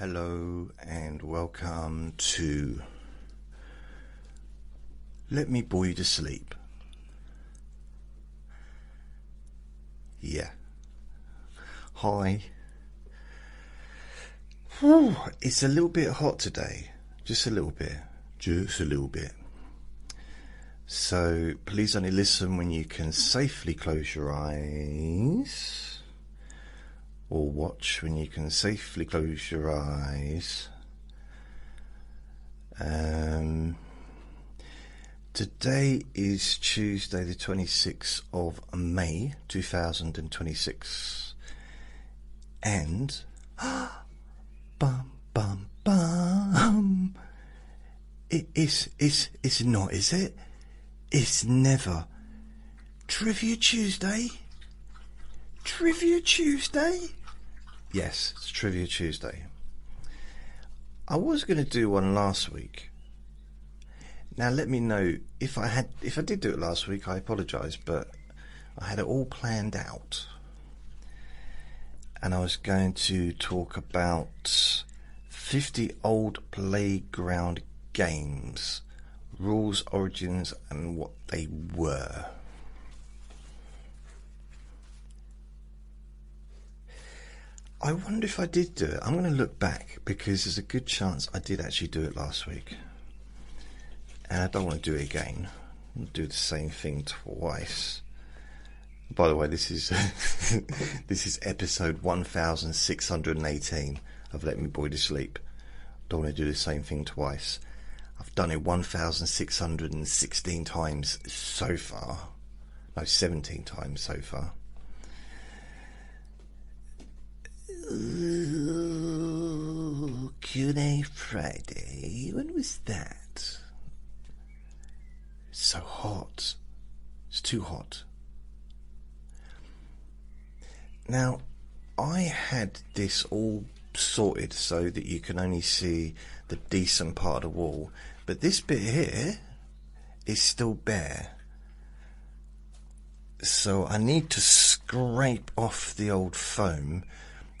Hello and welcome to Let Me Bore You to Sleep. Yeah. Hi. Whew, it's a little bit hot today. Just a little bit. Just a little bit. So please only listen when you can safely close your eyes. Or watch when you can safely close your eyes. Today is Tuesday the 26th of May 2026 and bum bum bum, it's not, is it? It's never Trivia Tuesday. Trivia Tuesday? Yes, it's Trivia Tuesday. I was going to do one last week. Now let me know if I did do it last week. I apologise, but I had it all planned out, and I was going to talk about 50 old playground games, rules, origins, and what they were. I wonder if I did do it. I'm going to look back because there's a good chance I did actually do it last week. And I don't want to do it again. I'll do the same thing twice. By the way, this is this is episode 1618 of Let Me Bore You to Sleep. Don't want to do the same thing twice. I've done it 1616 times so far. No, 17 times so far. Ooh, Q&A Friday. When was that? It's so hot. It's too hot. Now, I had this all sorted so that you can only see the decent part of the wall, but this bit here is still bare. So I need to scrape off the old foam.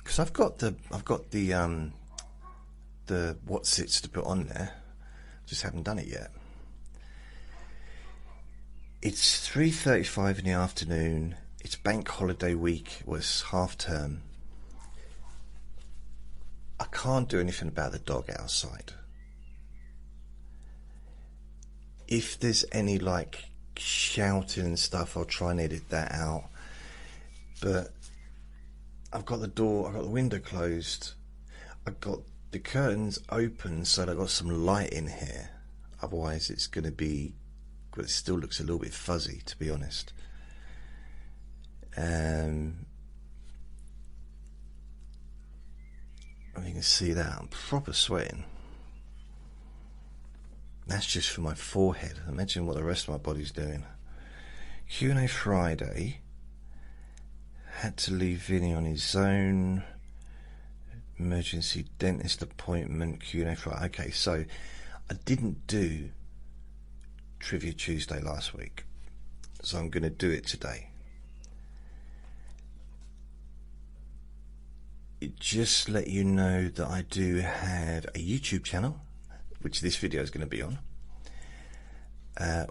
Because I've got the what's-its to put on there, just haven't done it yet. It's 3:35 in the afternoon. It's bank holiday week. It was half term. I can't do anything about the dog outside. If there's any like shouting and stuff, I'll try and edit that out. But I've got the window closed. I've got the curtains open so that I've got some light in here. Otherwise it's going to be, well, it still looks a little bit fuzzy, to be honest. I you can see that I'm proper sweating. That's just for my forehead. Imagine what the rest of my body's doing. Q&A Friday. Had to leave Vinny on his own. Emergency dentist appointment. Q&A Friday. Okay, so I didn't do Trivia Tuesday last week, so I'm going to do it today. Just let you know that I do have a YouTube channel, which this video is going to be on.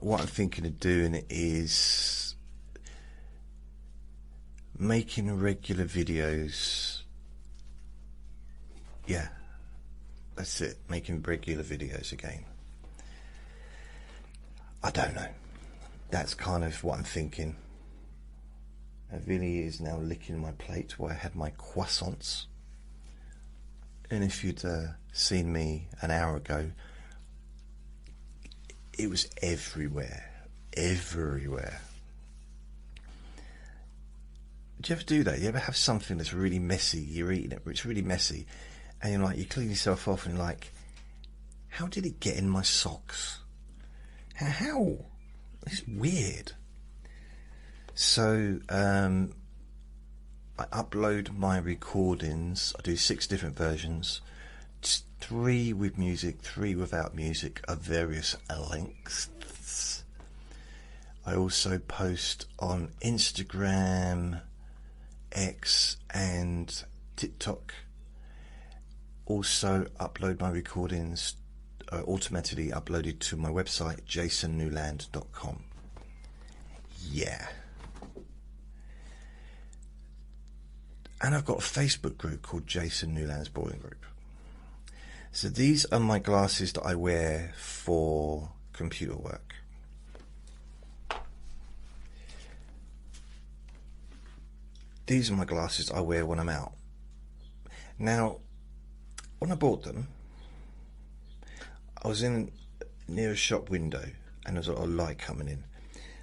What I'm thinking of doing is making regular videos. Yeah, that's it, making regular videos again. I don't know, that's kind of what I'm thinking. Vinny is now licking my plate where I had my croissants, and if you'd seen me an hour ago, it was everywhere. Do you ever do that? You ever have something that's really messy, you're eating it, it's really messy, and you're like, you clean yourself off and you're like, how did it get in my socks? How? It's weird. So I upload my recordings. I do 6 different versions, 3 with music, 3 without music, of various lengths. I also post on Instagram, X and TikTok, also upload my recordings automatically uploaded to my website, jasonnewland.com. Yeah. And I've got a Facebook group called Jason Newland's Boring Group. So these are my glasses that I wear for computer work. These are my glasses I wear when I'm out. Now, when I bought them, I was in near a shop window and there was a lot of light coming in.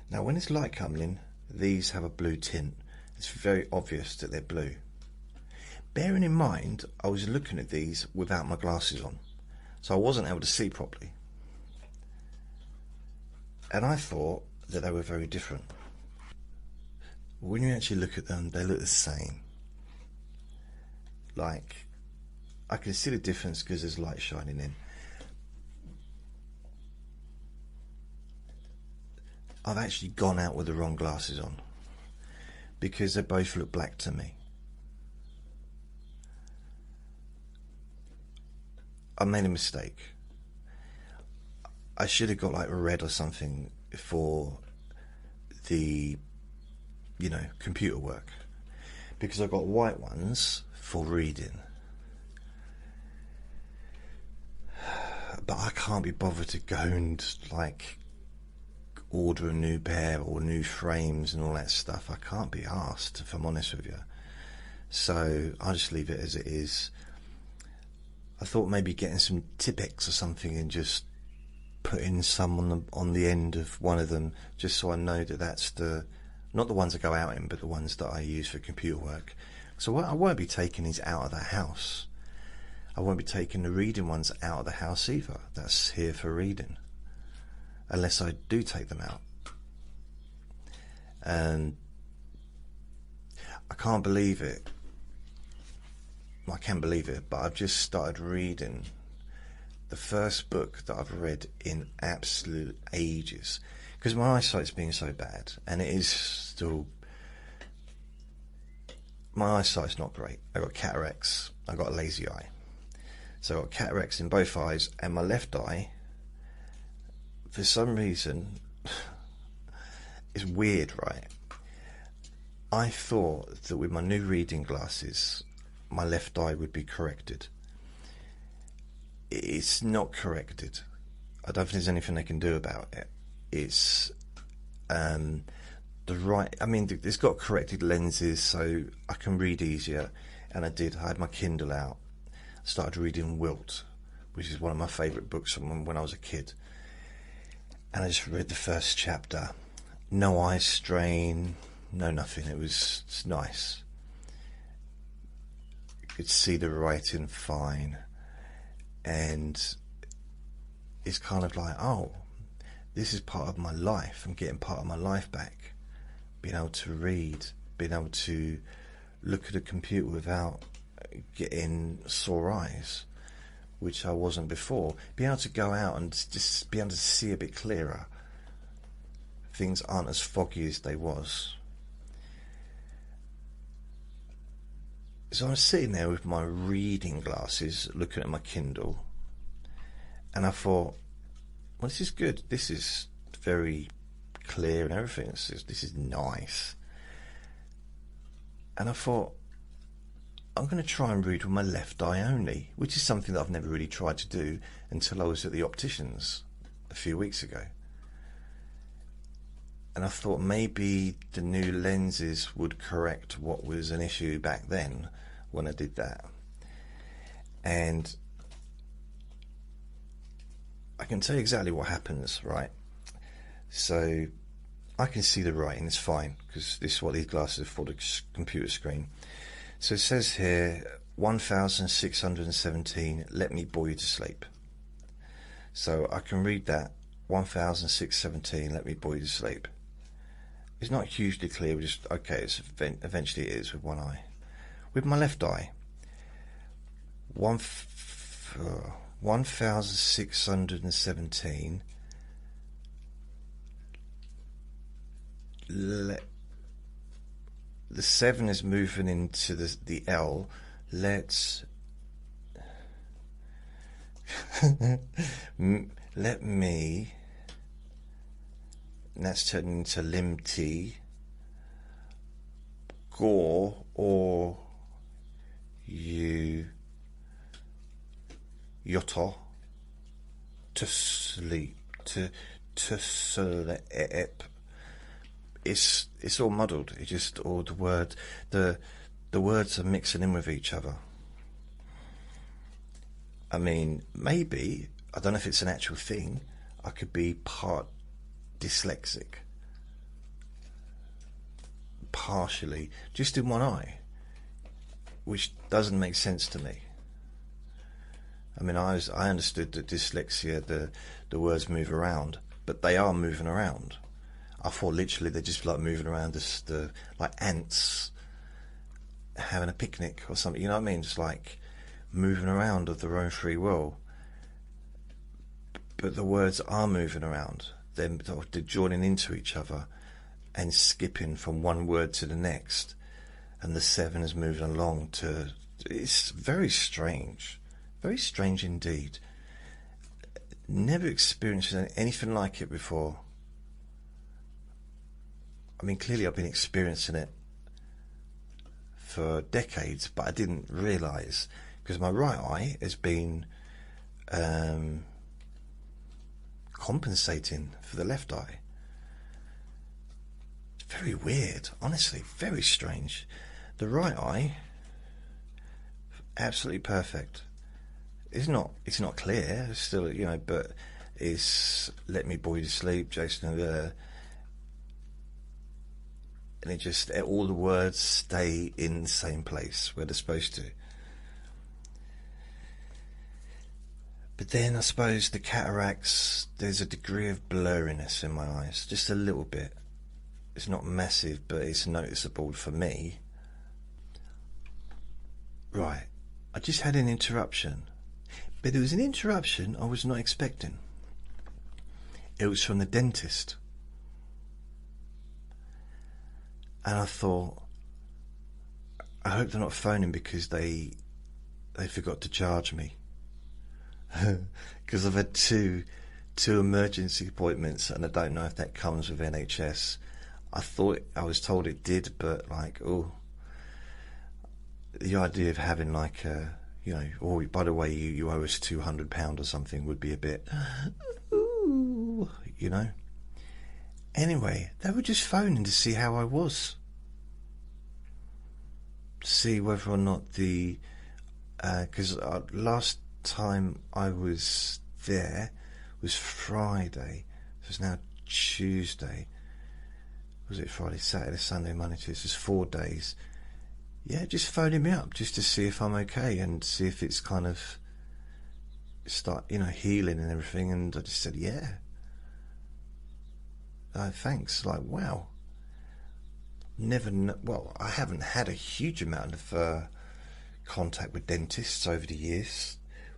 Now, when there's light coming in, these have a blue tint. It's very obvious that they're blue. Bearing in mind, I was looking at these without my glasses on, so I wasn't able to see properly. And I thought that they were very different. When you actually look at them, they look the same. Like, I can see the difference because there's light shining in. I've actually gone out with the wrong glasses on because they both look black to me. I made a mistake. I should have got like red or something for the, computer work, because I've got white ones for reading. But I can't be bothered to go and order a new pair or new frames and all that stuff. I can't be asked, if I'm honest with you. So I'll just leave it as it is. I thought maybe getting some Tipex or something and just putting some on the end of one of them, just so I know that that's not the ones I go out in, but the ones that I use for computer work. So I won't be taking these out of the house. I won't be taking the reading ones out of the house either. That's here for reading, unless I do take them out. And I can't believe it. Well, I can believe it, but I've just started reading the first book that I've read in absolute ages, because my eyesight's been so bad, and it is still, my eyesight's not great. I got cataracts, I got a lazy eye, so I got cataracts in both eyes, and my left eye, for some reason, it's weird, right? I thought that with my new reading glasses, my left eye would be corrected. It's not corrected. I don't think there's anything they can do about it. It's the right, it's got corrected lenses, so I can read easier, and I had my Kindle out. I started reading Wilt, which is one of my favourite books from when I was a kid, and I just read the first chapter. No eye strain, no nothing. It's nice. Could see the writing fine, and it's kind of like, oh, this is part of my life. I'm getting part of my life back, being able to read, being able to look at a computer without getting sore eyes, which I wasn't before. Being able to go out and just be able to see a bit clearer. Things aren't as foggy as they was. So I was sitting there with my reading glasses, looking at my Kindle, and I thought, well, this is good. This is very clear and everything. This is nice. And I thought, I'm going to try and read with my left eye only, which is something that I've never really tried to do until I was at the optician's a few weeks ago. And I thought maybe the new lenses would correct what was an issue back then when I did that. And I can tell you exactly what happens, right? So I can see the writing, it's fine, because this is what these glasses are for, the computer screen. So it says here, 1617, let me bore you to sleep. So I can read that, 1617, let me bore you to sleep. It's not hugely clear, we're just, okay, eventually it is with one eye. With my left eye, 1617, the 7 is moving into the L, let's Let me. And that's turned into limti. Gore or you yoto to sleep to sleep. It's all muddled. It's just all the words are mixing in with each other. I mean, maybe, I don't know if it's an actual thing, I could be part dyslexic, partially, just in one eye, which doesn't make sense to me. I mean, I understood that dyslexia, the words move around, but they are moving around. I thought literally they're just like moving around, like ants having a picnic or something, you know what I mean? Just like moving around of their own free will. But the words are moving around. They're joining into each other and skipping from one word to the next. And the 7 is moving along to... It's very strange. Very strange indeed. Never experienced anything like it before. I mean, clearly I've been experiencing it for decades, but I didn't realise, because my right eye has been compensating for the left eye. It's very weird, honestly, very strange. The right eye, absolutely perfect. It's not clear, it's still, you know, but it's let me bore you to sleep, Jason Newland. And it just, all the words stay in the same place where they're supposed to. But then I suppose the cataracts, there's a degree of blurriness in my eyes, just a little bit. It's not massive, but it's noticeable for me. Right, I just had an interruption. But it was an interruption I was not expecting. It was from the dentist. And I thought, I hope they're not phoning because they forgot to charge me. Because I've had two emergency appointments, and I don't know if that comes with NHS. I was told it did, but like, oh, the idea of having like a, you know, oh, by the way, you owe us £200 or something would be a bit, ooh, you know. Anyway, they were just phoning to see how I was, see whether or not because last time I was there was Friday, so it's now Tuesday. Was it Friday, Saturday, Sunday, Monday, Tuesday? It's 4 days. Yeah, just phoning me up just to see if I'm okay and see if it's kind of start, you know, healing and everything. And I just said, yeah. Thanks. Like, wow. Well, I haven't had a huge amount of contact with dentists over the years,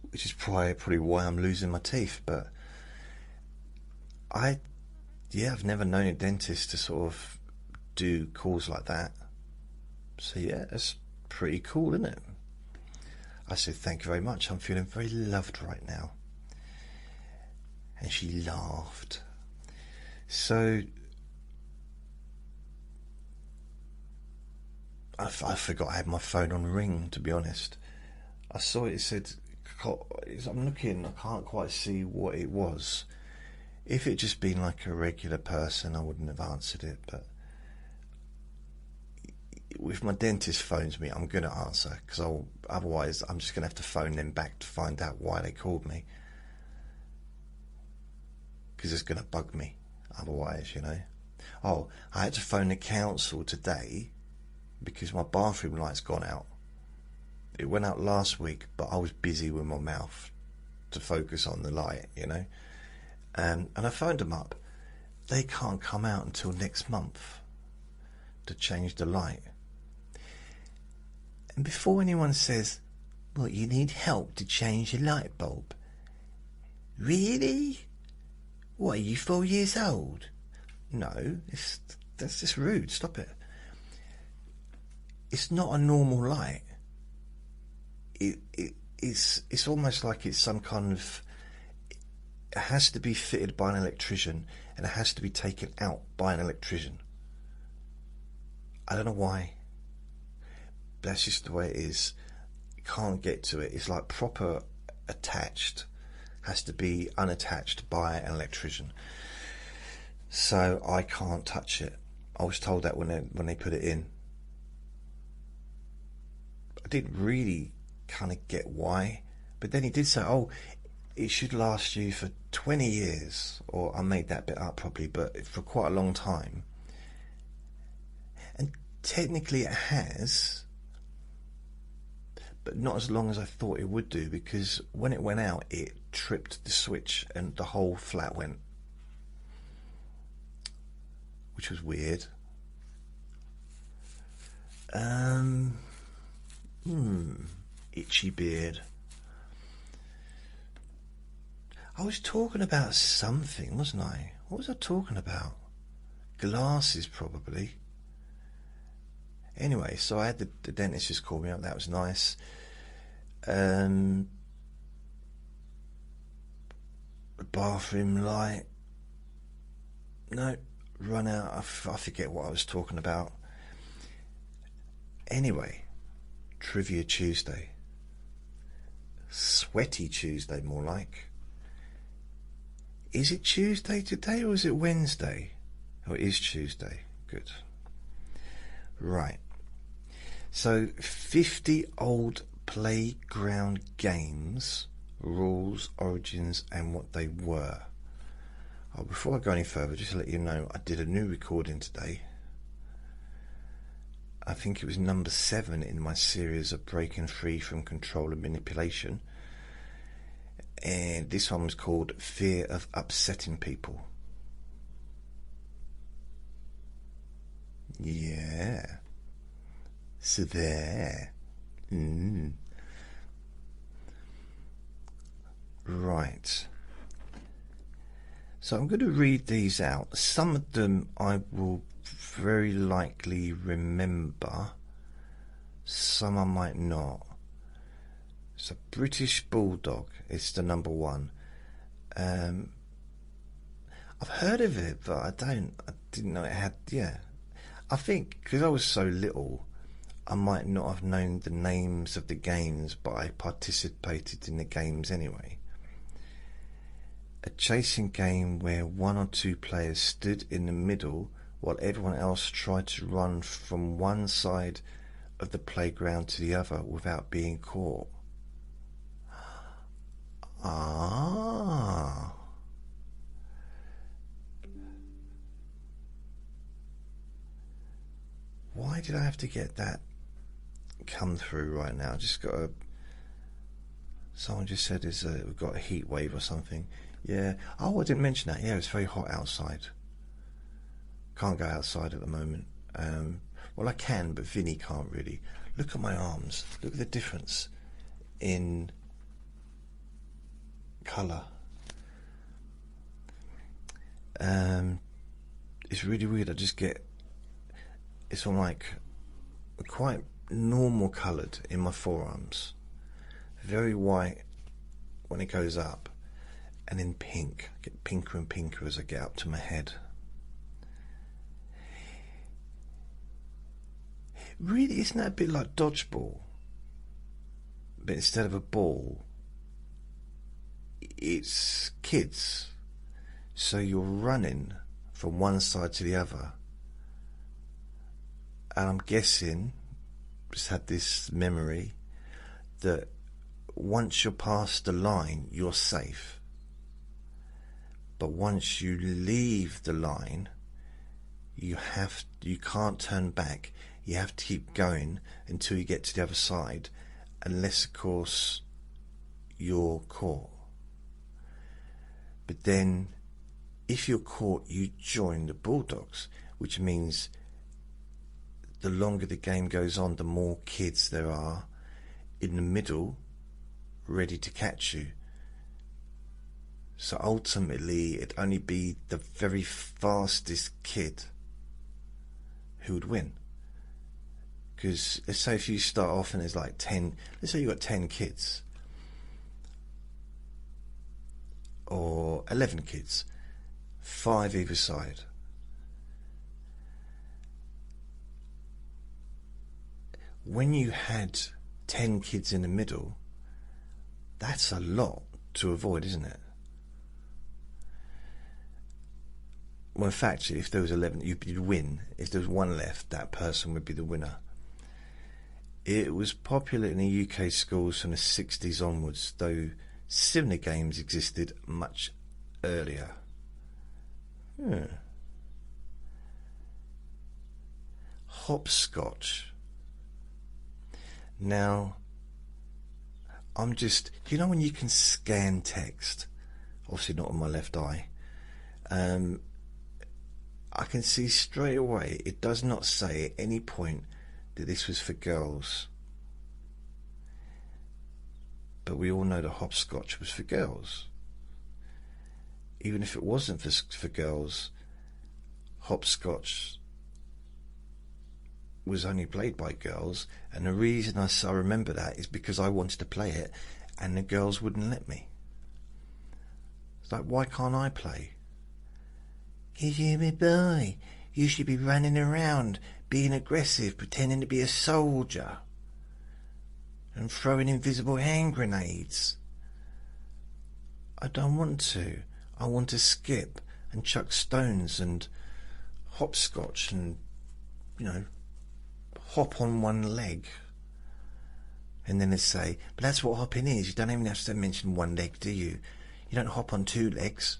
which is probably why I'm losing my teeth. But I've never known a dentist to sort of do calls like that. So yeah, it's pretty cool, isn't it? I said, thank you very much. I'm feeling very loved right now. And she laughed. So I forgot I had my phone on ring, to be honest. I saw it said, I'm looking, I can't quite see what it was. If it just been like a regular person, I wouldn't have answered it, but if my dentist phones me, I'm going to answer, because otherwise I'm just going to have to phone them back to find out why they called me, because it's going to bug me otherwise, you know. Oh, I had to phone the council today because my bathroom light's gone out. It went out last week, but I was busy with my mouth to focus on the light, you know. And I phoned them up. They can't come out until next month to change the light. And before anyone says, well, you need help to change your light bulb. Really? What, are you 4 years old? No, that's just rude. Stop it. It's not a normal light. It's almost like it's some kind of it has to be fitted by an electrician, and it has to be taken out by an electrician. I don't know why. That's just the way it is. You can't get to it. It's like proper attached. Has to be unattached by an electrician. So I can't touch it. I was told that when they put it in. I didn't really kind of get why. But then he did say, oh, it should last you for 20 years. Or I made that bit up probably, but for quite a long time. And technically it has, but not as long as I thought it would do, because when it went out, it tripped the switch and the whole flat went. Which was weird. Itchy beard. I was talking about something, wasn't I? What was I talking about? Glasses, probably. Anyway, so I had the dentist just call me up. That was nice. The bathroom light. No, run out. I forget what I was talking about. Anyway, Trivia Tuesday. Sweaty Tuesday, more like. Is it Tuesday today or is it Wednesday? Oh, it is Tuesday. Good. Right. So, 50 old playground games, rules, origins, and what they were. Oh, before I go any further, just to let you know, I did a new recording today. I think it was number 7 in my series of breaking free from control and manipulation. And this one was called Fear of Upsetting People. Yeah. So there. Right. So I'm going to read these out. Some of them I will very likely remember. Some I might not. So British Bulldog is the number 1. I've heard of it, but I didn't know it had, I think because I was so little, I might not have known the names of the games, but I participated in the games anyway. A chasing game where 1 or 2 players stood in the middle while everyone else tried to run from one side of the playground to the other without being caught. Ah. Why did I have to get that come through right now? Just got a... Someone just said we've got a heat wave or something. Yeah. Oh, I didn't mention that. Yeah, it's very hot outside. Can't go outside at the moment. Well, I can, but Vinny can't really. Look at my arms. Look at the difference in colour. It's really weird. I just get... It's on like quite normal coloured in my forearms. Very white when it goes up. And then pink. I get pinker and pinker as I get up to my head. Really, isn't that a bit like dodgeball? But instead of a ball, it's kids. So you're running from one side to the other. And I'm guessing, just had this memory, that once you're past the line, you're safe. But once you leave the line, you can't turn back. You have to keep going until you get to the other side, unless, of course, you're caught. But then, if you're caught, you join the Bulldogs, which means the longer the game goes on, the more kids there are in the middle ready to catch you. So ultimately, it'd only be the very fastest kid who would win. Because let's say if you start off and there's like 10, let's say you've got 10 kids, or or 11 kids, 5 either side. When you had 10 kids in the middle, that's a lot to avoid, isn't it? Well, in fact, if there was 11, you'd win. If there was one left, that person would be the winner. It was popular in the UK schools from the 60s onwards, though similar games existed much earlier. Hopscotch. Now, I'm just... You know when you can scan text? Obviously not on my left eye. I can see straight away it does not say at any point that this was for girls. But we all know the hopscotch was for girls. Even if it wasn't for girls, hopscotch was only played by girls, and the reason I remember that is because I wanted to play it and the girls wouldn't let me. It's like, why can't I play? "'Cause you're a boy. You should be running around, being aggressive, pretending to be a soldier, and throwing invisible hand grenades." I don't want to. I want to skip and chuck stones and hopscotch and, hop on one leg. And then they say, but that's what hopping is. You don't even have to mention one leg, do you? You don't hop on 2 legs.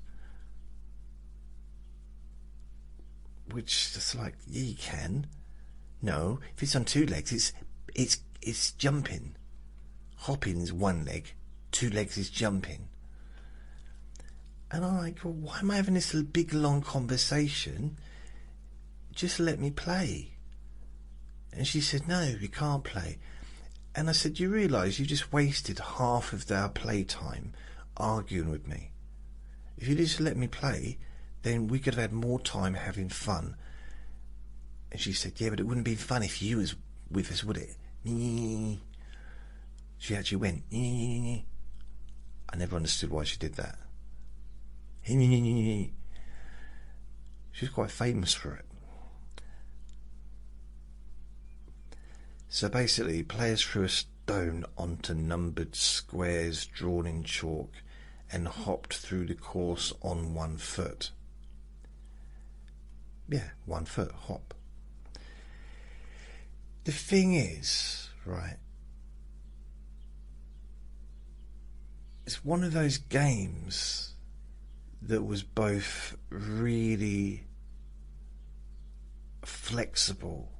Which is like, yeah, you can. No, if it's on 2 legs, it's jumping. Hopping is 1 leg, 2 legs is jumping. And I'm like, well, why am I having this big long conversation? Just let me play. And she said, no, you can't play. And I said, you realise you just wasted half of our playtime arguing with me. If you just let me play, then we could have had more time having fun. And she said, yeah, but it wouldn't be fun if you was with us, would it? She actually went. I never understood why she did that. She was quite famous for it. So basically, players threw a stone onto numbered squares drawn in chalk and hopped through the course on 1 foot. Yeah, 1 foot, hop. The thing is, right, it's one of those games that was both really flexible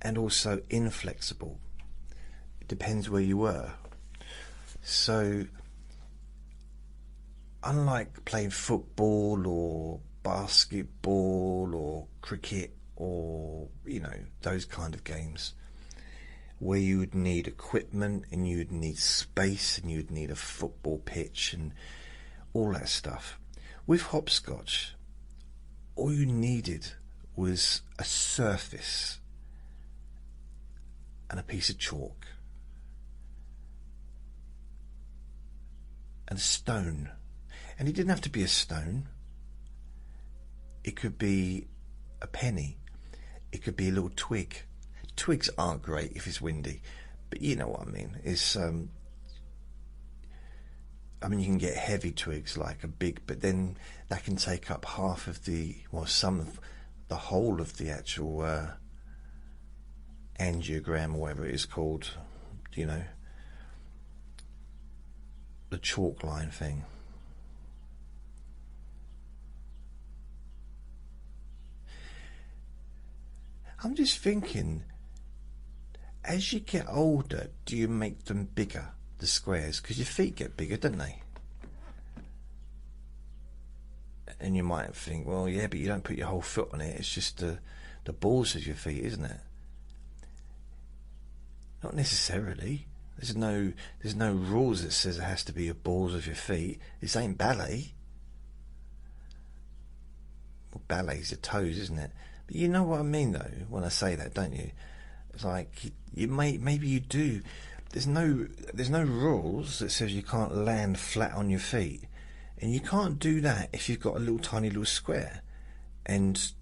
and also inflexible. It depends where you were. So, unlike playing football or basketball or cricket or, those kind of games where you would need equipment and you would need space and you would need a football pitch and all that stuff, with hopscotch, all you needed was a surface and a piece of chalk and a stone. And it didn't have to be a stone. It could be a penny. It could be a little twig. Twigs aren't great if it's windy, but you know what I mean. It's you can get heavy twigs like a big, but then that can take up half of the whole of the actual angiogram or whatever it is called, the chalk line thing. I'm just thinking, as you get older, do you make them bigger, the squares? Because your feet get bigger, don't they? And you might think, well, yeah, but you don't put your whole foot on it. It's just the balls of your feet, isn't it? Not necessarily. There's no rules that says it has to be your balls of your feet. This ain't ballet. Well, ballet's your toes, isn't it? But you know what I mean, though, when I say that, don't you? It's like maybe you do. there's no rules that says you can't land flat on your feet, and you can't do that if you've got a little tiny little square and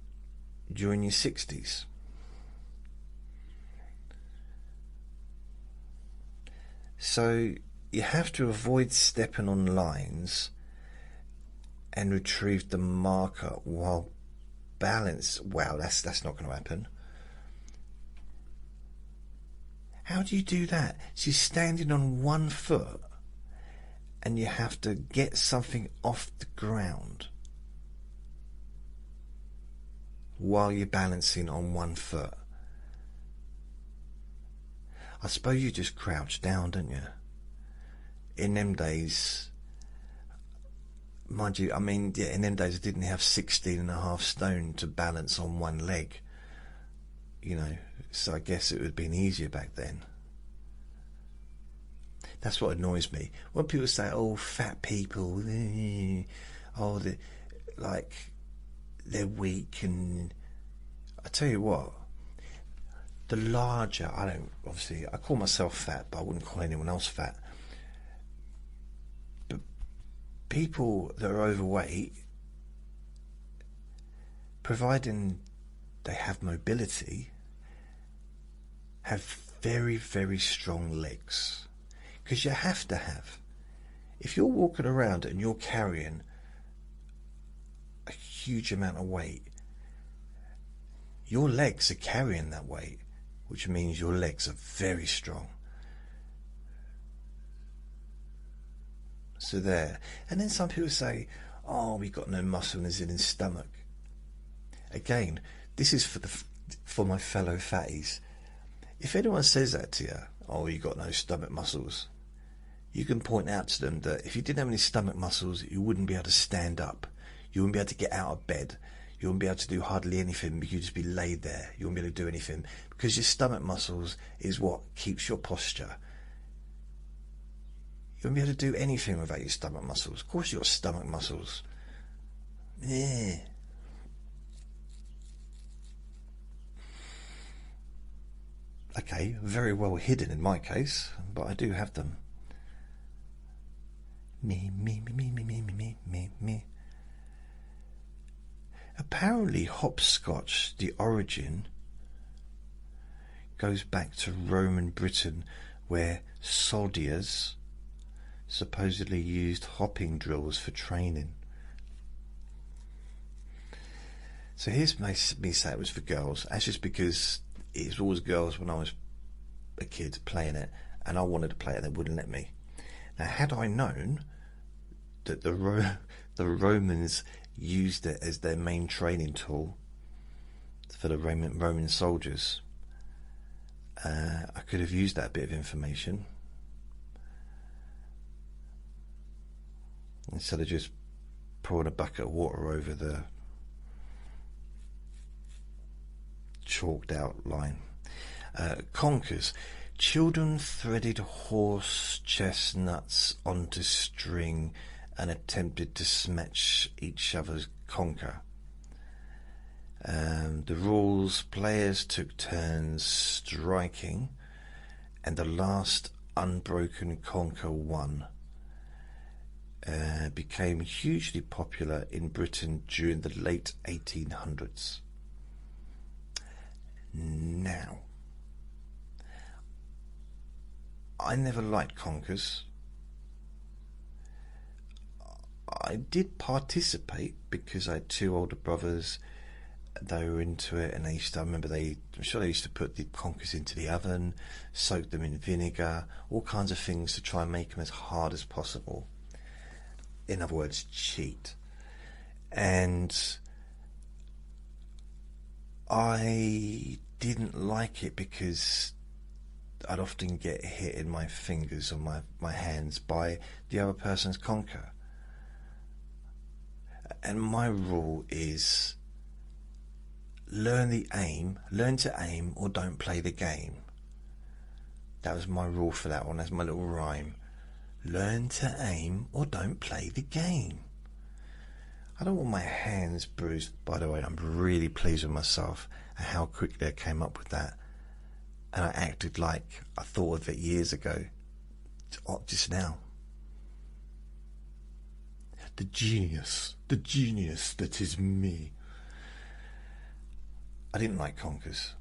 you're in your 60s. So you have to avoid stepping on lines and retrieve the marker while balance. Wow, that's not going to happen. How do you do that? So you're standing on one foot and you have to get something off the ground while you're balancing on one foot. I suppose you just crouch down, don't you? In them days, mind you, I mean, yeah, in them days I didn't have 16.5 stone to balance on one leg, you know, so I guess it would have been easier back then. That's what annoys me. When people say, oh, fat people, oh, they're weak, and I tell you what, the larger, I call myself fat, but I wouldn't call anyone else fat. But people that are overweight, providing they have mobility, have very, very strong legs. Because you have to have. If you're walking around and you're carrying a huge amount of weight, your legs are carrying that weight, which means your legs are very strong. So there. And then some people say, oh, we've got no muscle in his stomach. Again, this is for my fellow fatties. If anyone says that to you, oh, you got no stomach muscles, you can point out to them that if you didn't have any stomach muscles, you wouldn't be able to stand up. You wouldn't be able to get out of bed. You wouldn't be able to do hardly anything. You'd just be laid there. You wouldn't be able to do anything. Because your stomach muscles is what keeps your posture. You wouldn't be able to do anything without your stomach muscles. Of course you've got stomach muscles. Yeah. Okay, very well hidden in my case, but I do have them. Me. Apparently hopscotch, the origin, goes back to Roman Britain, where soldiers supposedly used hopping drills for training. So here's me say it was for girls. That's just because it was always girls when I was a kid playing it, and I wanted to play it and they wouldn't let me. Now, had I known that the Romans used it as their main training tool for the Roman soldiers, I could have used that bit of information instead of just pouring a bucket of water over the chalked out line. Conkers. Children threaded horse chestnuts onto string and attempted to smash each other's conker. The rules: players took turns striking, and the last unbroken conker won. Became hugely popular in Britain during the late 1800s. Now, I never liked conkers. I did participate because I had two older brothers. They were into it, and I'm sure they used to put the conkers into the oven, soak them in vinegar, all kinds of things to try and make them as hard as possible. In other words, cheat. And I didn't like it because I'd often get hit in my fingers or my hands by the other person's conker. And my rule is learn to aim or don't play the game. That was my rule for that one. That's my little rhyme. Learn to aim or don't play the game. I don't want my hands bruised. By the way, I'm really pleased with myself and how quickly I came up with that. and I acted like I thought of it years ago, just now. The genius that is me. I didn't like conkers.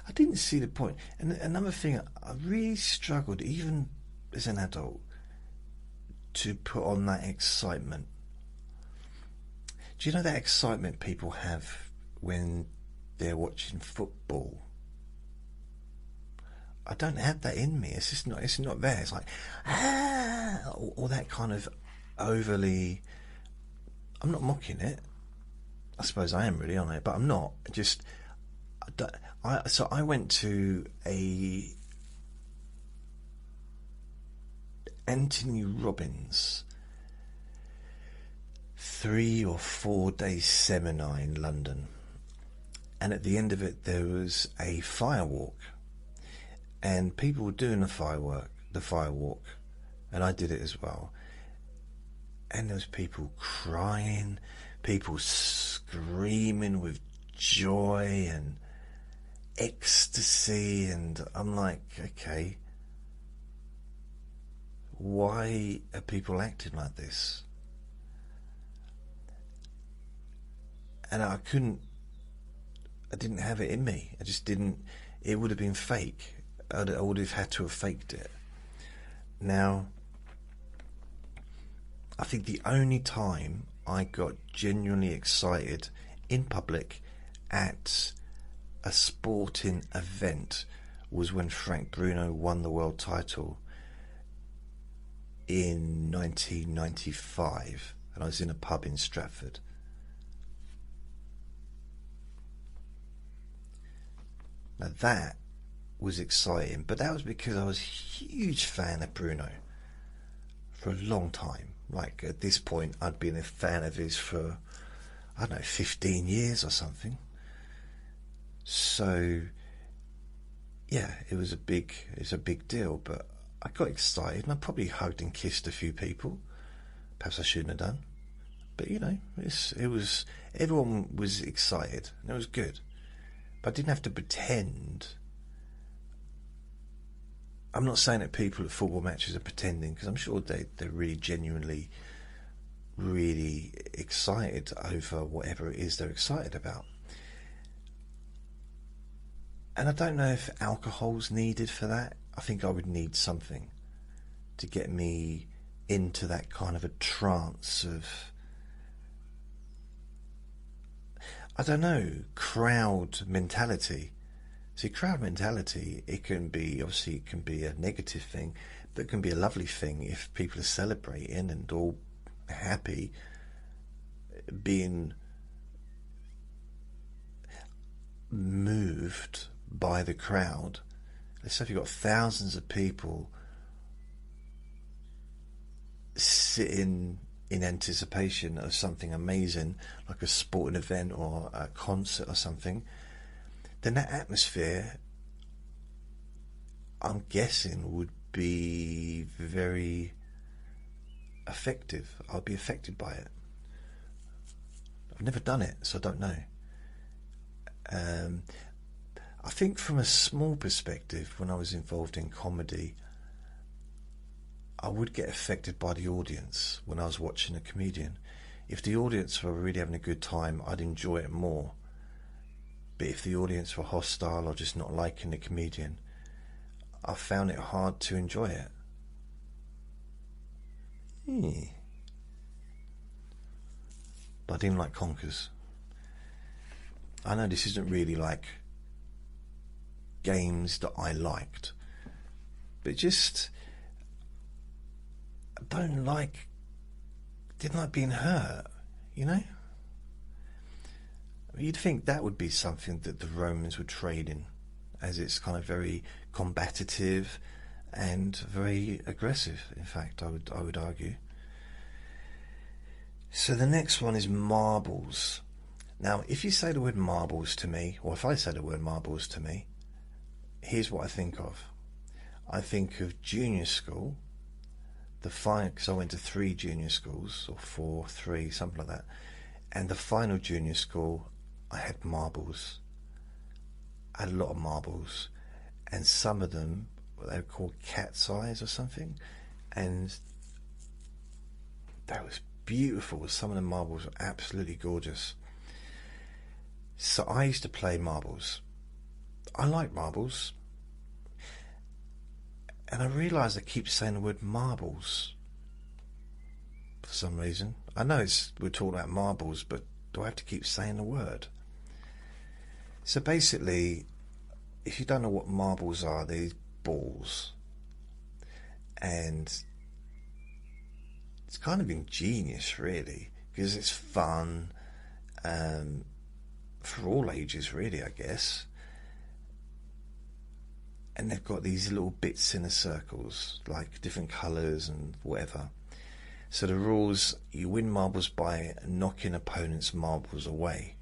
I didn't see the point. And another thing, I really struggled, even as an adult, to put on that excitement. Do you know that excitement people have when they're watching football? I don't have that in me. It's just not. It's not there. It's like or that kind of overly. I'm not mocking it. I suppose I am really on it, but I'm not. Just so I went to a Anthony Robbins 3 or 4 day seminar in London, and at the end of it there was a firewalk, and people were doing the firewalk, and I did it as well. And there was people crying, people screaming with joy and ecstasy, and I'm like, okay, why are people acting like this? And I didn't have it in me. I just didn't. It would have been fake. I would have had to have faked it. Now, I think the only time I got genuinely excited in public at a sporting event was when Frank Bruno won the world title in 1995, and I was in a pub in Stratford. Now that was exciting, but that was because I was a huge fan of Bruno for a long time. Like, at this point I'd been a fan of his for, I don't know, 15 years or something. So yeah, it was a big deal, but I got excited and I probably hugged and kissed a few people. Perhaps I shouldn't have done, but you know, it was everyone was excited and it was good. But I didn't have to pretend. I'm not saying that people at football matches are pretending, because I'm sure they're really genuinely really excited over whatever it is they're excited about. And I don't know if alcohol's needed for that. I think I would need something to get me into that kind of a trance of, I don't know, crowd mentality. See, crowd mentality, it can be a negative thing, but it can be a lovely thing if people are celebrating and all happy, being moved by the crowd. Let's say if you've got thousands of people sitting in anticipation of something amazing, like a sporting event or a concert or something, then that atmosphere, I'm guessing, would be very effective. I'll be affected by it. I've never done it, so I don't know. I think from a small perspective, when I was involved in comedy, I would get affected by the audience when I was watching a comedian. If the audience were really having a good time, I'd enjoy it more. But if the audience were hostile or just not liking the comedian, I found it hard to enjoy it. But I didn't like conkers. I know this isn't really like games that I liked, but just didn't like being hurt, you know? You'd think that would be something that the Romans would trade in, as it's kind of very combative and very aggressive, in fact, I would argue. So the next one is marbles. Now, if you say the word marbles to me, or if I say the word marbles to me, here's what I think of. I think of junior school, because I went to 3 junior schools, or 4, 3, something like that, and the final junior school, I had marbles. I had a lot of marbles, and some of them, they were called cat's eyes or something, and that was beautiful. Some of the marbles were absolutely gorgeous. So I used to play marbles. I like marbles, and I realise I keep saying the word marbles for some reason. I know we're talking about marbles, but do I have to keep saying the word? So basically, if you don't know what marbles are, they're balls, and it's kind of ingenious, really, because it's fun for all ages, really, I guess. And they've got these little bits in the circles, like different colours and whatever. So the rules: you win marbles by knocking opponents' marbles away.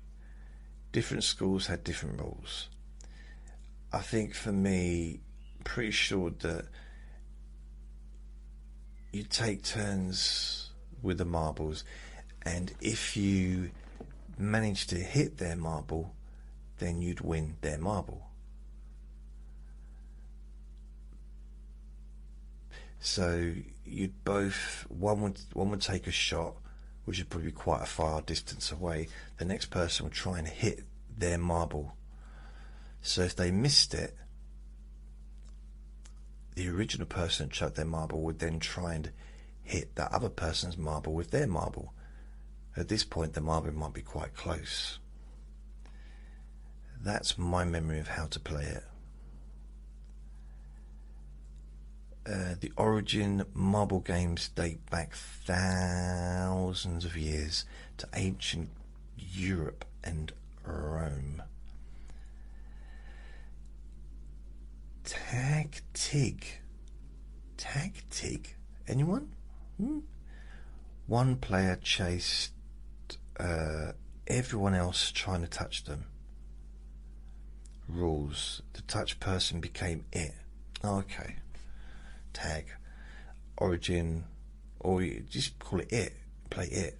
Different schools had different rules. I think for me, pretty sure that you take turns with the marbles, and if you manage to hit their marble, then you'd win their marble. So you'd both, one would take a shot, which would probably be quite a far distance away. The next person would try and hit their marble. So if they missed it, the original person who chucked their marble would then try and hit that other person's marble with their marble. At this point, the marble might be quite close. That's my memory of how to play it. The origin marble games date back thousands of years to ancient Europe and Rome. Tag-tig. Tag-tig? Anyone? One player chased everyone else trying to touch them. Rules: the touched person became it. Okay. Tag. Origin, or you just call it it. Play it.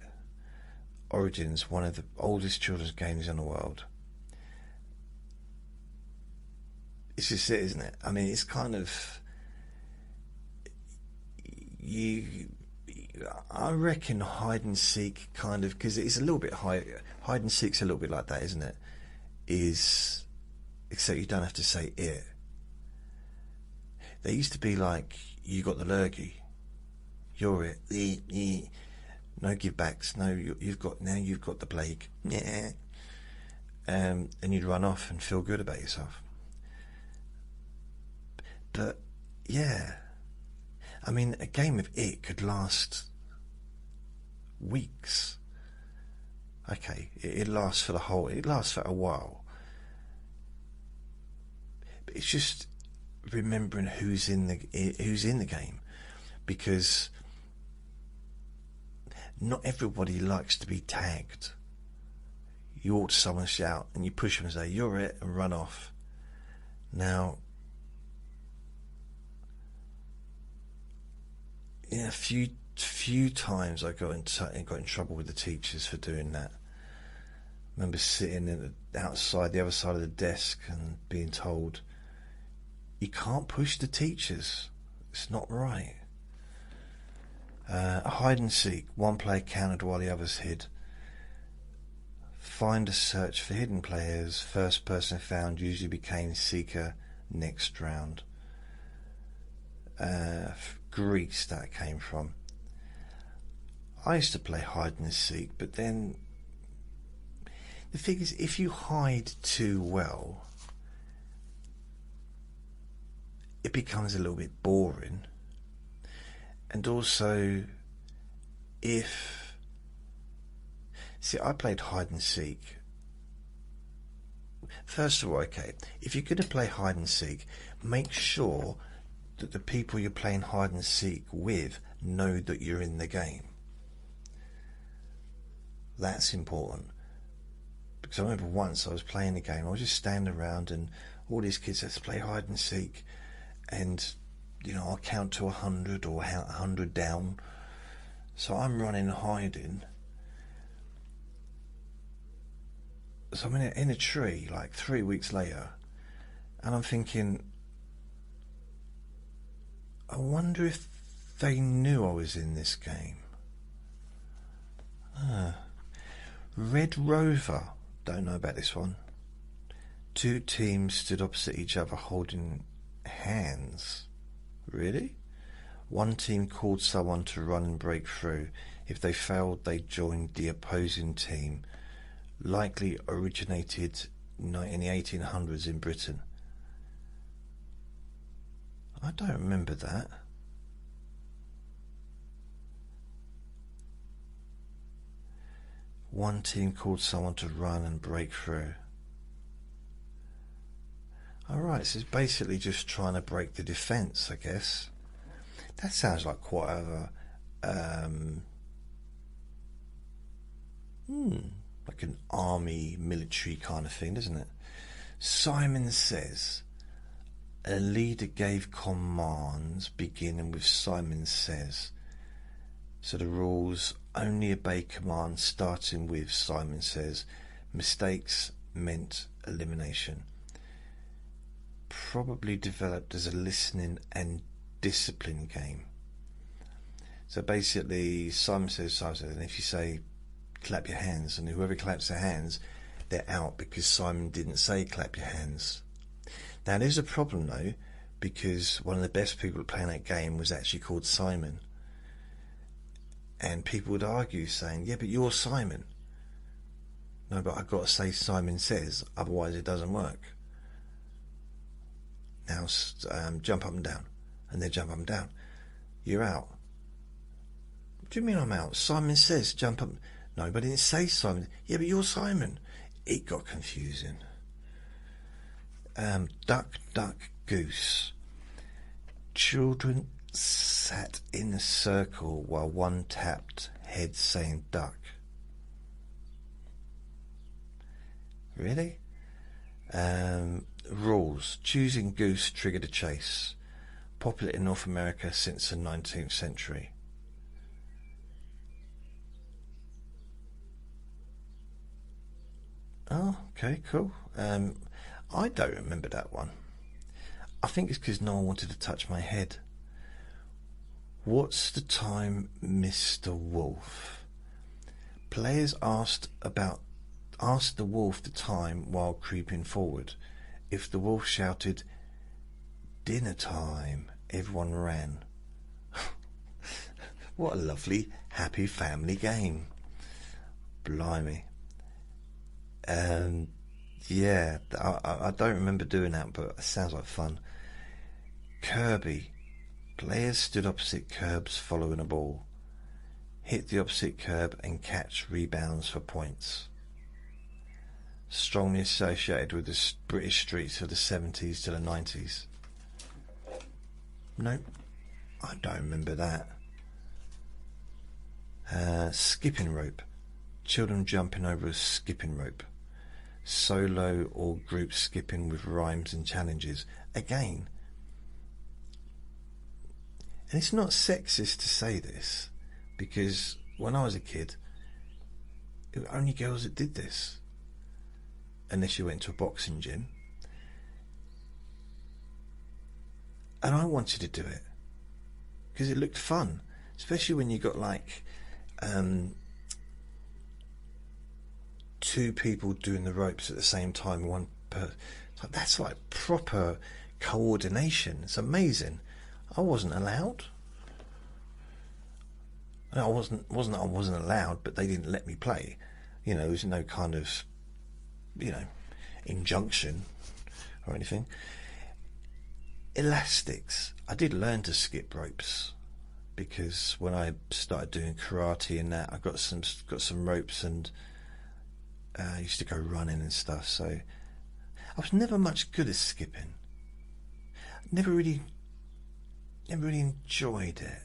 Origin's one of the oldest children's games in the world. It's just it, isn't it? I mean, it's kind of, I reckon hide and seek kind of, because it's a little bit hide and seek's a little bit like that, isn't it? Except you don't have to say it. They used to be like, you got the lurgy, you're it, no give backs, no, you've got the plague, yeah, and you'd run off and feel good about yourself. But yeah, I mean, a game of it could last weeks. Okay, it lasts for a while. But it's just remembering who's in the game, because not everybody likes to be tagged. You ought to someone shout and you push them and say you're it and run off. Now, a few times I got in trouble with the teachers for doing that. I remember sitting outside the other side of the desk and being told, you can't push the teachers, it's not right. Hide and seek: one player counted while the others hid. Find a search for hidden players: first person found usually became seeker next round. Greece that came from. I used to play hide and seek, but then the thing is, if you hide too well, it becomes a little bit boring. And also, I played hide and seek. First of all, okay, if you're going to play hide and seek, make sure that the people you're playing hide and seek with know that you're in the game. That's important. Because I remember once I was playing the game, I was just standing around and all these kids said, let's play hide and seek, and I'll count to 100 or 100 down. So I'm running and hiding. So I'm in a tree like 3 weeks later, and I'm thinking, I wonder if they knew I was in this game. Red Rover. Don't know about this one. 2 teams stood opposite each other holding hands. Really? One team called someone to run and break through. If they failed, they joined the opposing team. Likely originated in the 1800s in Britain. I don't remember that. One team called someone to run and break through. Alright, so it's basically just trying to break the defence, I guess. That sounds like quite a like an army, military kind of thing, doesn't it? Simon Says. A leader gave commands beginning with Simon Says. So the rules: only obey commands starting with Simon Says. Mistakes meant elimination. Probably developed as a listening and discipline game. So basically, Simon Says, and if you say clap your hands, and whoever claps their hands, they're out because Simon didn't say clap your hands. Now there's a problem though, because one of the best people playing that game was actually called Simon, and people would argue saying, yeah, but you're Simon. No, but I've got to say Simon Says, otherwise it doesn't work. Now jump up and down, and then jump up and down. You're out. What do you mean I'm out? Simon Says jump up. No, but I didn't say Simon. Yeah, but you're Simon. It got confusing. Duck, duck, goose. Children sat in a circle while one tapped head saying duck. Really? Rules. Choosing goose triggered a chase. Popular in North America since the 19th century. Oh, okay, cool. I don't remember that one. I think it's because no one wanted to touch my head. What's the time, Mr. Wolf? Players asked the wolf the time while creeping forward. If the wolf shouted, dinner time, everyone ran. What a lovely, happy family game. Blimey. Yeah, I don't remember doing that, but it sounds like fun. Kirby. Players stood opposite curbs following a ball. Hit the opposite curb and catch rebounds for points. Strongly associated with the British streets of the 70s to the 90s. Nope, I don't remember that. Skipping rope. Children jumping over a skipping rope. Solo or group skipping with rhymes and challenges. Again, and it's not sexist to say this, because when I was a kid, it were only girls that did this, unless you went to a boxing gym. And I wanted to do it because it looked fun, especially when you got like 2 people doing the ropes at the same time. That's like proper coordination. It's amazing. I wasn't allowed. I wasn't allowed, but they didn't let me play. You know, there was no kind of, injunction or anything. Elastics. I did learn to skip ropes because when I started doing karate and that, I got some ropes, and I used to go running and stuff. So I was never much good at skipping. Never really enjoyed it.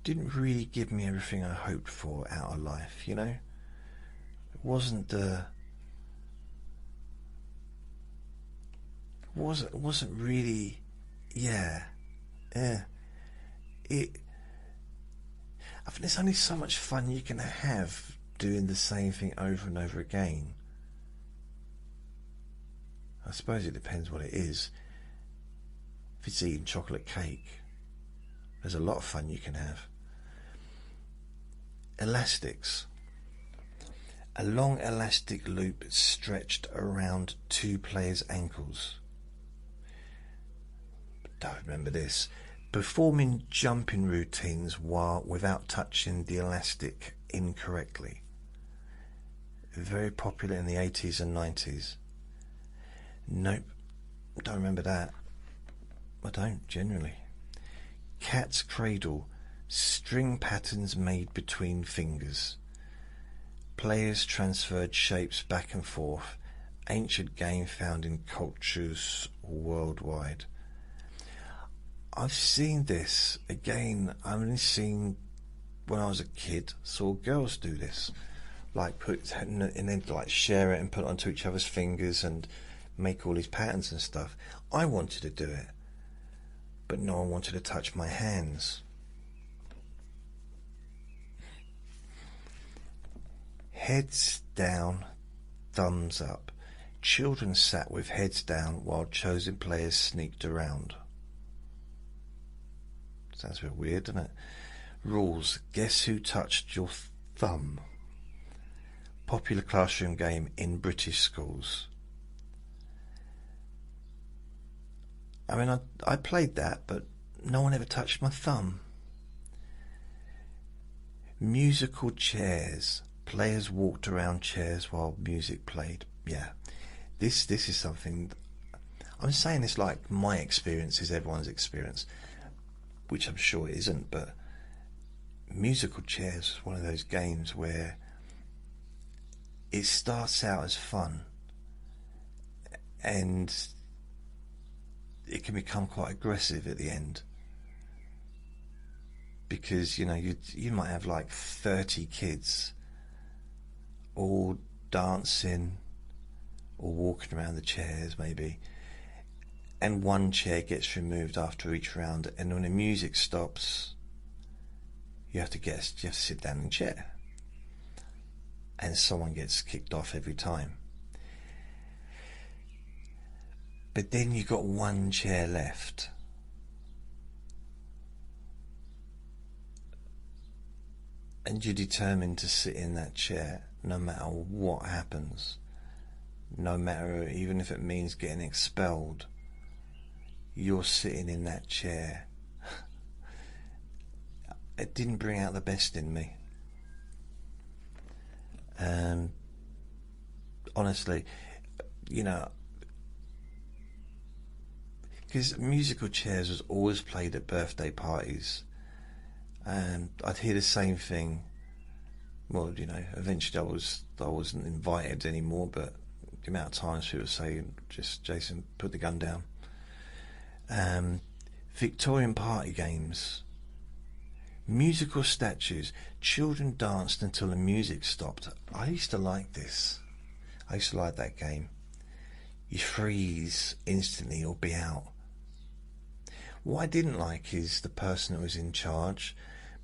Didn't really give me everything I hoped for out of life, It wasn't really, I think there's only so much fun you can have doing the same thing over and over again. I suppose it depends what it is. if it's eating chocolate cake. There's a lot of fun you can have. Elastics. A long elastic loop stretched around two players' ankles. Don't remember this. Performing jumping routines without touching the elastic incorrectly. Very popular in the 80s and 90s. Nope, don't remember that. I don't, generally. Cat's cradle. String patterns made between fingers. Players transferred shapes back and forth. Ancient game found in cultures worldwide. I've seen this again. I've only seen when I was a kid. Saw girls do this, like put and then like share it and put it onto each other's fingers and make all these patterns and stuff. I wanted to do it, but no one wanted to touch my hands. Heads down, thumbs up. Children sat with heads down while chosen players sneaked around. Sounds a bit weird, doesn't it? Rules. Guess who touched your thumb? Popular classroom game in British schools. I mean, I played that, but no one ever touched my thumb. Musical chairs. Players walked around chairs while music played. Yeah, this is something. I'm saying this like my experience is everyone's experience, which I'm sure it isn't, but musical chairs is one of those games where it starts out as fun and it can become quite aggressive at the end, because you know you might have like 30 kids all dancing or walking around the chairs maybe, and one chair gets removed after each round, and when the music stops you have to sit down in the chair, and someone gets kicked off every time. But then you've got one chair left, and you're determined to sit in that chair no matter what happens, no matter, even if it means getting expelled, you're sitting in that chair. It didn't bring out the best in me. Honestly, you know, because musical chairs was always played at birthday parties, and I'd hear the same thing. Well, you know, eventually I wasn't invited anymore, but the amount of times people say, just Jason, put the gun down. Victorian party games. Musical statues. Children danced until the music stopped. I used to like this. I used to like that game. You freeze instantly or be out. What I didn't like is the person that was in charge,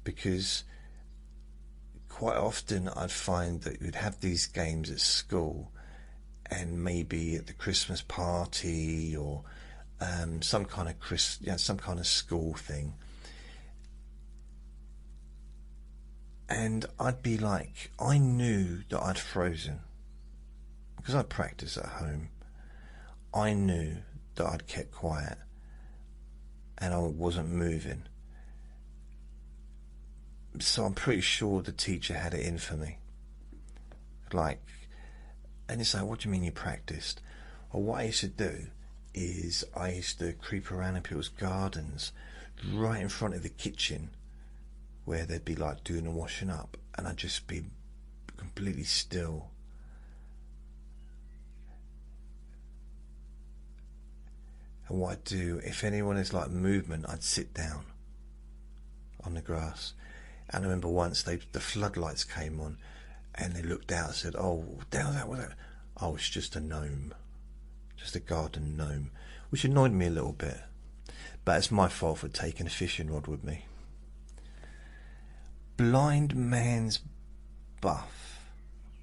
because quite often I'd find that you'd have these games at school, and maybe at the Christmas party or some kind of school thing, and I'd be like, I knew that I'd frozen because I practiced at home. I knew that I'd kept quiet and I wasn't moving. So I'm pretty sure the teacher had it in for me. Like, and it's like, what do you mean you practiced? Well, what I used to do is I used to creep around in people's gardens right in front of the kitchen where they'd be like doing the washing up, and I'd just be completely still. And what I'd do, if anyone is like movement, I'd sit down on the grass. And I remember once the floodlights came on, and they looked out and said, "Oh, down that was that." Oh, it's just a gnome, just a garden gnome, which annoyed me a little bit. But it's my fault for taking a fishing rod with me. Blind man's buff.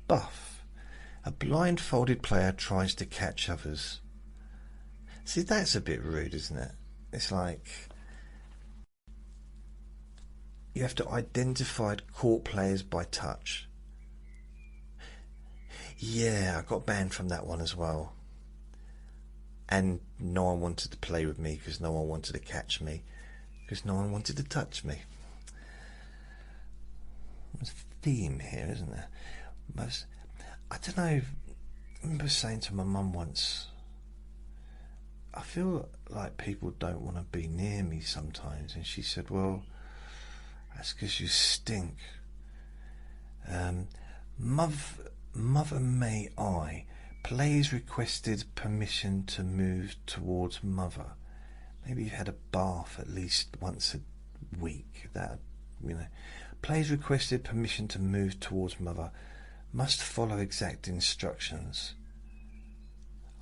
A blindfolded player tries to catch others. See, that's a bit rude, isn't it? It's like you have to identify court players by touch. Yeah, I got banned from that one as well. And no one wanted to play with me because no one wanted to catch me, because no one wanted to touch me. There's a theme here, isn't there? I don't know. I remember saying to my mum once, I feel like people don't want to be near me sometimes, and she said, well, that's because you stink. Mother May I, players requested permission to move towards Mother. Maybe you had a bath at least once a week. That, you know. Players requested permission to move towards Mother. Must follow exact instructions.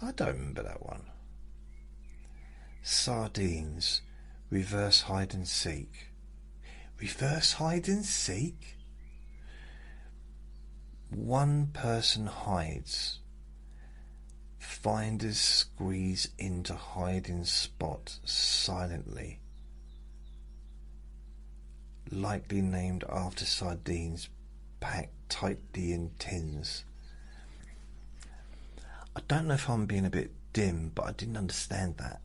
I don't remember that one. Sardines. Reverse hide and seek. Reverse hide and seek? One person hides. Finders squeeze into hiding spot silently. Likely named after sardines packed tightly in tins. I don't know if I'm being a bit dim, but I didn't understand that.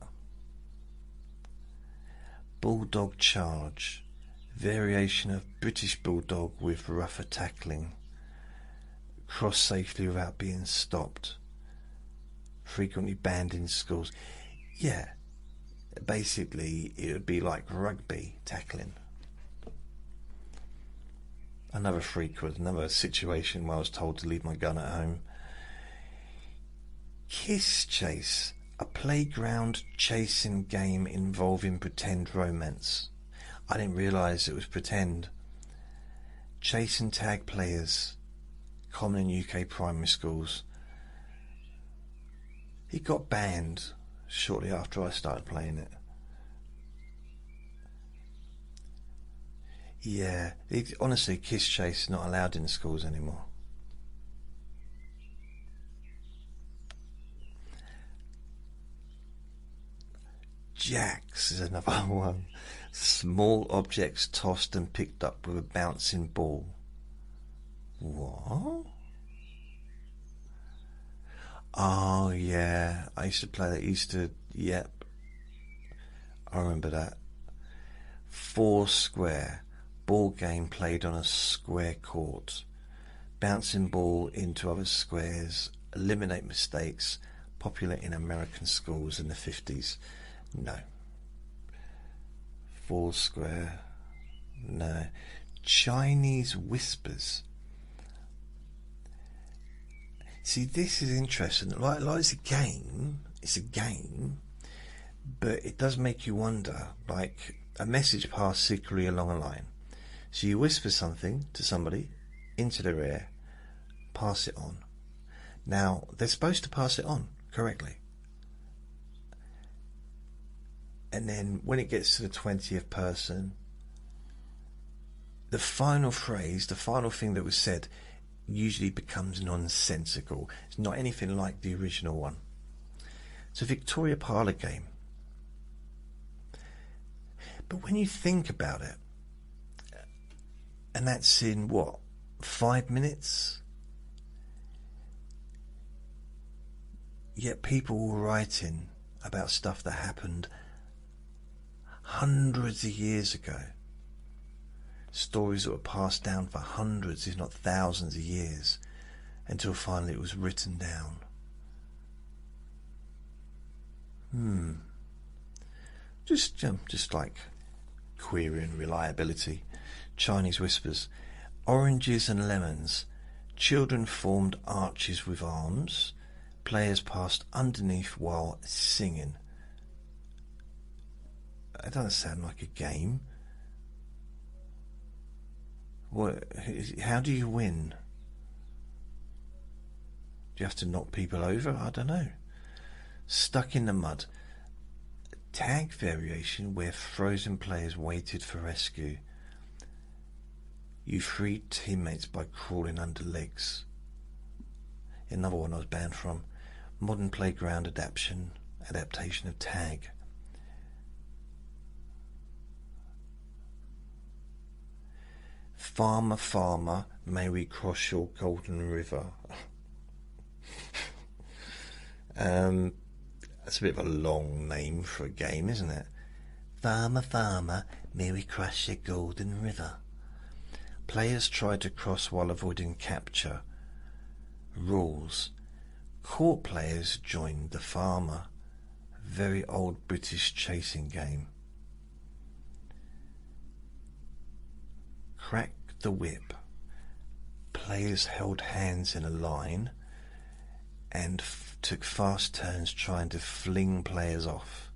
Bulldog charge. Variation of British bulldog with rougher tackling. Cross safely without being stopped. Frequently banned in schools. Yeah, basically it would be like rugby tackling. Another situation where I was told to leave my gun at home. Kiss chase. A playground chasing game involving pretend romance. I didn't realise it was pretend. Chase and tag players. Common in UK primary schools. It got banned shortly after I started playing it. Yeah, honestly, kiss chase is not allowed in schools anymore. Jacks is another one. Small objects tossed and picked up with a bouncing ball. What? Oh yeah, I used to play that. Yep, I remember that. Four square. Ball game played on a square court. Bouncing ball into other squares. Eliminate mistakes. Popular in American schools in the 50s. No. Four square. No. Chinese whispers. See, this is interesting. Like it's a game. It's a game. But it does make you wonder, like a message passed secretly along a line. So you whisper something to somebody into their ear, pass it on. Now, they're supposed to pass it on correctly. And then when it gets to the 20th person, the final phrase, the final thing that was said, usually becomes nonsensical. It's not anything like the original one. It's a Victoria parlour game. But when you think about it, and that's in what, 5 minutes? Yet people were writing about stuff that happened hundreds of years ago. Stories that were passed down for hundreds, if not thousands of years, until finally it was written down. Just like querying reliability. Chinese whispers. Oranges and lemons. Children formed arches with arms. Players passed underneath while singing. It doesn't sound like a game. How do you win? Do you have to knock people over? I don't know. Stuck in the mud. Tag variation where frozen players waited for rescue. You freed teammates by crawling under legs. Another one I was banned from. Modern playground adaptation of tag. Farmer, farmer, may we cross your golden river. That's a bit of a long name for a game, isn't it? Farmer, farmer, may we cross your golden river. Players try to cross while avoiding capture. Rules. Court players joined the farmer. Very old British chasing game. Crack the whip. Players held hands in a line and took fast turns trying to fling players off.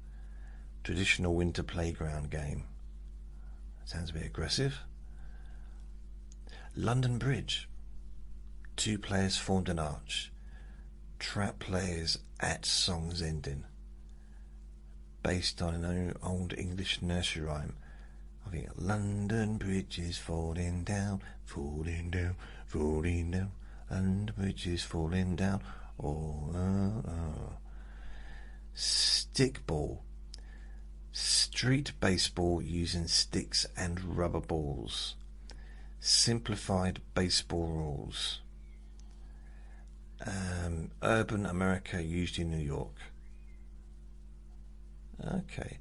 Traditional winter playground game. Sounds a bit aggressive. London Bridge. 2 players formed an arch. Trap players at song's ending. Based on an old English nursery rhyme. I think London Bridge is falling down, falling down, falling down. London Bridge is falling down. Stickball. Street baseball using sticks and rubber balls. Simplified baseball rules. Urban America used in New York. Okay.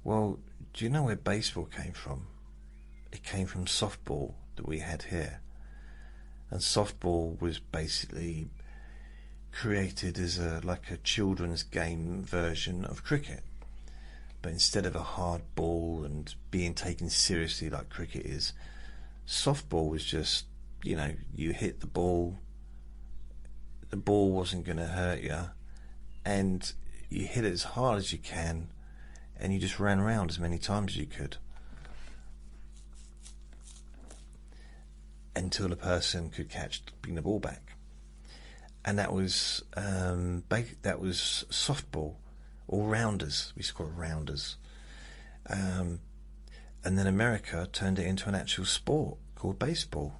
Well, do you know where baseball came from? It came from softball that we had here. And softball was basically created as a children's game version of cricket. But instead of a hard ball and being taken seriously like cricket is, softball was just, you hit the ball wasn't going to hurt you, and you hit it as hard as you can, and you just ran around as many times as you could until the person could bring the ball back. And that was softball, or rounders. We used to call it rounders. And then America turned it into an actual sport called baseball.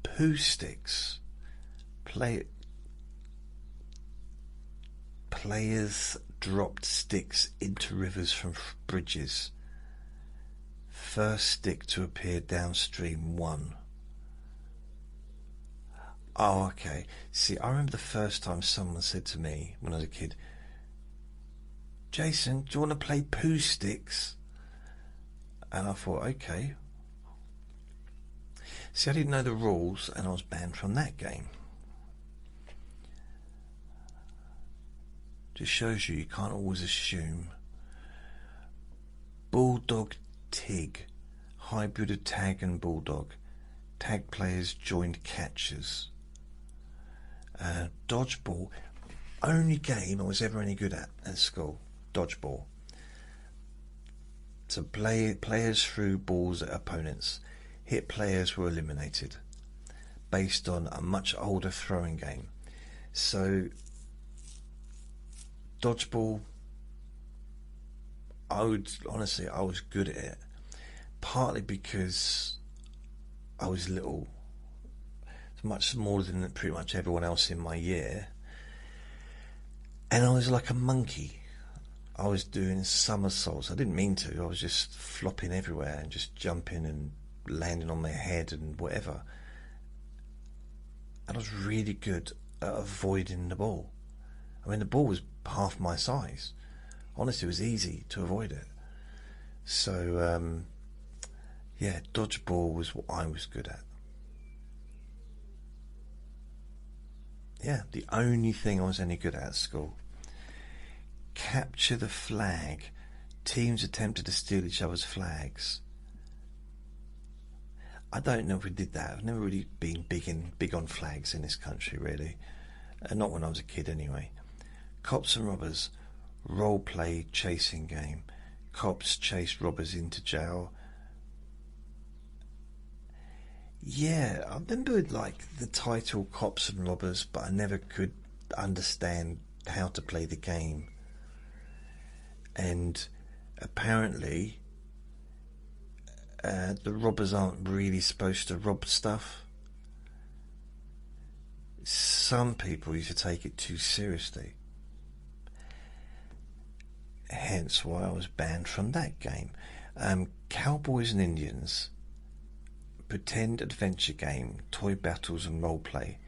Poo sticks. Players dropped sticks into rivers from bridges. First stick to appear downstream won. Oh, okay. See, I remember the first time someone said to me when I was a kid, Jason, do you want to play poo sticks? And I thought, okay. See, I didn't know the rules, and I was banned from that game. Just shows you can't always assume. Bulldog Tig. Hybrid of tag and bulldog. Tag players joined catchers. Dodgeball. Only game I was ever any good at school. Dodgeball. So players threw balls at opponents. Hit players were eliminated. Based on a much older throwing game. So dodgeball, I was good at it. Partly because I was little, much smaller than pretty much everyone else in my year, and I was like a monkey. I was doing somersaults. I didn't mean to. I was just flopping everywhere and just jumping and landing on my head and whatever. And I was really good at avoiding the ball. I mean, the ball was half my size. Honestly, it was easy to avoid it. So, yeah, dodgeball was what I was good at. Yeah, the only thing I was any good at school. Capture the flag. Teams attempted to steal each other's flags. I don't know if we did that. I've never really been big on flags in this country, really. Not when I was a kid, anyway. Cops and robbers. Role-play chasing game. Cops chased robbers into jail. Yeah, I remember the title Cops and Robbers, but I never could understand how to play the game. And apparently the robbers aren't really supposed to rob stuff. Some people used to take it too seriously. Hence why I was banned from that game. Cowboys and Indians. pretend adventure game, toy battles and role play.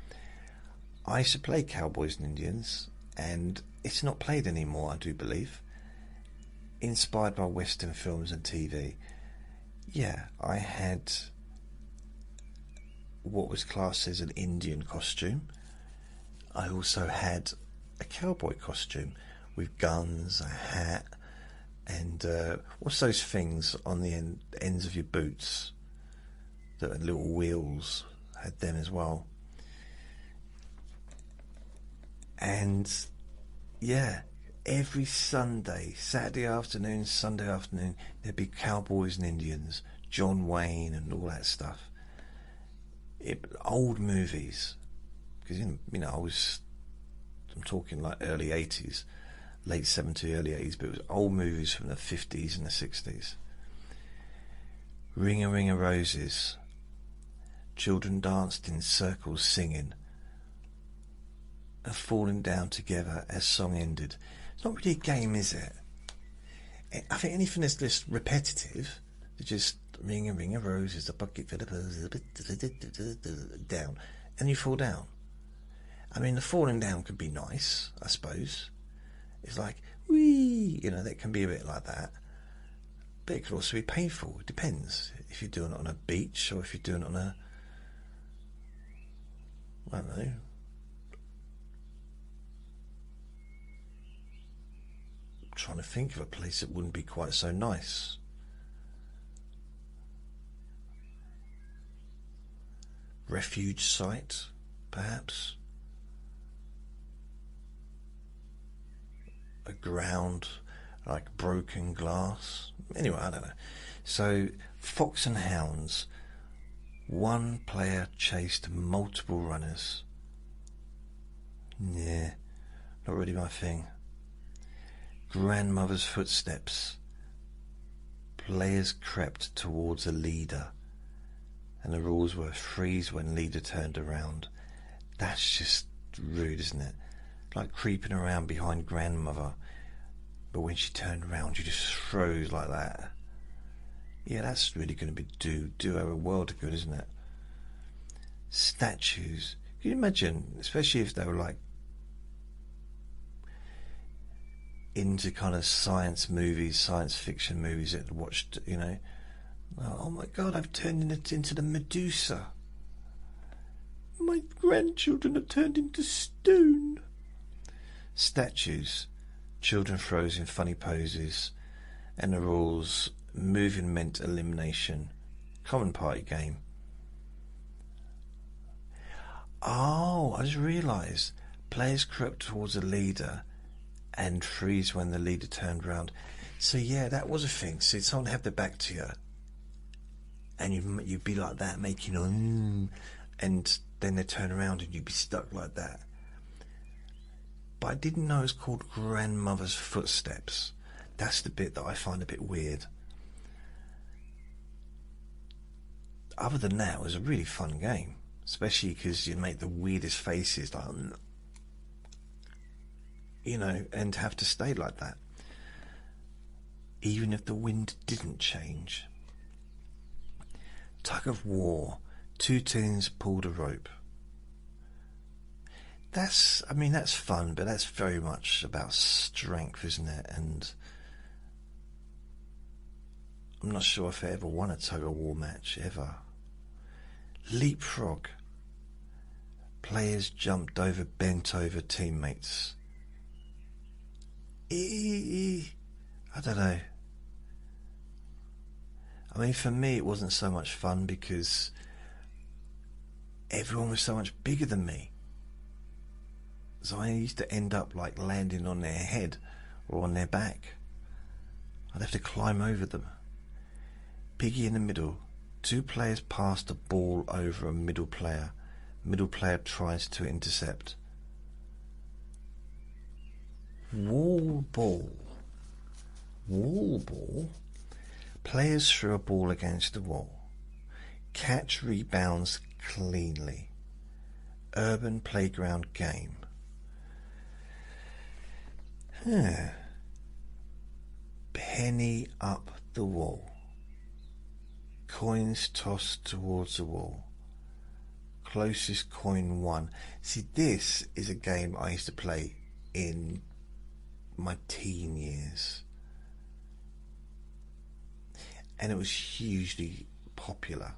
I used to play Cowboys and Indians, and it's not played anymore, I do believe. Inspired by Western films and TV. Yeah, I had what was classed as an Indian costume. I also had a cowboy costume with guns, a hat, and what's those things on the ends of your boots that are little wheels? Had them as well. And yeah, every Sunday, Saturday afternoon, Sunday afternoon, there'd be Cowboys and Indians, John Wayne and all that stuff. Old movies, because I'm talking like early 80s, late 70s, early 80s, but it was old movies from the 50s and the 60s. Ring a Ring of Roses. Children danced in circles singing and falling down together as song ended. It's not really a game, is it? I think anything that's just repetitive, they just ring a ring of roses, a bucket full of roses, down, and you fall down. I mean, the falling down could be nice, I suppose. It's like, whee, that can be a bit like that. But it could also be painful. It depends if you're doing it on a beach or if you're doing it on a, I don't know, I'm trying to think of a place that wouldn't be quite so nice. Refuge site, perhaps. A ground like broken glass. Anyway, I don't know. So, Fox and Hounds. One player chased multiple runners. Yeah, not really my thing. Grandmother's footsteps. Players crept towards a leader, and the rules were freeze when leader turned around. That's just rude, isn't it? Like creeping around behind grandmother, but when she turned around you just froze like that. Yeah, that's really going to be do her a world of good, isn't it? Statues. Can you imagine, especially if they were like into kind of science movies, science fiction movies that watched, oh my god, I've turned into the Medusa. My grandchildren are turned into stone. Statues. Children froze in funny poses, and the rules: moving meant elimination. Common party game. Oh, I just realised. Players crept towards a leader and freeze when the leader turned round. So yeah, that was a thing. So someone had their back to you, and you'd be like that, making and then they turn around and you'd be stuck like that. But I didn't know it was called Grandmother's Footsteps. That's the bit that I find a bit weird. Other than that, it was a really fun game, especially because you make the weirdest faces, like, and have to stay like that, even if the wind didn't change. Tug of war. 2 teens pulled a rope. That's fun, but that's very much about strength, isn't it? And I'm not sure if I ever won a tug of war match, ever. Leapfrog. Players jumped over bent over teammates. I don't know. I mean, for me it wasn't so much fun because everyone was so much bigger than me. So I used to end up like landing on their head or on their back. I'd have to climb over them. Piggy in the middle. 2 players passed a ball over a middle player. Middle player tries to intercept. Wall ball. Wall ball. Players threw a ball against the wall. Catch rebounds cleanly. Urban playground game. Penny up the wall. coins tossed towards the wall. Closest coin won. See, this is a game I used to play in my teen years, and it was hugely popular.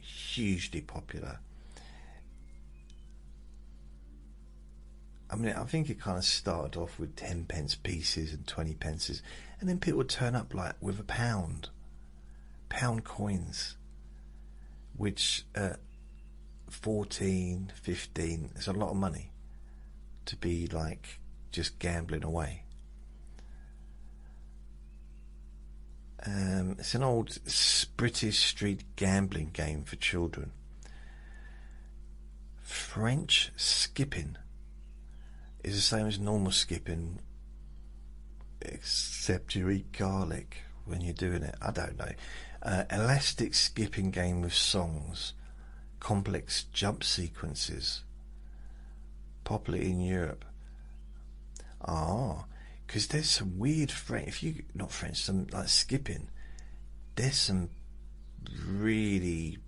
Hugely popular. I mean, I think it kind of started off with 10p pieces and 20p, and then people would turn up like with pound coins, which at 14, 15 is a lot of money to be like just gambling away. It's an old British street gambling game for children. French skipping is the same as normal skipping, except you eat garlic when you're doing it. I don't know. Elastic skipping game with songs, complex jump sequences, popular in Europe. Because there's some weird some like skipping. There's some really,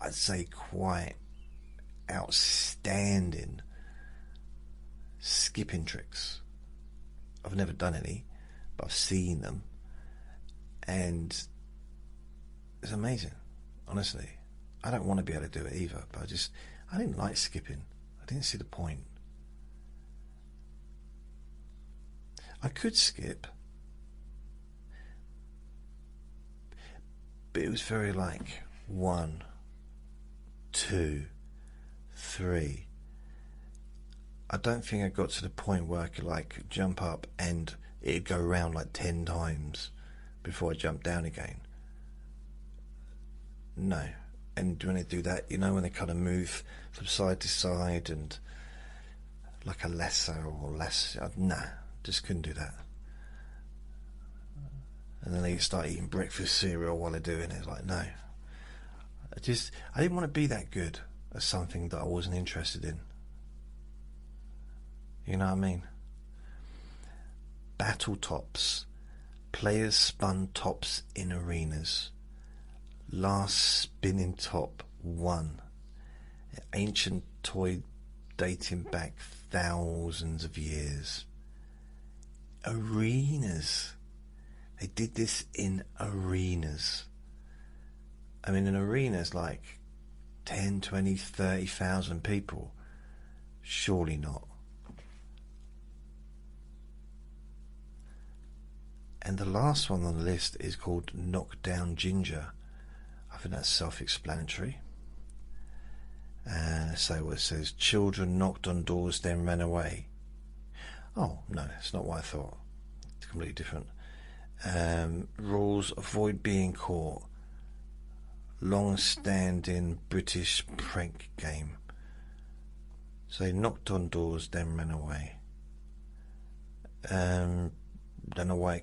I'd say, quite outstanding skipping tricks. I've never done any, but I've seen them, and it's amazing. Honestly, I don't want to be able to do it either, but I didn't like skipping. I didn't see the point. I could skip, but it was very like 1, 2, 3. I don't think I got to the point where I could like jump up and it'd go around like 10 times before I jumped down again. No. And when they do that, you know, when they kind of move from side to side and like a nah, just couldn't do that. And then they start eating breakfast cereal while they're doing it. Like, no. I didn't want to be that good at something that I wasn't interested in. You know what I mean? Battle tops. Players spun tops in arenas. Last spinning top won. An ancient toy dating back thousands of years. Arenas. They did this in arenas. I mean, an arena is like 10, 20, 30,000 people. Surely not. And the last one on the list is called Knockdown Ginger. I think that's self-explanatory. So what it says, children knocked on doors then ran away. Oh, no, that's not what I thought. It's completely different. Rules, avoid being caught. Long-standing British prank game. So they knocked on doors then ran away. Don't know why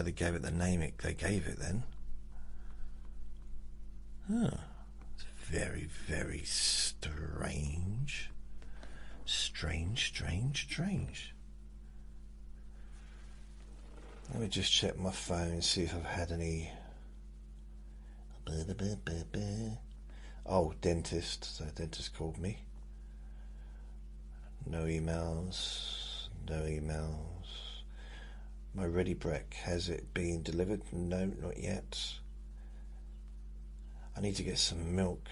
they gave it the name they gave it then. It's very, very strange. Strange. Let me just check my phone and see if I've had any. Oh, dentist. So dentist called me. No emails. My ready break, has it been delivered? No, not yet. I need to get some milk.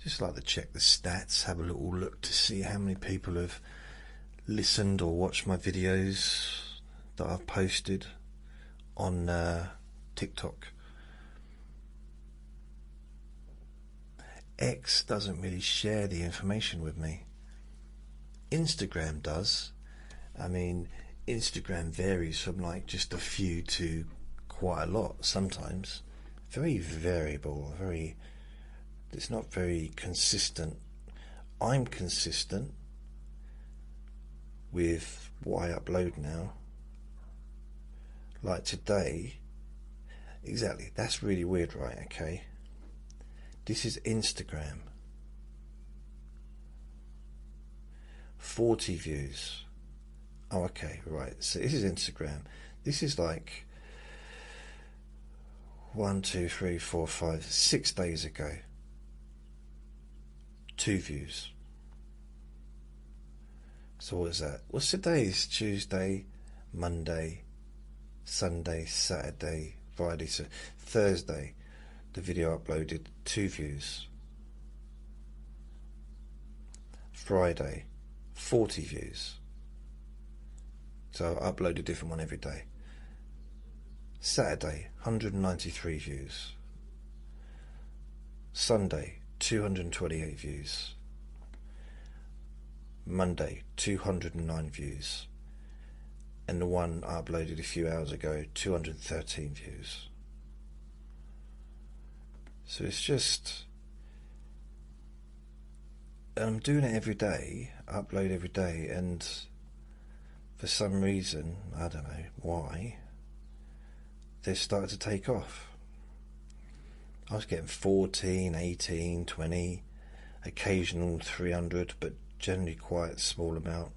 Just like to check the stats, have a little look to see how many people have listened or watched my videos that I've posted on TikTok. X doesn't really share the information with me. Instagram does. I mean, Instagram varies from like just a few to quite a lot sometimes. Very variable, it's not very consistent. I'm consistent with what I upload now. Like today, exactly, that's really weird, right? Okay. This is Instagram. 40 views. Oh, okay, right. So this is Instagram. This is like 1, 2, 3, 4, 5, 6 days ago. 2 views. So what is that? What's today? It's Tuesday, Monday, Sunday, Saturday, Friday, so Thursday. The video uploaded 2 views. Friday, 40 views. So I upload a different one every day. Saturday, 193 views. Sunday, 228 views. Monday, 209 views. And the one I uploaded a few hours ago, 213 views. So it's just, I'm doing it every day, upload every day, and for some reason, I don't know why, they started to take off. I was getting 14, 18, 20, occasional 300, but generally quite a small amount.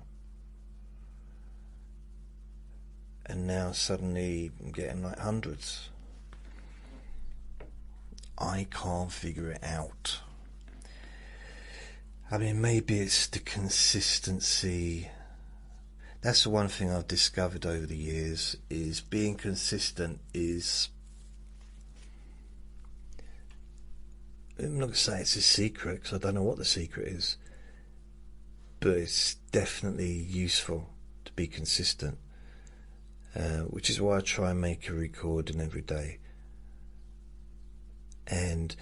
And now suddenly I'm getting like hundreds. I can't figure it out. I mean, maybe it's the consistency. That's the one thing I've discovered over the years, is being consistent is, I'm not going to say it's a secret, because I don't know what the secret is, but it's definitely useful to be consistent, which is why I try and make a recording every day. And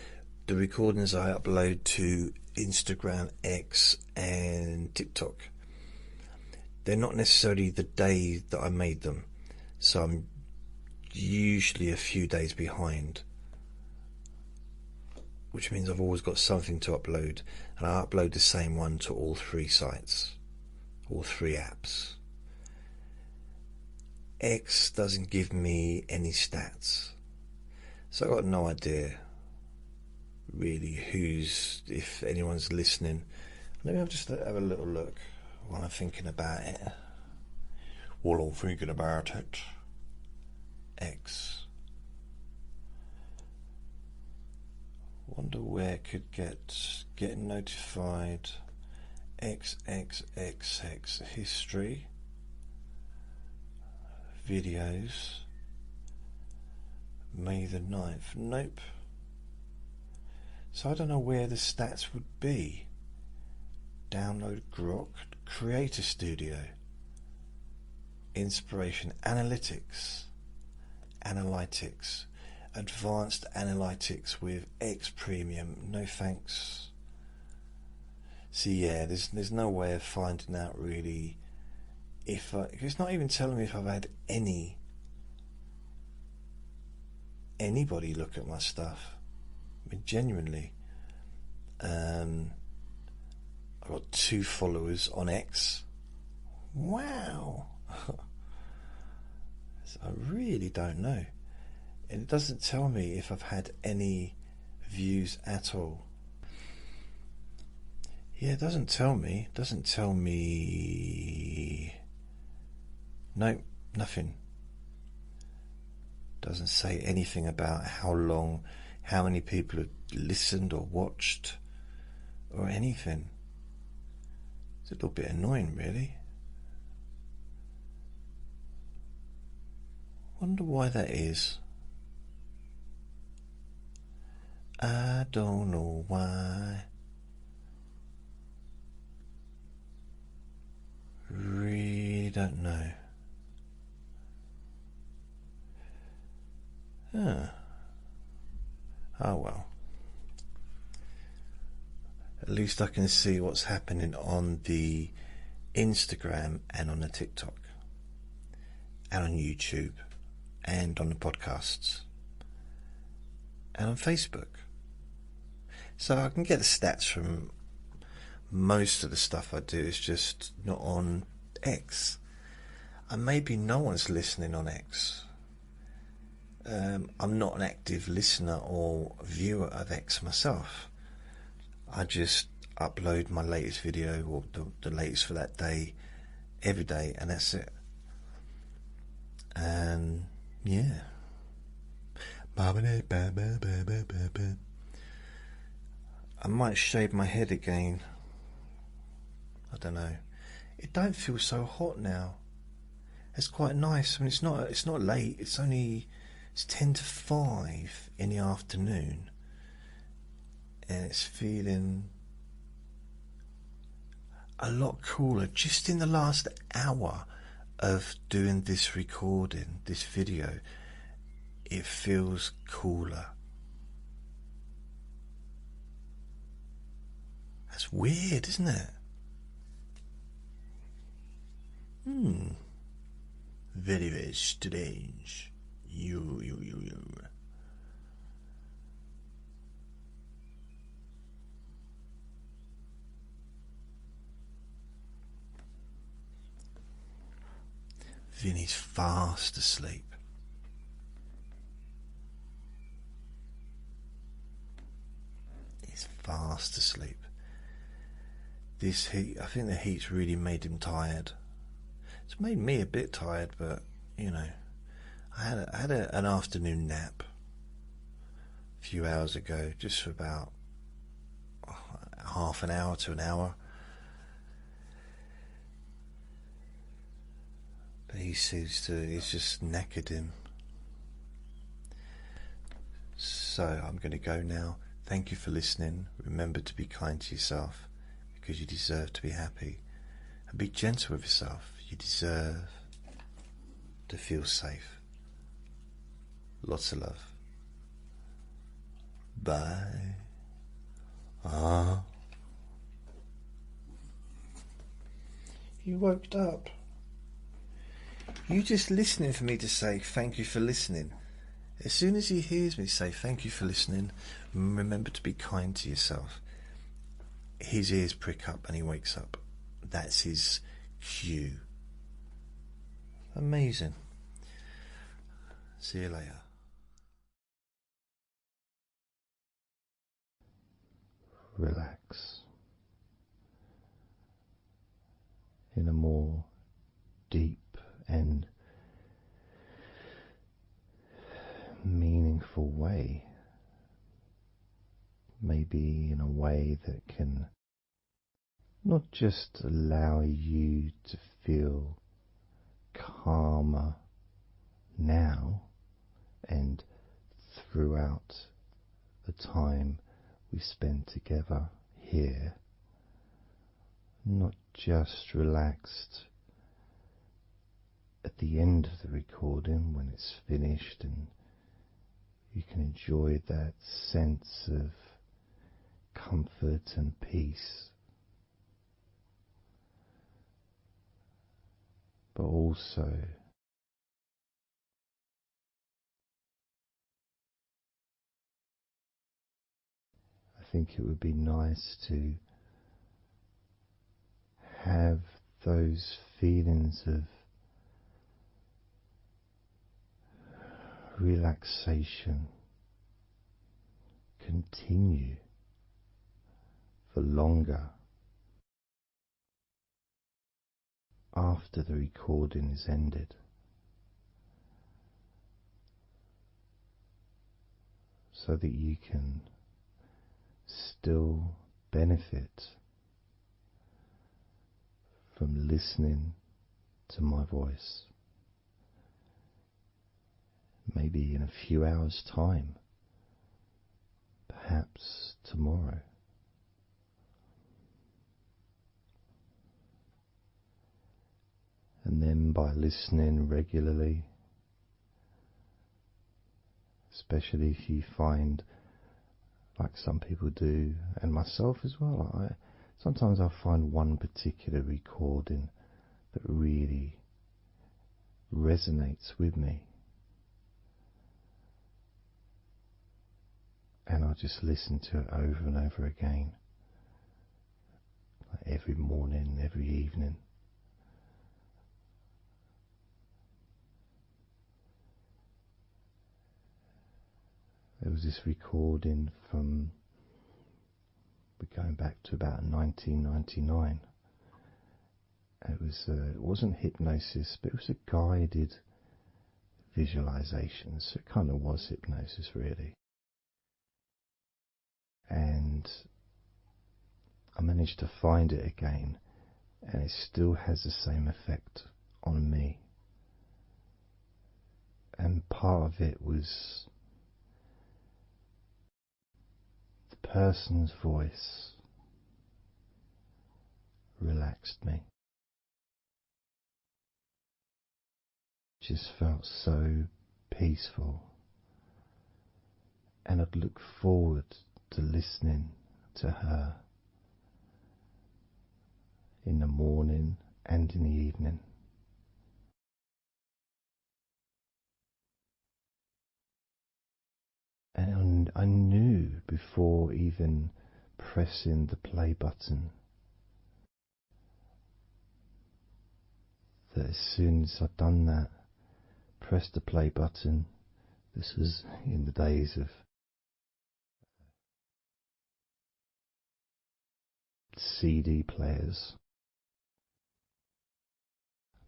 the recordings I upload to Instagram, X and TikTok, they're not necessarily the day that I made them, so I'm usually a few days behind, which means I've always got something to upload, and I upload the same one to all 3 sites, all 3 apps. X doesn't give me any stats, so I've got no idea really if anyone's listening. Maybe I'll just have a little look while I'm thinking about it. While I'm thinking about it. X. Wonder where it could get notified. XXXX history. Videos. May the 9th. Nope. So I don't know where the stats would be. Download Grok, Creator Studio, Inspiration, Analytics, Advanced Analytics with X Premium. No thanks. See, yeah, there's no way of finding out really if it's not even telling me if I've had anybody look at my stuff. I mean, genuinely, I've got 2 followers on X. Wow. So I really don't know. And it doesn't tell me if I've had any views at all. Yeah, it doesn't tell me. No, nothing. Doesn't say anything about how long, how many people have listened or watched or anything. It's a little bit annoying, really. Wonder why that is. I don't know why. Really don't know. Oh well. At least I can see what's happening on the Instagram and on the TikTok and on YouTube and on the podcasts and on Facebook. So I can get the stats from most of the stuff I do. It's just not on X. And maybe no one's listening on X. I'm not an active listener or viewer of X myself. I just upload my latest video or the latest for that day every day, and that's it. And yeah, I might shave my head again. I don't know. It don't feel so hot now. It's quite nice. I mean, it's not late. It's 10 to 5 in the afternoon, and it's feeling a lot cooler just in the last hour of doing this recording, this video. It feels cooler. That's weird, isn't it? Very, very strange. You. Vinny's fast asleep. He's fast asleep. This heat, I think the heat's really made him tired. It's made me a bit tired, but you know, I had an afternoon nap a few hours ago, just for about half an hour to an hour. But he's just knackered him. So I'm going to go now. Thank you for listening. Remember to be kind to yourself, because you deserve to be happy. And be gentle with yourself. You deserve to feel safe. Lots of love. Bye. You woke up. You just listening for me to say thank you for listening. As soon as he hears me say thank you for listening, remember to be kind to yourself, his ears prick up and he wakes up. That's his cue. Amazing. See you later. Relax in a more deep and meaningful way. Maybe in a way that can not just allow you to feel calmer now and throughout the time we spend together here, not just relaxed at the end of the recording when it's finished and you can enjoy that sense of comfort and peace, but also I think it would be nice to have those feelings of relaxation continue for longer after the recording is ended, so that you can still benefit from listening to my voice. Maybe in a few hours' time, perhaps tomorrow. And then by listening regularly, especially if you find, like some people do, and myself as well, sometimes I find one particular recording that really resonates with me, and I just listen to it over and over again, like every morning, every evening. There was this recording from we're going back to about 1999. It wasn't hypnosis, but it was a guided visualization, so it kind of was hypnosis really. And I managed to find it again, and it still has the same effect on me. And part of it was the person's voice relaxed me. Just felt so peaceful, and I'd look forward to listening to her in the morning and in the evening. And I knew before even pressing the play button that as soon as I'd done that, pressed the play button, this was in the days of CD players,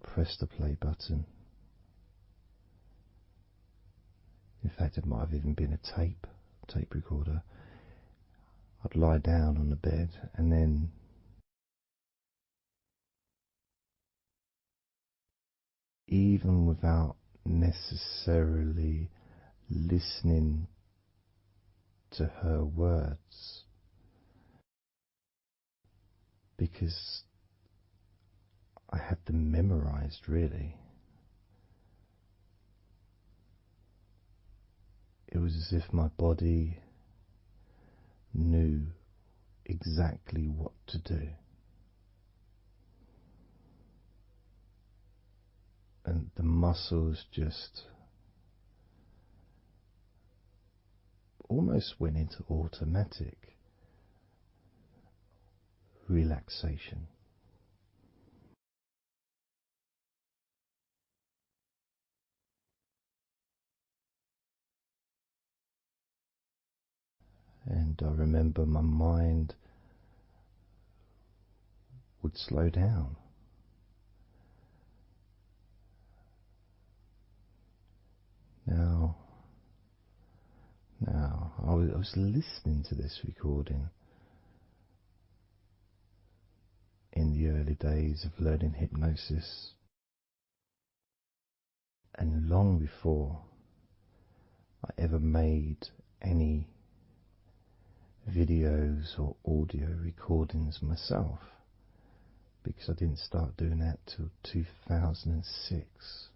pressed the play button. In fact, it might have even been a tape recorder. I'd lie down on the bed, and then even without necessarily listening to her words, because I had them memorized really, it was as if my body knew exactly what to do. And the muscles just almost went into automatic relaxation. And I remember my mind would slow down. Now, I was listening to this recording in the early days of learning hypnosis, and long before I ever made any videos or audio recordings myself, because I didn't start doing that till 2006.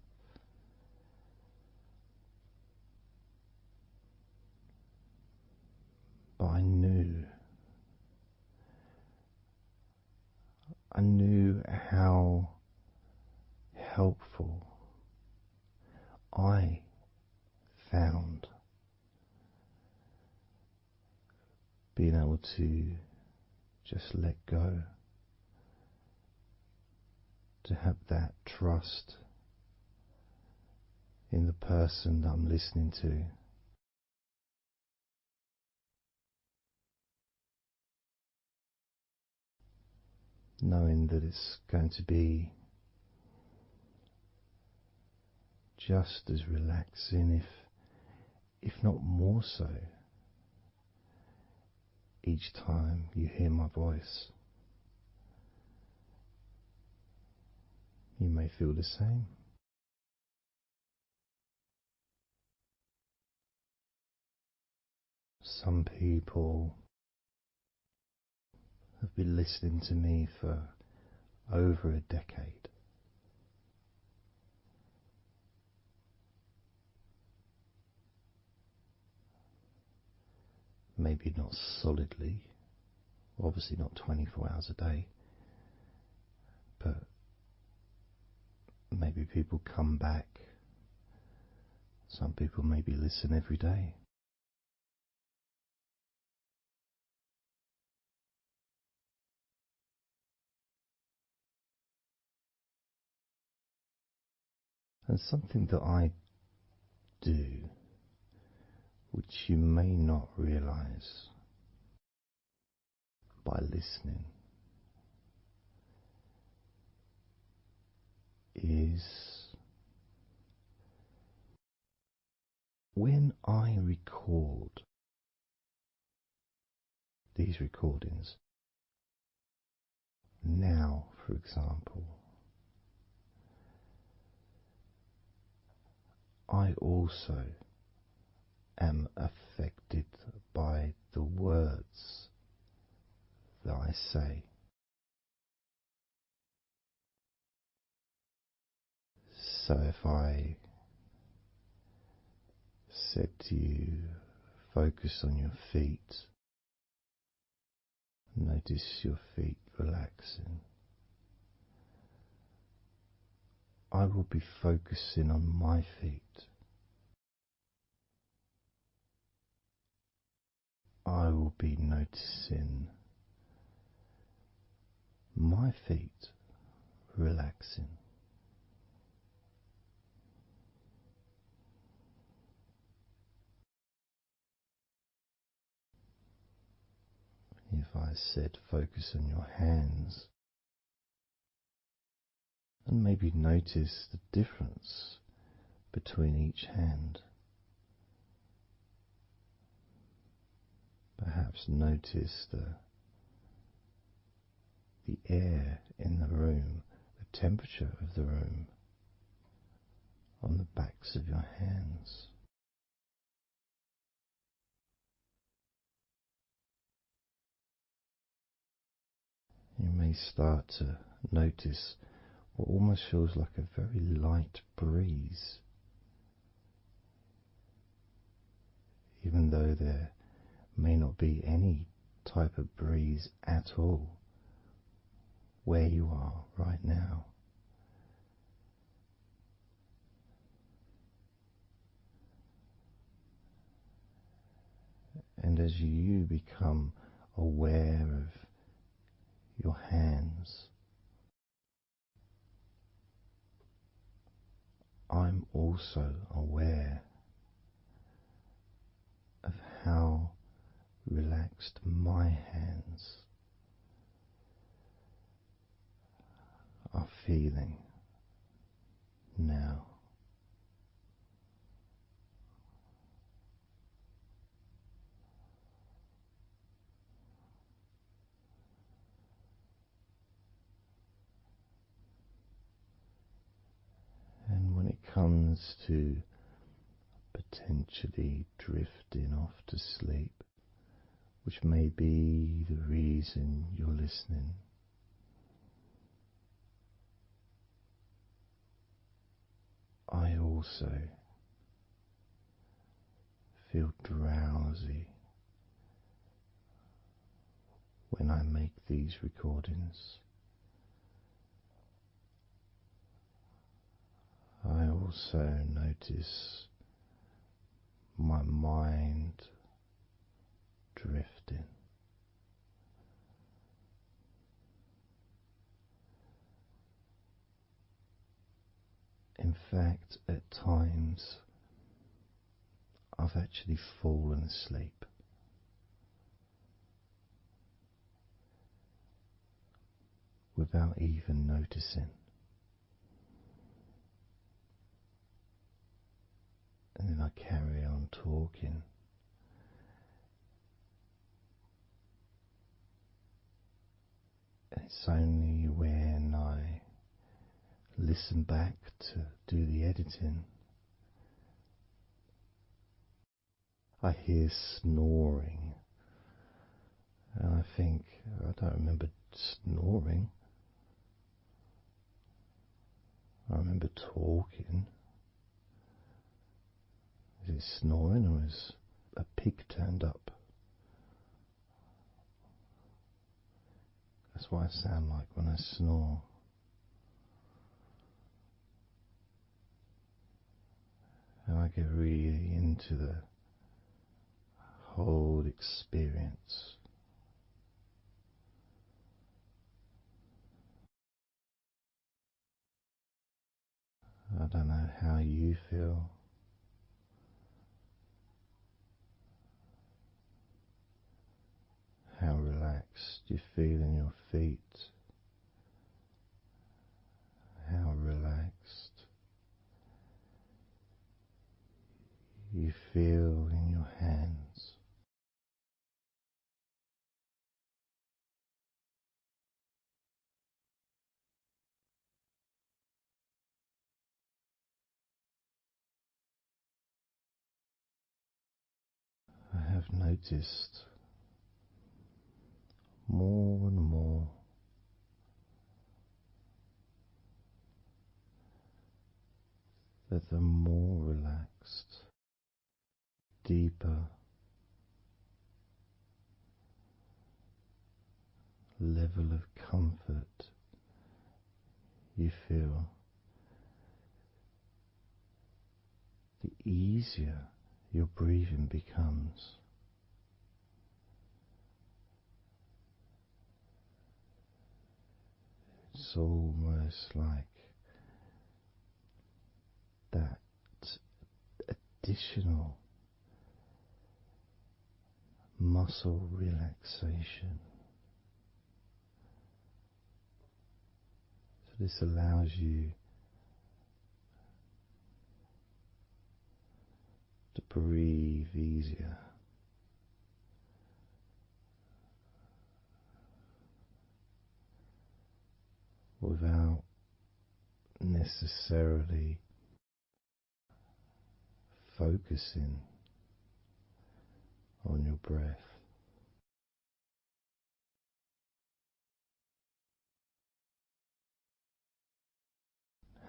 But I knew how helpful I found being able to just let go, to have that trust in the person that I'm listening to. Knowing that it's going to be just as relaxing, if not more so, each time you hear my voice. You may feel the same. Some people have been listening to me for over a decade. Maybe not solidly, obviously not 24 hours a day, but maybe people come back. Some people maybe listen every day. And something that I do, which you may not realize, by listening is when I record these recordings now, for example, I also am affected by the words that I say. So if I said to you, focus on your feet, notice your feet relaxing, I will be focusing on my feet. I will be noticing my feet relaxing. If I said focus on your hands, and maybe notice the difference between each hand. Perhaps notice the air in the room, the temperature of the room on the backs of your hands. You may start to notice what almost feels like a very light breeze, even though there may not be any type of breeze at all where you are right now. And as you become aware of your hands, I'm also aware of how relaxed my hands are feeling now. And when it comes to potentially drifting off to sleep, which may be the reason you're listening, I also feel drowsy when I make these recordings. I also notice my mind drifting. In fact, at times I've actually fallen asleep without even noticing. And then I carry on talking. And it's only when I listen back to do the editing, I hear snoring. And I think, I don't remember snoring. I remember talking. Is it snoring or is a pig turned up? That's what I sound like when I snore. And I get really into the whole experience. I don't know how you feel. How relaxed you feel in your feet, how relaxed you feel in your hands. I have noticed more and more that the more relaxed, deeper level of comfort you feel, the easier your breathing becomes. It's almost like that additional muscle relaxation. So this allows you to breathe easier, without necessarily focusing on your breath.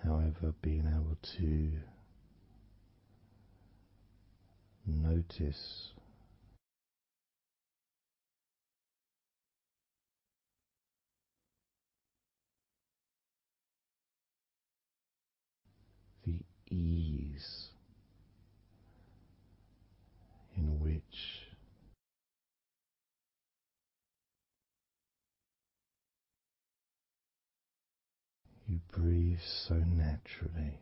However, being able to notice the ease in which you breathe so naturally.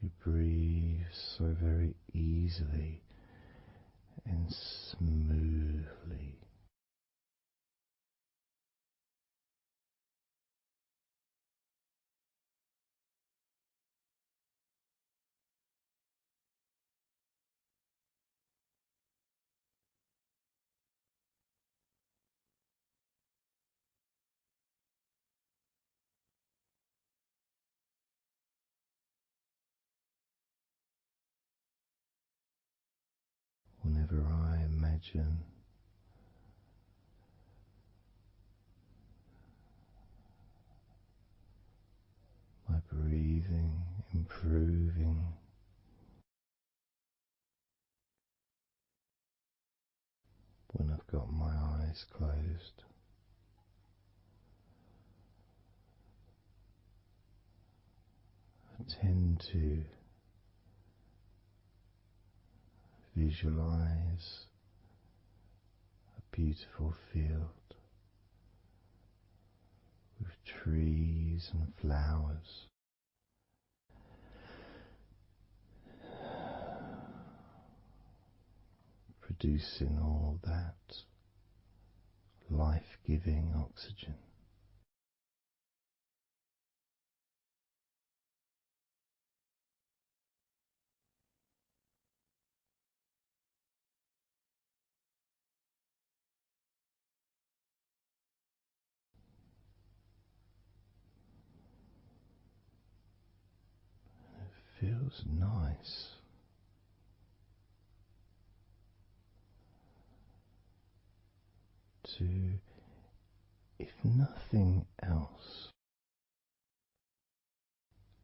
You breathe so very easily and smoothly. Whenever I imagine my breathing improving, when I've got my eyes closed, I tend to visualize a beautiful field with trees and flowers, producing all that life-giving oxygen. It feels nice to, if nothing else,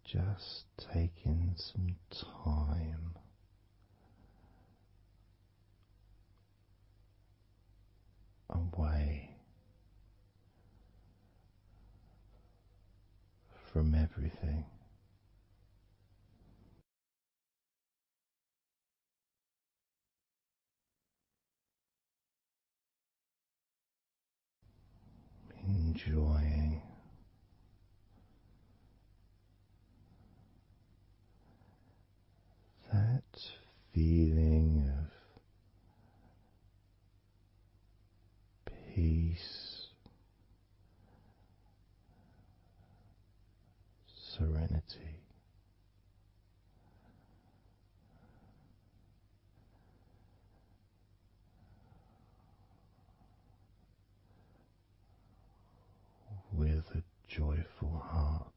just taking some time away from everything. enjoying that feeling of peace, serenity. With a joyful heart.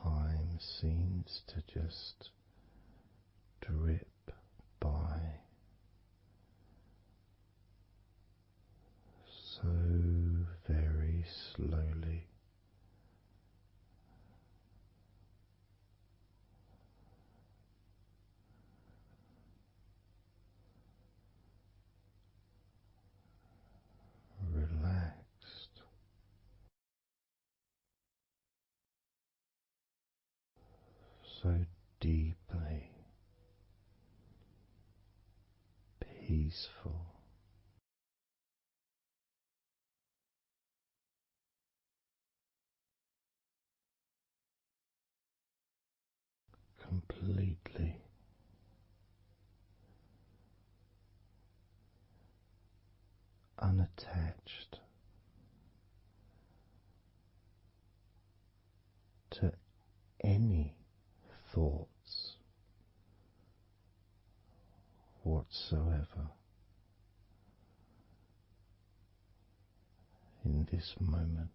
Time seems to just drip by so very slowly. Relaxed, so deeply peaceful, completely unattached to any thoughts whatsoever in this moment.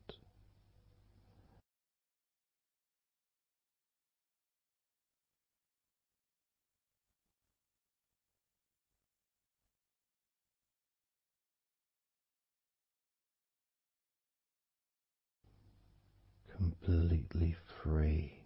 Completely free.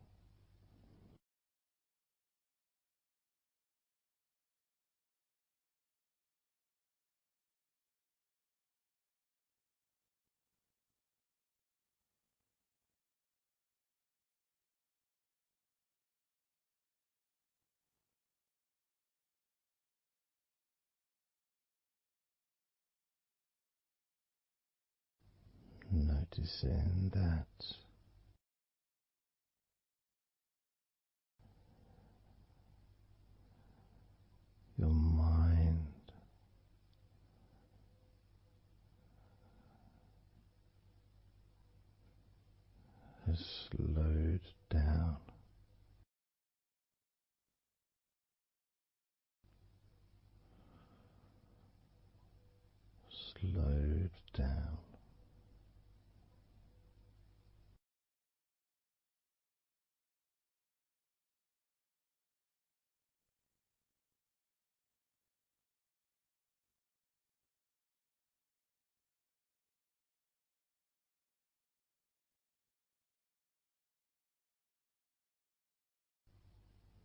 Noticing that your mind has slowed down, slowed down,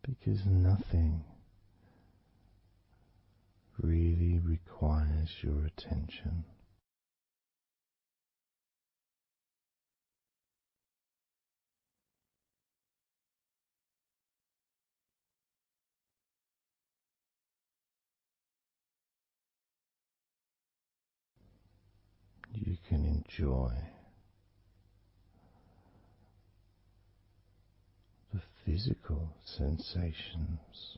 because nothing really requires your attention. You can enjoy the physical sensations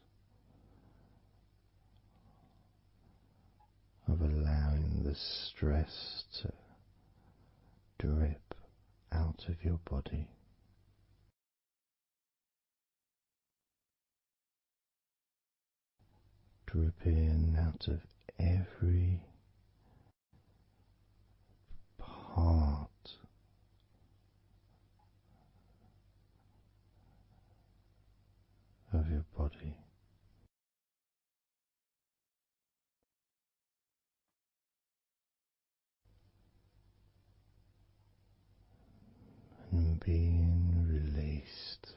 of allowing the stress to drip out of your body, drip in out of every part of your body. And being released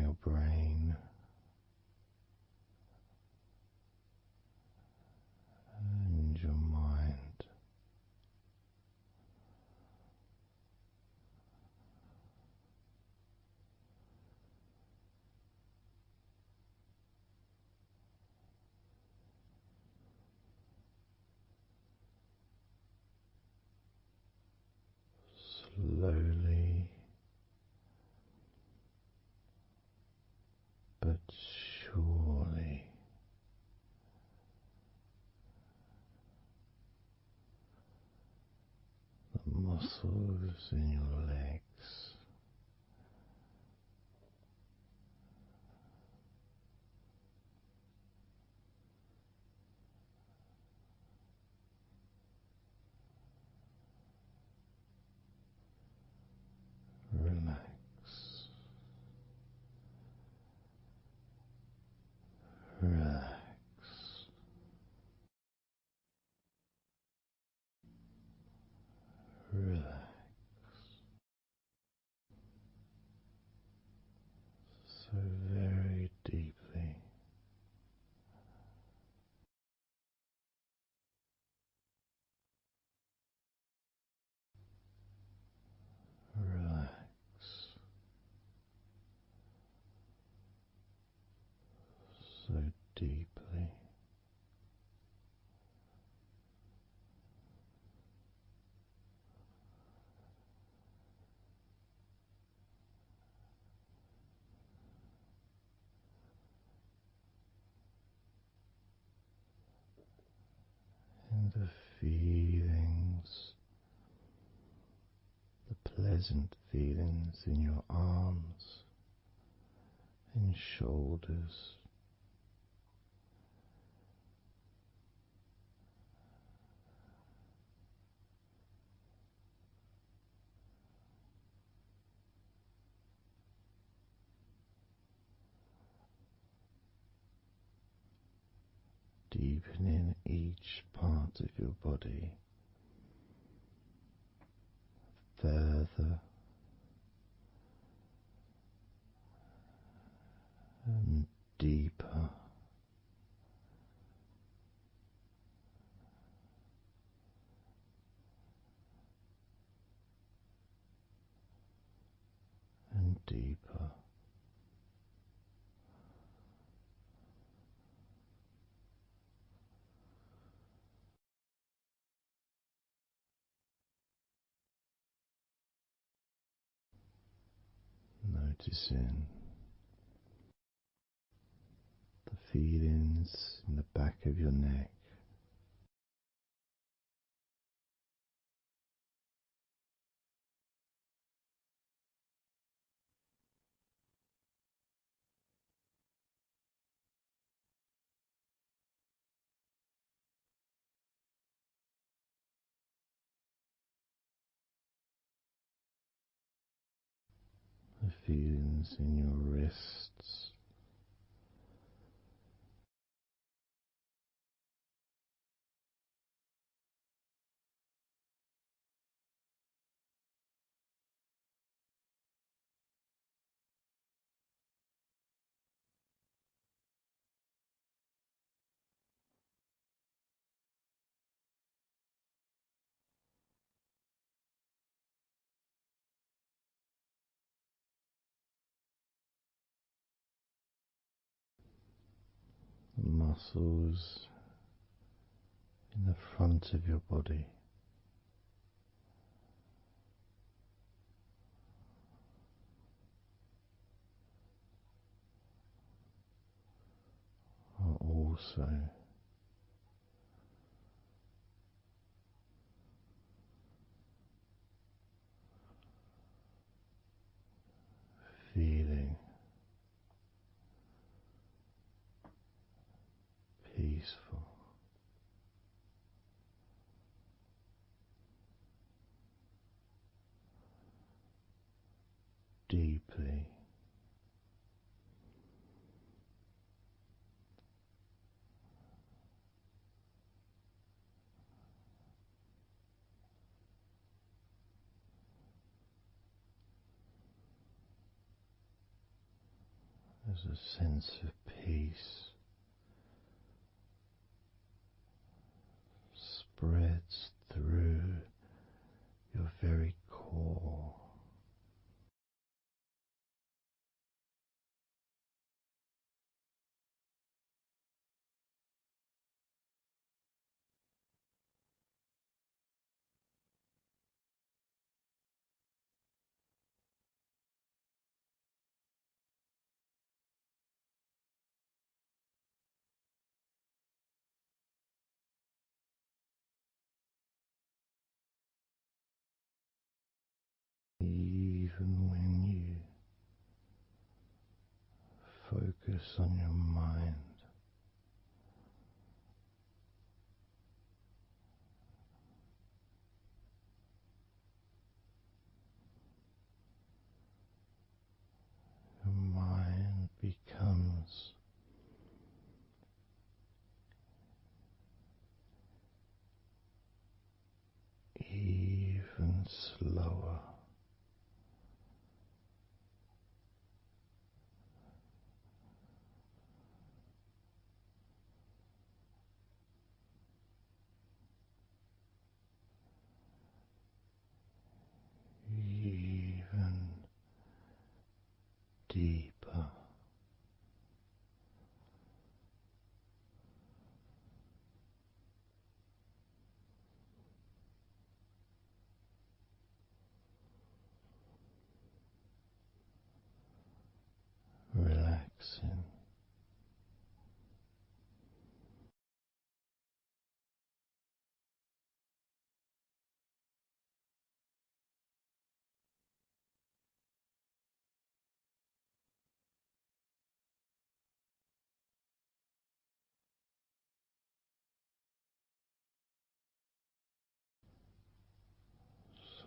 your brain and your mind. Slowly but surely, the muscles in your legs relax, relax, relax, so very deeply. Relax so deeply. And the feelings, the pleasant feelings in your arms and shoulders, deepening each part of your body further and deeper and deeper. Noticing the feelings in the back of your neck, the feelings in your wrists, the muscles in the front of your body, are also feeling peaceful, deeply as a sense of peace spreads through your very core. Even when you focus on your mind, your mind becomes even slower. Even deeper. Relaxing.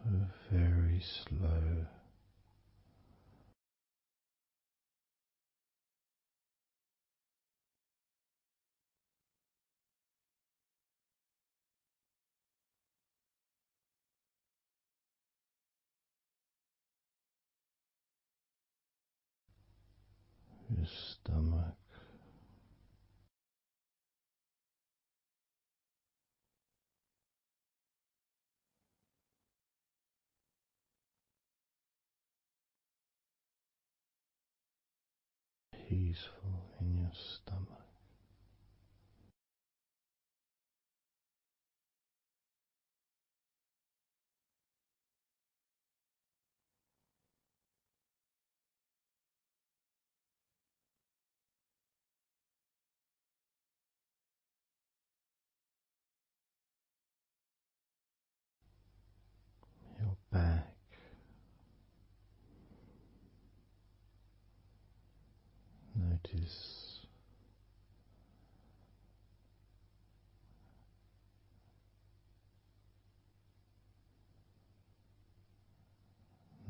So very slow. Your stomach peaceful in your stomach. Your back.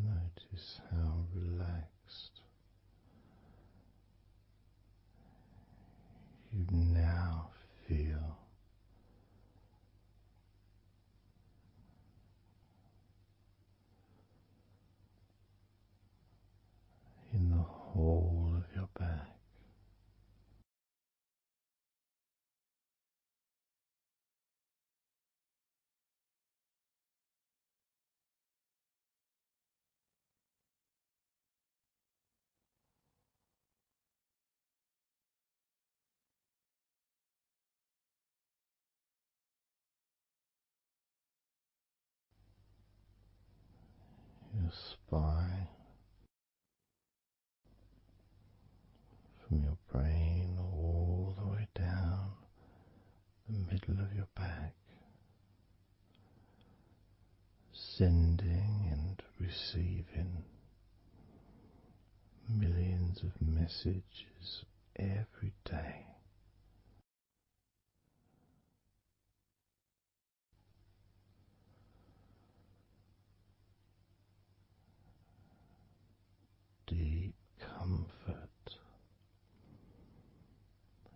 Notice how relaxed you now feel. In the whole of your back. Your spine, from your brain all the way down the middle of your back, sending and receiving millions of messages every day. Deep comfort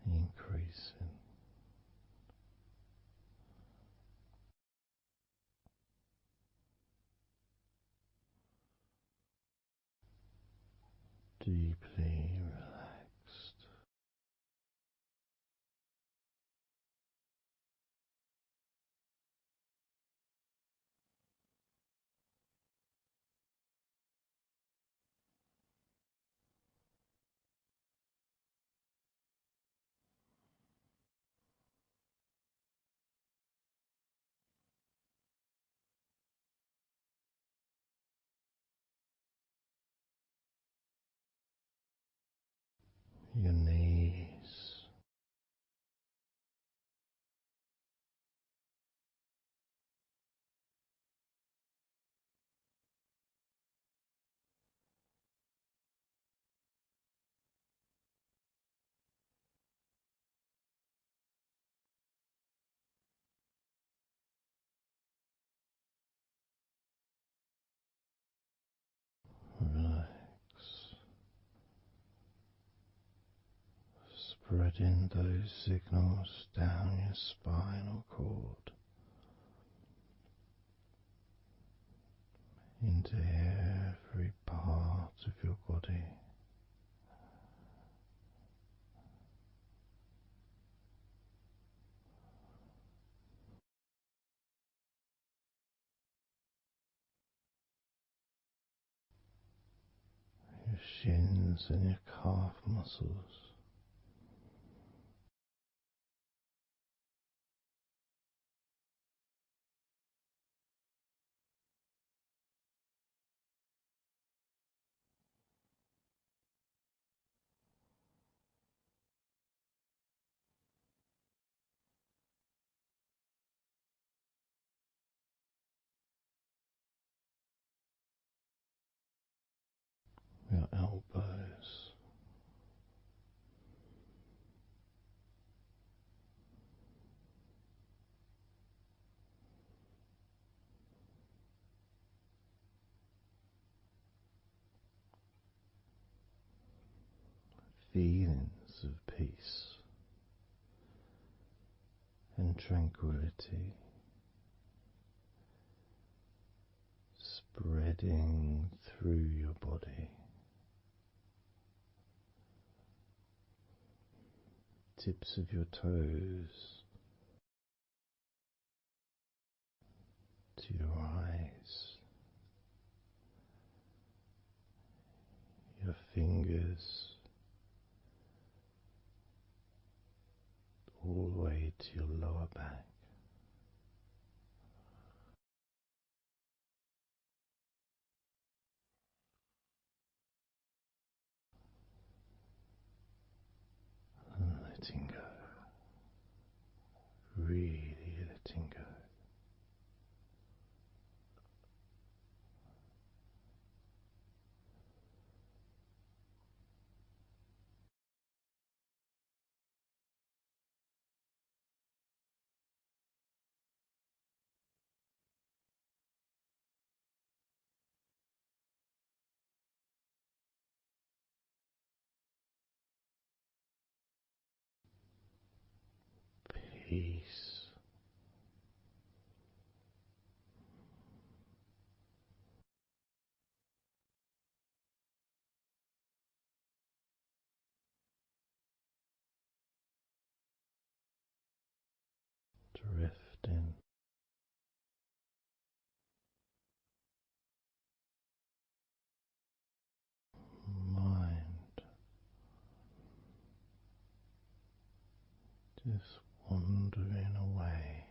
increasing. Deeply relaxed. your knees, relax, spreading those signals down your spinal cord into every part of your body. Your shins and your calf muscles, your elbows, feelings of peace and tranquility spreading through your body, tips of your toes to your eyes, your fingers all the way to your lower back. And letting go, really letting go. Peace, drifting, mind just wandering away,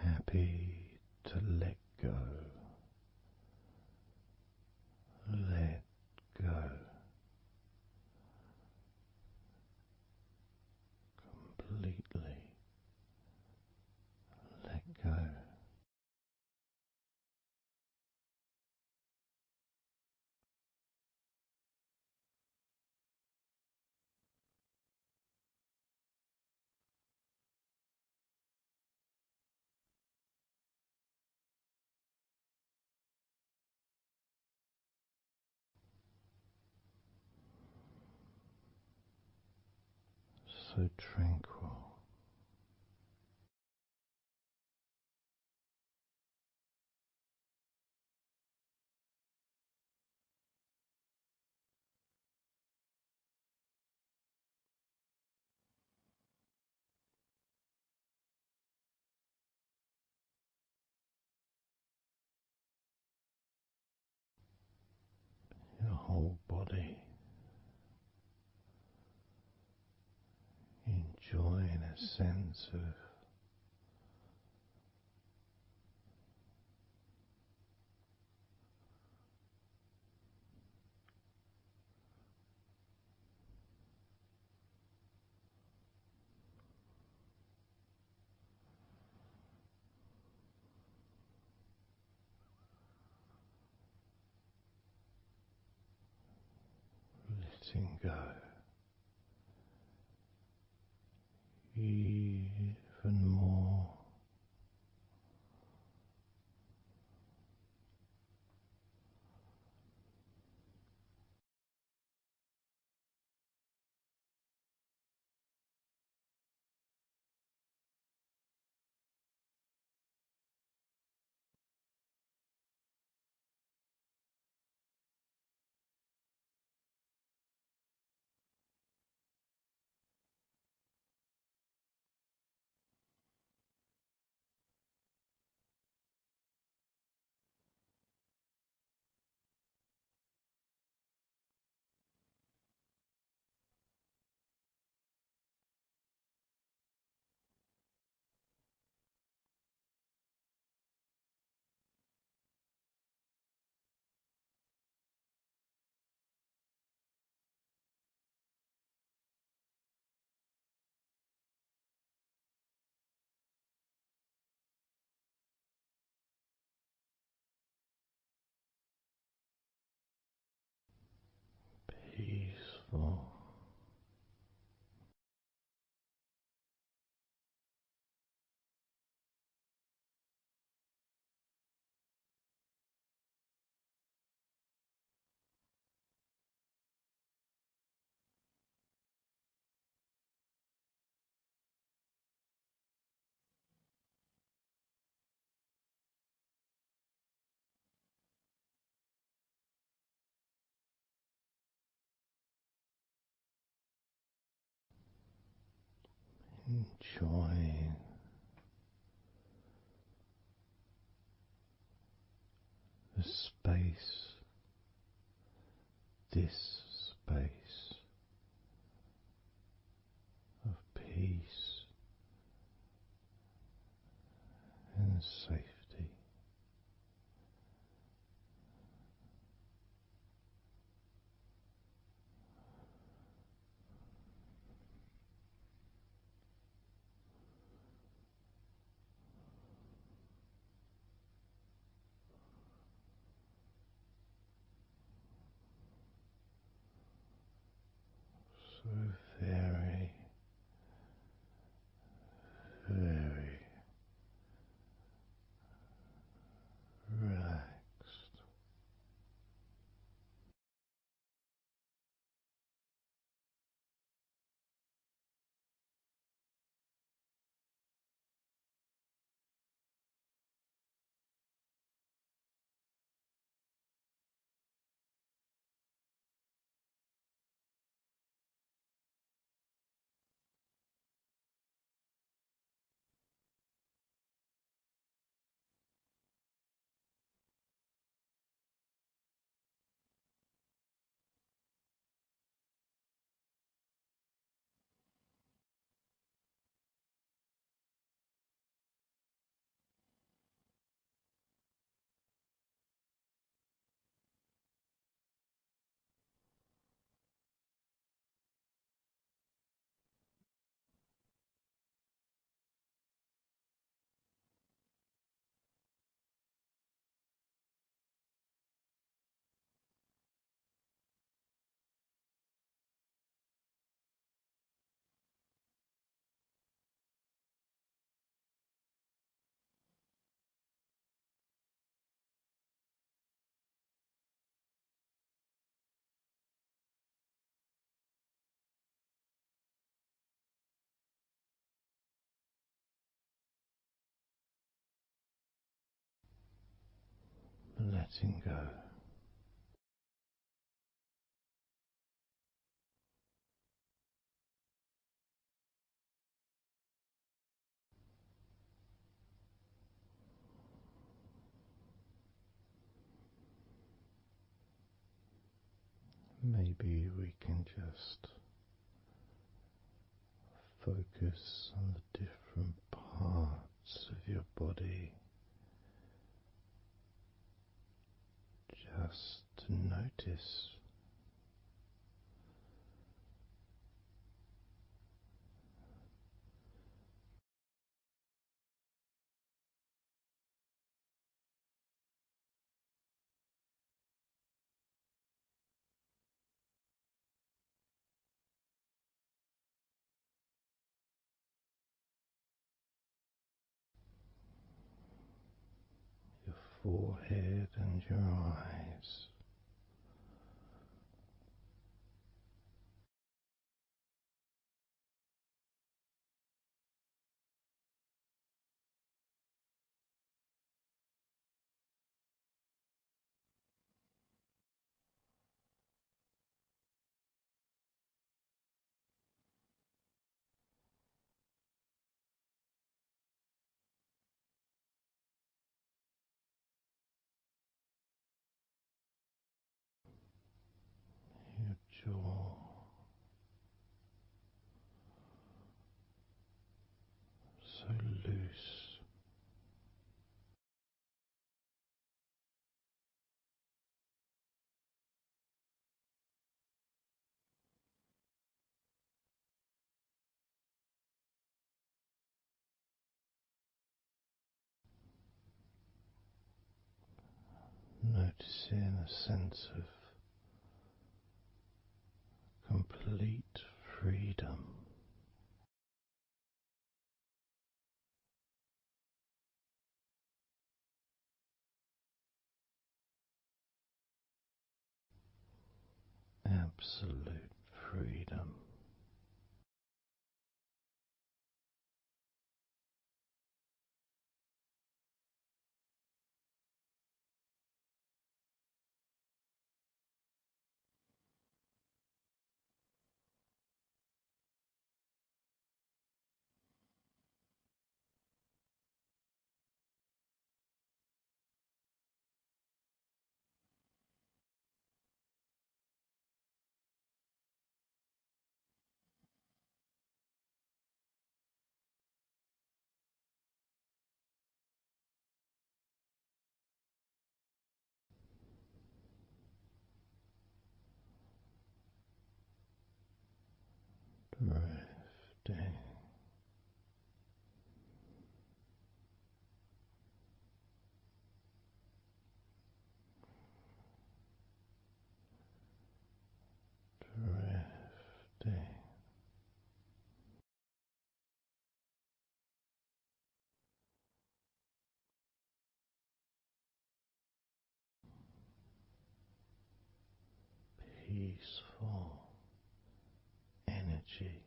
happy to let go, let go, completely let go. So tranquil, your whole body enjoying a sense of letting go even more. Peaceful. Enjoying the space, this space of peace and safety. So very, very relaxed. Letting go. Maybe we can just focus on the different parts of your body, just to notice forehead and your eyes. Your jaw so loose. Noticing a sense of complete freedom. Absolute freedom. Drifting. Drifting. Peaceful energy.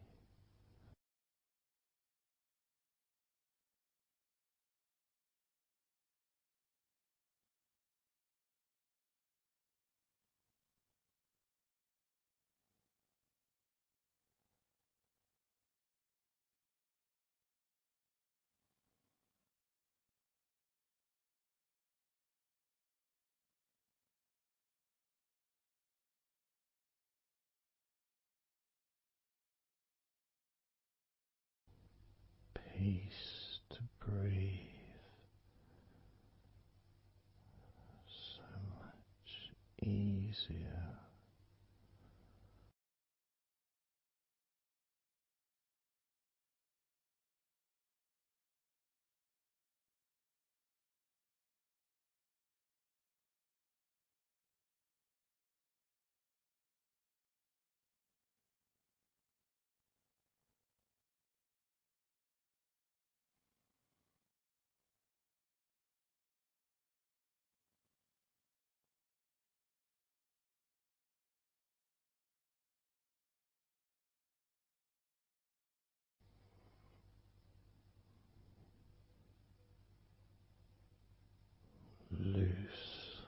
Peace to breathe. So much easier. Loose.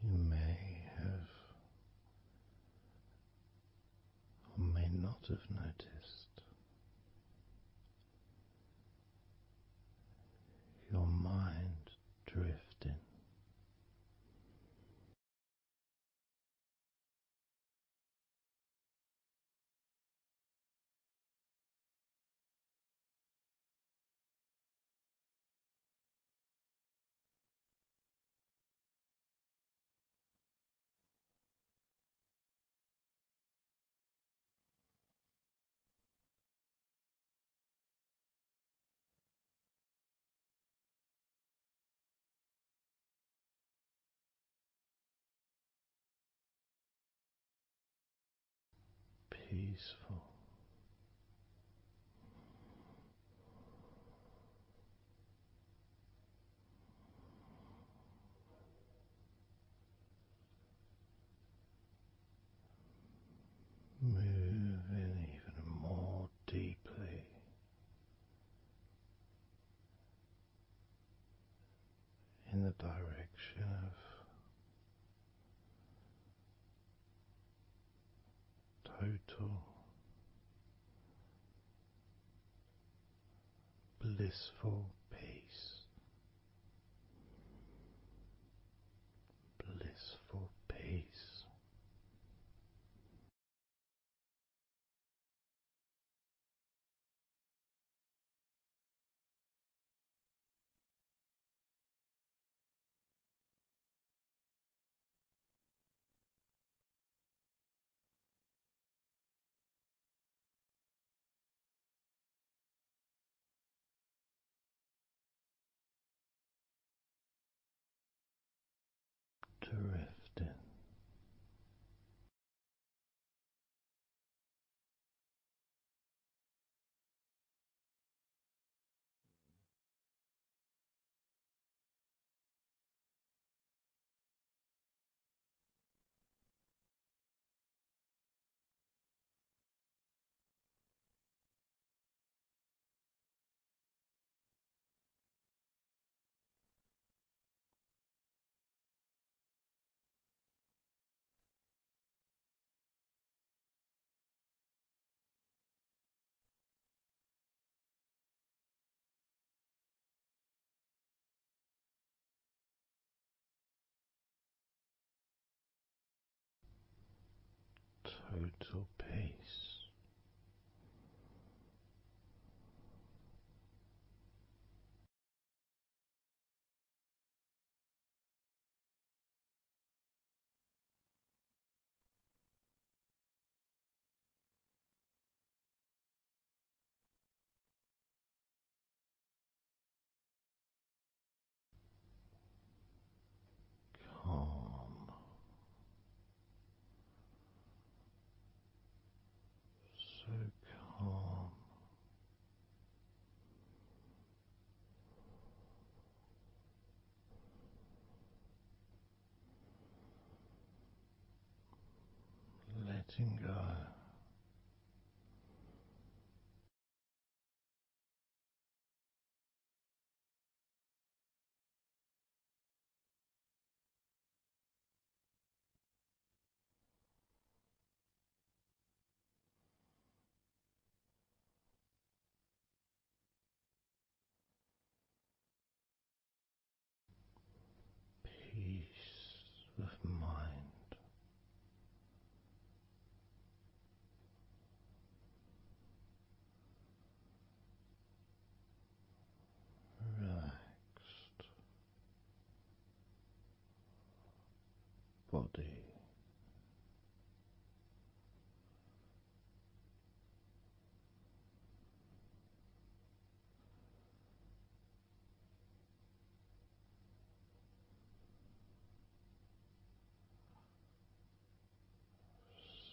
You may have or may not have noticed your mind drifting. peaceful. Moving even more deeply in the direction of total blissful peace. Blissful peace. Drifting. Total peace. Calm. So calm. Letting go. Peace of mind. Relaxed body.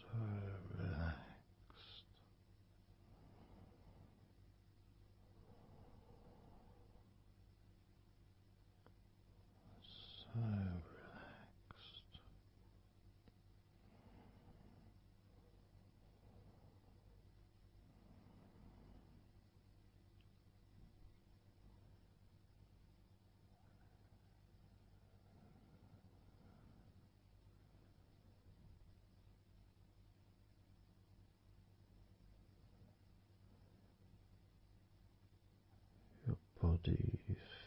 So relaxed. So relaxed. Your body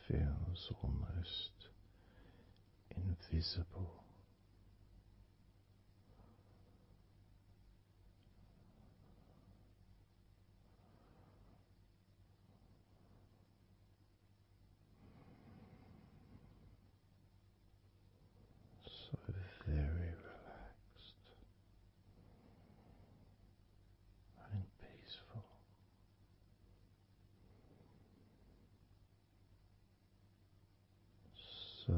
feels almost invisible. So very relaxed and peaceful. So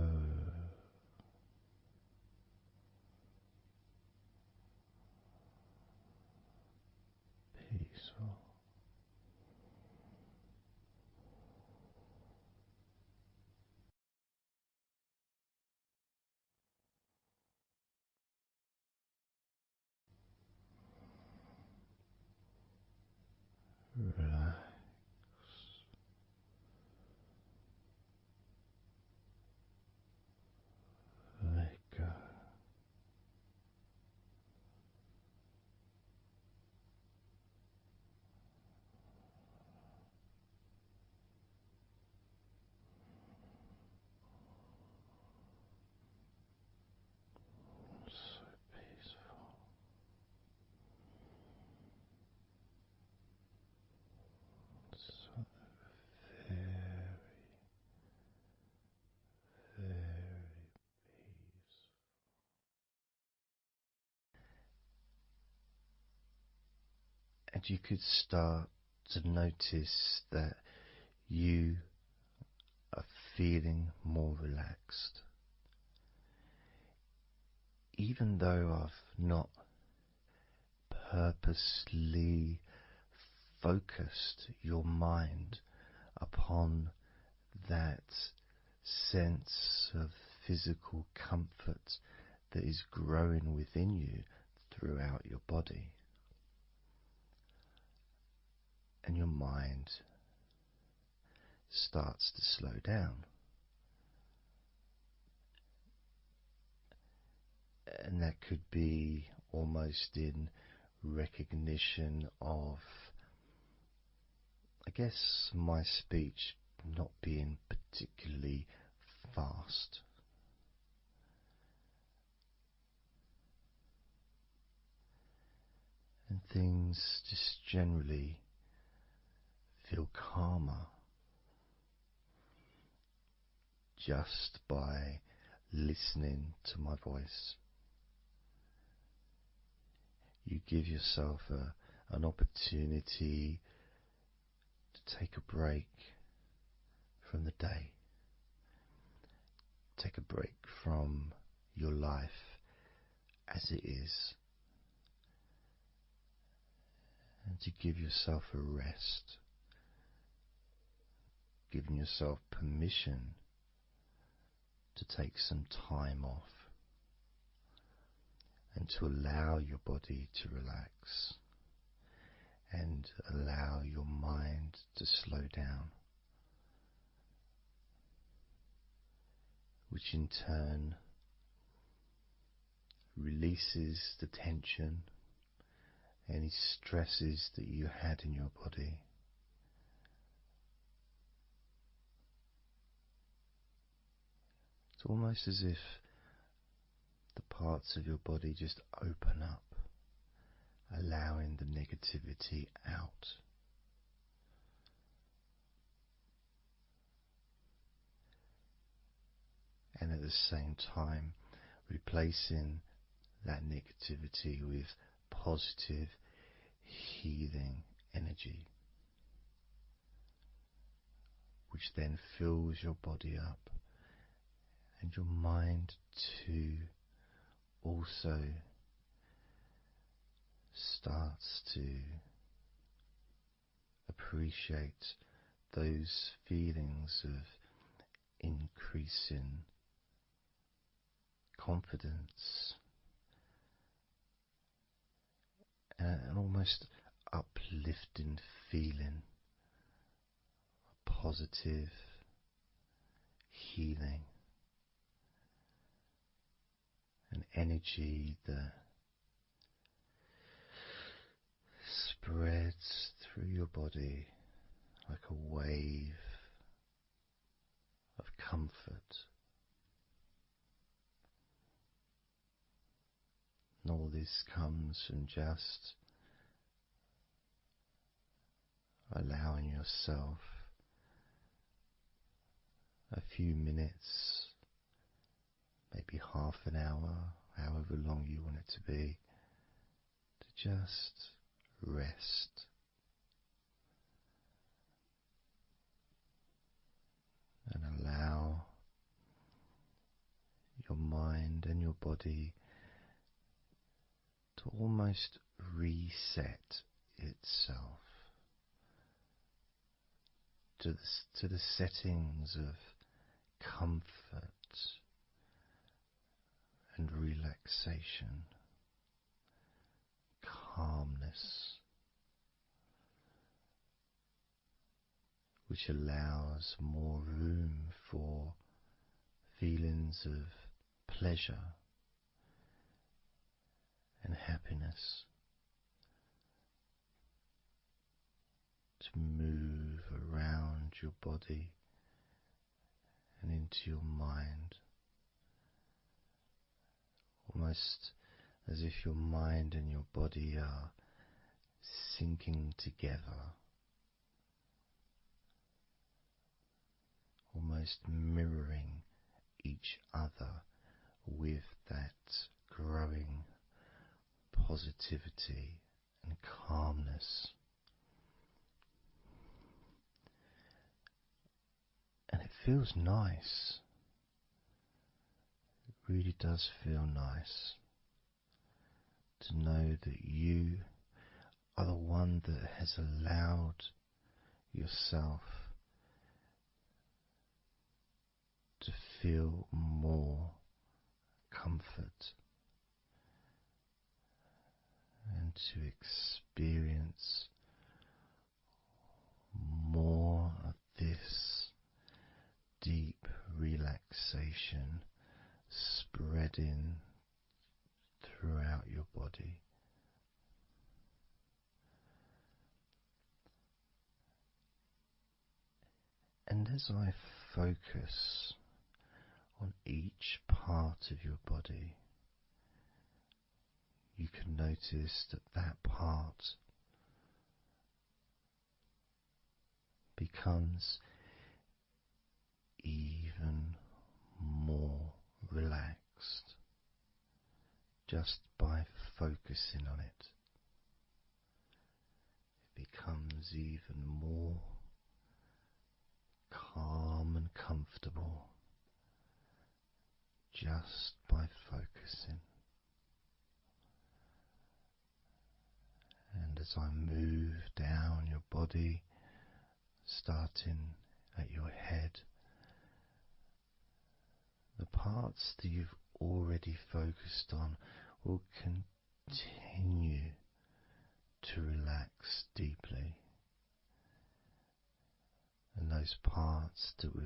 you could start to notice that you are feeling more relaxed. Even though I've not purposely focused your mind upon that sense of physical comfort that is growing within you throughout your body, and your mind starts to slow down. And that could be almost in recognition of, I guess, my speech not being particularly fast. And things just generally feel calmer just by listening to my voice. You give yourself an opportunity to take a break from the day. Take a break from your life as it is. And to give yourself a rest. Giving yourself permission to take some time off. And to allow your body to relax. And allow your mind to slow down. Which in turn releases the tension, any stresses that you had in your body. It's almost as if the parts of your body just open up, allowing the negativity out. And at the same time, replacing that negativity with positive, healing energy, which then fills your body up, and your mind too also starts to appreciate those feelings of increasing confidence and an almost uplifting feeling, a positive healing, an energy that spreads through your body like a wave of comfort. And all this comes from just allowing yourself a few minutes, maybe half an hour, however long you want it to be, to just rest. And allow your mind and your body to almost reset itself to the settings of comfort and relaxation, calmness, which allows more room for feelings of pleasure and happiness to move around your body and into your mind, almost as if your mind and your body are sinking together, almost mirroring each other with that growing positivity and calmness feels nice. It really does feel nice to know that you are the one that has allowed yourself to feel more comfort and to experience more of this deep relaxation spreading throughout your body. And as I focus on each part of your body, you can notice that that part becomes even more relaxed just by focusing on it. It becomes even more calm and comfortable just by focusing. And as I move down your body, starting at your head, the parts that you've already focused on will continue to relax deeply. And those parts that we've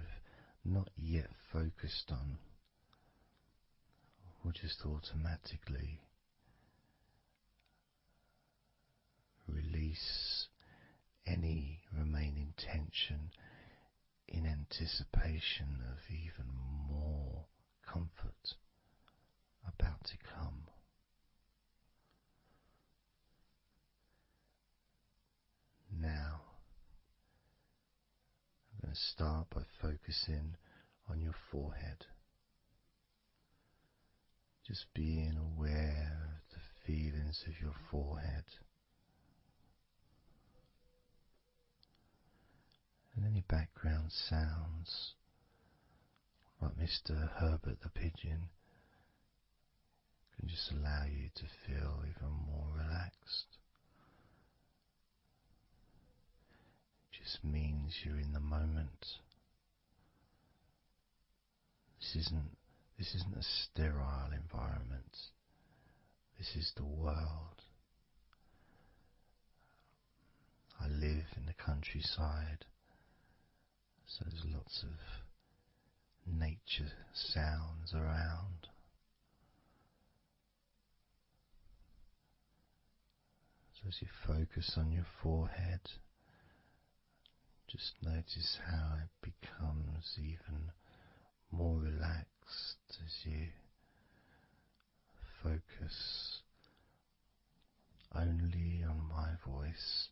not yet focused on will just automatically release any remaining tension in anticipation of even more comfort about to come. Now, I'm going to start by focusing on your forehead. Just being aware of the feelings of your forehead. And any background sounds, like Mr. Herbert the pigeon, can just allow you to feel even more relaxed. It just means you're in the moment. This isn't a sterile environment. This is the world. I live in the countryside, so there's lots of nature sounds around. So as you focus on your forehead, just notice how it becomes even more relaxed as you focus only on my voice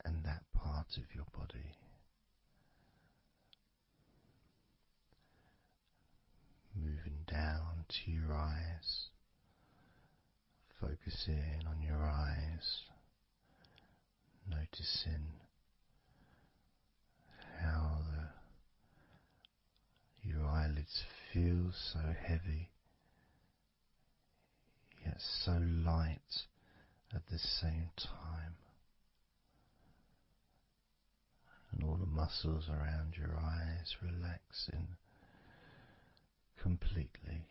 and that part of your body. Moving down to your eyes, focusing on your eyes, noticing how your eyelids feel so heavy, yet so light at the same time. And all the muscles around your eyes relaxing completely.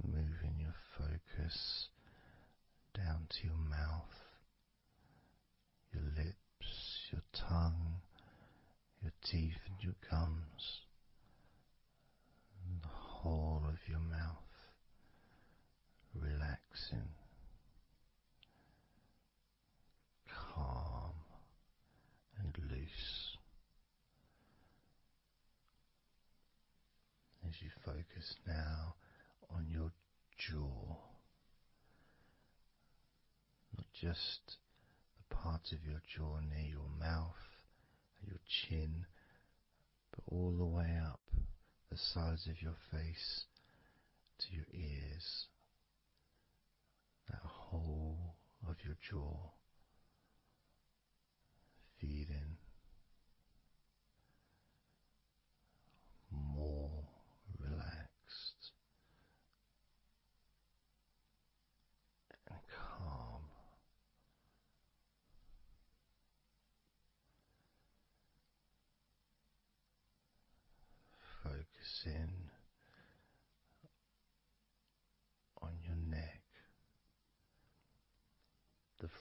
Moving your focus down to your mouth, your lips, your tongue, your teeth and your gums, and the whole of your mouth relaxing, calm and loose. As you focus now on your jaw, not just the part of your jaw near your mouth, your chin, but all the way up the sides of your face to your ears, that whole of your jaw, feeling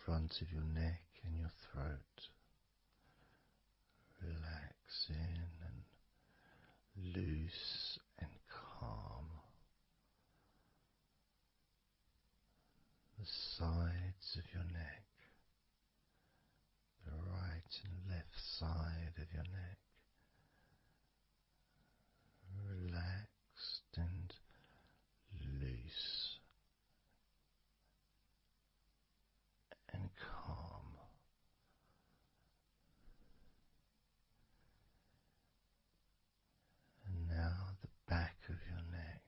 front of your neck and your throat. Relaxing and loose and calm. The sides of your neck, the right and left side of your neck, relaxed and loose and calm. And now the back of your neck,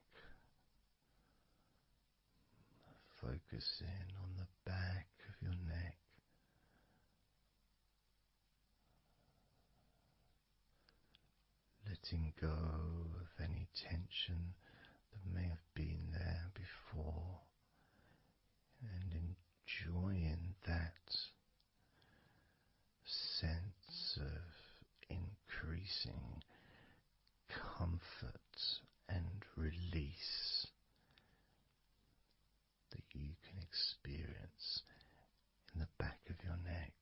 focusing on the back of your neck, letting go of any tension that may have been there before and enjoying that sense of increasing comfort and release that you can experience in the back of your neck.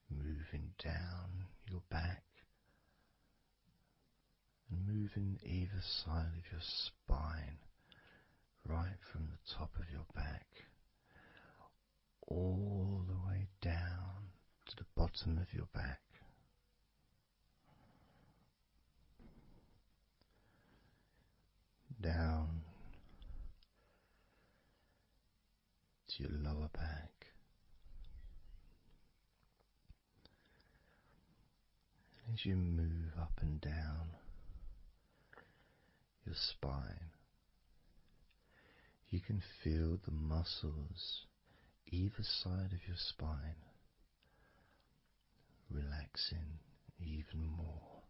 Moving down your back and moving either side of your spine, right from the top of your back all the way down to the bottom of your back. Down to your lower back. And as you move up and down your spine, you can feel the muscles either side of your spine relaxing even more.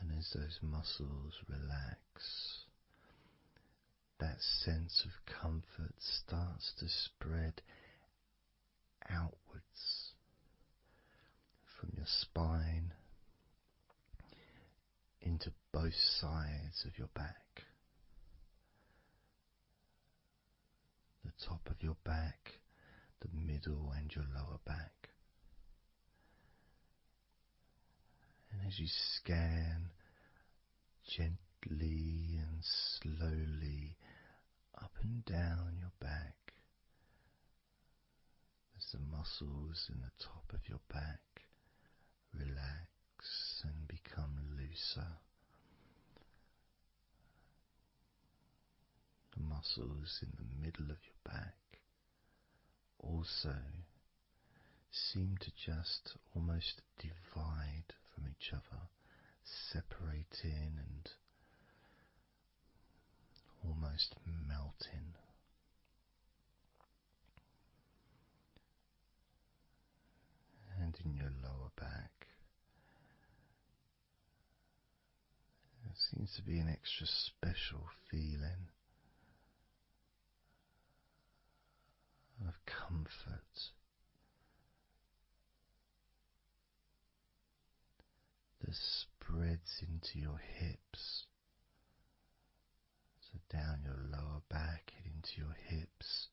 And as those muscles relax, that sense of comfort starts to spread outwards from your spine into both sides of your back. The top of your back, the middle and your lower back. And as you scan gently and slowly up and down your back, as the muscles in the top of your back relax and become looser, the muscles in the middle of your back also seem to just almost divide from each other, separating and almost melting. And in your lower back, there seems to be an extra special feeling of comfort that spreads into your hips. So down your lower back and into your hips,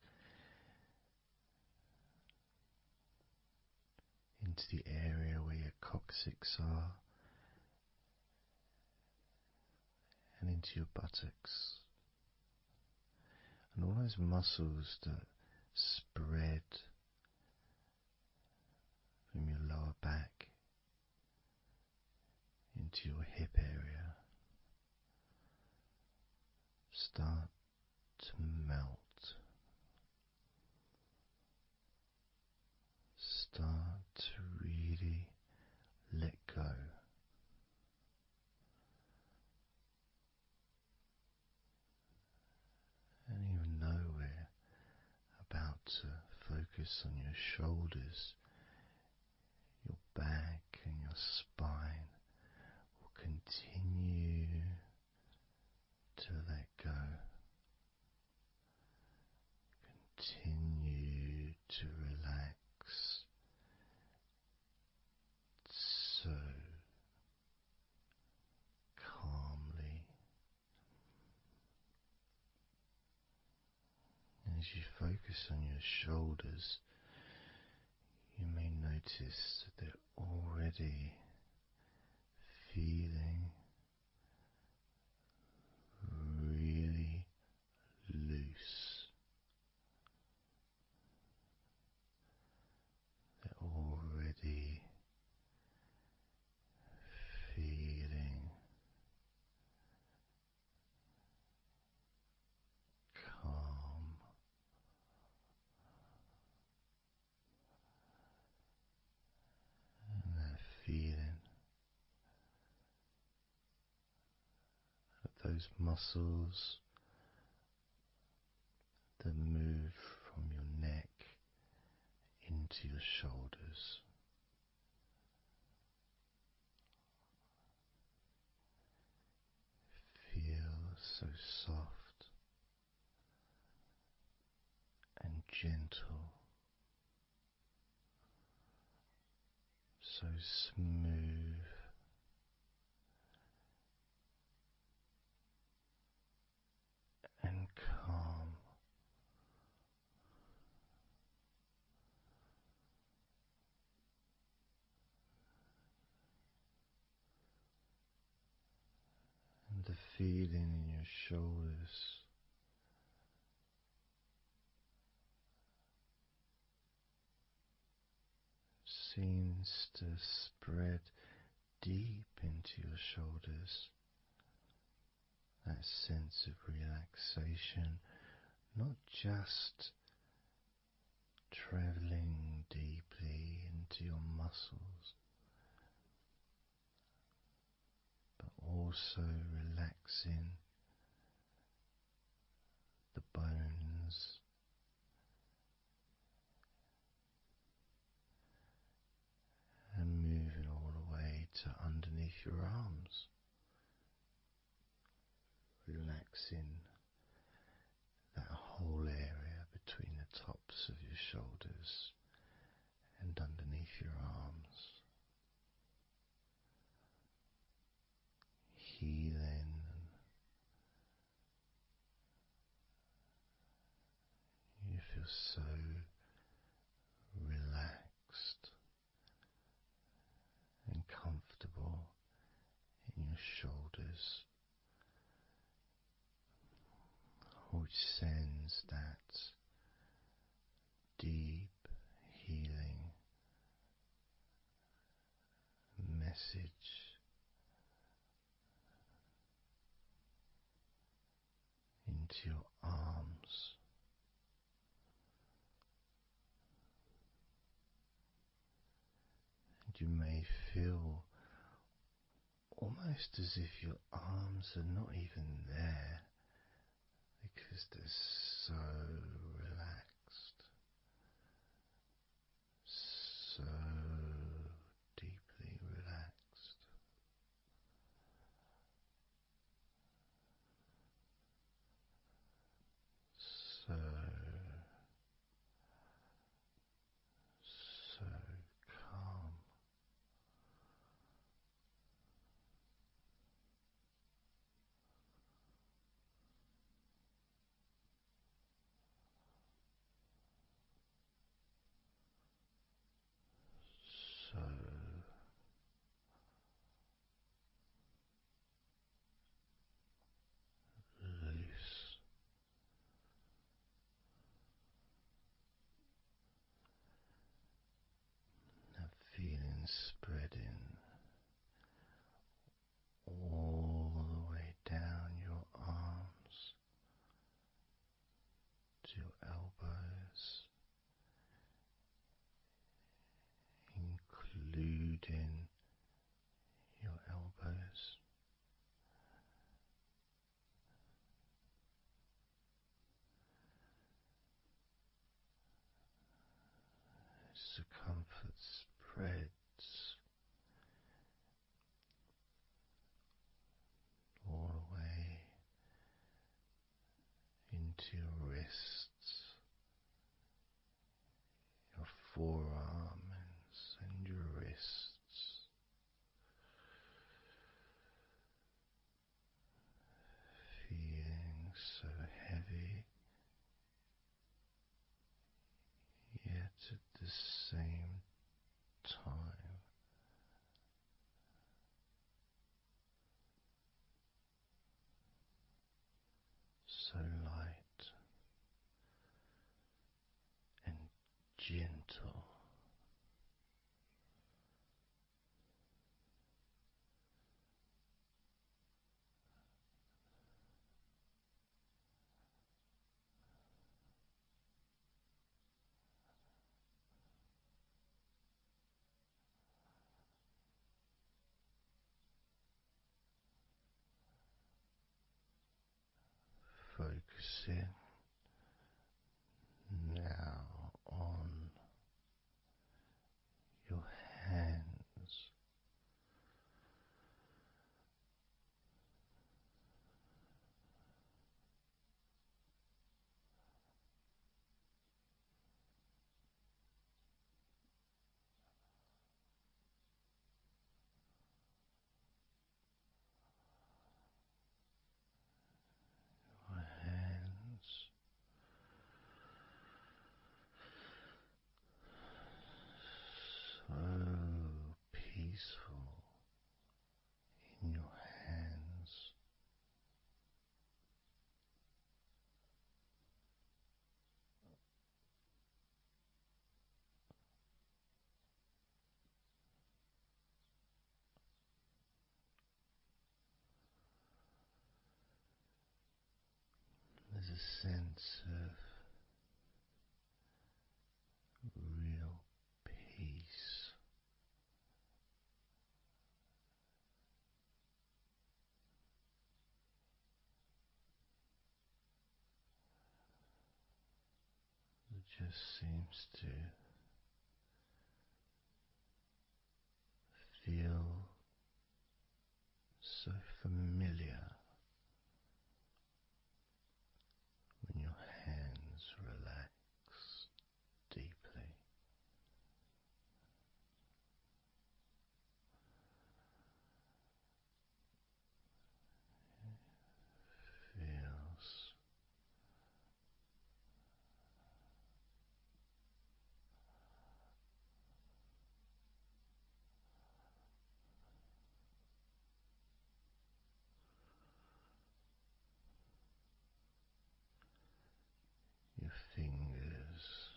into the area where your coccyx are, and into your buttocks. And all those muscles that spread from your lower back into your hip area start to melt, start to really let go. And even though we're about to focus on your shoulders, your back and your spine will continue to let go. Continue to relax as you focus on your shoulders, you may notice that they're already feeling really loose. They're already feeling calm and that feeling of those muscles that move from your neck into your shoulders. Feel so soft and gentle, so smooth and calm. And the feeling in your shoulders seems to spread deep into your shoulders. That sense of relaxation, not just traveling deeply into your muscles, but also relaxing the bones and moving all the way to underneath your arms, relaxing that whole area between the tops of your shoulders and underneath your arms, healing. You feel so relaxed and comfortable in your shoulders, which sends that deep healing message into your arms. And you may feel almost as if your arms are not even there because they're so relaxed, so deeply relaxed. So, so calm. So loose. That feeling spreading all the way down your arms to your elbows, including your elbows. As the comfort spreads all the way into your wrists, your forearms and your wrists, feeling so heavy so light and gentle. Focusing now on your hands. Your hands so peaceful in your hands. There's a sense of real peace that just seems to feel so familiar when your hands relax deeply. Feels your fingers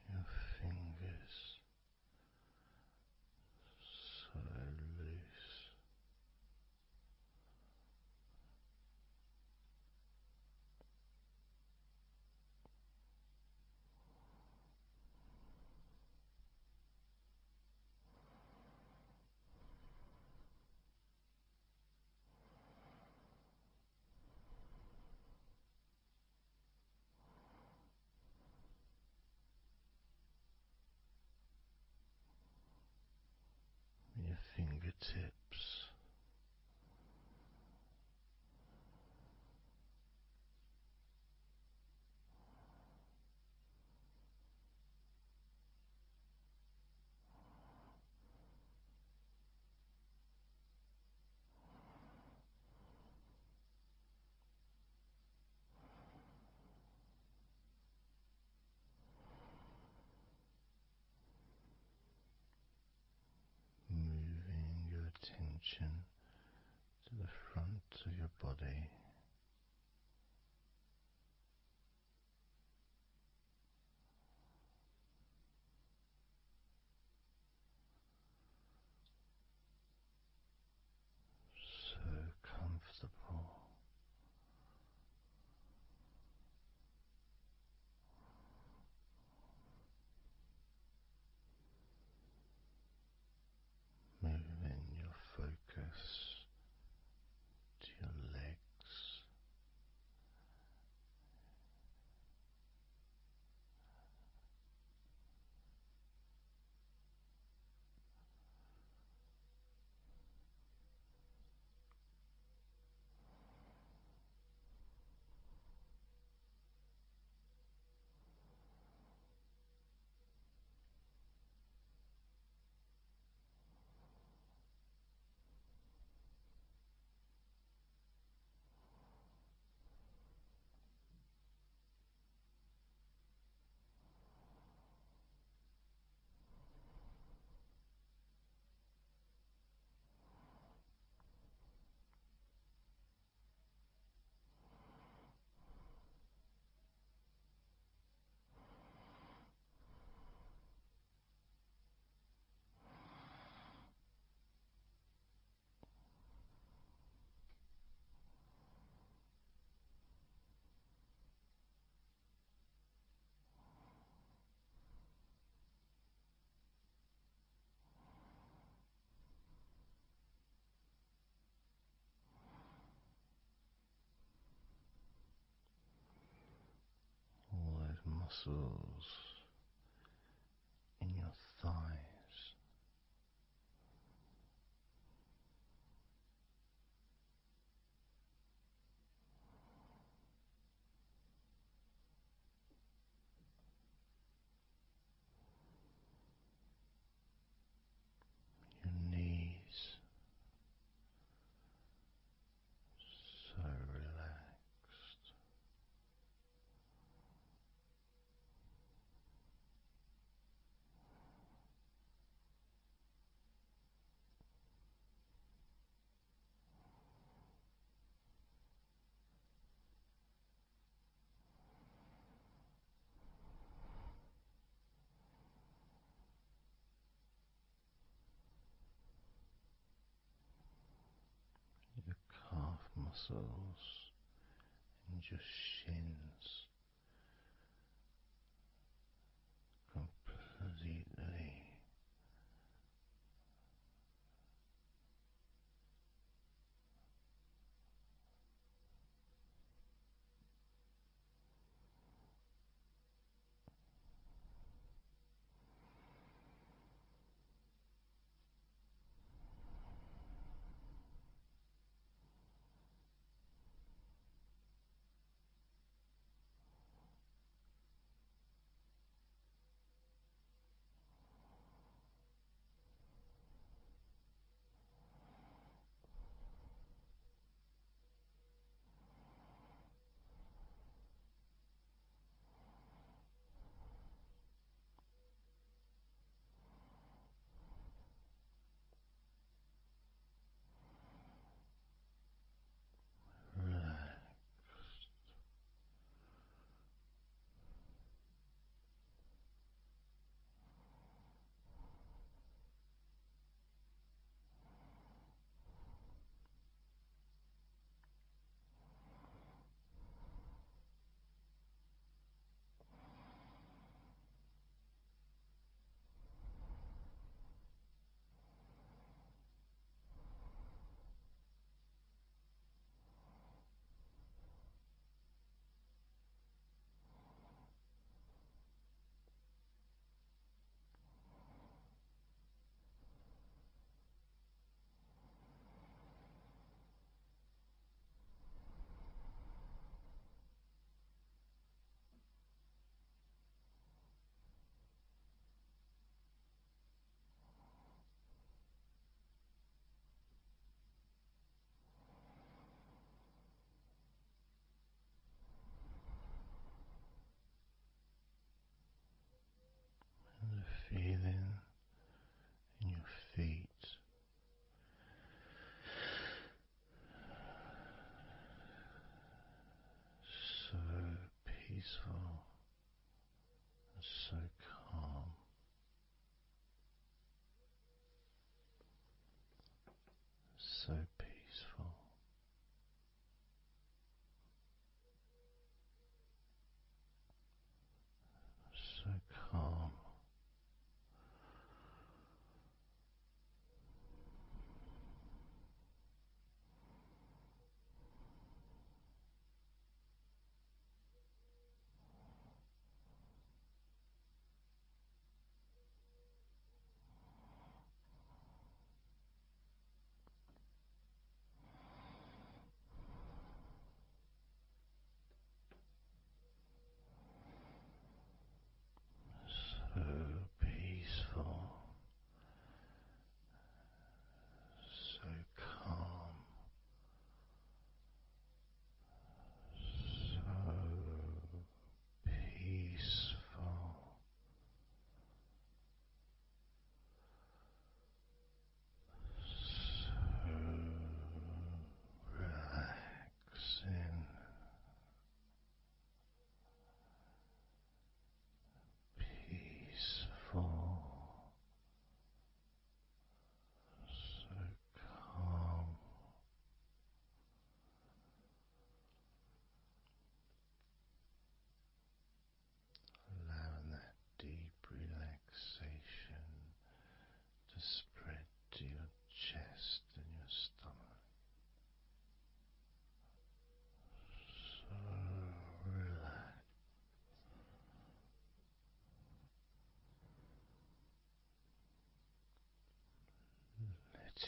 your fingers so loose, your fingertips moving your attention muscles in your thighs. Your knees, so relaxed. Your calf muscles and your shins completely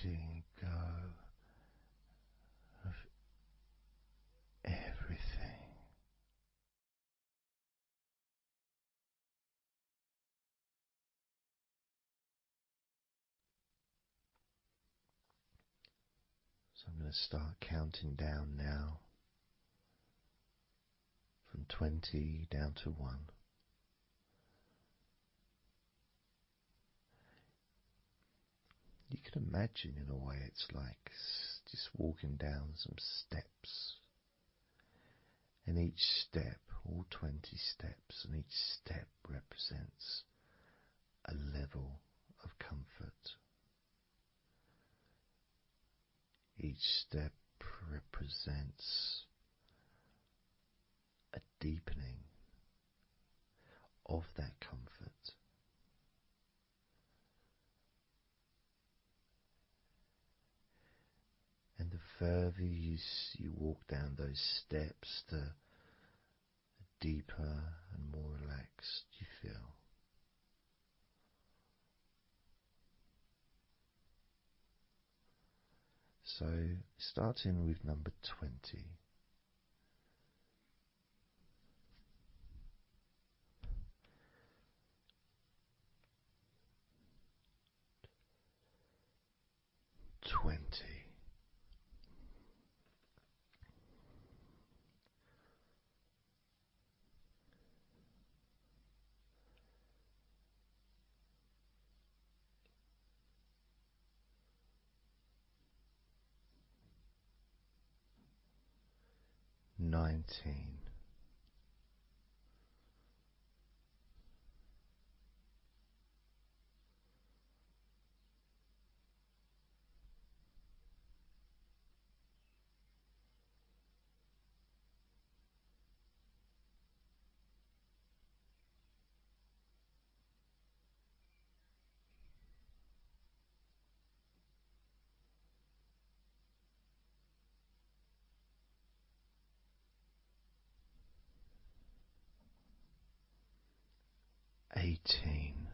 letting go of everything. So I'm going to start counting down now from 20 down to 1. You can imagine in a way it's like just walking down some steps. And each step, all 20 steps, and each step represents a level of comfort. Each step represents a deepening of that comfort. And the further you walk down those steps, the deeper and more relaxed you feel. So, starting with number 20. Twenty. 19. 18.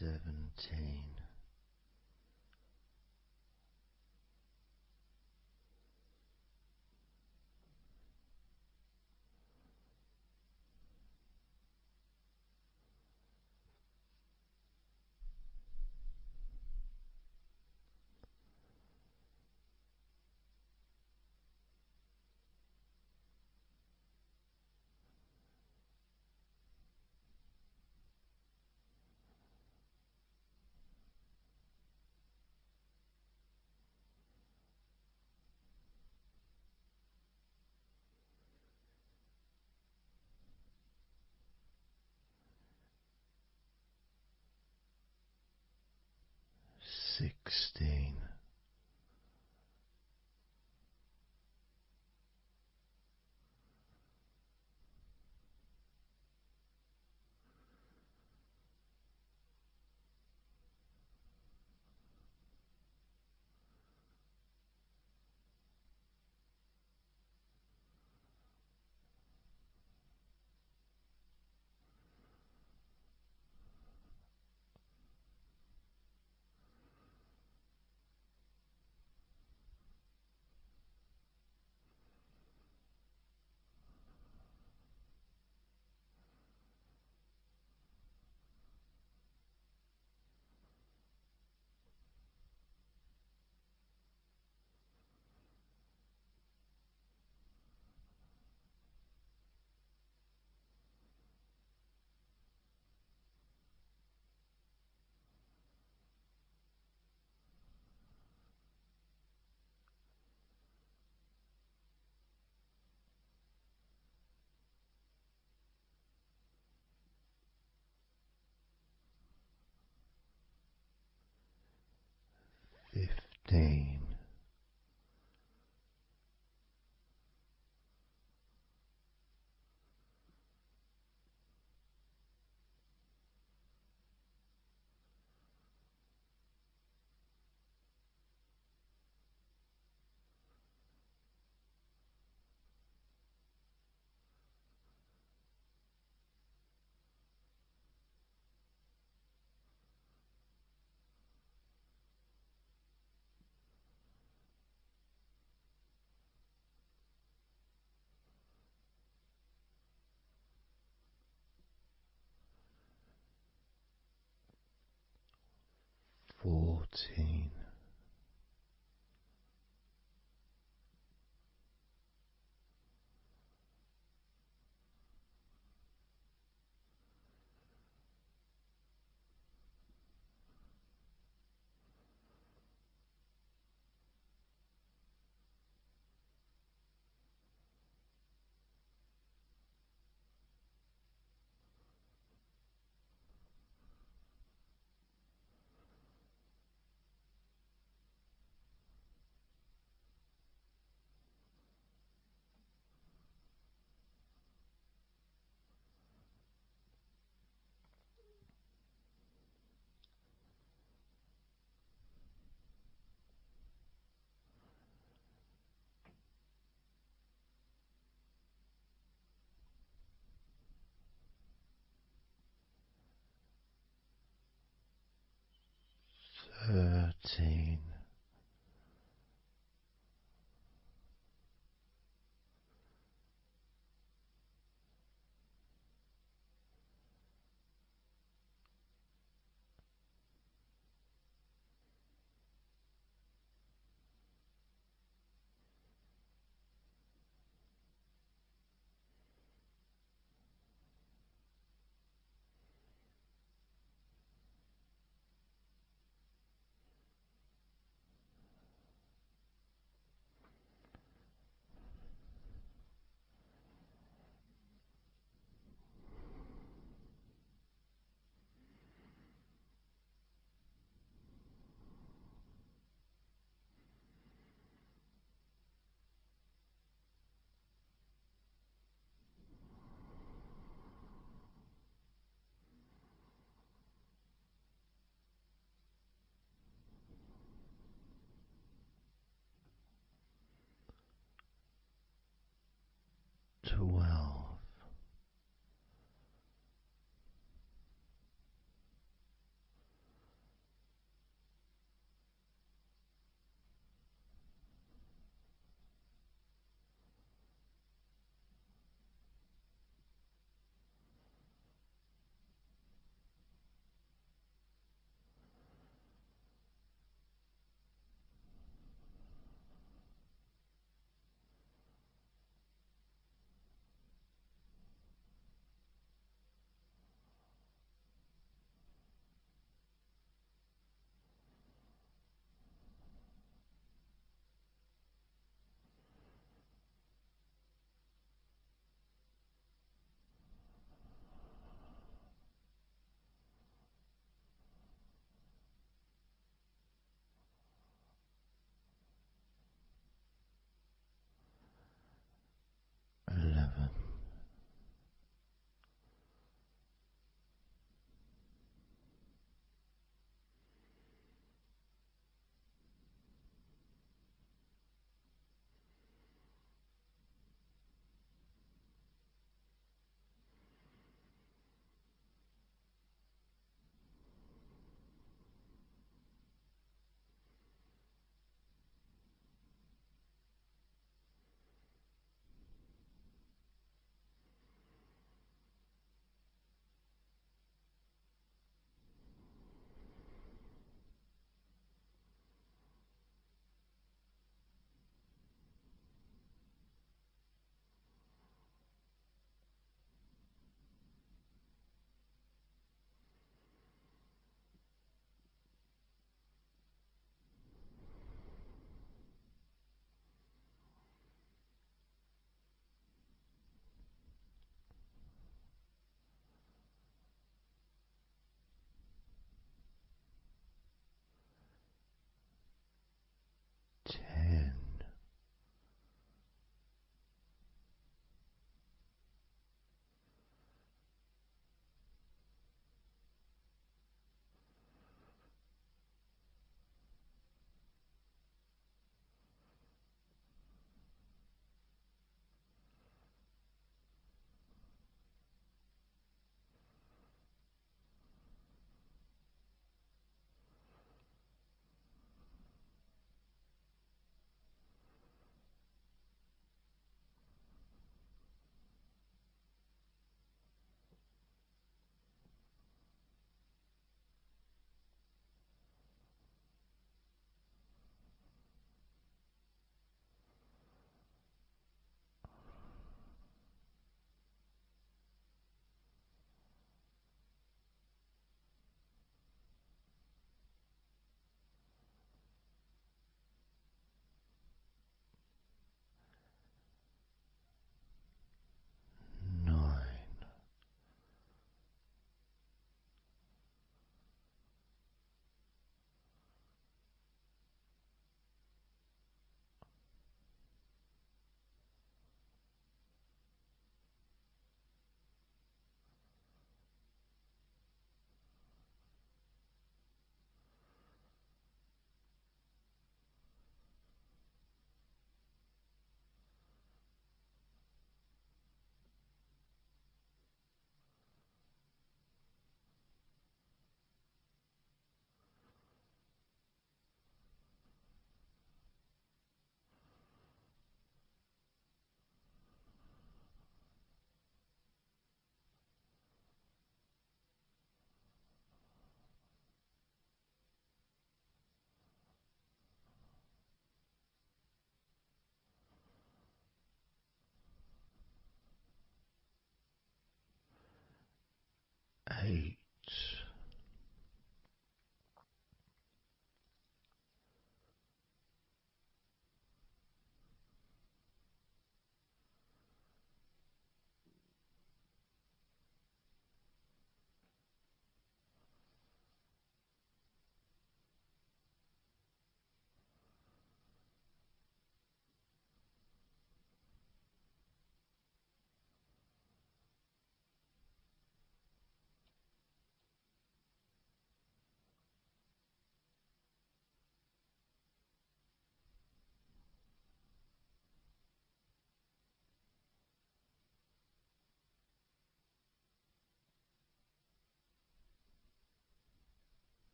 17. 16. 15. 15. 14. 13.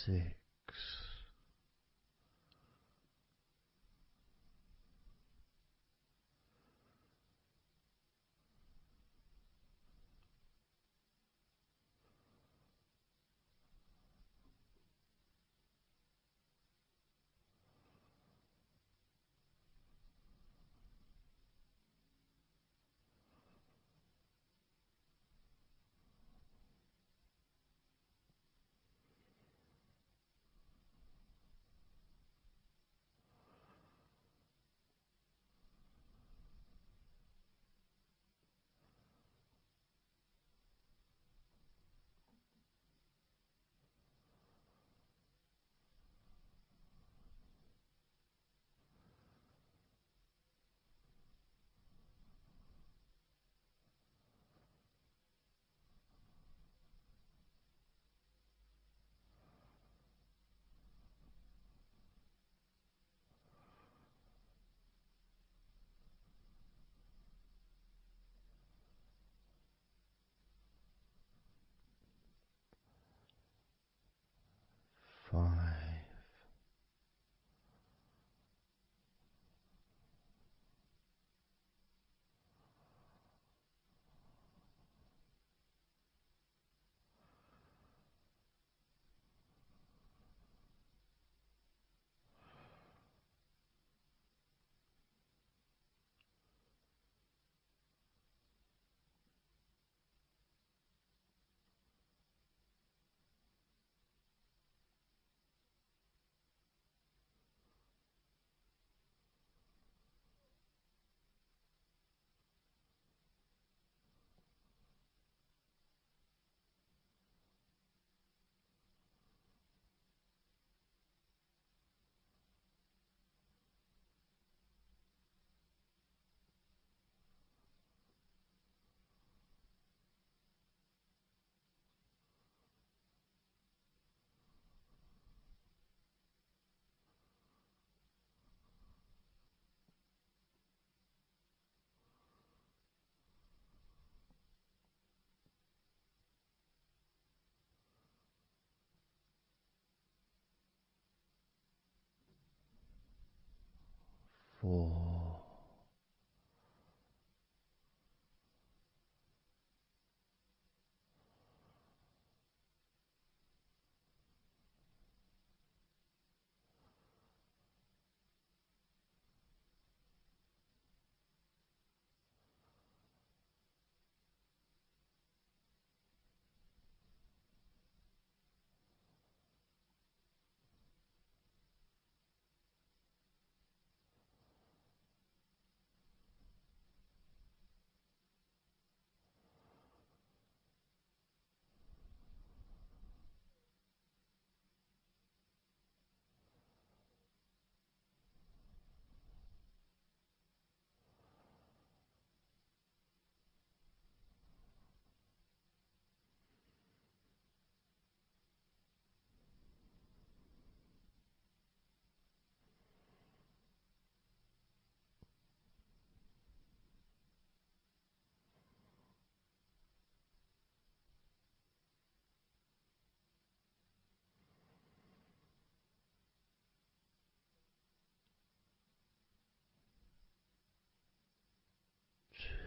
Six. 5. 4.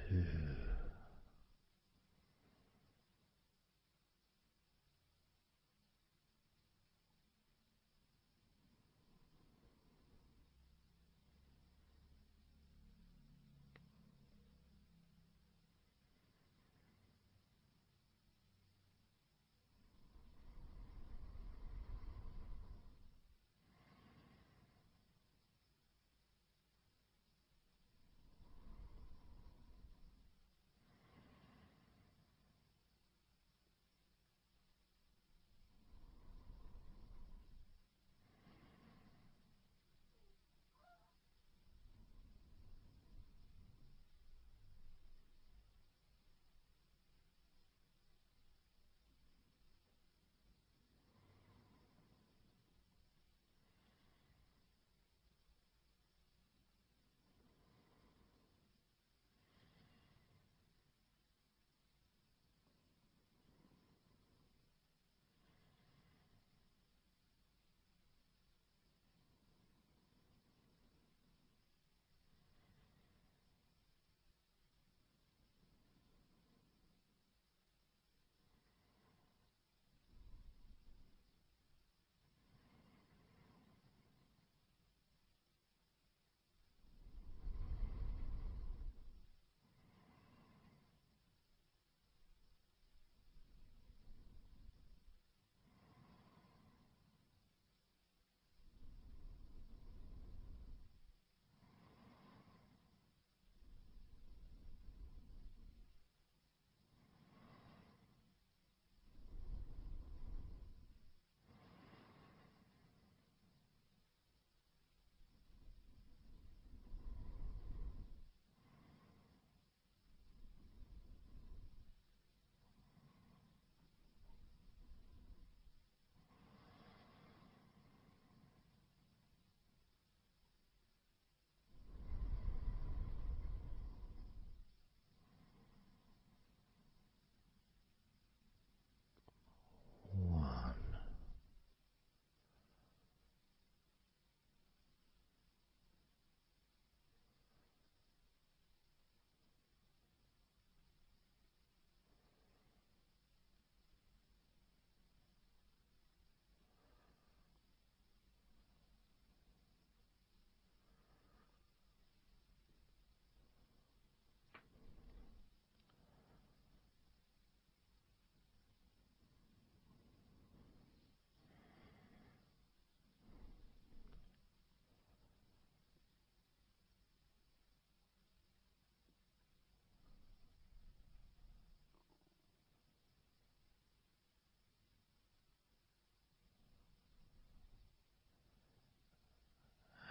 2.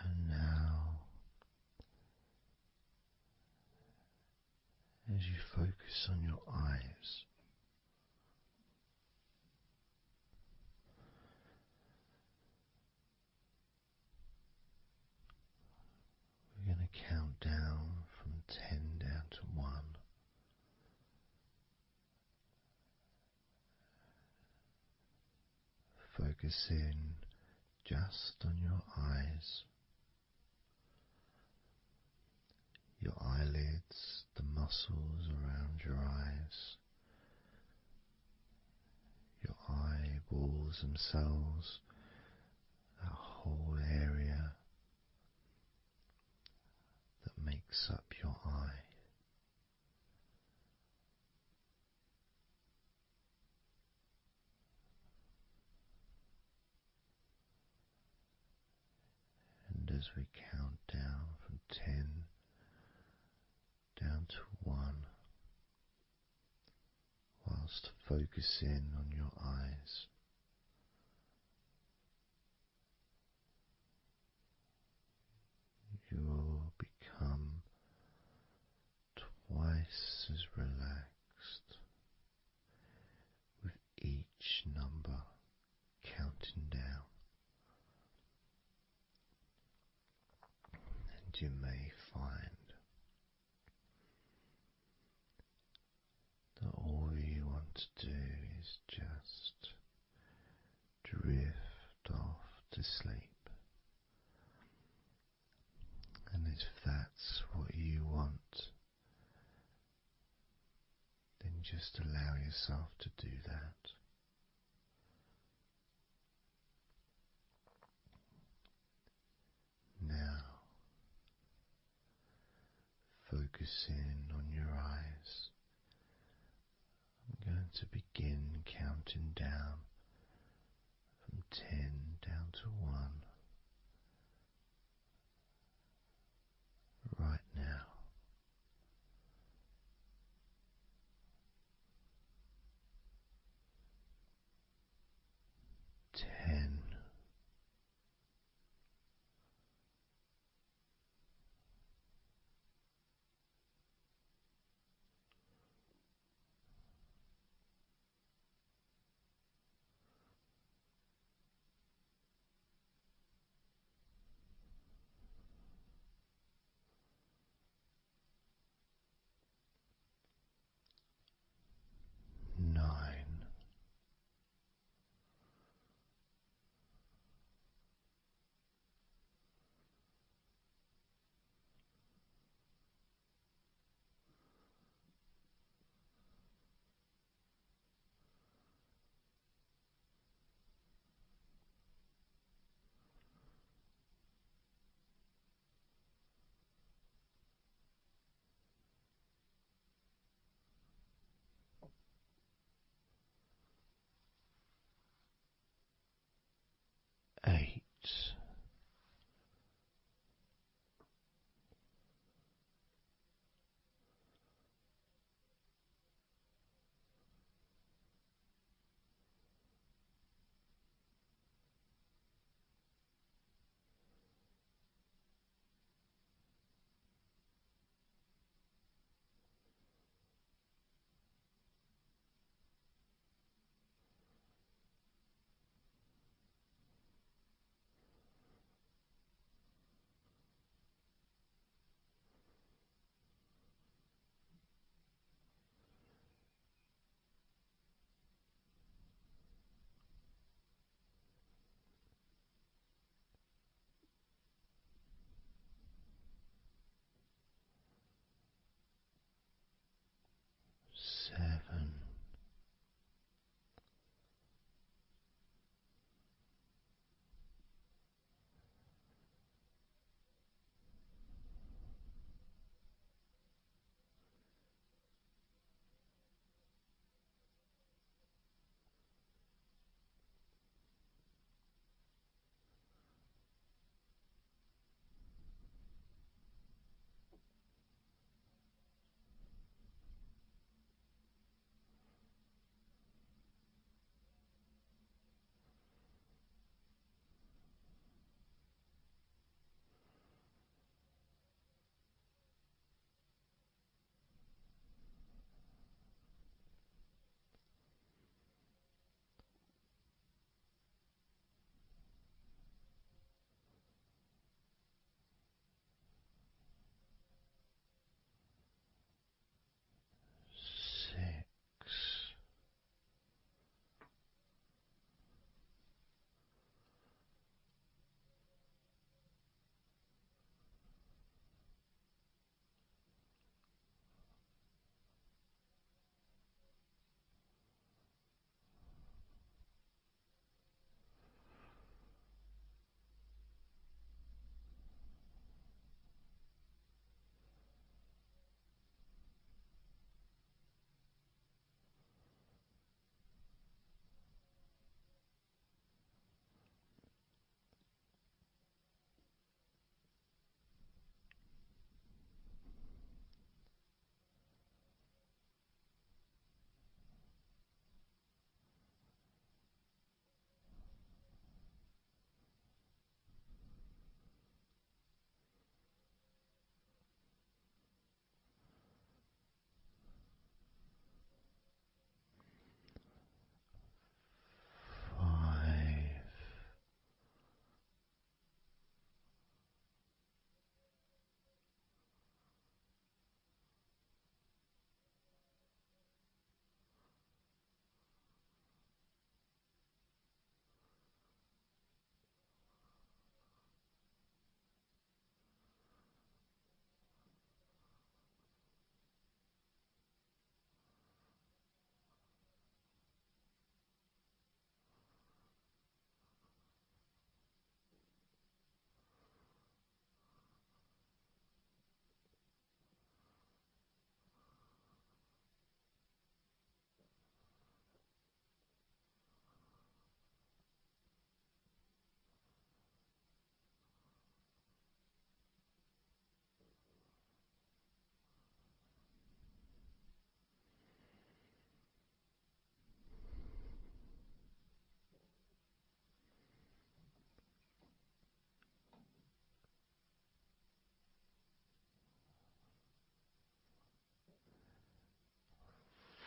And now, as you focus on your eyes, we're going to count down from 10 down to 1. Focus in just on your eyes, your eyelids, the muscles around your eyes, your eyeballs themselves, that whole area that makes up your eye. And as we count down from 10 down to 1, whilst focusing on your eyes, you will become twice as relaxed with each number counting down. And you may find that all you want to do is just drift off to sleep. And if that's what you want, just allow yourself to do that. Now, focusing on your eyes, I'm going to begin counting down from 10 down to 1 right now. 10. 9.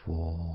4.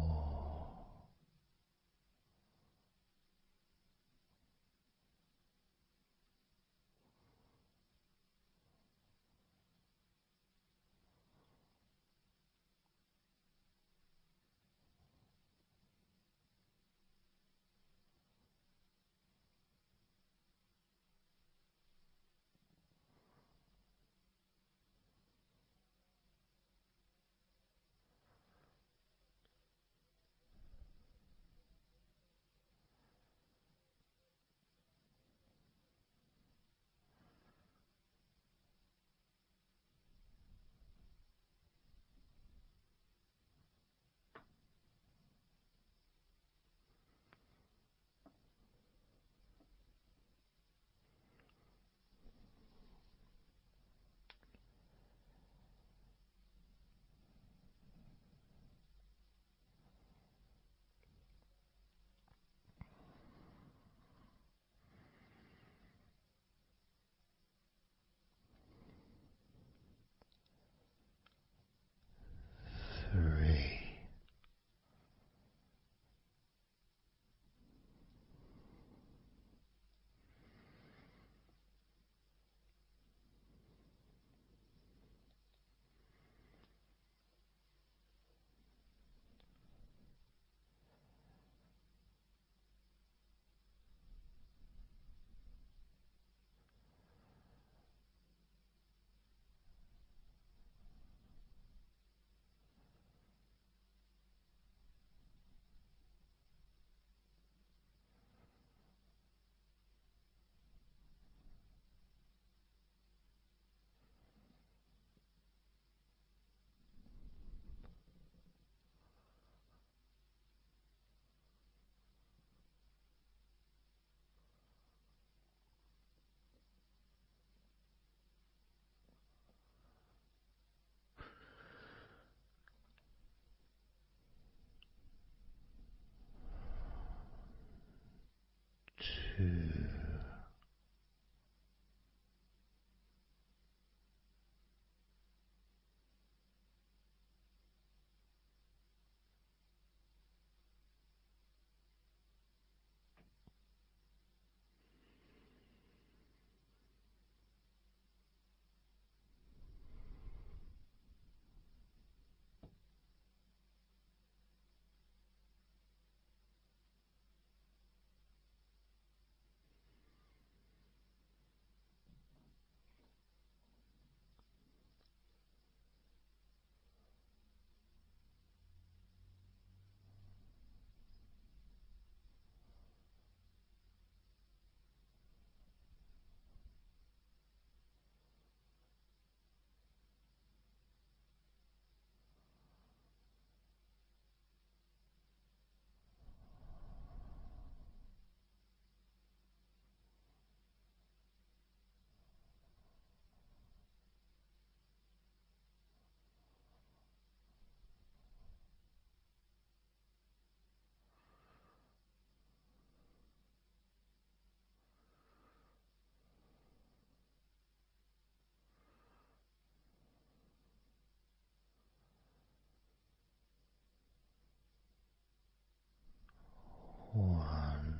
One.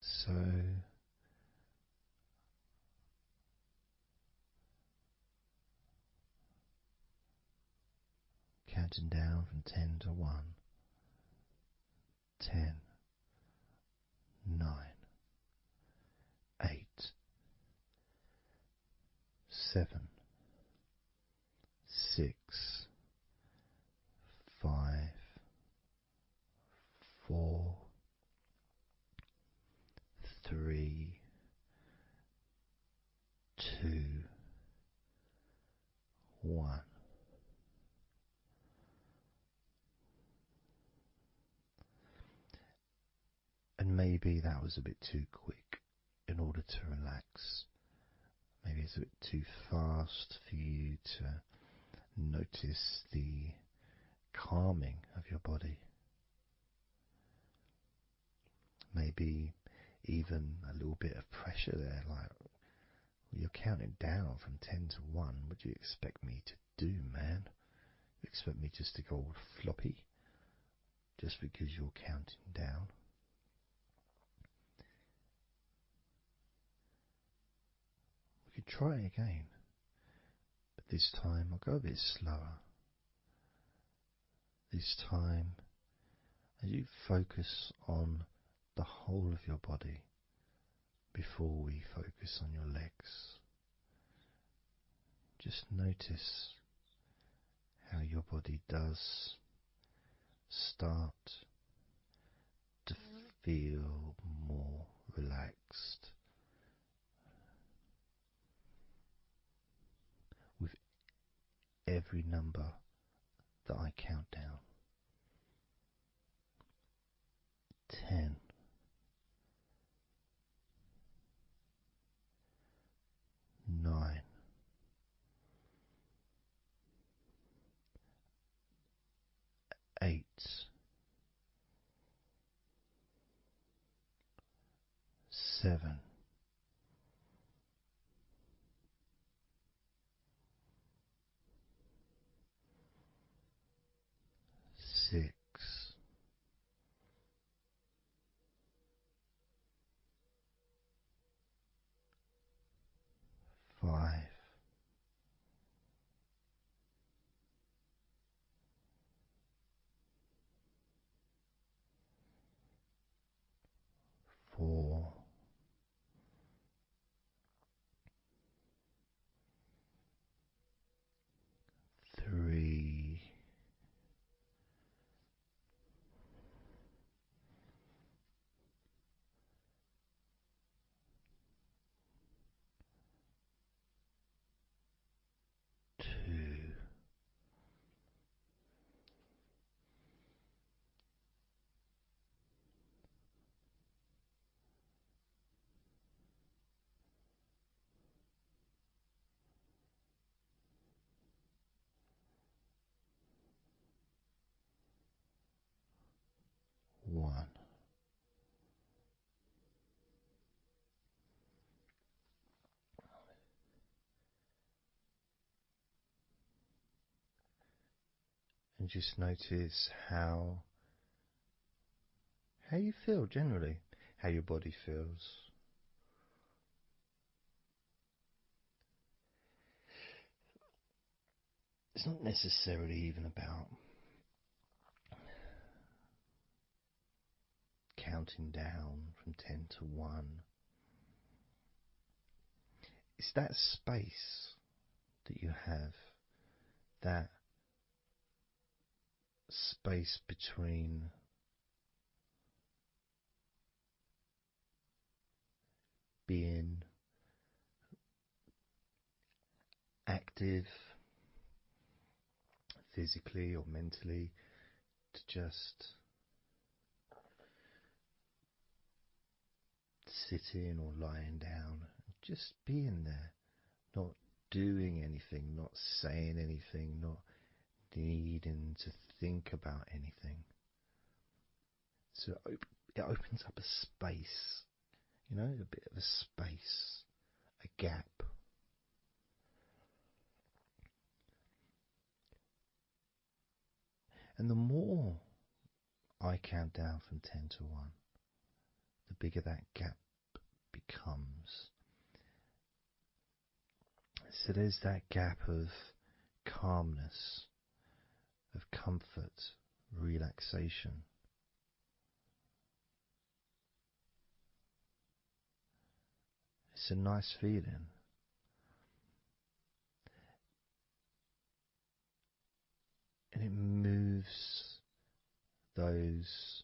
So counting down from 10 to 1. 10, 9, 8, 7, 6, 5, 4, 3, 2, 1. And maybe that was a bit too quick in order to relax. Maybe it's a bit too fast for you to notice the calming of your body. Maybe even a little bit of pressure there, like Well, you're counting down from 10 to 1. What do you expect me to do, man? You expect me just to go all floppy just because you're counting down? We could try again, but this time I'll go a bit slower. This time, as you focus on the whole of your body before we focus on your legs, just notice how your body does start to feel more relaxed with every number that I count down. 10, 9, 8, 7, 6, 5, 4, 3, 2, 1. And just notice how you feel generally, how your body feels. It's not necessarily even about counting down from 10 to 1. It's that space that you have, that space between being active physically or mentally to just sitting or lying down, just being there, not doing anything, not saying anything, not needing to think about anything. So it opens up a space, a bit of a space, a gap. And the more I count down from 10 to 1, the bigger that gap becomes. So there's that gap of calmness, of comfort, relaxation. It's a nice feeling. And it moves those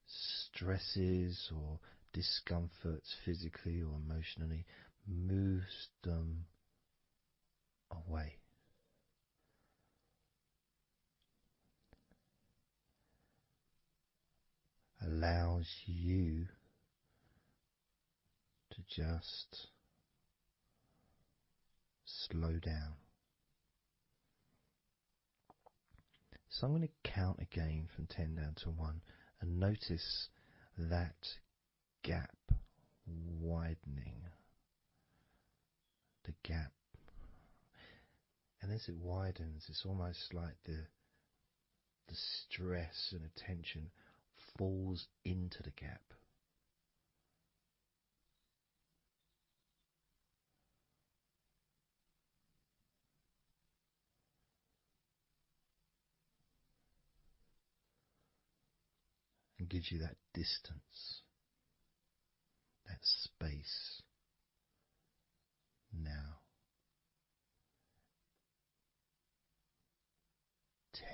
stresses or discomforts physically or emotionally, moves them away. Allows you to just slow down. So I'm going to count again from 10 down to 1 and notice that gap widening. gap. And as it widens, it's almost like the stress and attention falls into the gap. And gives you that distance, that space. Now,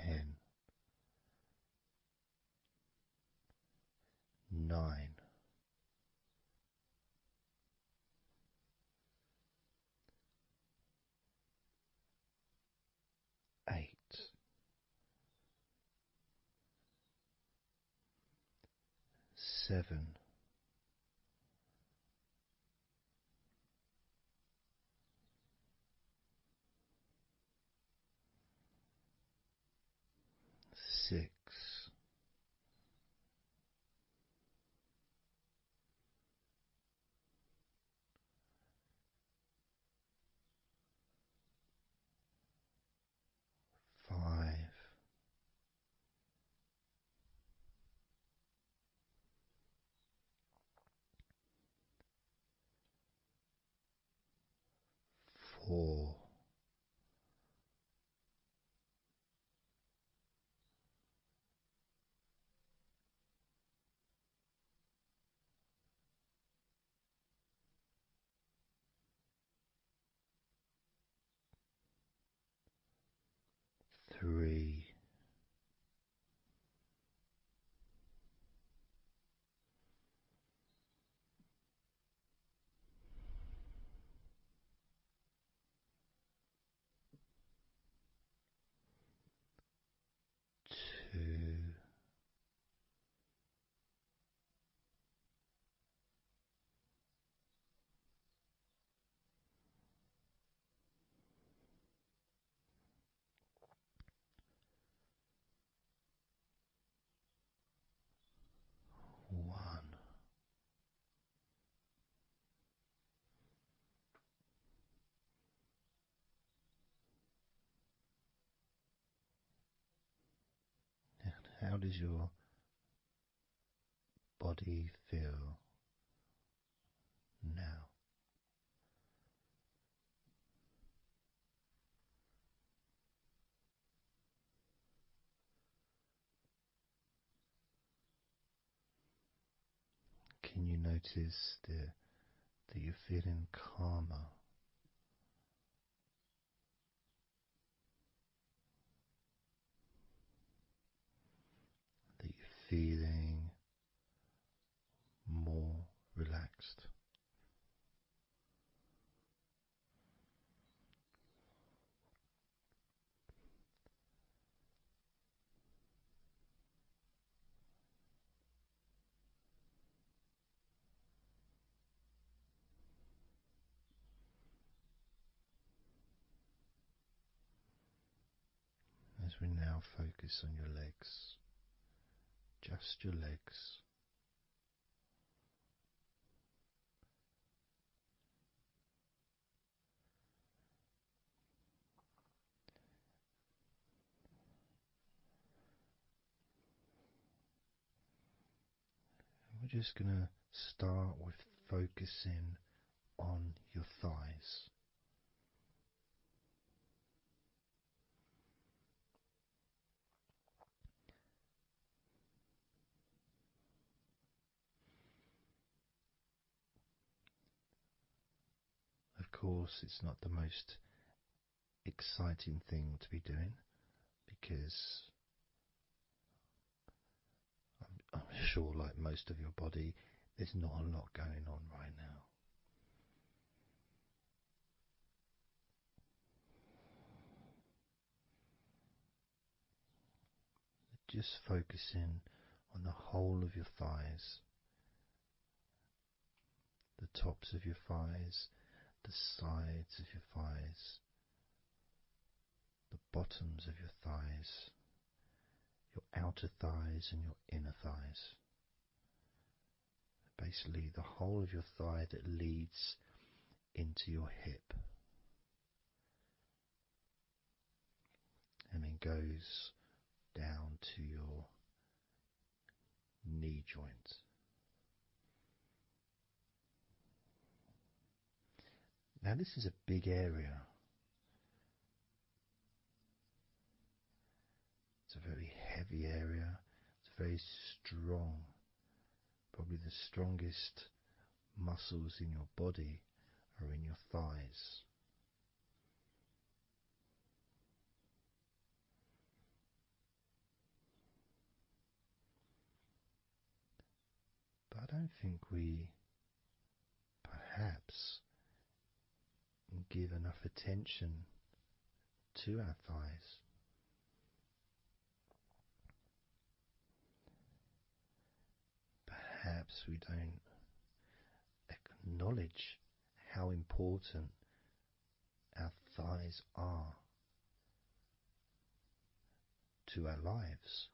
10, 9, 8, 7, 6, 5, 4, 3, 2, 1. And how does your body feel now? Can you notice that you're feeling calmer? That you're feeling more relaxed? As we now focus on your legs, just your legs. We're just going to start with focusing on your thighs. Of course, it's not the most exciting thing to be doing because I'm sure, like most of your body, there's not a lot going on right now. Just focusing on the whole of your thighs, the tops of your thighs, the sides of your thighs, the bottoms of your thighs, your outer thighs and your inner thighs. Basically the whole of your thigh that leads into your hip. and then goes down to your knee joint. Now this is a big area. It's a very heavy area. It's very strong. Probably the strongest muscles in your body are in your thighs. But I don't think we perhaps give enough attention to our thighs. Perhaps we don't acknowledge how important our thighs are to our lives.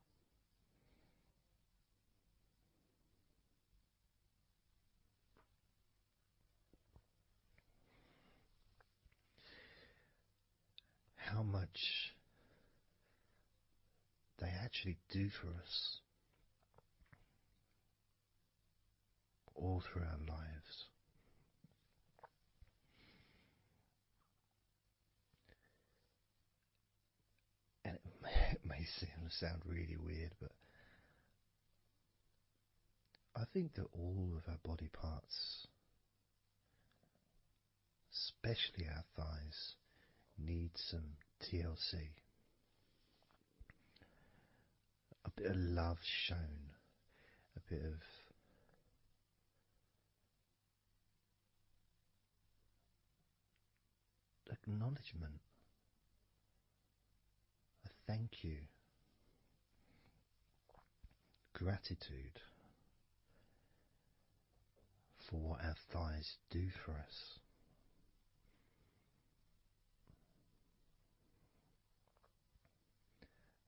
How much they actually do for us all through our lives. And it may sound really weird, but I think that all of our body parts, especially our thighs, need some TLC. A bit of love shown, a bit of acknowledgement, a thank you, gratitude for what our thighs do for us.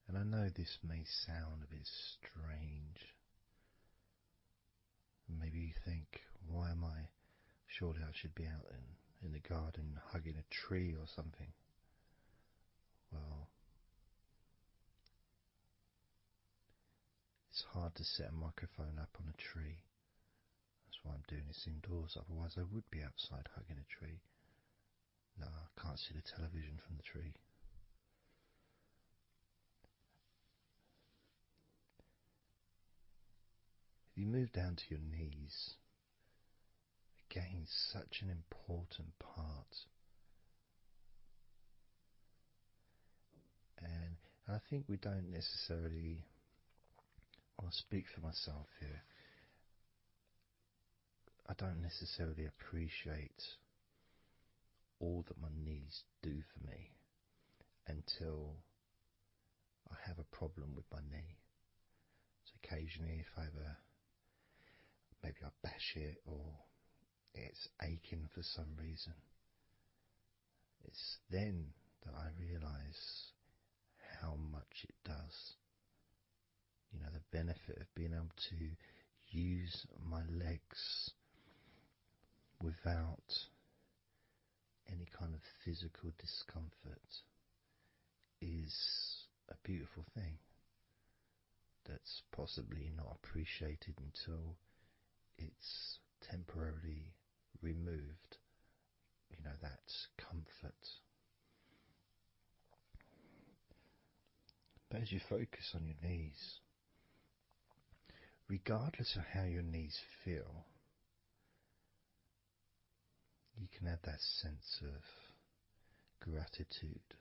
And I know this may sound a bit strange. Maybe you think, why am I? Surely I should be out in the garden hugging a tree or something. Well, it's hard to set a microphone up on a tree. That's why I'm doing this indoors, otherwise I would be outside hugging a tree. No, I can't see the television from the tree. If you move down to your knees, again, such an important part. And I think we don't necessarily, I'll speak for myself here, I don't necessarily appreciate all that my knees do for me until I have a problem with my knee. So occasionally if maybe I bash it or it's aching for some reason, it's then that I realise how much it does. You know, the benefit of being able to use my legs without any kind of physical discomfort is a beautiful thing that's possibly not appreciated until it's temporarily removed, you know, that comfort. But as you focus on your knees, regardless of how your knees feel, you can have that sense of gratitude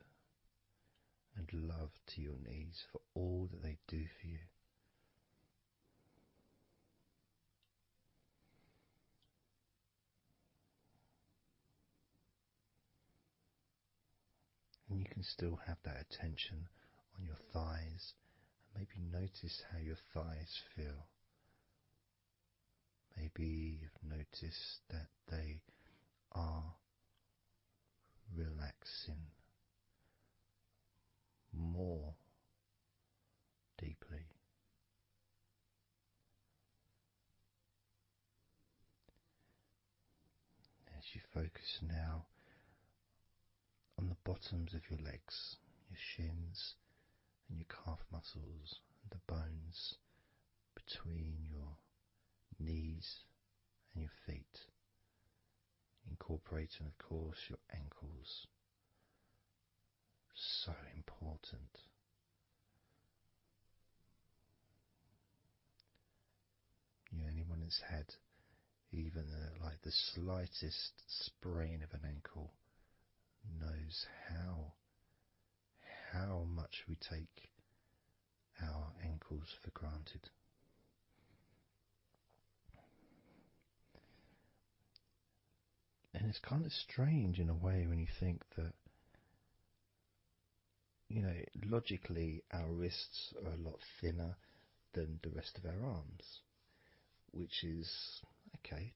and love to your knees for all that they do for you. And you can still have that attention on your thighs and maybe notice how your thighs feel. Maybe you've noticed that they are relaxing more deeply. As you focus now on the bottoms of your legs, your shins and your calf muscles and the bones between your knees and your feet, incorporating, of course, your ankles. So important. Anyone that's had even like the slightest sprain of an ankle knows how much we take our ankles for granted. And it's kind of strange in a way when you think that, logically our wrists are a lot thinner than the rest of our arms, which is okay,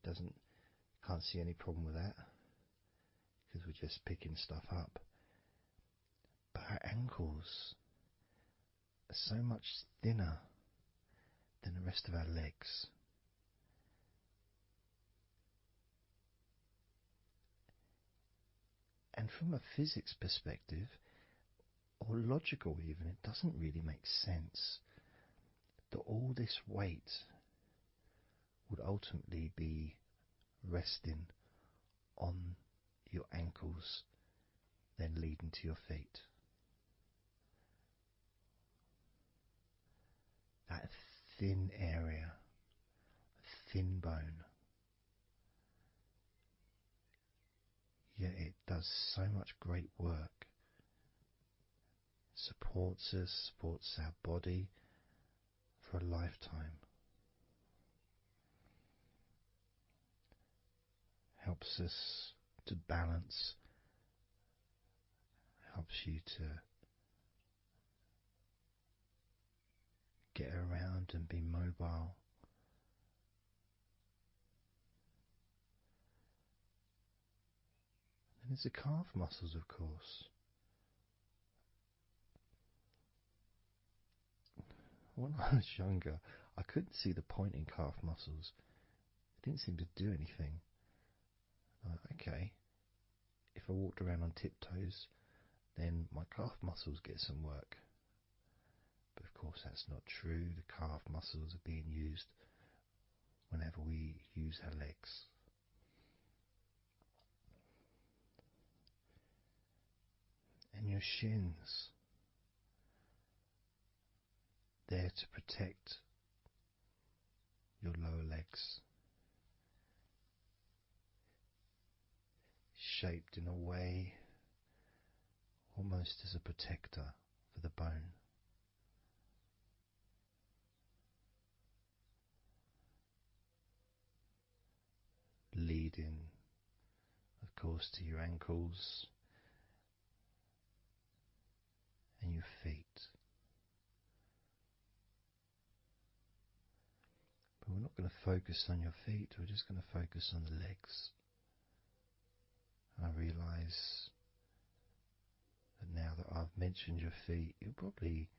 can't see any problem with that because we're just picking stuff up. But our ankles are so much thinner than the rest of our legs. And from a physics perspective, or logical even, it doesn't really make sense that all this weight would ultimately be resting on your ankles, then leading to your feet. That thin area, thin bone, yet it does so much great work. Supports us, supports our body for a lifetime. Helps us to balance, helps you to get around and be mobile. And there's the calf muscles, of course. When I was younger, I couldn't see the point in calf muscles. It didn't seem to do anything. Okay, if I walked around on tiptoes, then my calf muscles get some work. But of course that's not true. The calf muscles are being used whenever we use our legs. And your shins, there to protect your lower legs, shaped in a way almost as a protector for the bone. Leading, of course, to your ankles and your feet. But we're not going to focus on your feet, we're just going to focus on the legs. And I realise that now that I've mentioned your feet, you're probably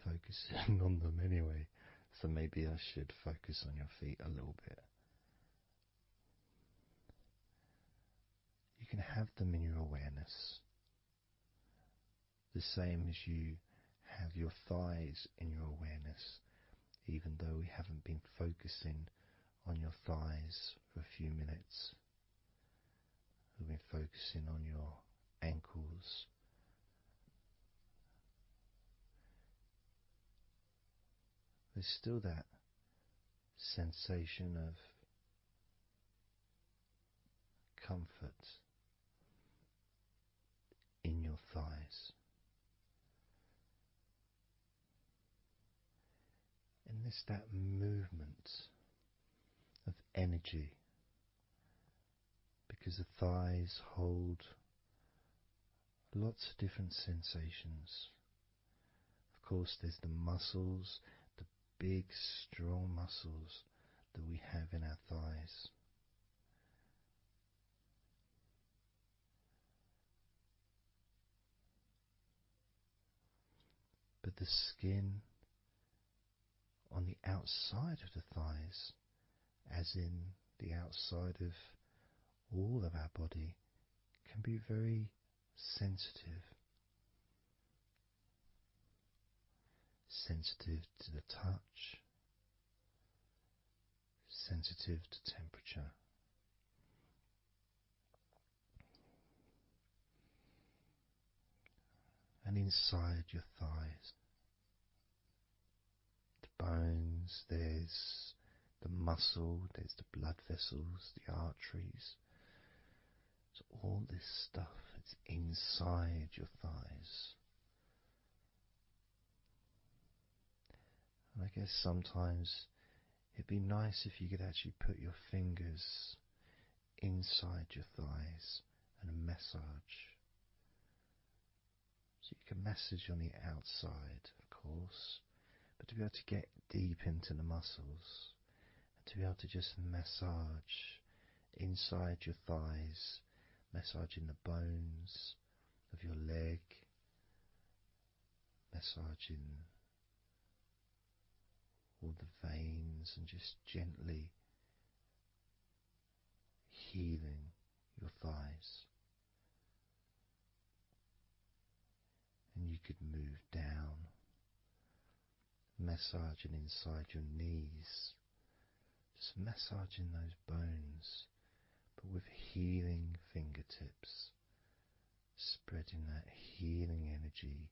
focusing on them anyway. So maybe I should focus on your feet a little bit. You can have them in your awareness, the same as you have your thighs in your awareness, even though we haven't been focusing on your thighs for a few minutes. We've been focusing on your ankles, there's still that sensation of comfort in your thighs. And there's that movement of energy, because the thighs hold lots of different sensations. Of course, there's the muscles, the big, strong muscles that we have in our thighs. But the skin on the outside of the thighs, as in the outside of all of our body, can be very sensitive. sensitive to the touch, sensitive to temperature. And inside your thighs, the bones, there's the muscle, there's the blood vessels, the arteries. So all this stuff is inside your thighs. And I guess sometimes it'd be nice if you could actually put your fingers inside your thighs and massage. So you can massage on the outside, of course, but to be able to get deep into the muscles, and to be able to just massage inside your thighs, massaging the bones of your leg, massaging all the veins, and just gently healing your thighs. And you could move down, massaging inside your knees, just massaging those bones, but with healing fingertips, spreading that healing energy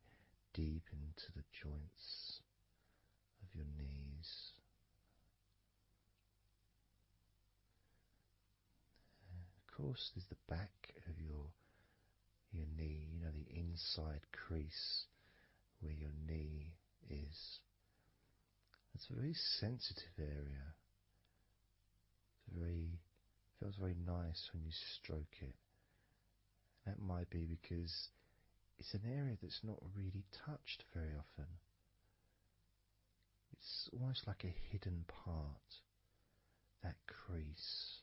deep into the joints of your knees. And of course, there's the back of your knee, you know, the inside crease where your knee is. It's a very sensitive area. Feels very nice when you stroke it. That might be because it's an area that's not really touched very often. It's almost like a hidden part, that crease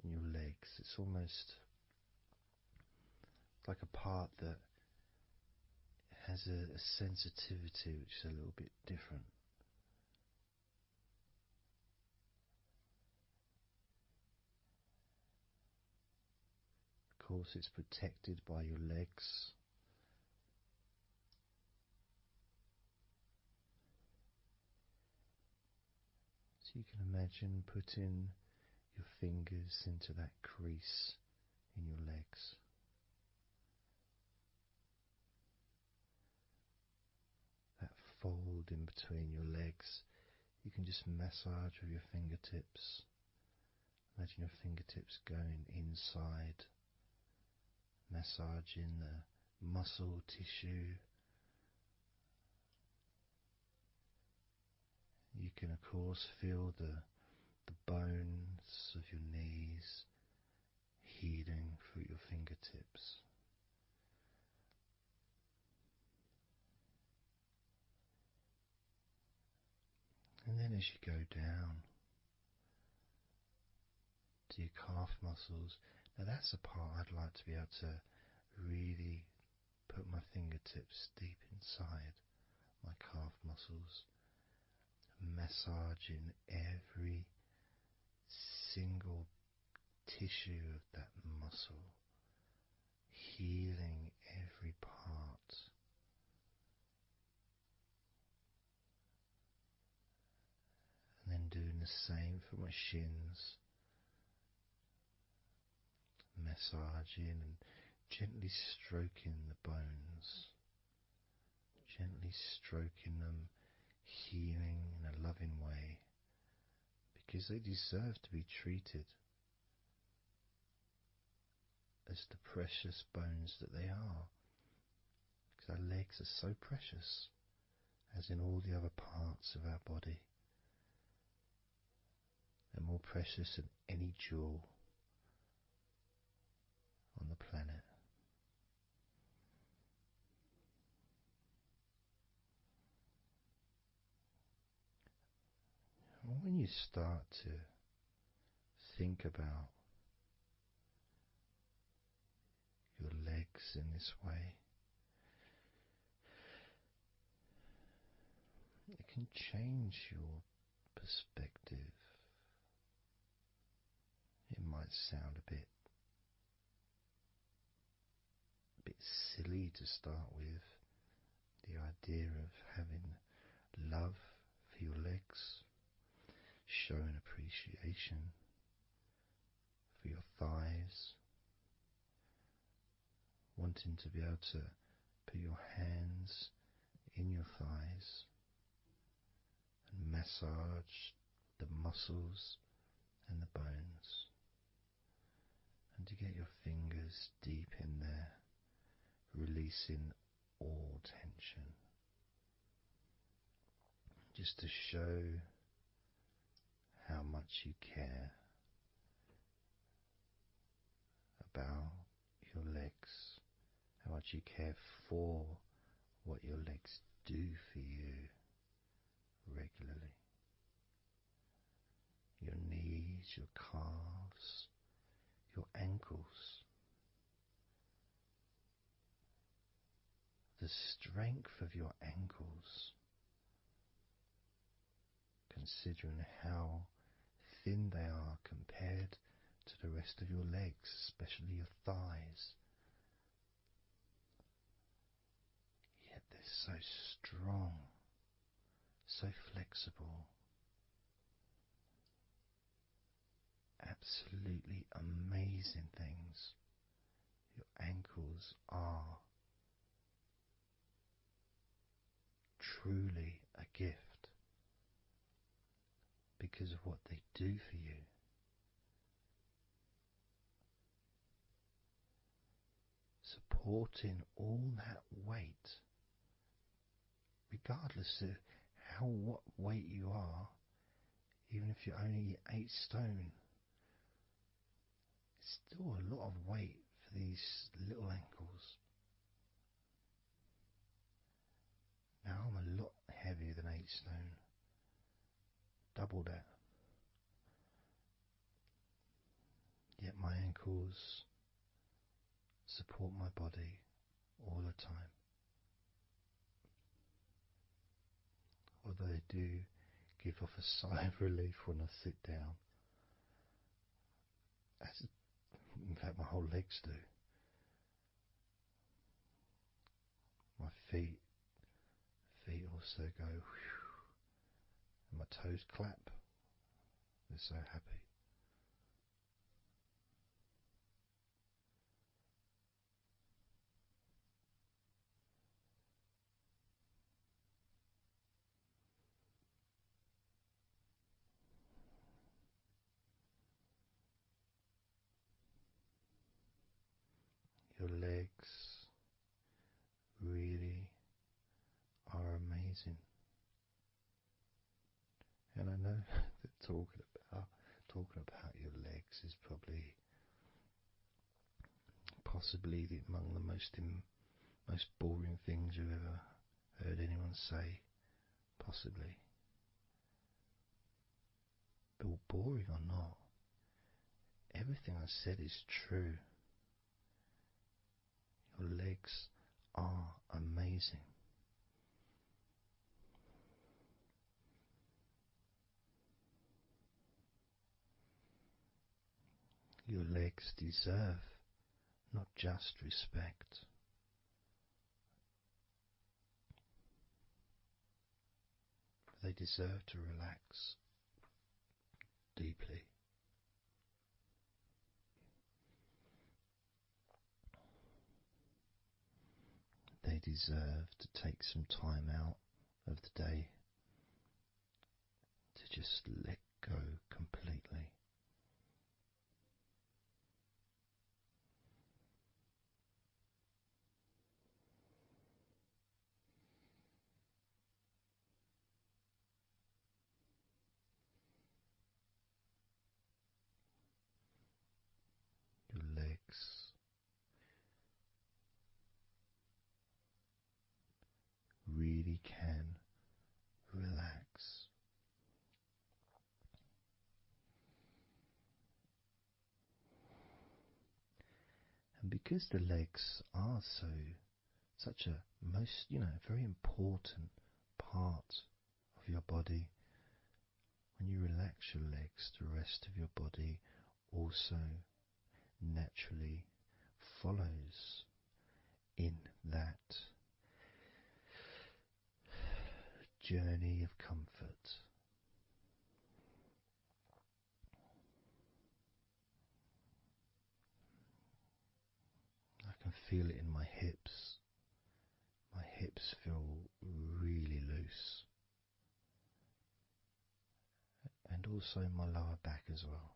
in your legs. It's almost like a part that has a sensitivity which is a little bit different. Of course, it's protected by your legs. So you can imagine putting your fingers into that crease in your legs. That fold in between your legs, you can just massage with your fingertips. Imagine your fingertips going inside, massaging the muscle tissue. You can of course feel the bones of your knees healing through your fingertips. And then as you go down to your calf muscles, now that's a part I'd like to be able to really put my fingertips deep inside my calf muscles, massaging every single tissue of that muscle, healing every part. And then doing the same for my shins, massaging and gently stroking the bones, gently stroking them, healing in a loving way, because they deserve to be treated as the precious bones that they are, because our legs are so precious, as in all the other parts of our body. They're more precious than any jewel on the planet. And when you start to think about your legs in this way, it can change your perspective. It might sound a bit silly to start with, the idea of having love for your legs, showing appreciation for your thighs, wanting to be able to put your hands in your thighs and massage the muscles and the bones, and to get your fingers deep in there, releasing all tension, just to show how much you care about your legs, how much you care for what your legs do for you regularly. Your knees, your calves, your ankles, the strength of your ankles, considering how thin they are compared to the rest of your legs, especially your thighs. Yet they're so strong, so flexible. Absolutely amazing things. Your ankles are truly a gift because of what they do for you. Supporting all that weight, regardless of what weight you are, even if you're only 8 stone, it's still a lot of weight for these little ankles. Now I'm a lot heavier than 8 stone, double that. Yet my ankles support my body all the time. Although they do give off a sigh of relief when I sit down. In fact, my whole legs do. My feet also go whew, and my toes clap. They're so happy. Your legs really are amazing. And I know that talking about your legs is probably possibly among the most boring things you've ever heard anyone say, possibly. But boring or not, everything I said is true. Your legs are amazing. Your legs deserve not just respect, but they deserve to relax deeply. They deserve to take some time out of the day to just let go completely. Your legs really can relax. And because the legs are such a very important part of your body, when you relax your legs, the rest of your body also naturally follows in that journey of comfort. I can feel it in my hips. My hips feel really loose. And also in my lower back as well.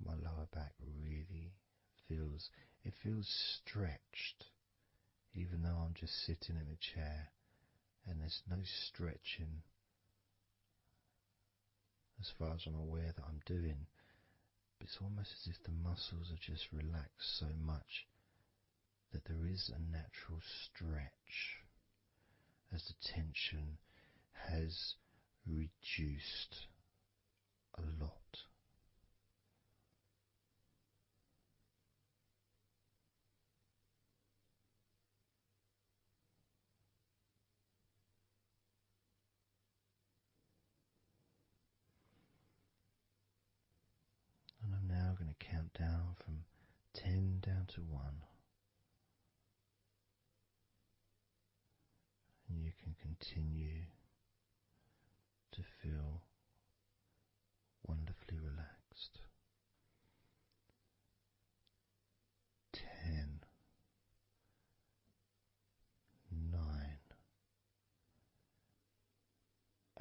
My lower back really feels stretched, even though I'm just sitting in a chair and there's no stretching as far as I'm aware that I'm doing. But it's almost as if the muscles are just relaxed so much that there is a natural stretch as the tension has reduced a lot. And I'm now going to count down from 10 down to 1. And you can continue to feel wonderfully relaxed. 10, 9,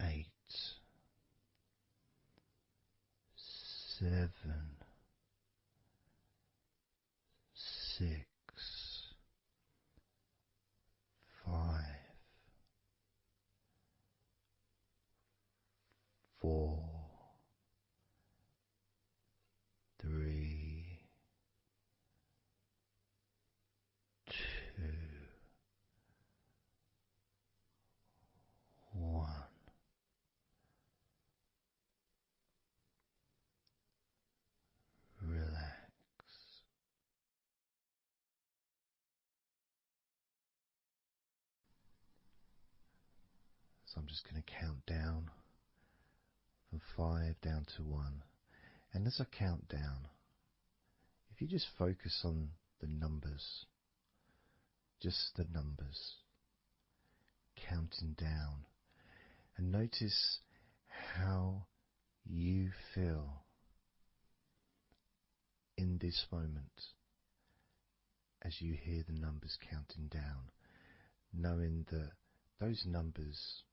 8, 7, 6, 5, 4, 3, 2, 1. Relax. So I'm just going to count down from 5 down to 1. And as I count down, if you just focus on the numbers, just the numbers, counting down, and notice how you feel in this moment as you hear the numbers counting down, knowing that those numbers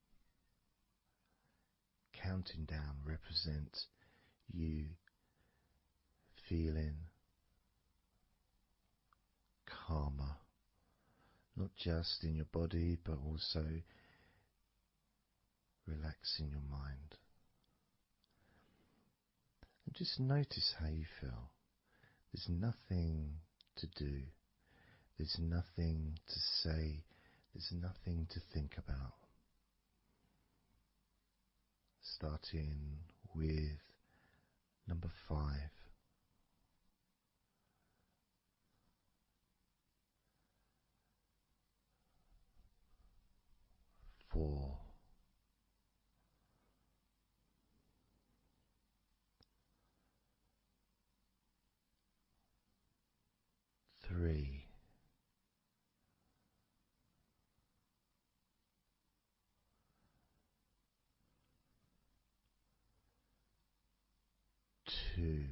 counting down represent you feeling calmer, not just in your body but also relaxing your mind. And just notice how you feel. There's nothing to do, there's nothing to say, there's nothing to think about. Starting with number 5. 4. 3. 2.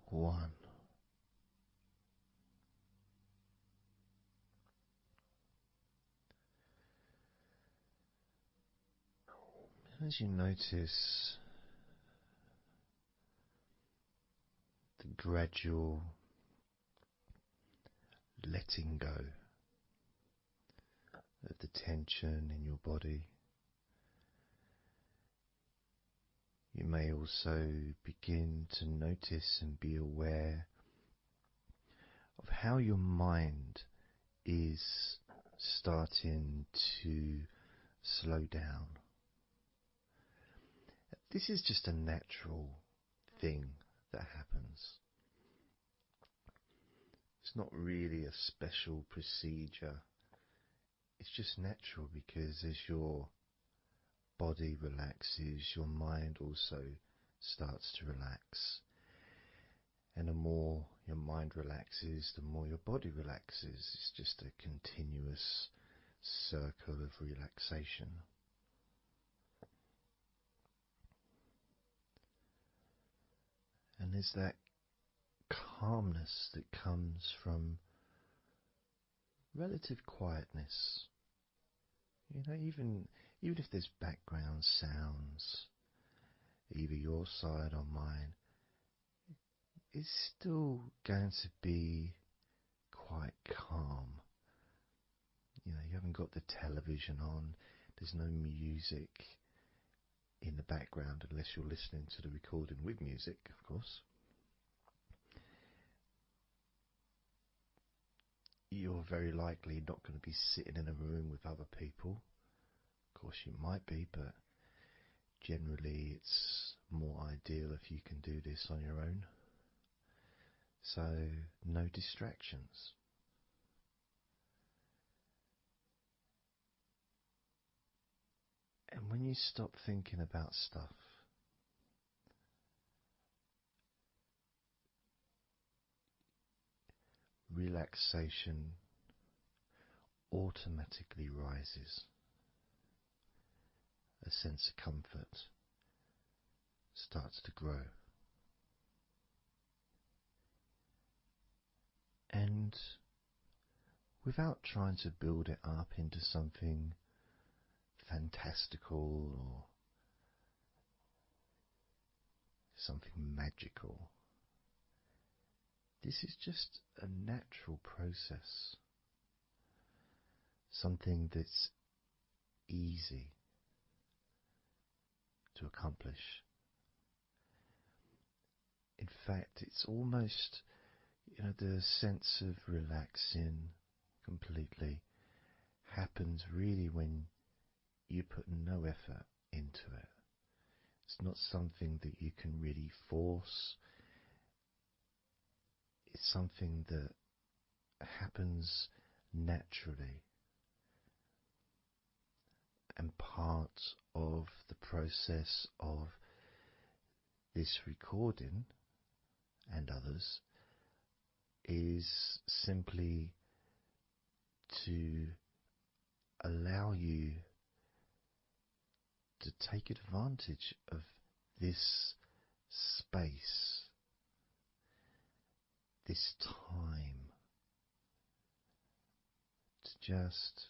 1. As you notice the gradual letting go of the tension in your body, you may also begin to notice and be aware of how your mind is starting to slow down. This is just a natural thing that happens. It's not really a special procedure. It's just natural because as your body relaxes, your mind also starts to relax. And the more your mind relaxes, the more your body relaxes. It's just a continuous circle of relaxation. And there's that calmness that comes from relative quietness. You know, even if there's background sounds, either your side or mine, it's still going to be quite calm. You know, you haven't got the television on, there's no music in the background unless you're listening to the recording with music, of course. You're very likely not going to be sitting in a room with other people. Of course you might be, but generally it's more ideal if you can do this on your own. So no distractions. And when you stop thinking about stuff, relaxation automatically rises. A sense of comfort starts to grow. And without trying to build it up into something fantastical or something magical, this is just a natural process, something that's easy to accomplish. In fact, it's almost, the sense of relaxing completely happens really when you put no effort into it. It's not something that you can really force. It's something that happens naturally. And part of the process of this recording and others is simply to allow you to take advantage of this space, this time, to just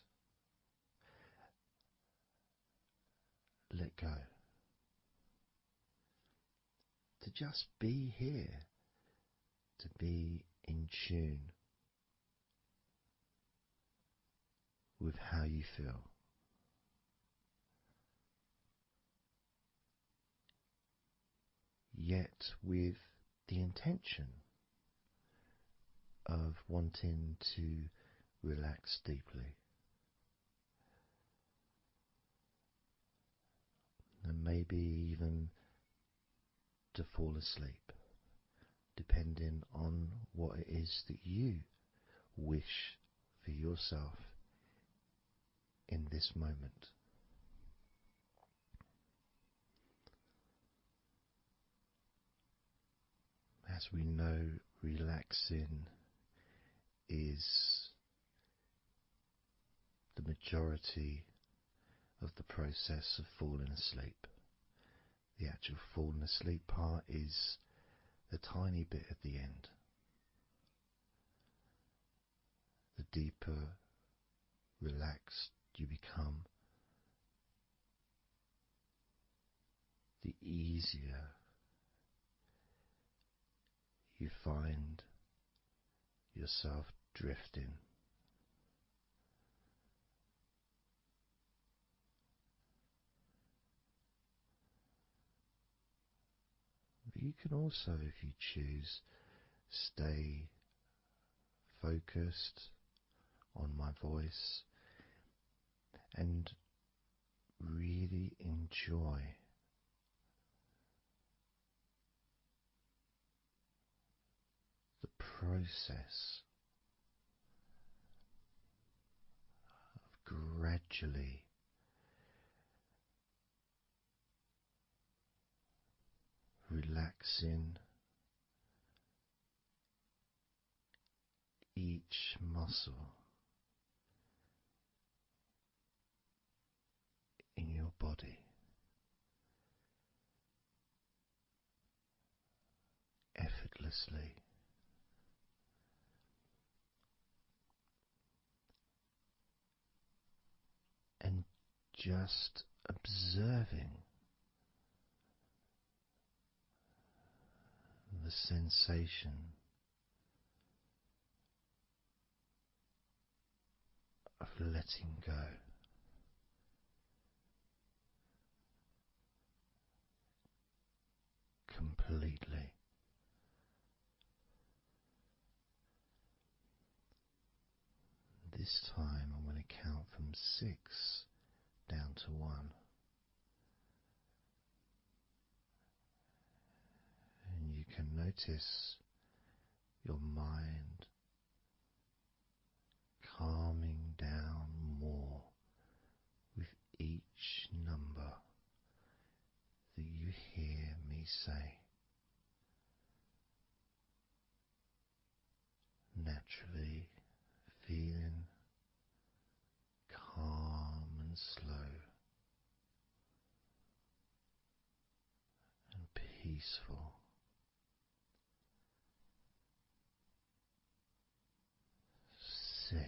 let go, to just be here, to be in tune with how you feel. Yet with the intention of wanting to relax deeply. And maybe even to fall asleep, depending on what it is that you wish for yourself in this moment. As we know, relaxing is the majority of the process of falling asleep. The actual falling asleep part is the tiny bit at the end. The deeper relaxed you become, the easier you find yourself drifting. But you can also, if you choose, stay focused on my voice and really enjoy the process of gradually relaxing each muscle in your body effortlessly, and just observing the sensation of letting go. Completely. This time I'm going to count from 6 down to 1. And you can notice your mind calming down more with each number that you hear me say. Naturally feeling calm and slow and peaceful. 6.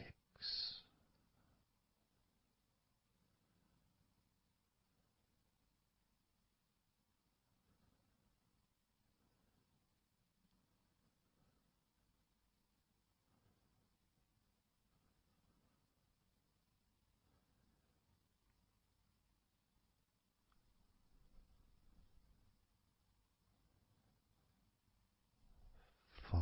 5.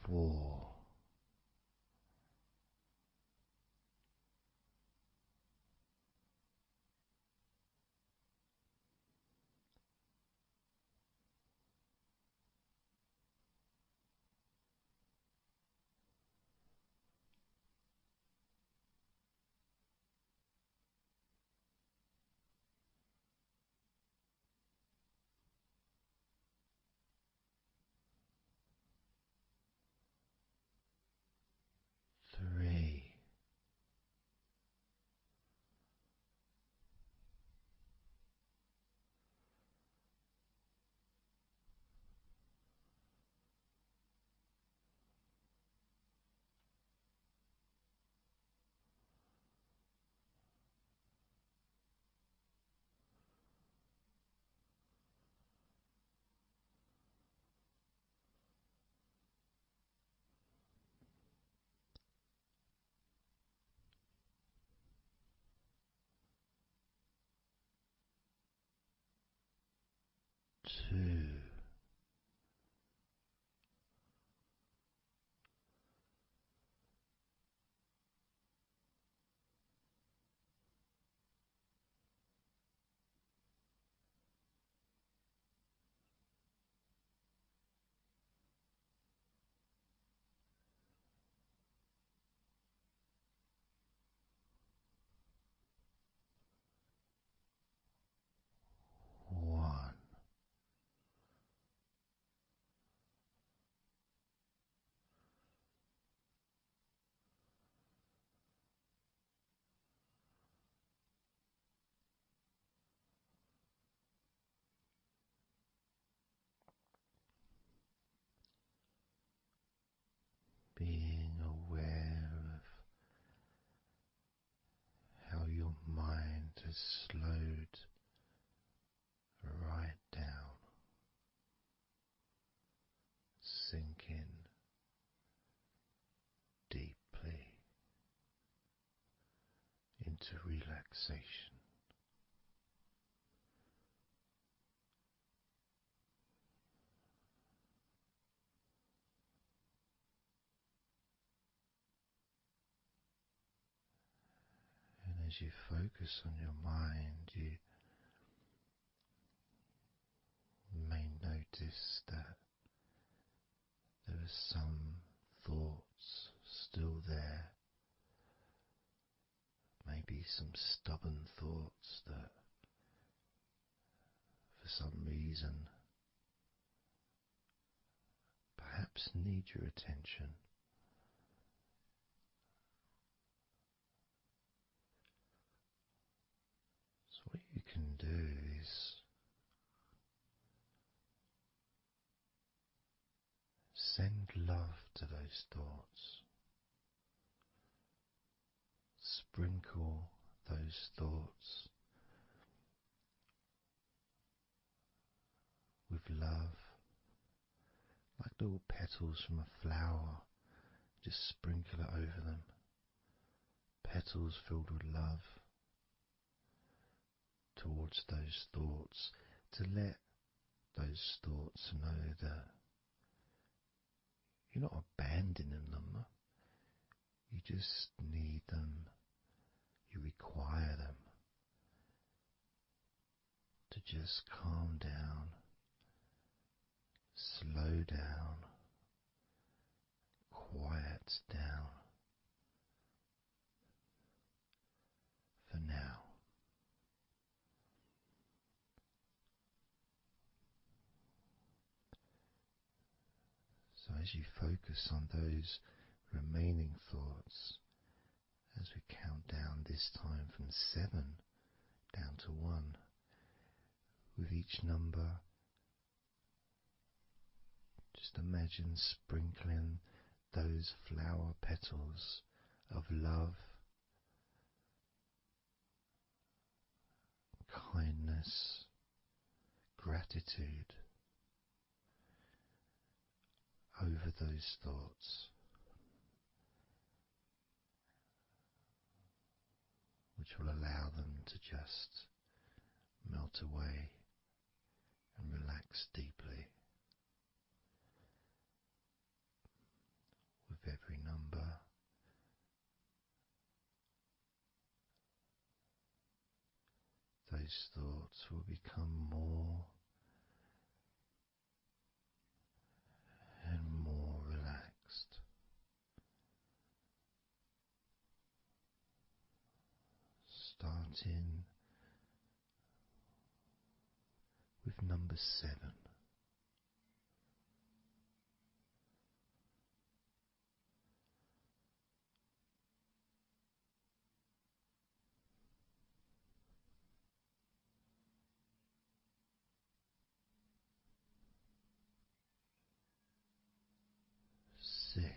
4. 3. 2. One. Being aware of how your mind has slowed right down, sinking deeply into relaxation. And as you focus on your mind, you may notice notice that there are some thoughts still there, maybe some stubborn thoughts that for some reason perhaps need your attention. So what you can do is send love to those thoughts. Sprinkle those thoughts with love, like little petals from a flower. Just sprinkle it over them. Petals filled with love towards those thoughts, to let those thoughts know that you're not abandoning them. You just need them. You require them to just calm down, slow down, quiet down for now. So as you focus on those remaining thoughts, as we count down this time from 7 down to 1, with each number, just imagine sprinkling those flower petals of love, kindness, gratitude over those thoughts, which will allow them to just melt away and relax deeply. With every number, those thoughts will become more and more relaxed. Starting with number 7. 6. 5.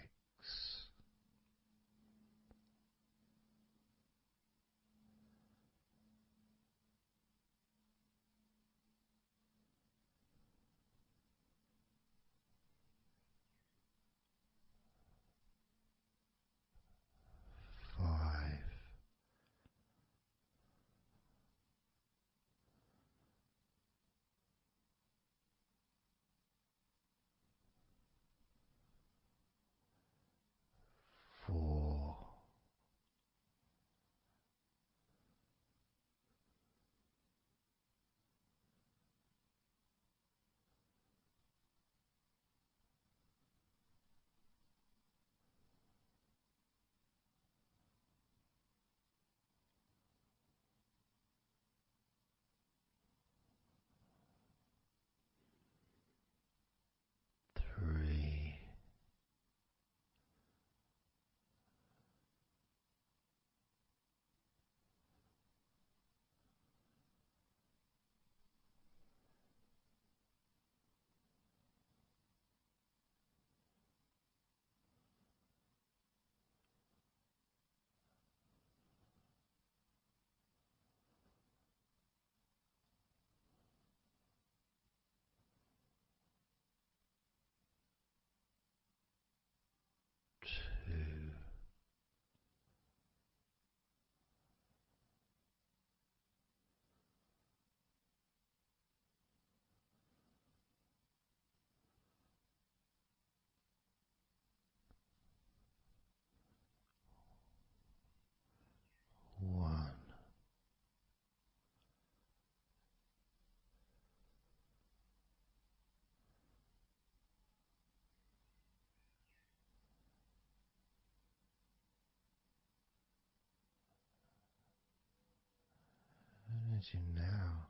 as you now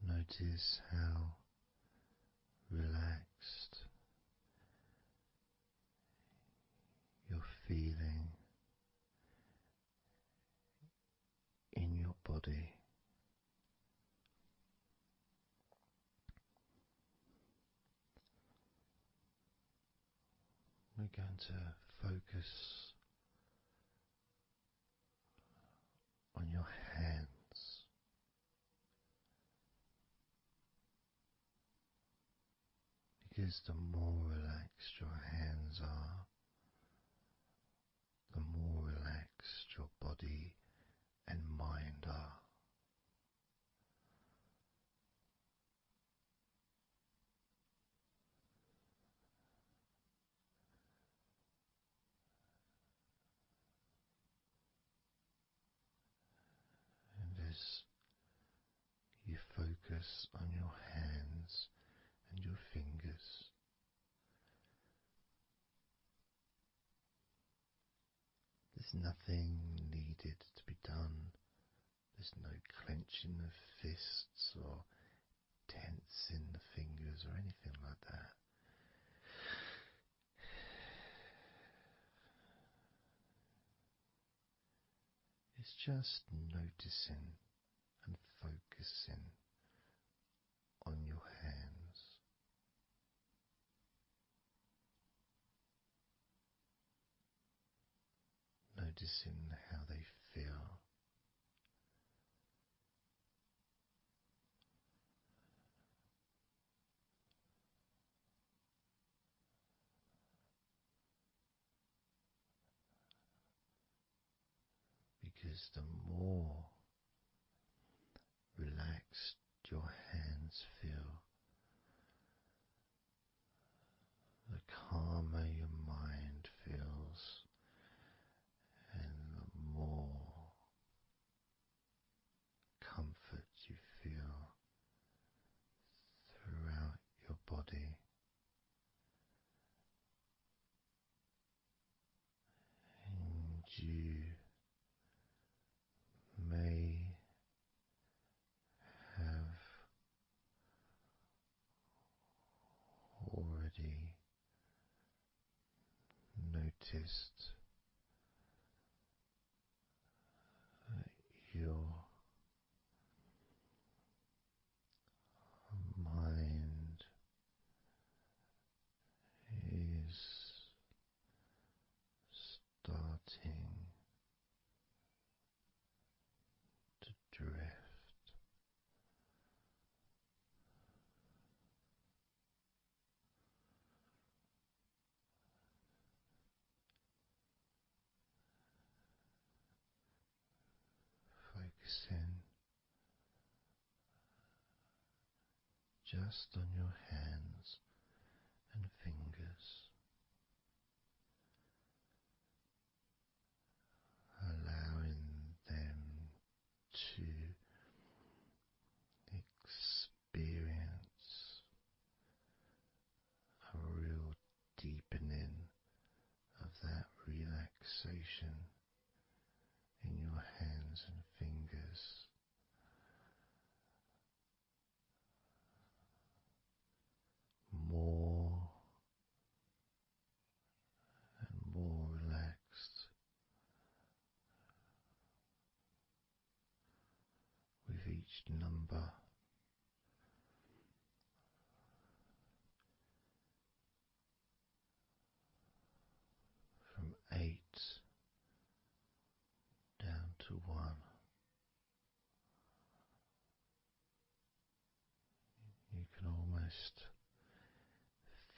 notice how relaxed you're feeling in your body. We're going to focus on your hands. Because the more relaxed your hands are, the more relaxed your body and mind are. And as you focus on your hands and your fingers, there's nothing needed to be done. There's no clenching of fists or tensing the fingers or anything like that. It's just noticing and focusing on your hands. Noticing how they feel. Because the more relaxed your hands feel, the calmer your mind feels, and the more comfort you feel throughout your body. And you may have already noticed that your mind is starting to drift. Focusing just on your hands and fingers, allowing them to experience a real deepening of that relaxation in your hands and fingers. More and more relaxed with each number. From 8 down to 1. You can almost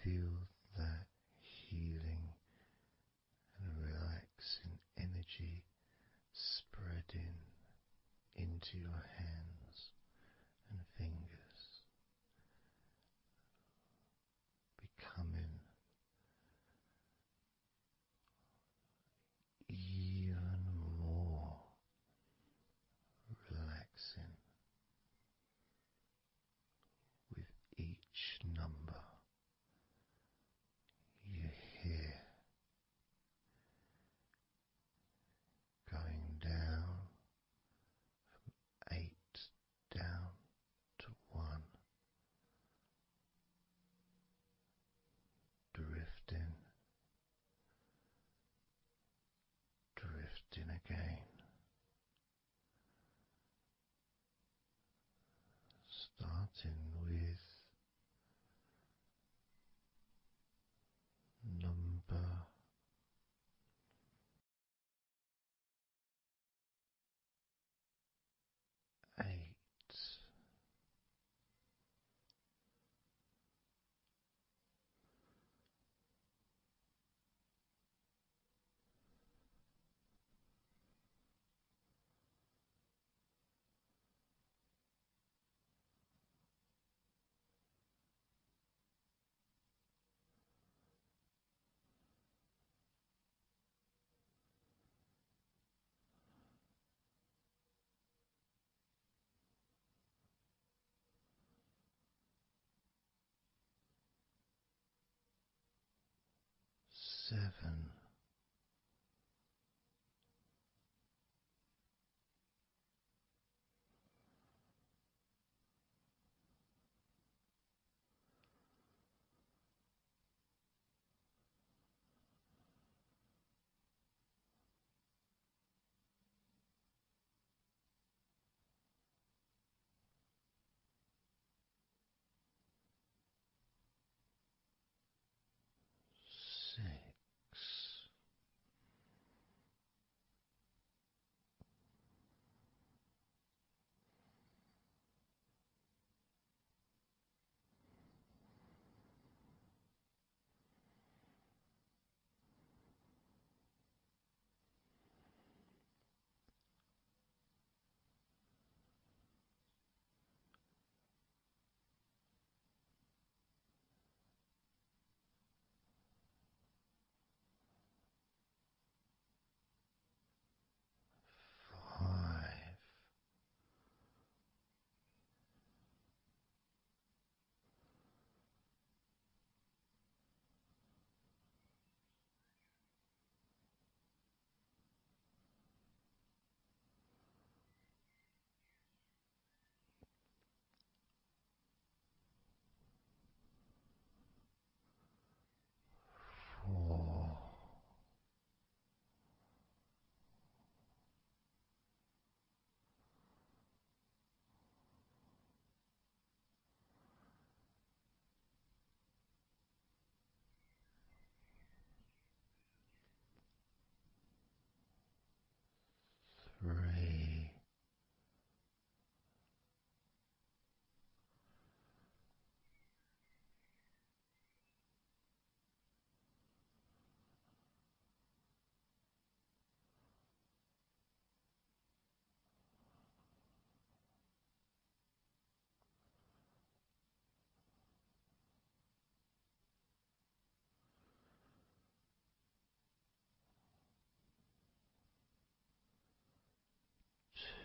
feel that healing and relaxing energy spreading into your hands and fingers, becoming even more relaxing with each number. Drifting again, starting with number 8. 7. 6. 5. 4. 3.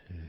2. 1.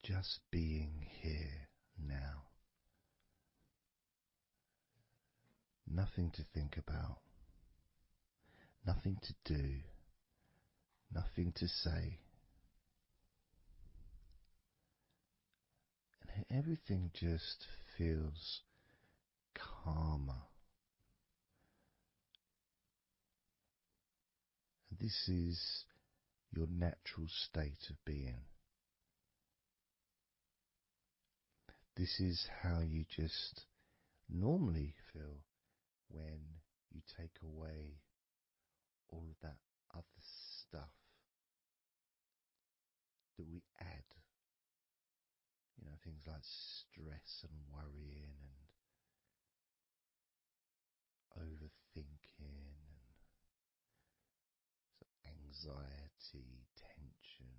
Just being here now. Nothing to think about, nothing to do, nothing to say. And everything just feels calmer. And this is your natural state of being. This is how you just normally feel when you take away all of that other stuff that we add. Things like stress and worrying and overthinking and anxiety, tension,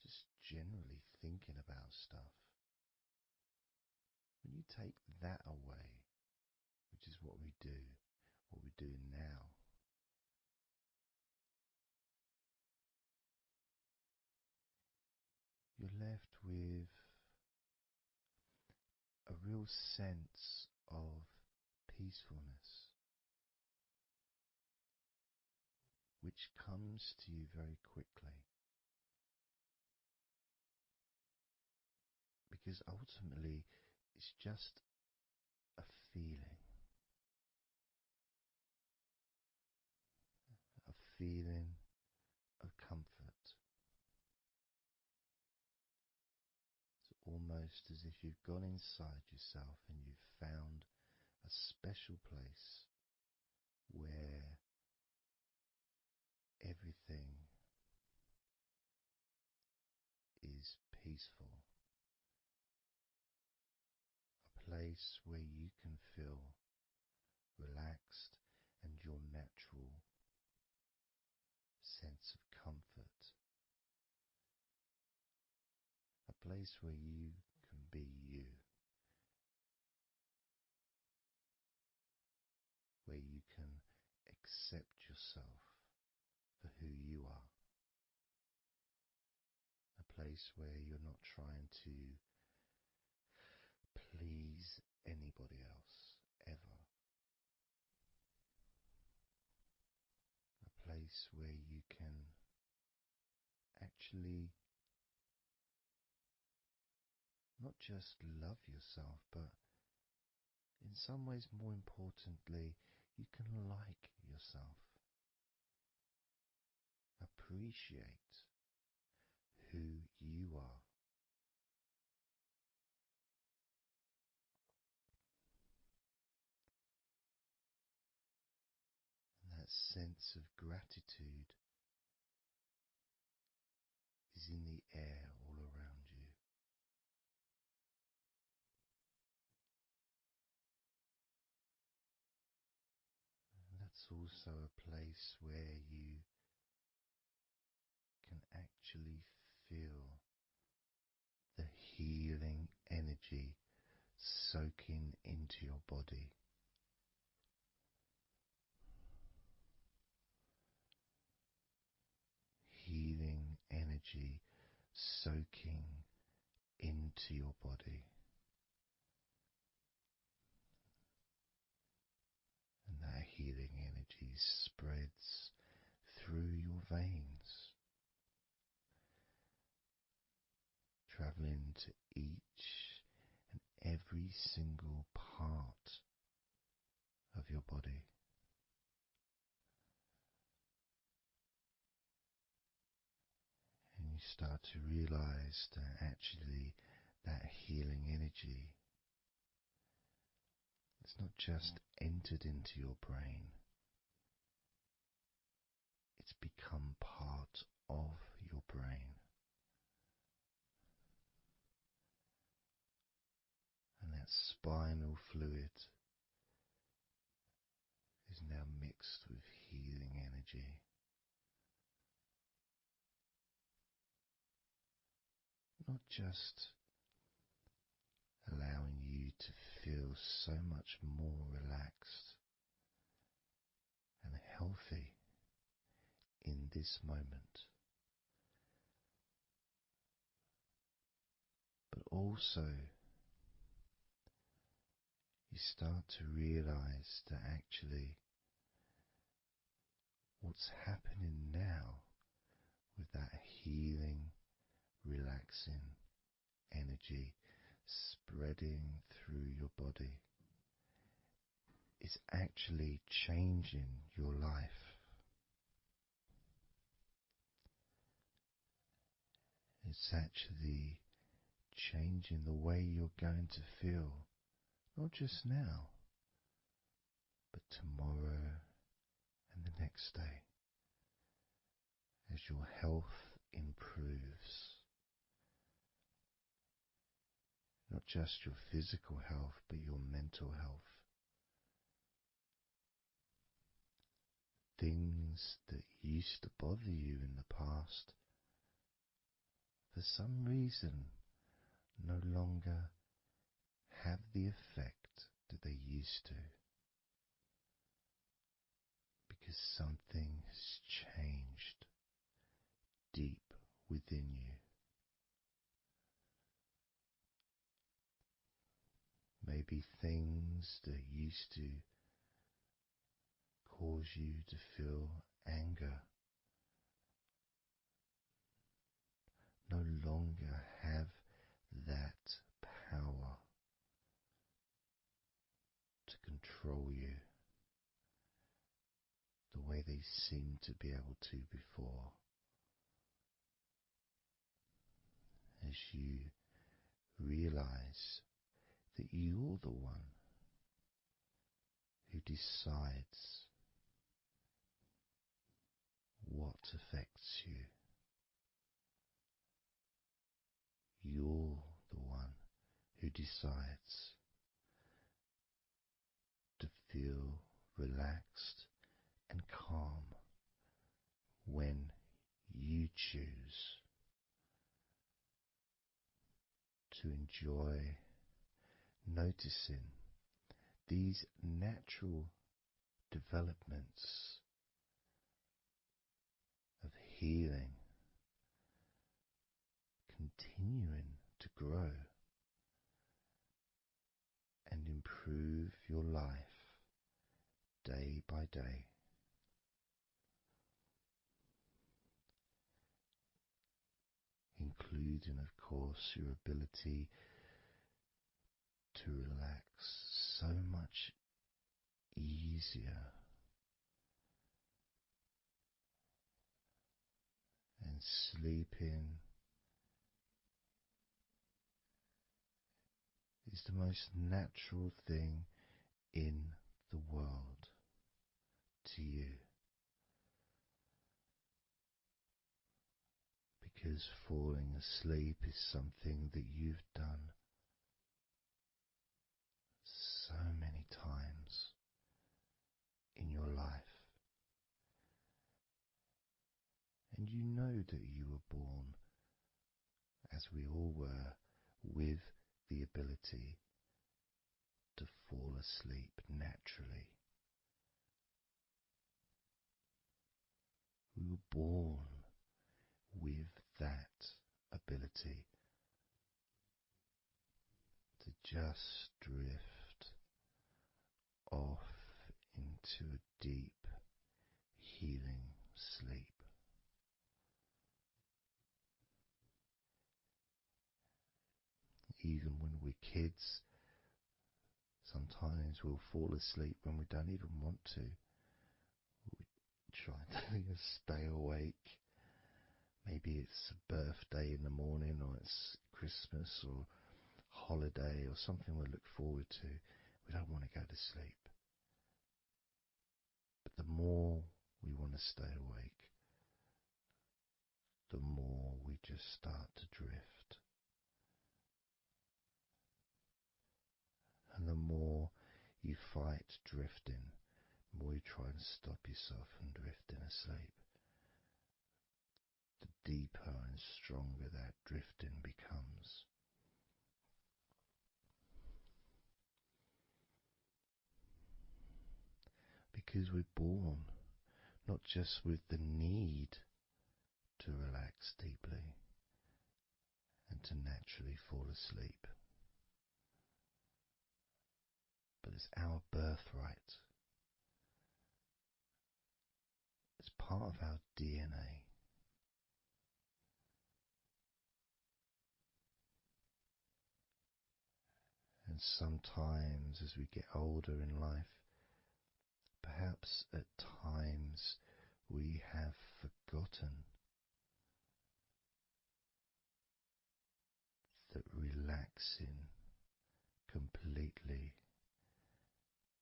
just generally thinking about stuff. When you take that away, which is what we're doing now, you're left with a real sense of peacefulness, which comes to you very quickly. Because ultimately, it's just a feeling. A feeling of comfort. It's almost as if you've gone inside yourself and you've found a special place where everything is peaceful. A place where you can feel relaxed and your natural sense of comfort. A place where you can be you. Where you can accept yourself for who you are. A place where you're not trying to please anybody else, ever. A place where you can actually not just love yourself, but in some ways, more importantly, you can like yourself. Appreciate who you are. And that sense of gratitude is in the air all around you. And that's also a place where you can actually feel the healing energy soaking into your body. Healing energy soaking into your body. And that healing energy spreads through your veins, traveling to each and every single part of your body. And you start to realize that actually that healing energy has not just entered into your brain, it's become part of your brain. And that spinal fluid is now mixed with healing energy. Not just allowing you to feel so much more relaxed and healthy in this moment, but also you start to realize that actually what's happening now with that healing, relaxing energy spreading through your body is actually changing your life. It's actually changing the way you're going to feel, not just now, but tomorrow and the next day, as your health improves. Not just your physical health, but your mental health. things that used to bother you in the past, for some reason, no longer have the effect that they used to, because something has changed deep within you. Maybe things that used to cause you to feel anger no longer have that power to control you the way they seemed to be able to before. As you realize that you're the one who decides what affects you. You're the one who decides to feel relaxed and calm when you choose to enjoy noticing these natural developments of healing continuing to grow and improve your life day by day. Including, of course, your ability to relax so much easier and sleeping is the most natural thing in the world to you, because falling asleep is something that you've done so many times in your life, and you know that you were born, as we all were, with the ability to fall asleep naturally. We were born with that ability to just drift off into a deep, healing sleep. Even when we're kids, sometimes we'll fall asleep when we don't even want to. We try to stay awake. Maybe it's a birthday in the morning, or it's Christmas or holiday or something we look forward to. We don't want to go to sleep. But the more we want to stay awake, the more we just start to drift. And the more you fight drifting, the more you try and stop yourself from drifting asleep, the deeper and stronger that drifting becomes. Because we're born not just with the need to relax deeply and to naturally fall asleep, but it's our birthright. It's part of our DNA. And sometimes as we get older in life, perhaps at times we have forgotten that relaxing completely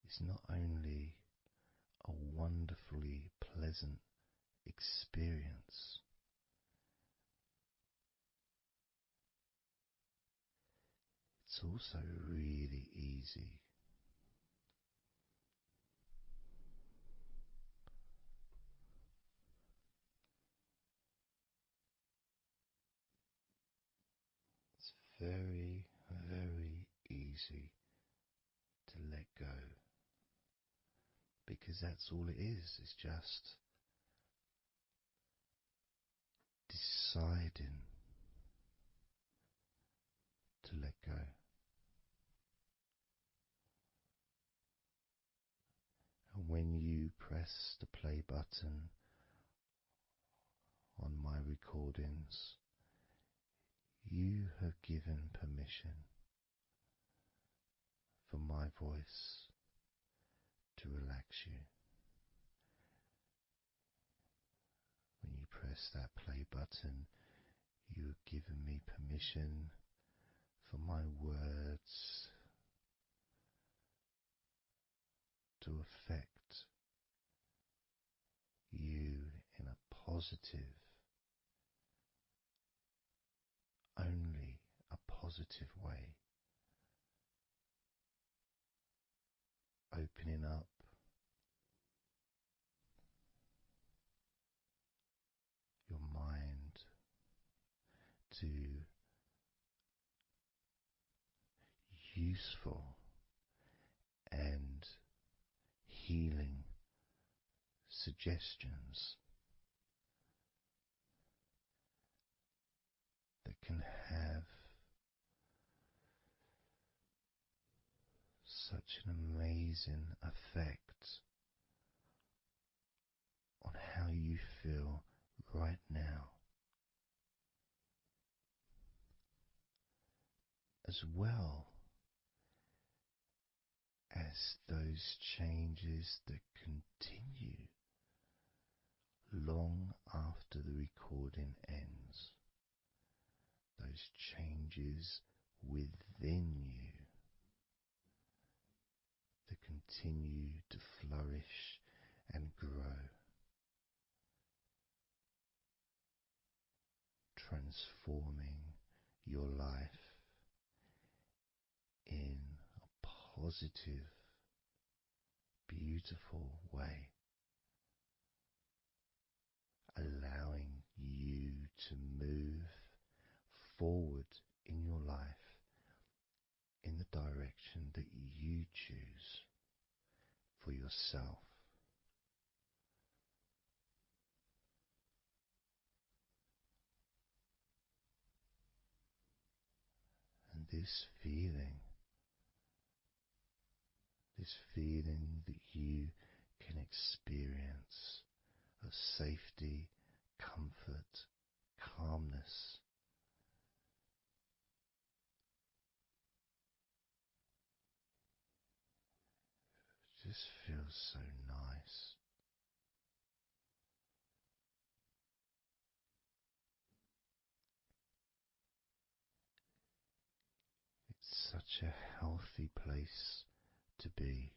is not only a wonderfully pleasant experience, it's also really easy. very, very easy to let go, because that's all it is. It's just deciding to let go. And when you press the play button on my recordings, you have given permission for my voice to relax you. When you press that play button, you have given me permission for my words to affect you in a positive, only a positive way, opening up your mind to useful and healing suggestions that can have such an amazing effect on how you feel right now, as well as those changes that continue long after the recording ends, those changes within you that continue to flourish and grow, transforming your life in a positive, beautiful way, allowing you to move forward in your life in the direction that you choose for yourself. And this feeling that you can experience of safety, comfort, calmness, just feels so nice. It's such a healthy place to be.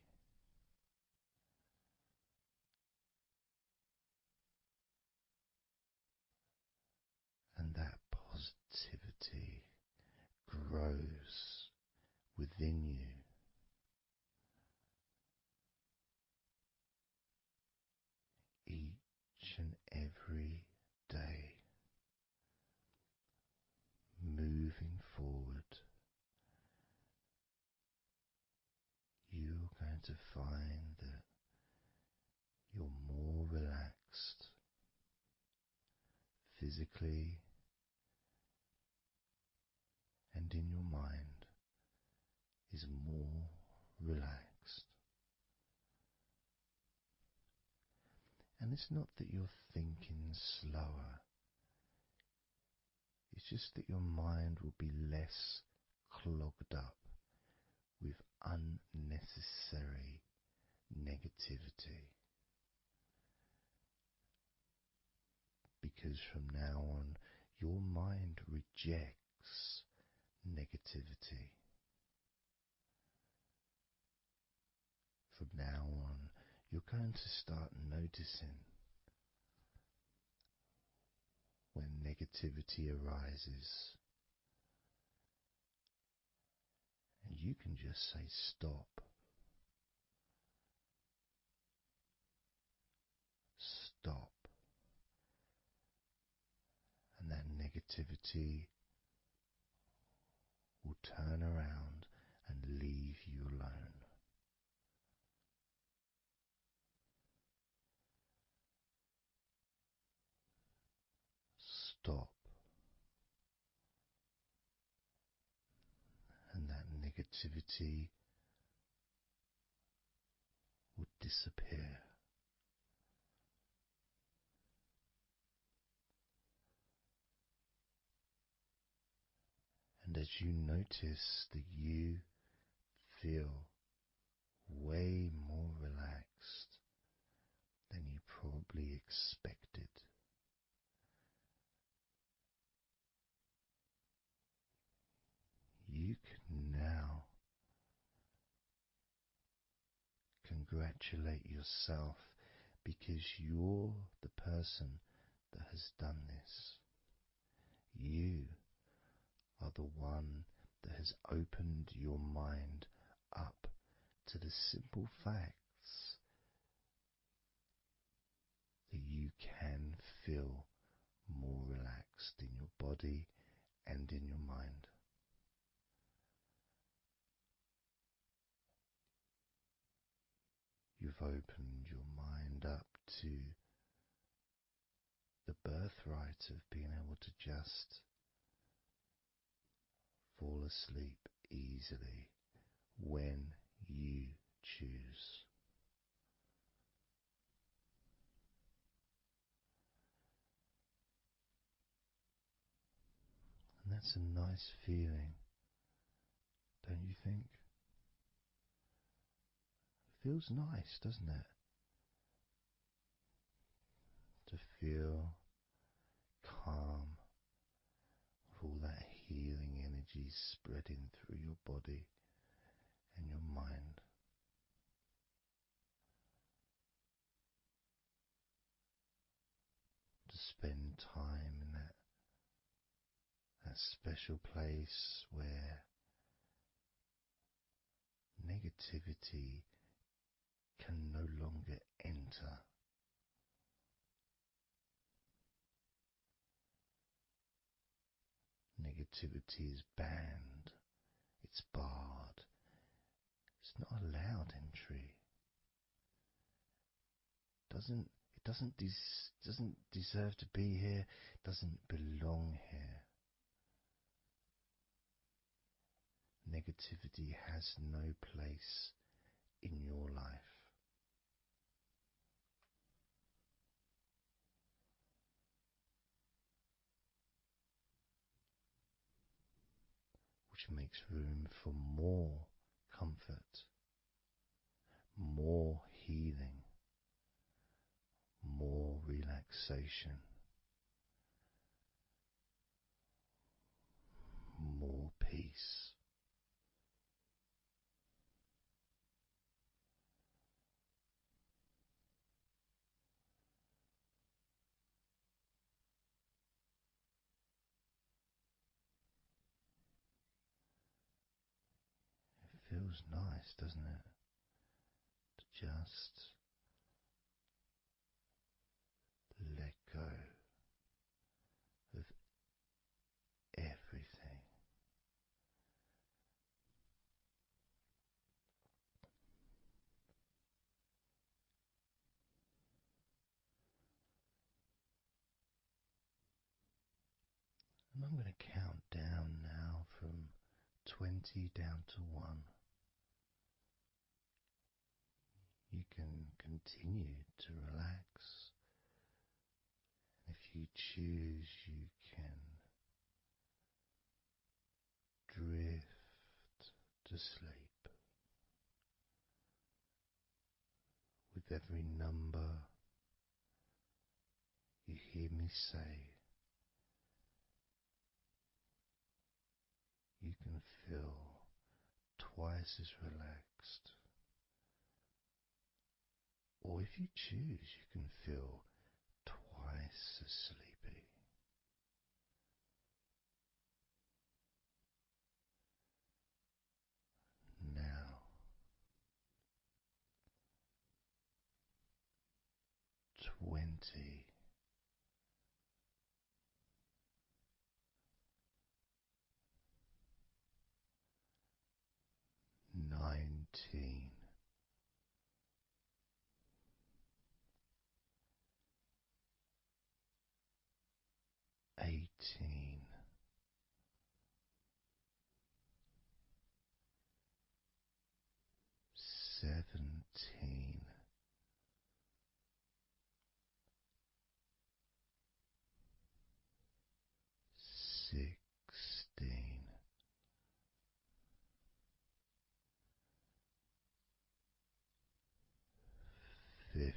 And that positivity grows within you. Each and every day, moving forward, you're going to find that you're more relaxed physically and in your mind is more relaxed. And it's not that you're thinking slower, it's just that your mind will be less clogged up with unnecessary negativity. Because from now on, your mind rejects negativity. From now on, you're going to start noticing when negativity arises, and you can just say stop. Stop. And that negativity turn around and leave you alone. Stop, and that negativity would disappear. And as you notice that you feel way more relaxed than you probably expected, you can now congratulate yourself because you're the person that has done this. You are the one that has opened your mind up to the simple facts that you can feel more relaxed in your body and in your mind. You've opened your mind up to the birthright of being able to just fall asleep easily when you choose. And that's a nice feeling, don't you think? It feels nice, doesn't it? To feel calm with all that healing energy spreading through your body and your mind. To spend time in that special place where negativity can no longer enter. Negativity is banned, it's barred, it's not allowed entry. It doesn't deserve to be here, it doesn't belong here. Negativity has no place in your life. Which makes room for more comfort, more healing, more relaxation, more peace. It feels nice, doesn't it? To just let go of everything. And I'm going to count down now from 20 down to 1. You can continue to relax. If you choose, you can drift to sleep. With every number you hear me say, you can feel twice as relaxed. Or if you choose, you can feel twice as sleepy. Now, 20. 18, 17, 16, 15,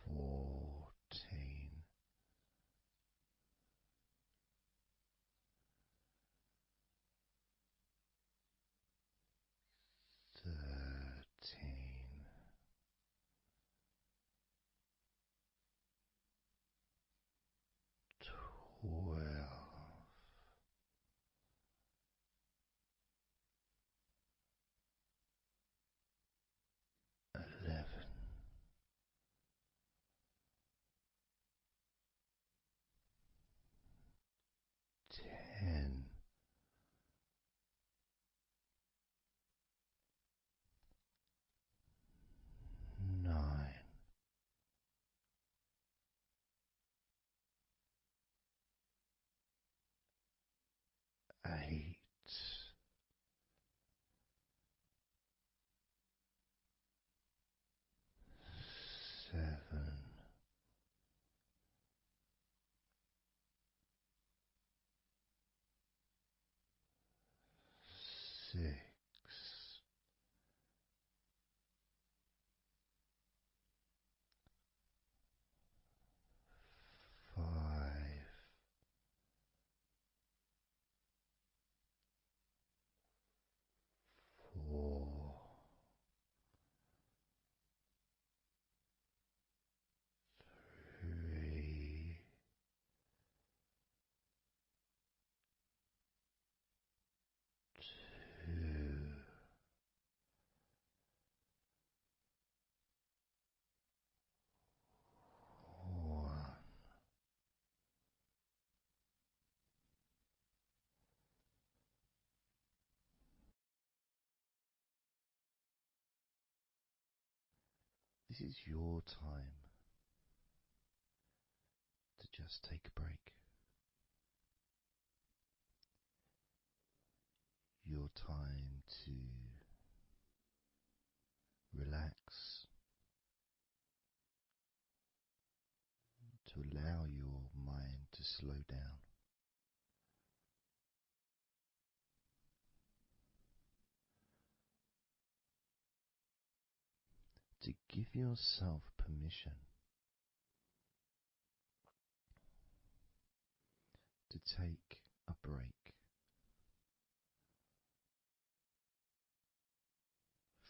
14, 13, 12, 11, 10, 9, 8, 7, 6, 5, 4, 3, 2, 1. This is your time to just take a break. Your time to relax, to allow your mind to slow down. To give yourself permission to take a break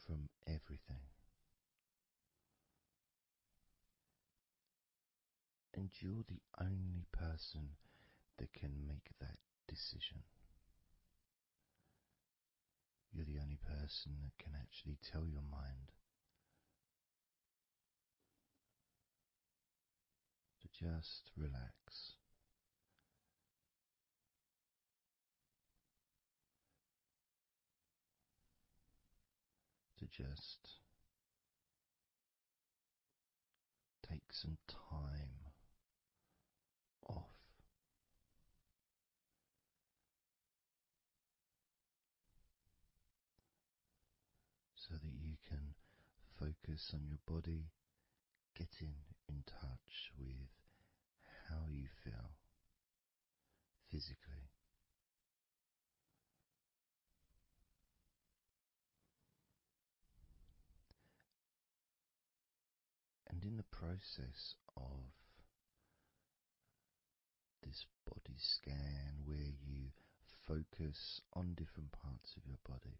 from everything. And you're the only person that can make that decision. You're the only person that can actually tell your mind to just relax. To just take some time off. So that you can focus on your body, getting in touch with how you feel physically. And in the process of this body scan, where you focus on different parts of your body,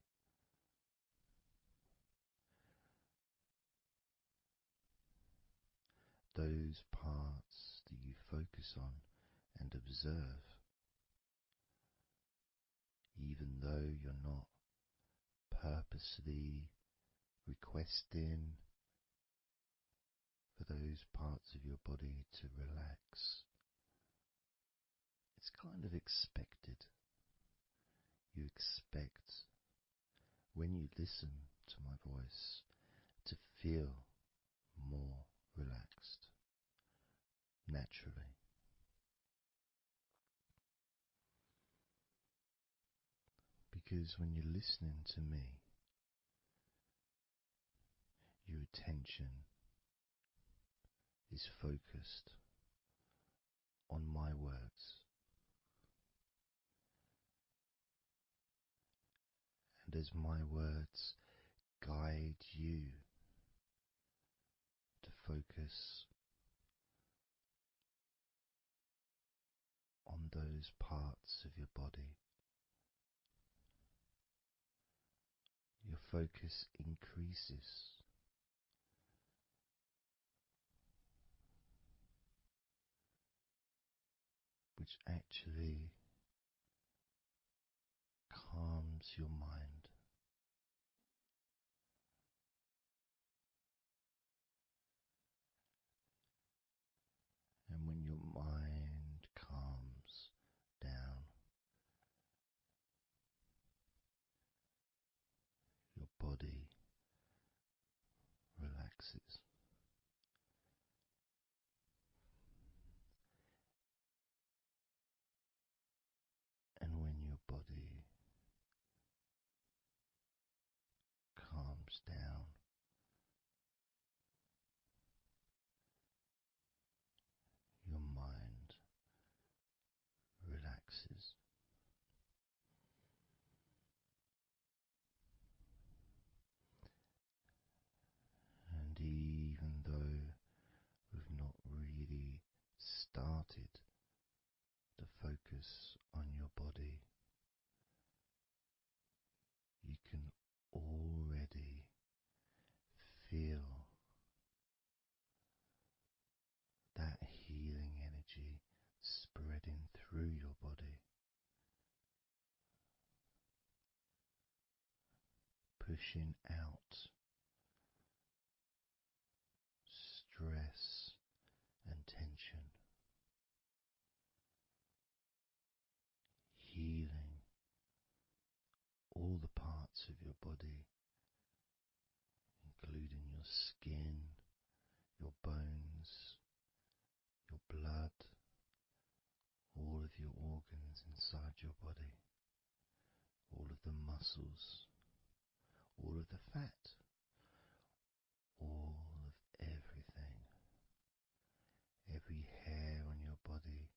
those parts that you focus on and observe, even though you're not purposely requesting for those parts of your body to relax, it's kind of expected. You expect, when you listen to my voice, to feel more relaxed naturally. Because when you're listening to me, your attention is focused on my words. And as my words guide you to focus on those parts of your body, your focus increases. Which actually calms your mind. And when your mind calms down, your body relaxes. And when your body calms down, your mind relaxes. And even though we've not really started to focus on your body, you can already feel that healing energy spreading through your body, pushing out stress and tension, healing all the parts of your body, including your skin, your bones, your blood, all of your organs inside your body, all of the muscles, all of the fat, all of everything. Every hair on your body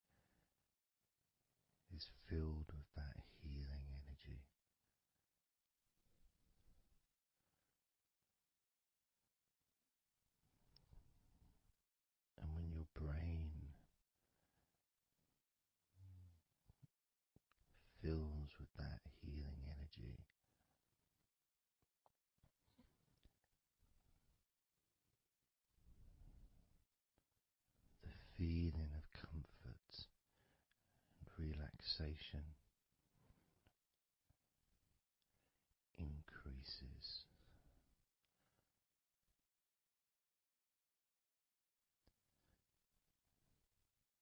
is filled with that healing energy. And when your brain fills with that healing energy, the feeling of comfort and relaxation increases.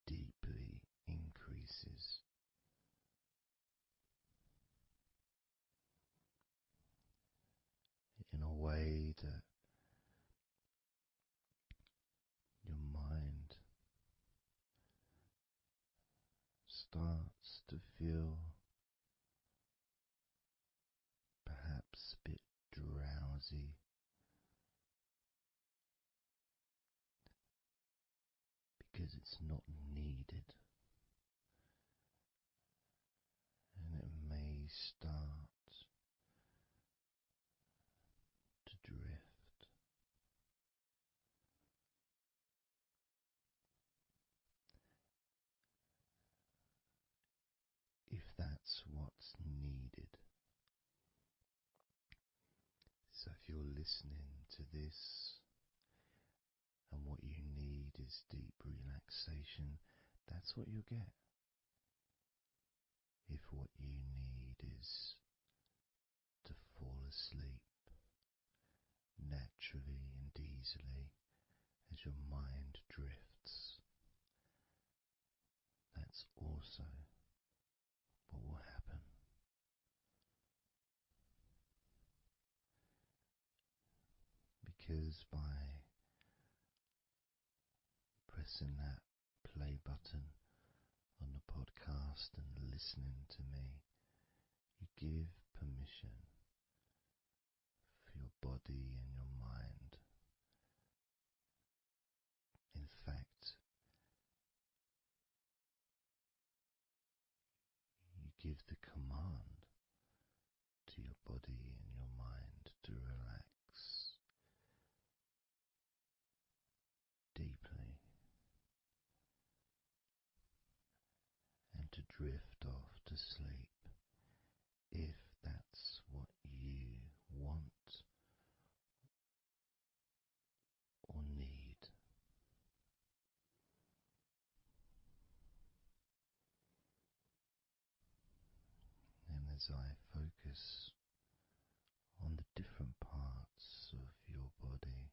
Deeply increases. In a way that your mind starts to feel perhaps a bit drowsy, because it's not needed, and it may start to drift. If that's what's needed. So if you're listening to this and what you need is deep relaxation, that's what you'll get. If what you need is to fall asleep naturally and easily as your mind drifts, that's also because by pressing that play button on the podcast and listening to me, you give permission for your body and your mind. In fact, you give the command to your body and your mind to relax deeply and to drift off to sleep if that's what you want or need. And as I focus on the different parts of your body,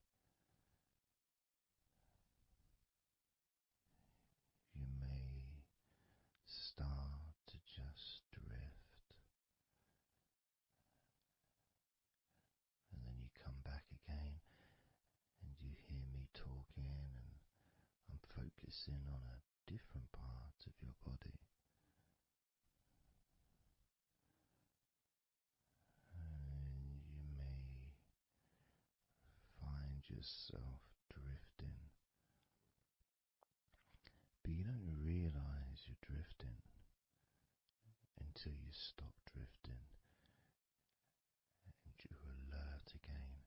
you may start to just drift, and then you come back again and you hear me talking, and I'm focusing on a different part of your body. And you may find yourself drifting, but you don't realize you're drifting until you stop drifting and you're alert again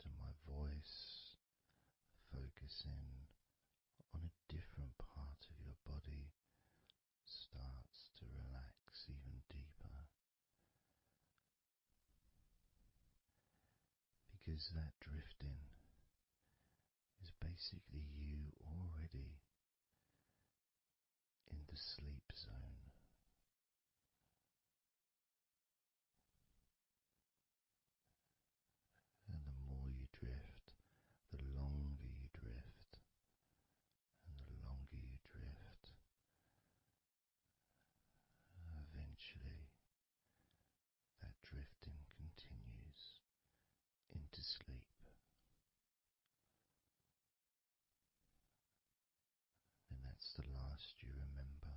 to my voice, focusing on a different part of your body starts to relax even deeper, because that drifting is basically you already in the sleep zone. And the more you drift, the longer you drift, and the longer you drift, eventually that drifting continues into sleep. And that's the last you remember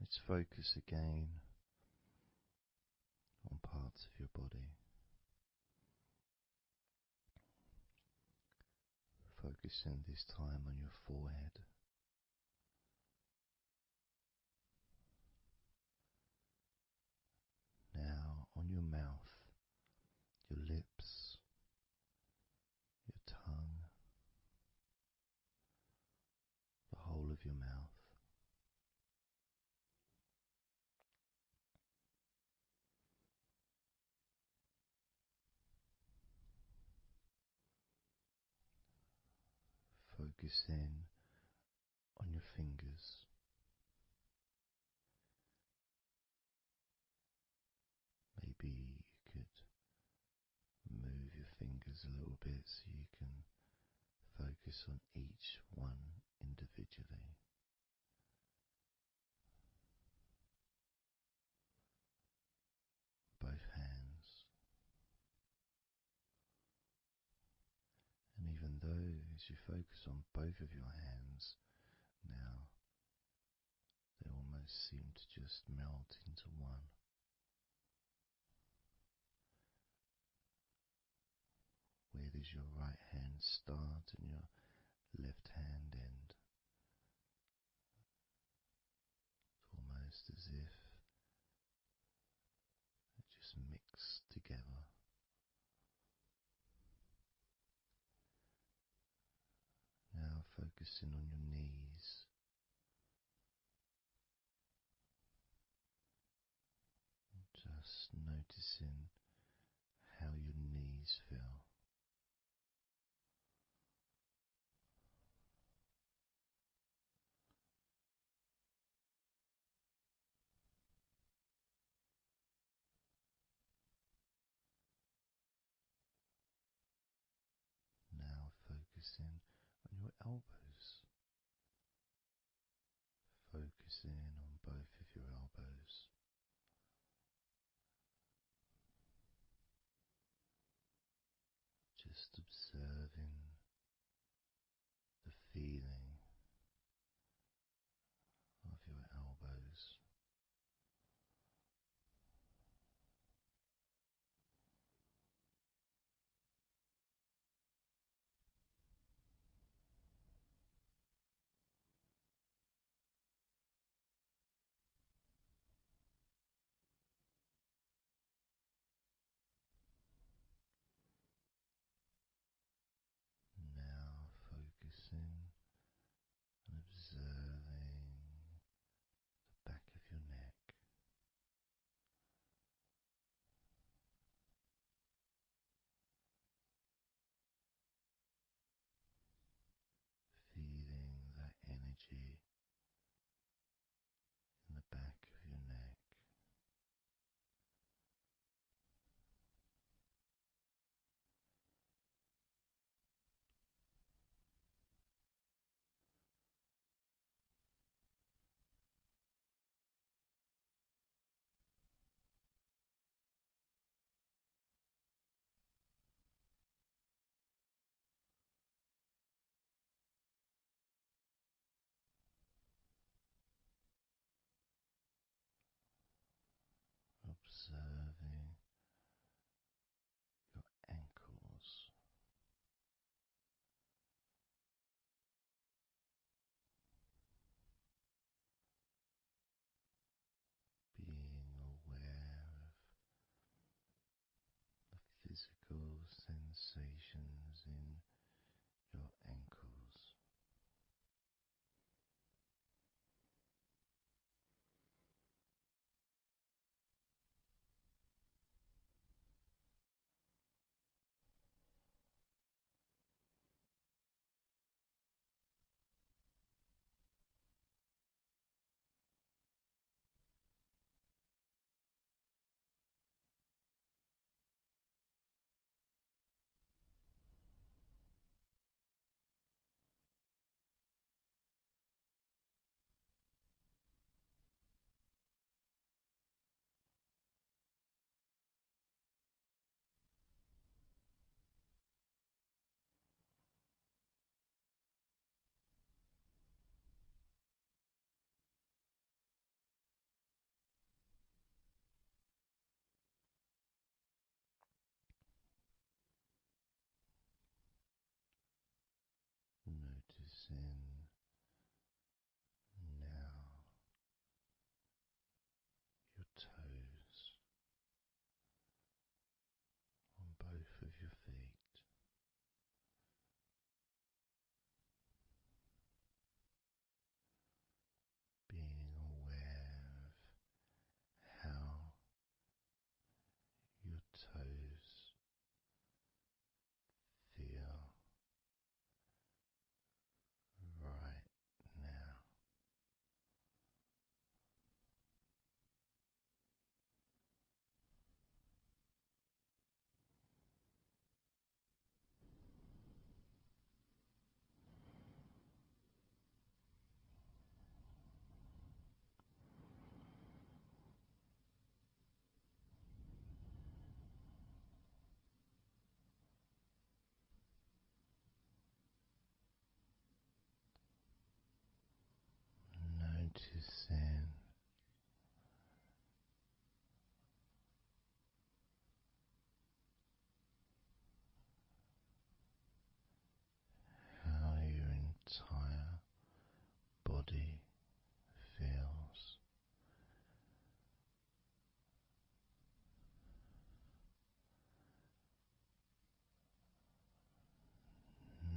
Let's focus again on parts of your body. Focusing this time on your forehead. Now on your mouth, your lips, your tongue, the whole of your mouth. Focus in on your fingers. Maybe you could move your fingers a little bit so you can focus on each one individually. Both hands. And even though as you focus on both of your hands now, they almost seem to just melt into one. Where does your right hand start and your left hand end? It's almost as if they just mix together. Now focusing on your knees. Just noticing how your knees feel. Now focusing on your elbows. Focusing on both of your elbows. Just observing the feeling of your elbows. Now focusing and observing the back of your neck. Feeling that energy in the back of your neck. Observing your ankles. Being aware of the physical sensations in your ankles. entire body feels.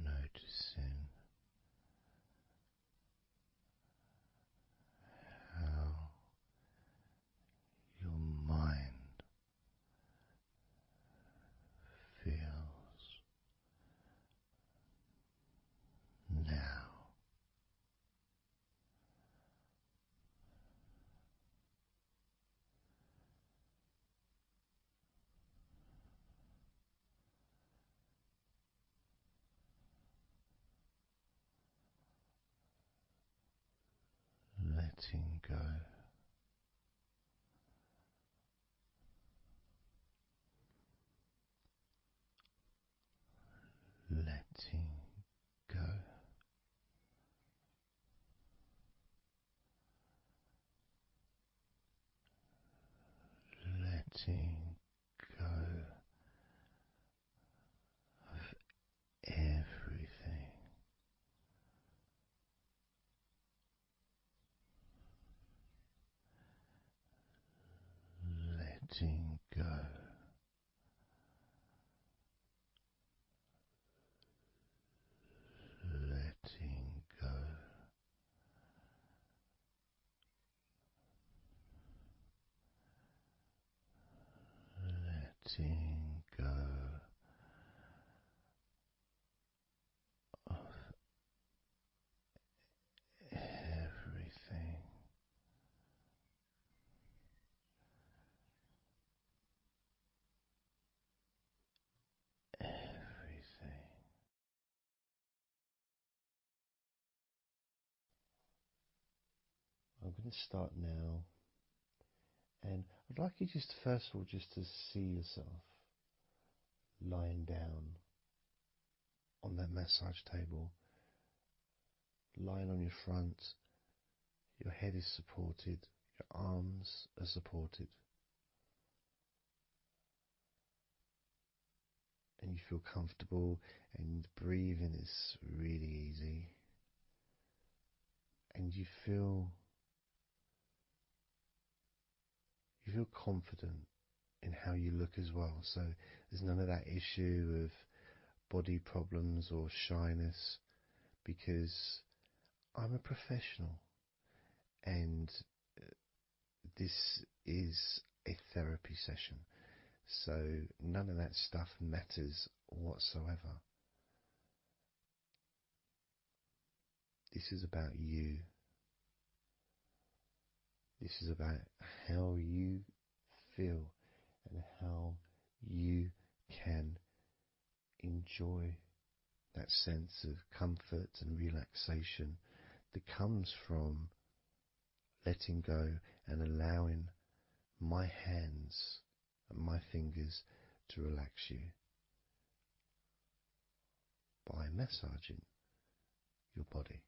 Noticing how your mind feels now. Letting go. Letting go. Letting go of everything. Letting go. Letting go. Letting go of everything. Everything. I'm going to start now, and I'd like you just first of all just to see yourself lying down on that massage table, lying on your front, your head is supported, your arms are supported, and you feel comfortable, and breathing is really easy, and you feel confident in how you look as well. So there's none of that issue of body problems or shyness, because I'm a professional, and this is a therapy session, so none of that stuff matters whatsoever. This is about you. This is about how you feel and how you can enjoy that sense of comfort and relaxation that comes from letting go and allowing my hands and my fingers to relax you by massaging your body.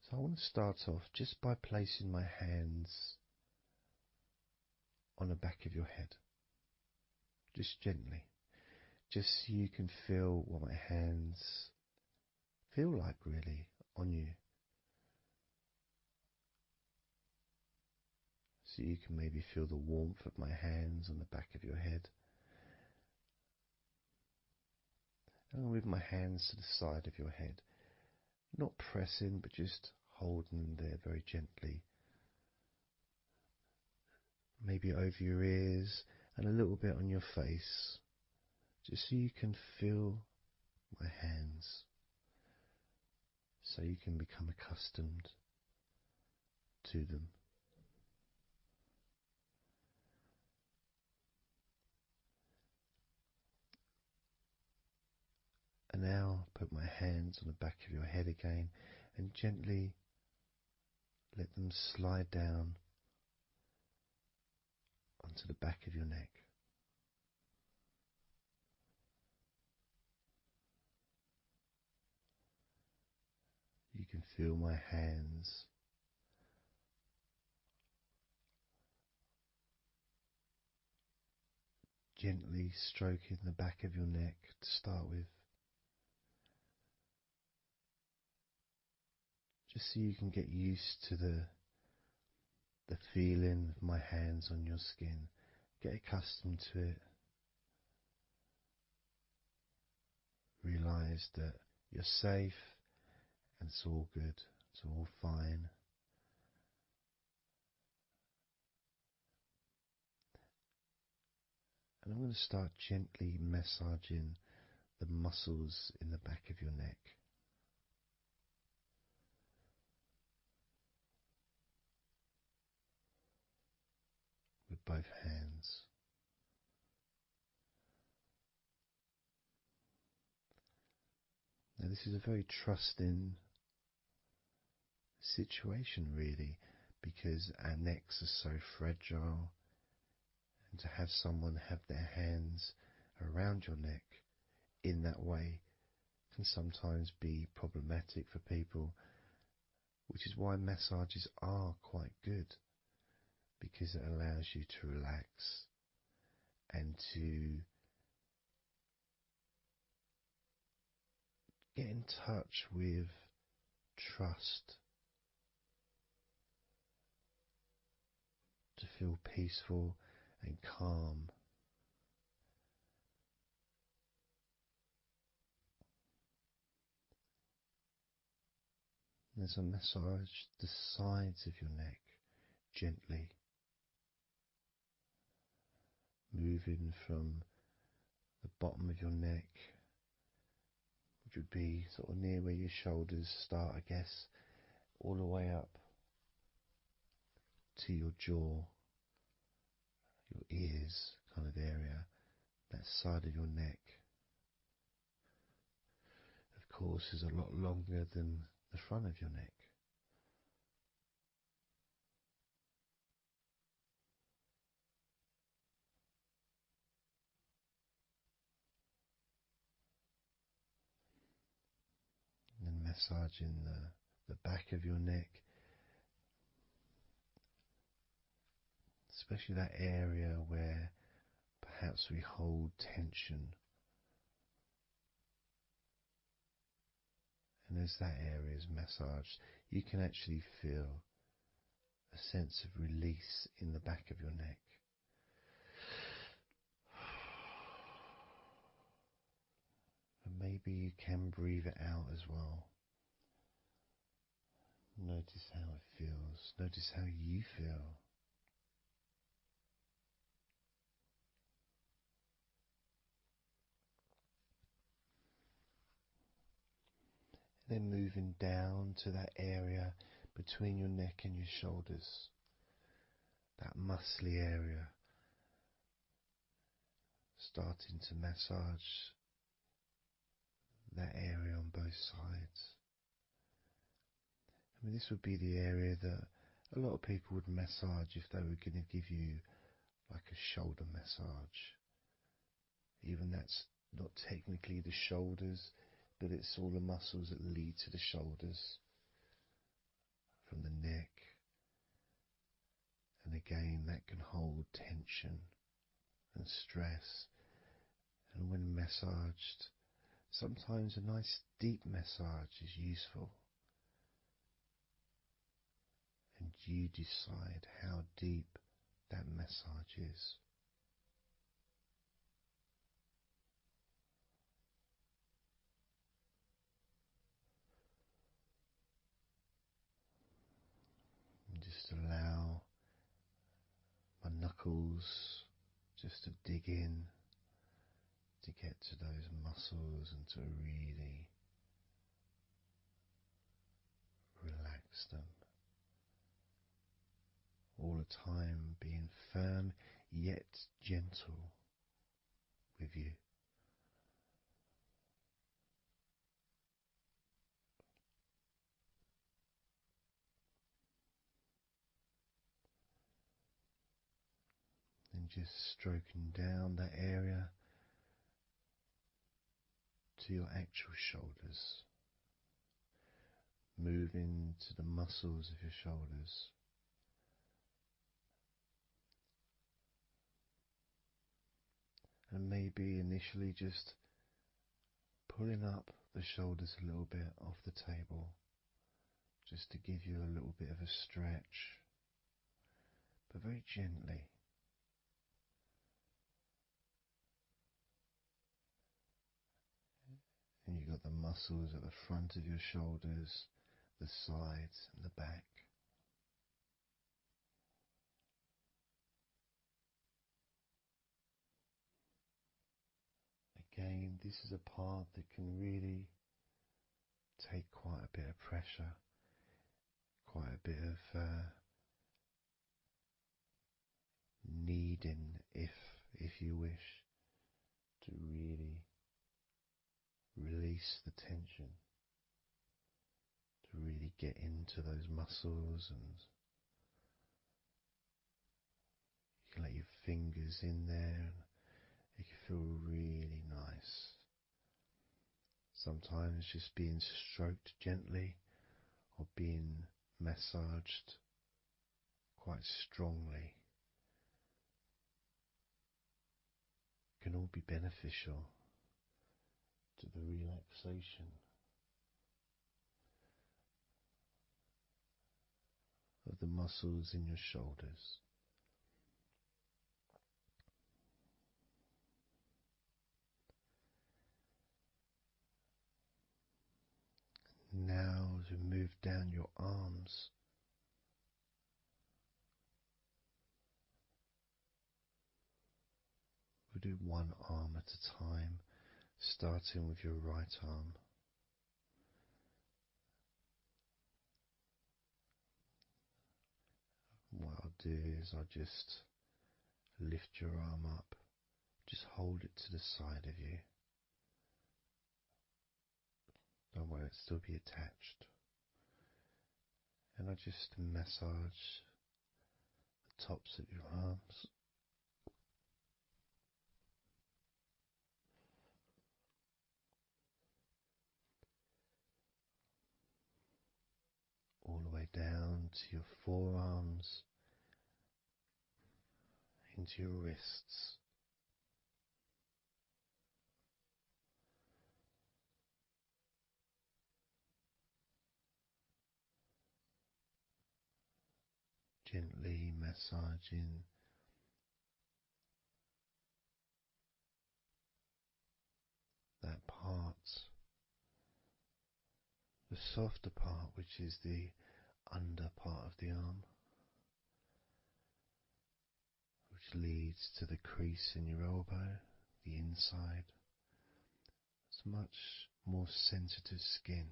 So I want to start off just by placing my hands on the back of your head, just gently, just so you can feel what my hands feel like really on you. So you can maybe feel the warmth of my hands on the back of your head. And I'll move my hands to the side of your head, not pressing, but just holding them there very gently. Maybe over your ears and a little bit on your face, just so you can feel my hands, so you can become accustomed to them. And now put my hands on the back of your head again and gently let them slide down onto the back of your neck. You can feel my hands gently stroking the back of your neck to start with, just so you can get used to the feeling of my hands on your skin. Get accustomed to it. Realize that you're safe and it's all good, it's all fine. And I'm going to start gently massaging the muscles in the back of your neck. With both hands. Now, this is a very trusting situation, really, because our necks are so fragile, and to have someone have their hands around your neck in that way can sometimes be problematic for people, which is why massages are quite good, because it allows you to relax and to get in touch with trust, to feel peaceful and calm. As I massage the sides of your neck gently, moving from the bottom of your neck, which would be sort of near where your shoulders start, I guess, all the way up to your jaw, your ears kind of area, that side of your neck. Of course, is a lot longer than the front of your neck. And then massaging the back of your neck, especially that area where perhaps we hold tension. And as that area is massaged, you can actually feel a sense of release in the back of your neck. And maybe you can breathe it out as well. Notice how it feels. Notice how you feel. Then moving down to that area between your neck and your shoulders, that muscly area, starting to massage that area on both sides. I mean, this would be the area that a lot of people would massage if they were going to give you like a shoulder massage. Even that's not technically the shoulders, but it's all the muscles that lead to the shoulders, from the neck. And again, that can hold tension and stress. And when massaged, sometimes a nice deep massage is useful. And you decide how deep that massage is. And just allow my knuckles just to dig in, to get to those muscles and to really relax them. All the time being firm yet gentle with you. And just stroking down that area to your actual shoulders, moving to the muscles of your shoulders. And maybe initially just pulling up the shoulders a little bit off the table, just to give you a little bit of a stretch, but very gently. And you've got the muscles at the front of your shoulders, the sides and the back. Again, this is a part that can really take quite a bit of pressure, quite a bit of needing, if you wish, to really release the tension, to really get into those muscles, and you can let your fingers in there and it can feel really nice. Sometimes just being stroked gently or being massaged quite strongly can all be beneficial to the relaxation of the muscles in your shoulders. Now, as we move down your arms, we'll do one arm at a time, starting with your right arm. What I'll do is I'll just lift your arm up, just hold it to the side of you. Don't worry, it'll still be attached. And I just massage the tops of your arms. All the way down to your forearms, into your wrists. Gently massaging that part, the softer part, which is the under part of the arm, which leads to the crease in your elbow, the inside. It's much more sensitive skin.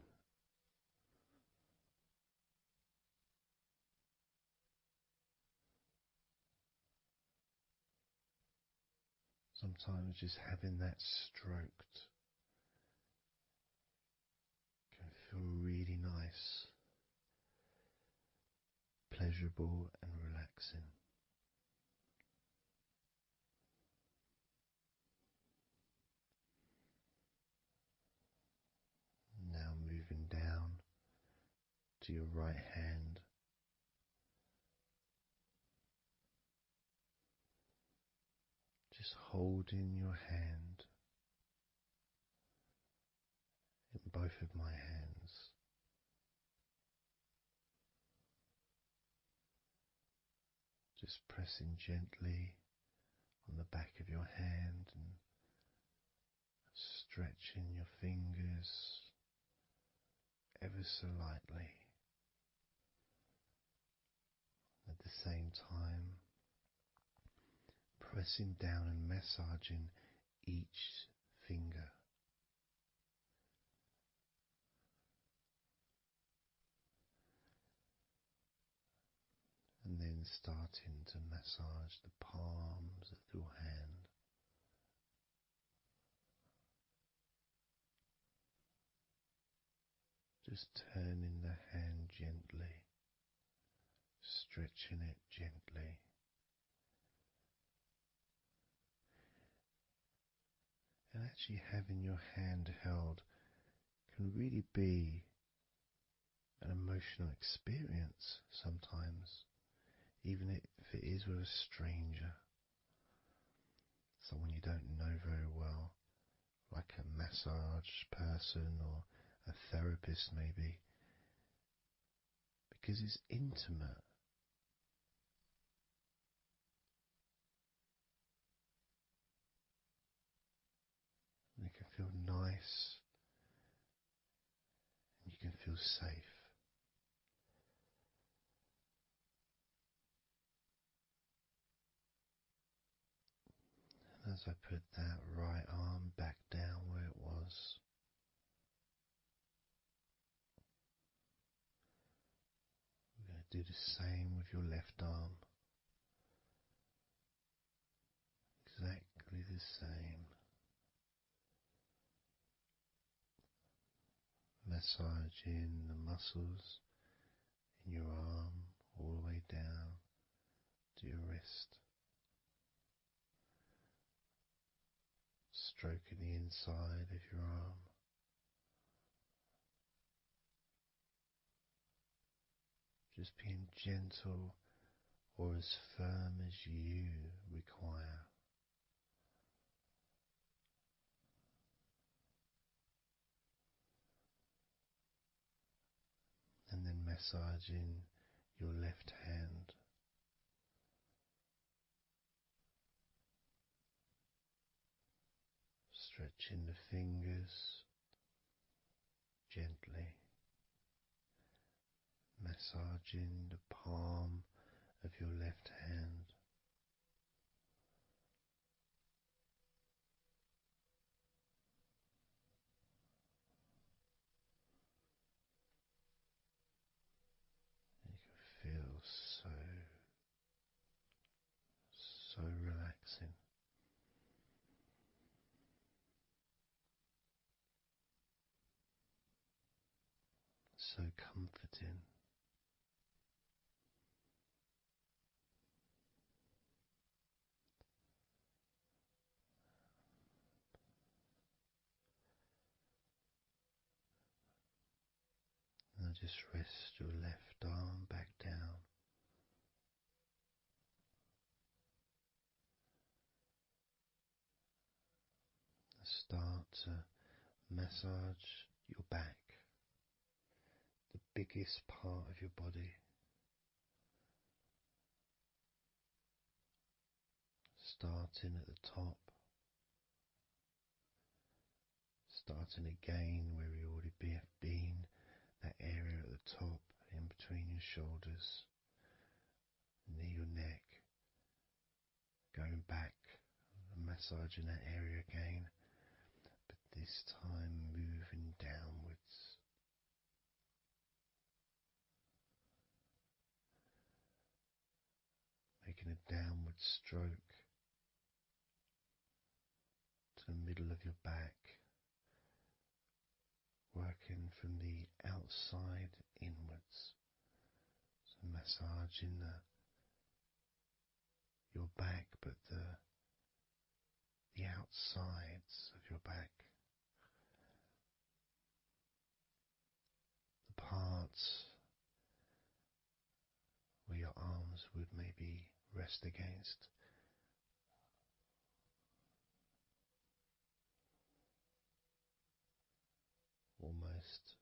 Sometimes just having that stroked can feel really nice, pleasurable and relaxing. Now moving down to your right hand. Just holding your hand in both of my hands. Just pressing gently on the back of your hand and stretching your fingers ever so lightly. At the same time, pressing down and massaging each finger. And then starting to massage the palms of your hand. Just turning the hand gently, stretching it gently. And actually having your hand held can really be an emotional experience sometimes, even if it is with a stranger. someone you don't know very well, like a massage person or a therapist maybe, because it's intimate. And it can feel nice and you can feel safe. And as I put that right arm back down where it was, we're going to do the same with your left arm. Exactly the same. Massaging the muscles in your arm all the way down to your wrist. Stroking the inside of your arm. Just being gentle or as firm as you require. And then massaging your left hand. Stretching the fingers gently. Massaging the palm of your left hand. You can feel so relaxing. So comforting. Now just rest your left arm back down. Start to massage your back, the biggest part of your body. Starting at the top, starting again where we already have been, that area at the top, in between your shoulders, near your neck, going back and massaging that area again, but this time moving downwards. Making a downward stroke to the middle of your back, working from the outside inwards. So massaging your back, but the outsides of your back. The parts where your arms would maybe rest against. Almost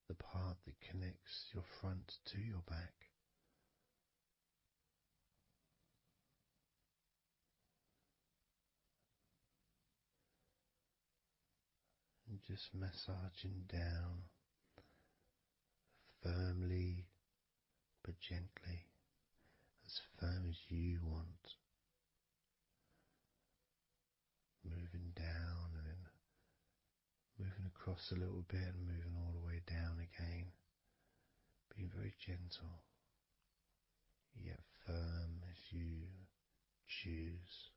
the part that connects your front to your back. And just massaging down firmly but gently, as firm as you want. Moving down and then moving across a little bit and moving all the way down again. Being very gentle, yet firm as you choose.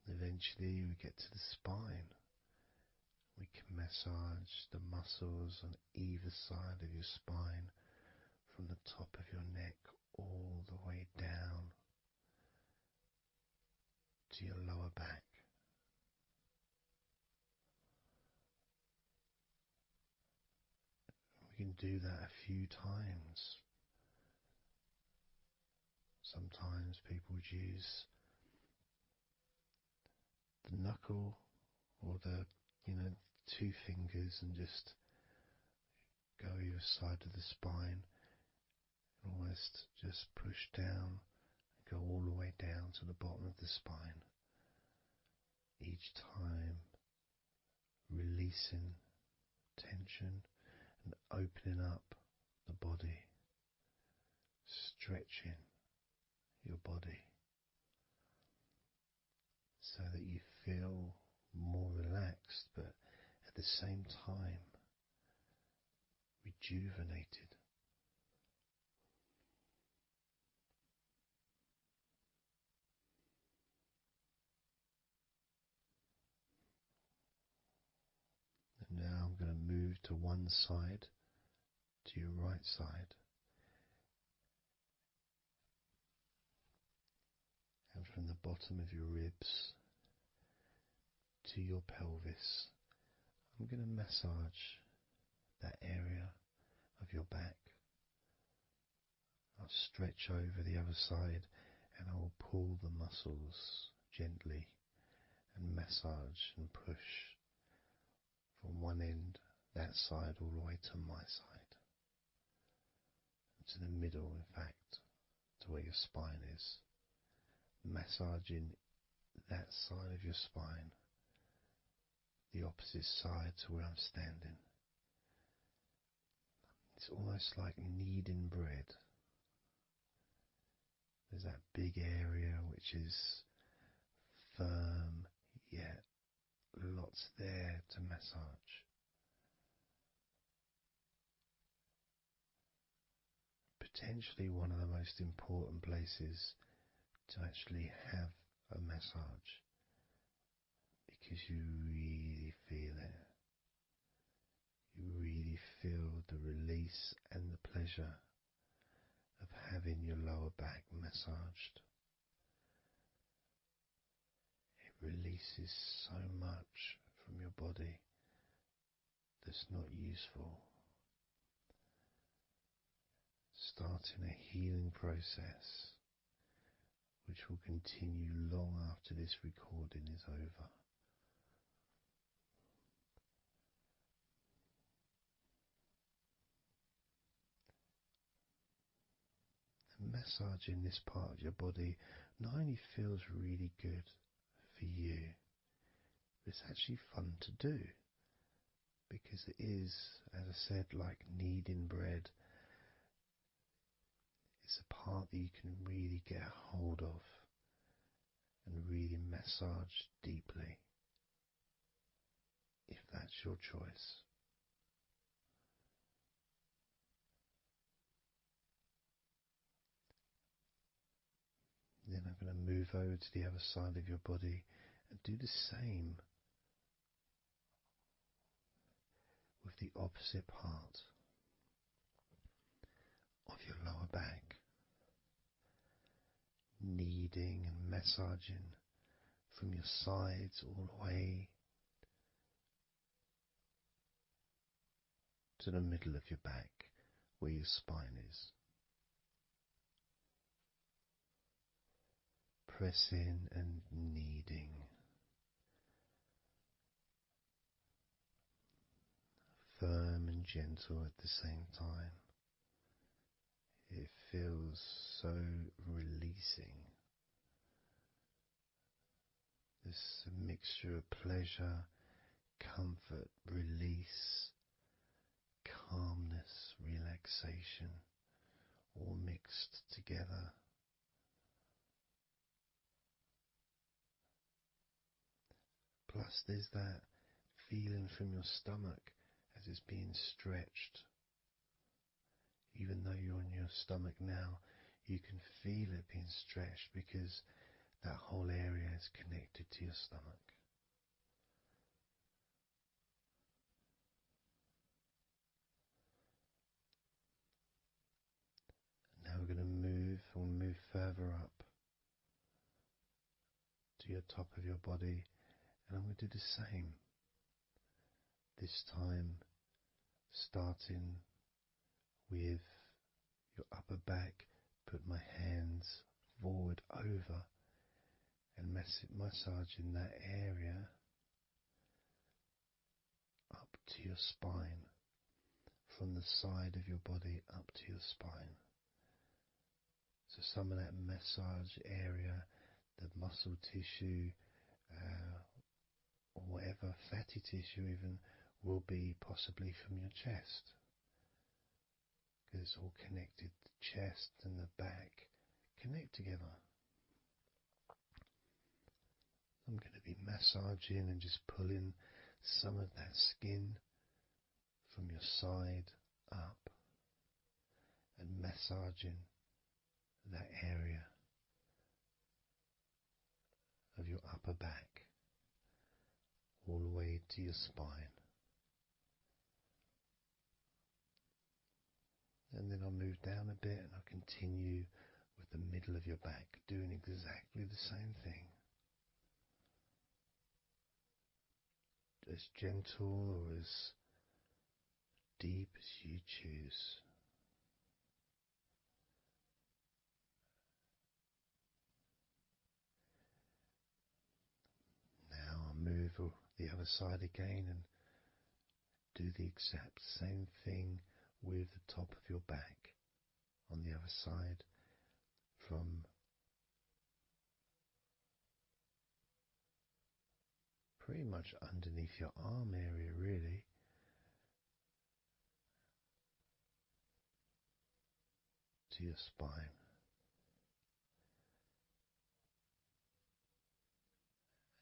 Eventually we get to the spine. We can massage the muscles on either side of your spine, from the top of your neck all the way down to your lower back. We can do that a few times Sometimes people would use the knuckle or the, two fingers and just go either side of the spine, almost just push down, go all the way down to the bottom of the spine. Each time releasing tension and opening up the body, stretching your body so that you feel more relaxed, but at the same time rejuvenated. And now I'm going to move to one side, to your right side, and from the bottom of your ribs to your pelvis, I'm going to massage that area of your back. I'll stretch over the other side and I will pull the muscles gently and massage and push from one end, that side, all the way to my side, to the middle, in fact, to where your spine is, massaging that side of your spine, the opposite side to where I'm standing. It's almost like kneading bread. There's that big area which is firm, yet lots there to massage. Potentially one of the most important places to actually have a massage, because you really feel it. You really feel the release and the pleasure of having your lower back massaged. It releases so much from your body that's not useful, starting a healing process which will continue long after this recording is over. Massaging this part of your body not only feels really good for you, but it's actually fun to do, because it is, as I said, like kneading bread. It's a part that you can really get a hold of and really massage deeply, if that's your choice. Then I'm going to move over to the other side of your body and do the same with the opposite part of your lower back, kneading and massaging from your sides all the way to the middle of your back where your spine is. Pressing and kneading, firm and gentle at the same time. It feels so releasing. This mixture of pleasure, comfort, release, calmness, relaxation, all mixed together. Plus there's that feeling from your stomach as it's being stretched. Even though you're on your stomach now, you can feel it being stretched because that whole area is connected to your stomach. Now we're going to move further up to your top of your body, and I'm going to do the same. This time starting with your upper back, put my hands forward over and massaging that area up to your spine, from the side of your body up to your spine. So some of that massage area, the muscle tissue, or whatever, fatty tissue even, will be possibly from your chest. Because it's all connected, the chest and the back connect together. I'm going to be massaging and just pulling some of that skin from your side up and massaging that area of your upper back all the way to your spine. And then I'll move down a bit and I'll continue with the middle of your back, doing exactly the same thing. As gentle or as deep as you choose. Now I'll move the other side again and do the exact same thing with the top of your back on the other side, from pretty much underneath your arm area, really, to your spine.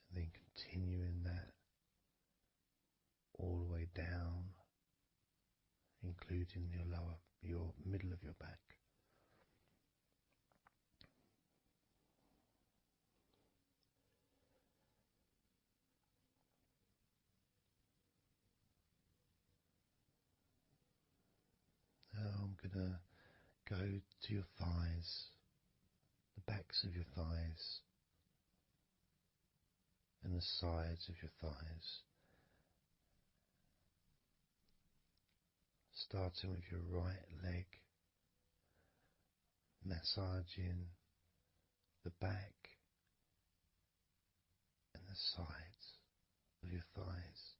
And then continuing that all the way down, including your middle of your back. Now I'm gonna go to your thighs, the backs of your thighs, and the sides of your thighs. Starting with your right leg, massaging the back and the sides of your thighs,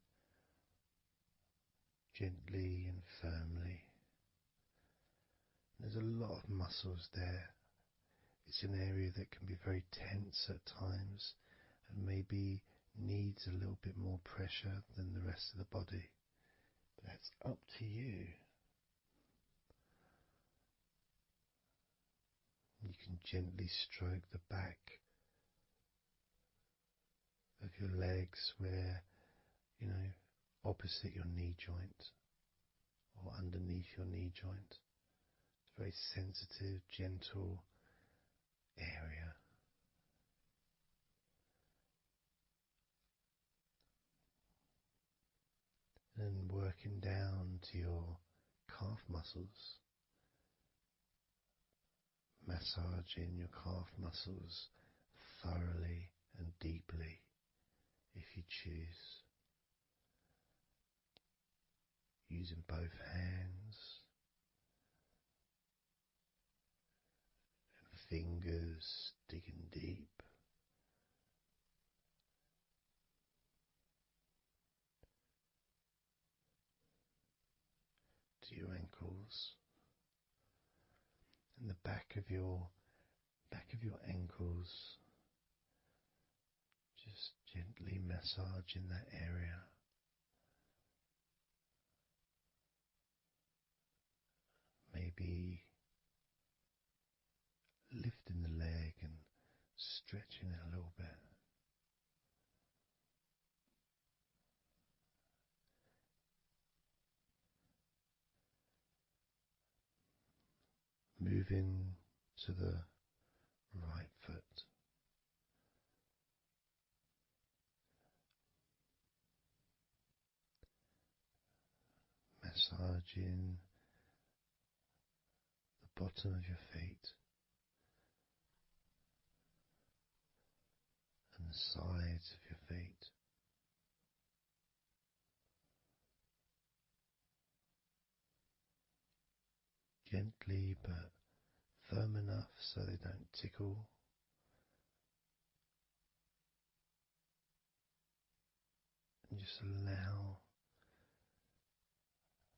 gently and firmly. There's a lot of muscles there. It's an area that can be very tense at times and maybe needs a little bit more pressure than the rest of the body. But that's up to you. You can gently stroke the back of your legs where, opposite your knee joint or underneath your knee joint. It's a very sensitive, gentle area. And working down to your calf muscles, massaging your calf muscles thoroughly and deeply if you choose, using both hands and fingers, digging deep. To your ankles and the back of your ankles, just gently massaging that area. Maybe lifting the leg and stretching it a little bit. Moving to the right foot. Massaging the bottom of your feet and the sides of your feet. Gently but firm enough so they don't tickle. And just allow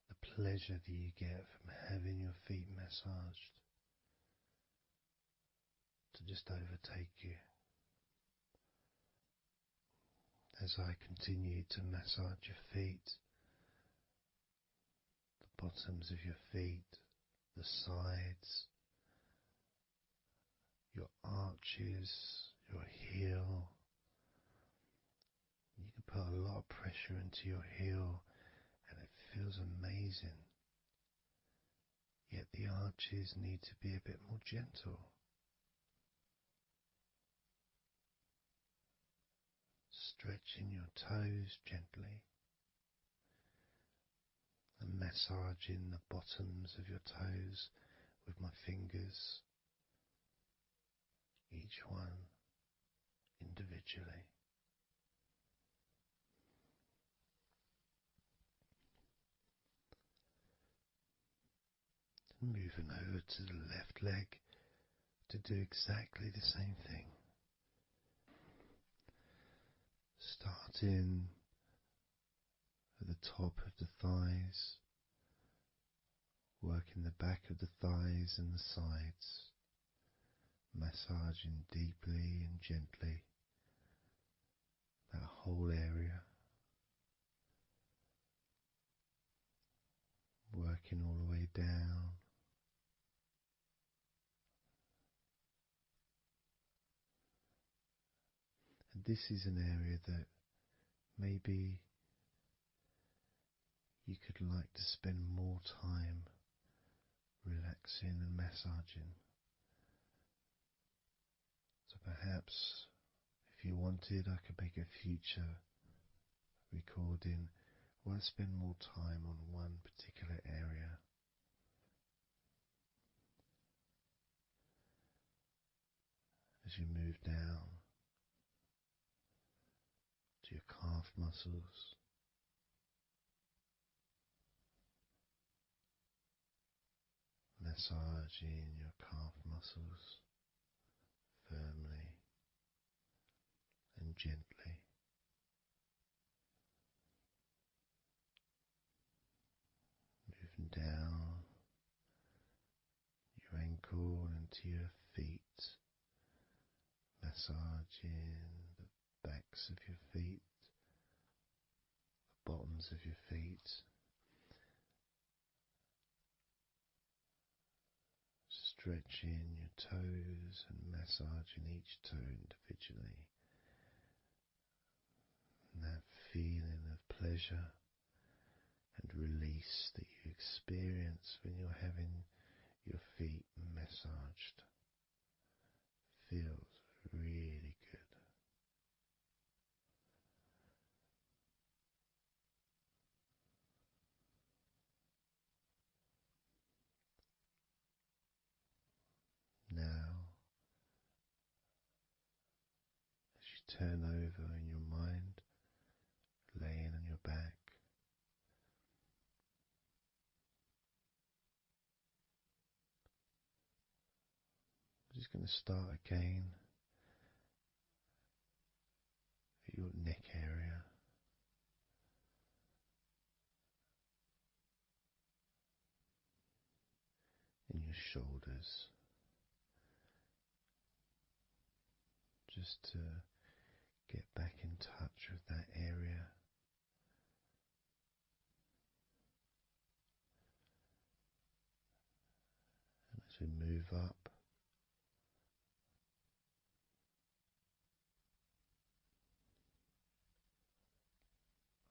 the pleasure that you get from having your feet massaged to just overtake you. As I continue to massage your feet, the bottoms of your feet, the sides, your arches, your heel. You can put a lot of pressure into your heel and it feels amazing. Yet the arches need to be a bit more gentle. Stretching your toes gently and massaging the bottoms of your toes with my fingers, each one individually. Moving over to the left leg to do exactly the same thing. Starting at the top of the thighs, working the back of the thighs and the sides, massaging deeply and gently that whole area, working all the way down. And this is an area that maybe you could like to spend more time relaxing and massaging. So perhaps if you wanted, I could make a future recording where I spend more time on one particular area. As you move down to your calf muscles, massaging your calf muscles firmly and gently. Moving down your ankle into your feet, massaging the backs of your feet, the bottoms of your feet, stretching your toes and massaging each toe individually. And that feeling of pleasure and release that you experience when you're having your feet massaged feels really good. Now, as you turn over in your mind, laying on your back, I'm just going to start again at your neck area. In your shoulders, just to get back in touch with that area. And as we move up,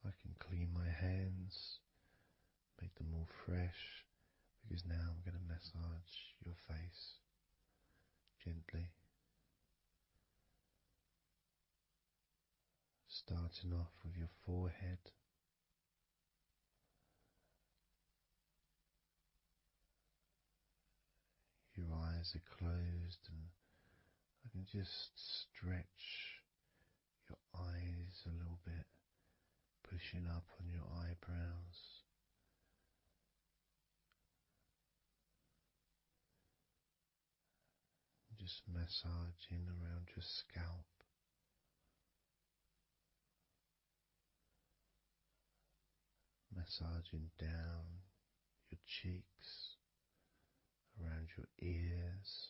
I can clean my hands, make them all fresh, because now I'm going to massage your face gently. Starting off with your forehead, your eyes are closed and I can just stretch your eyes a little bit, pushing up on your eyebrows. just massaging around your scalp, massaging down your cheeks, around your ears,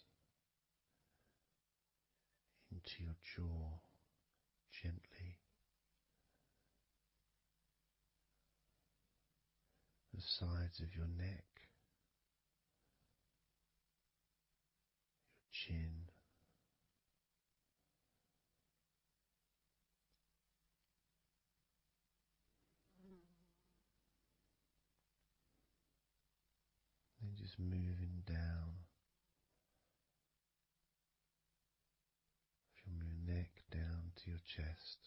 into your jaw, gently, the sides of your neck, your chin, then just moving down from your neck down to your chest,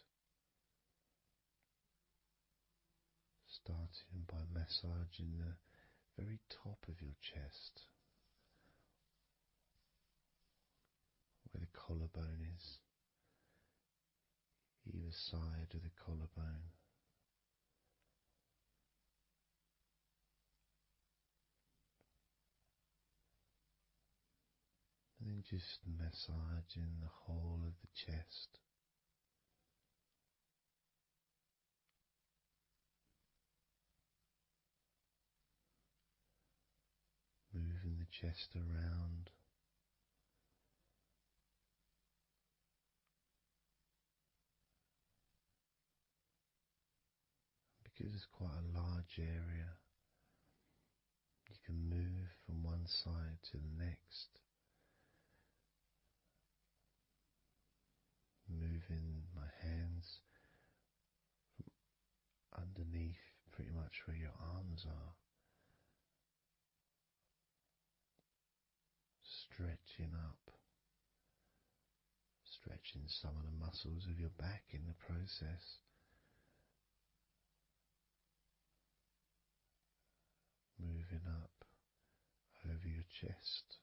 starting by massaging the very top of your chest, where the collarbone is, either side of the collarbone. And then just massaging the whole of the chest. Moving the chest around. Because it's quite a large area, you can move from one side to the next. Moving my hands from underneath pretty much where your arms are, stretching up, stretching some of the muscles of your back in the process. Moving up over your chest,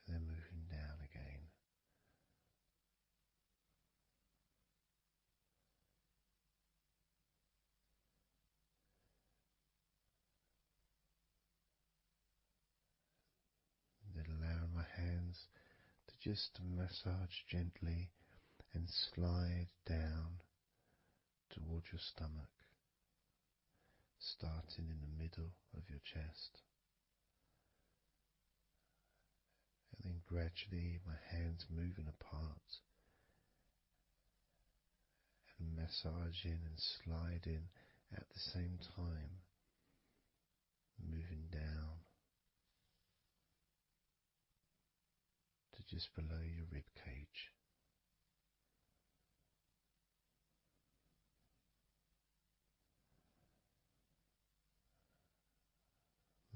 and then moving down again. Then allowing my hands to just massage gently and slide down towards your stomach, starting in the middle of your chest. And then gradually my hands moving apart and massaging and sliding at the same time, moving down to just below your rib cage.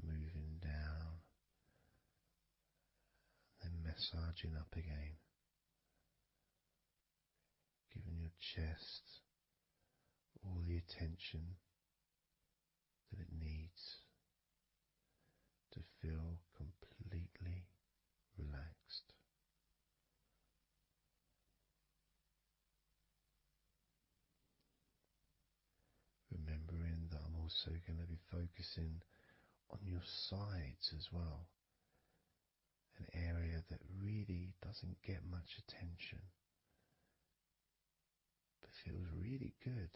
Moving down, then massaging up again, giving your chest all the attention that it needs to feel completely relaxed. Remembering that I'm also going to be focusing on your sides as well, an area that really doesn't get much attention but feels really good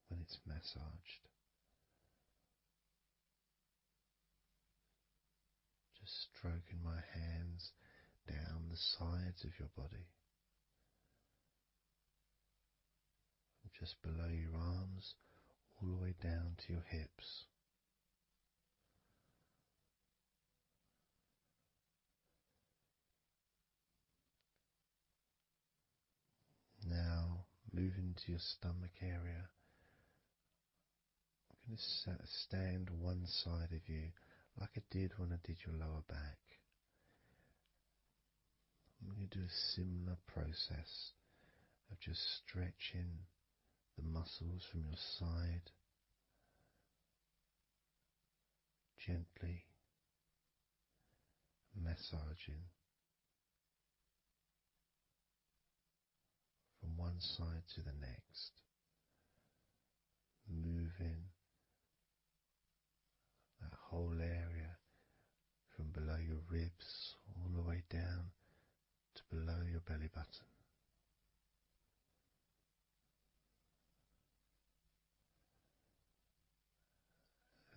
when it's massaged. Just stroking my hands down the sides of your body, just below your arms, all the way down to your hips. Now, moving to your stomach area, I'm going to stand one side of you like I did when I did your lower back. I'm going to do a similar process of just stretching the muscles from your side, gently massaging from one side to the next, moving that whole area button.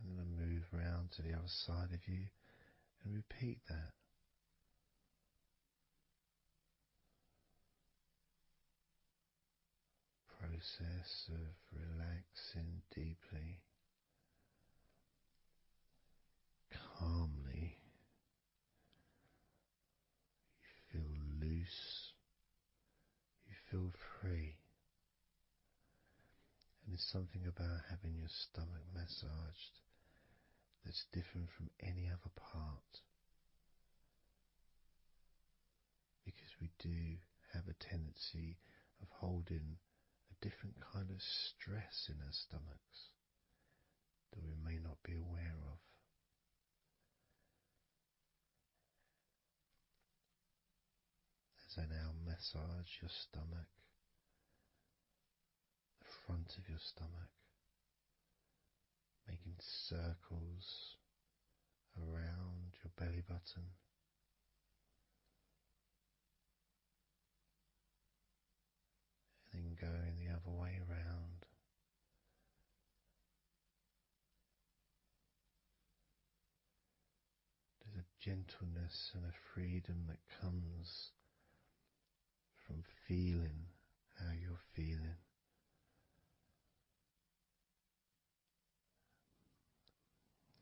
And then move round to the other side of you and repeat that. Process of relaxing deeply, calmly. You feel loose, you feel free. And there's something about having your stomach massaged that's different from any other part, because we do have a tendency of holding a different kind of stress in our stomachs that we may not be aware of. As I now massage your stomach, the front of your stomach, making circles around your belly button, and then going the other way around. There's a gentleness and a freedom that comes from feeling how you're feeling.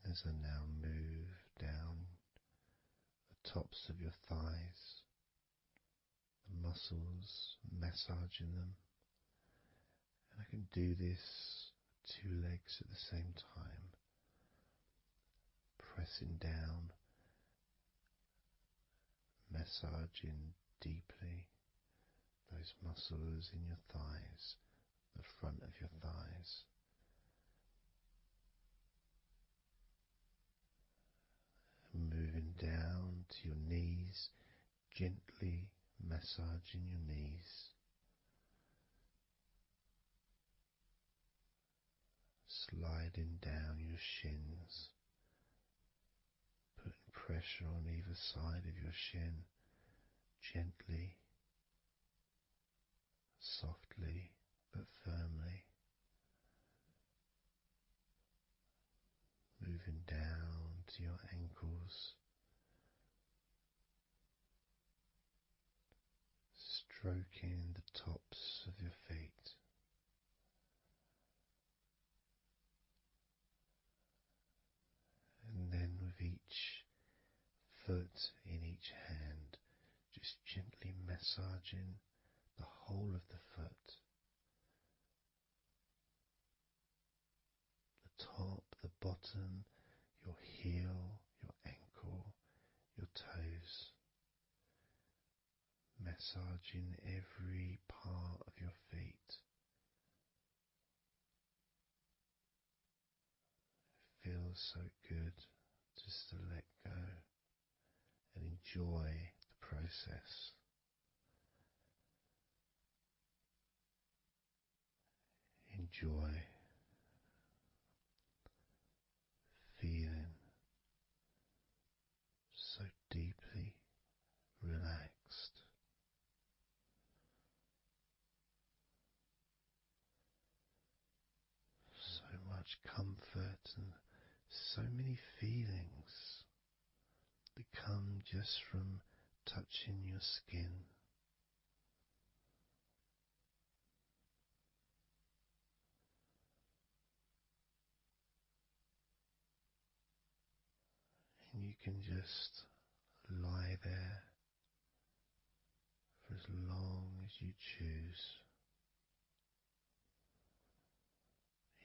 As I now move down the tops of your thighs, the muscles, massaging them. And I can do this with two legs at the same time, pressing down, massaging deeply those muscles in your thighs, the front of your thighs. And moving down to your knees, gently massaging your knees. Sliding down your shins, putting pressure on either side of your shin, gently, softly but firmly. Moving down to your ankles, stroking the tops of your feet. And then with each foot in each hand, just gently massaging the whole of the foot. The top, the bottom, your heel, your ankle, your toes. Massaging every part of your feet. It feels so good just to let go and enjoy the process. Enjoy feeling so deeply relaxed. So much comfort and so many feelings that come just from touching your skin. And you can just lie there for as long as you choose,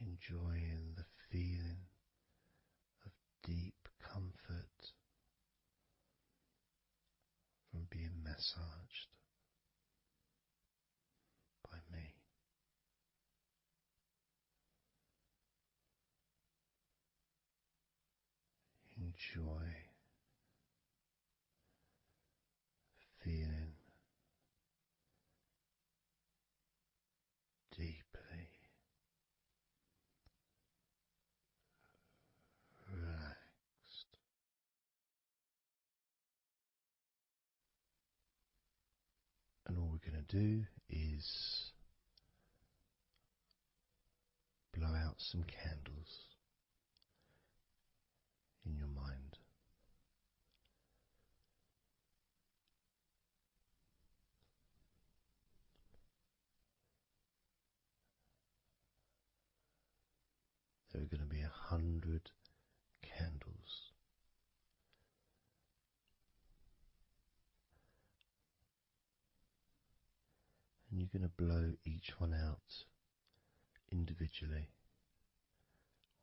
enjoying the feeling of deep comfort from being massaged by me. Enjoy feeling deeply relaxed. And all we're to do is blow out some candles in your mind. There are going to be 100 candles. And you're going to blow each one out individually,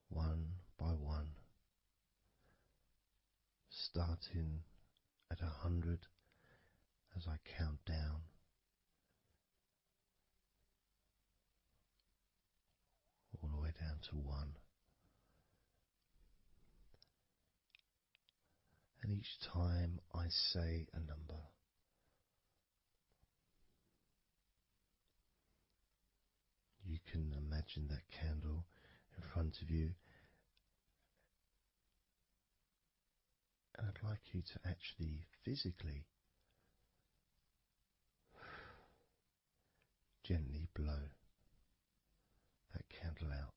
one by one, starting at 100 as I count down, all the way down to 1. And each time I say a number, you can imagine that candle in front of you, and I'd like you to actually physically gently blow that candle out.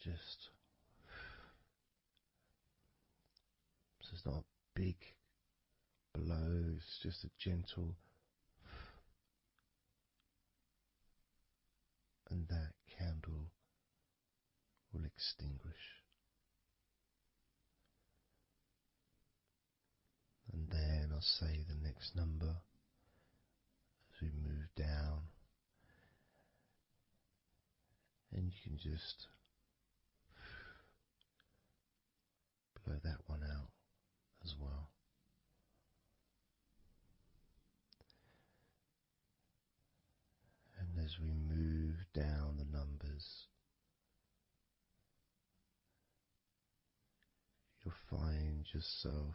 Just so it's not a big blow, it's just a gentle, and that candle will extinguish. And then I'll say the next number as we move down, and you can just blow that one out as well. And as we move down the numbers, you'll find yourself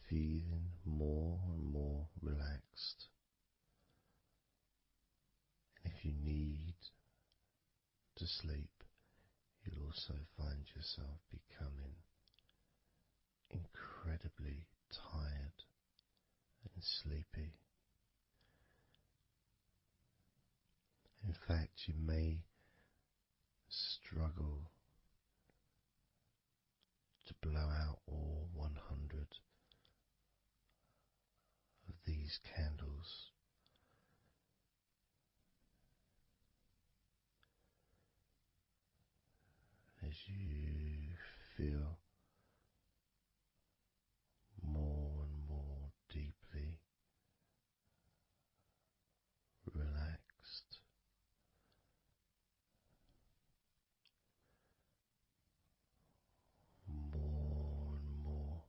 feeling more and more relaxed. And if you need to sleep, you'll also find yourself becoming incredibly tired and sleepy. In fact, you may struggle to blow out all 100 of these candles. As you feel more and more deeply relaxed, more and more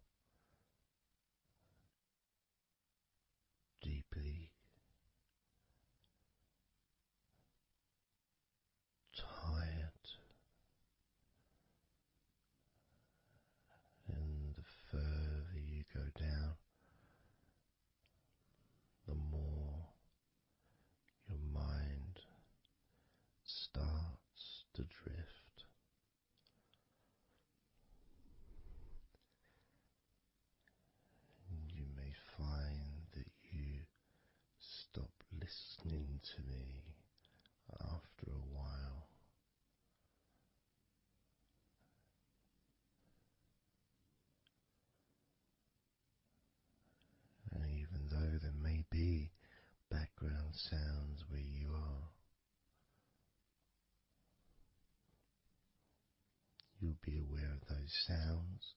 deeply tired, and the further you go down, the more your mind starts to drift. You may find that you stop listening to me after a while. And even though there may be background sounds where you are, you'll be aware of those sounds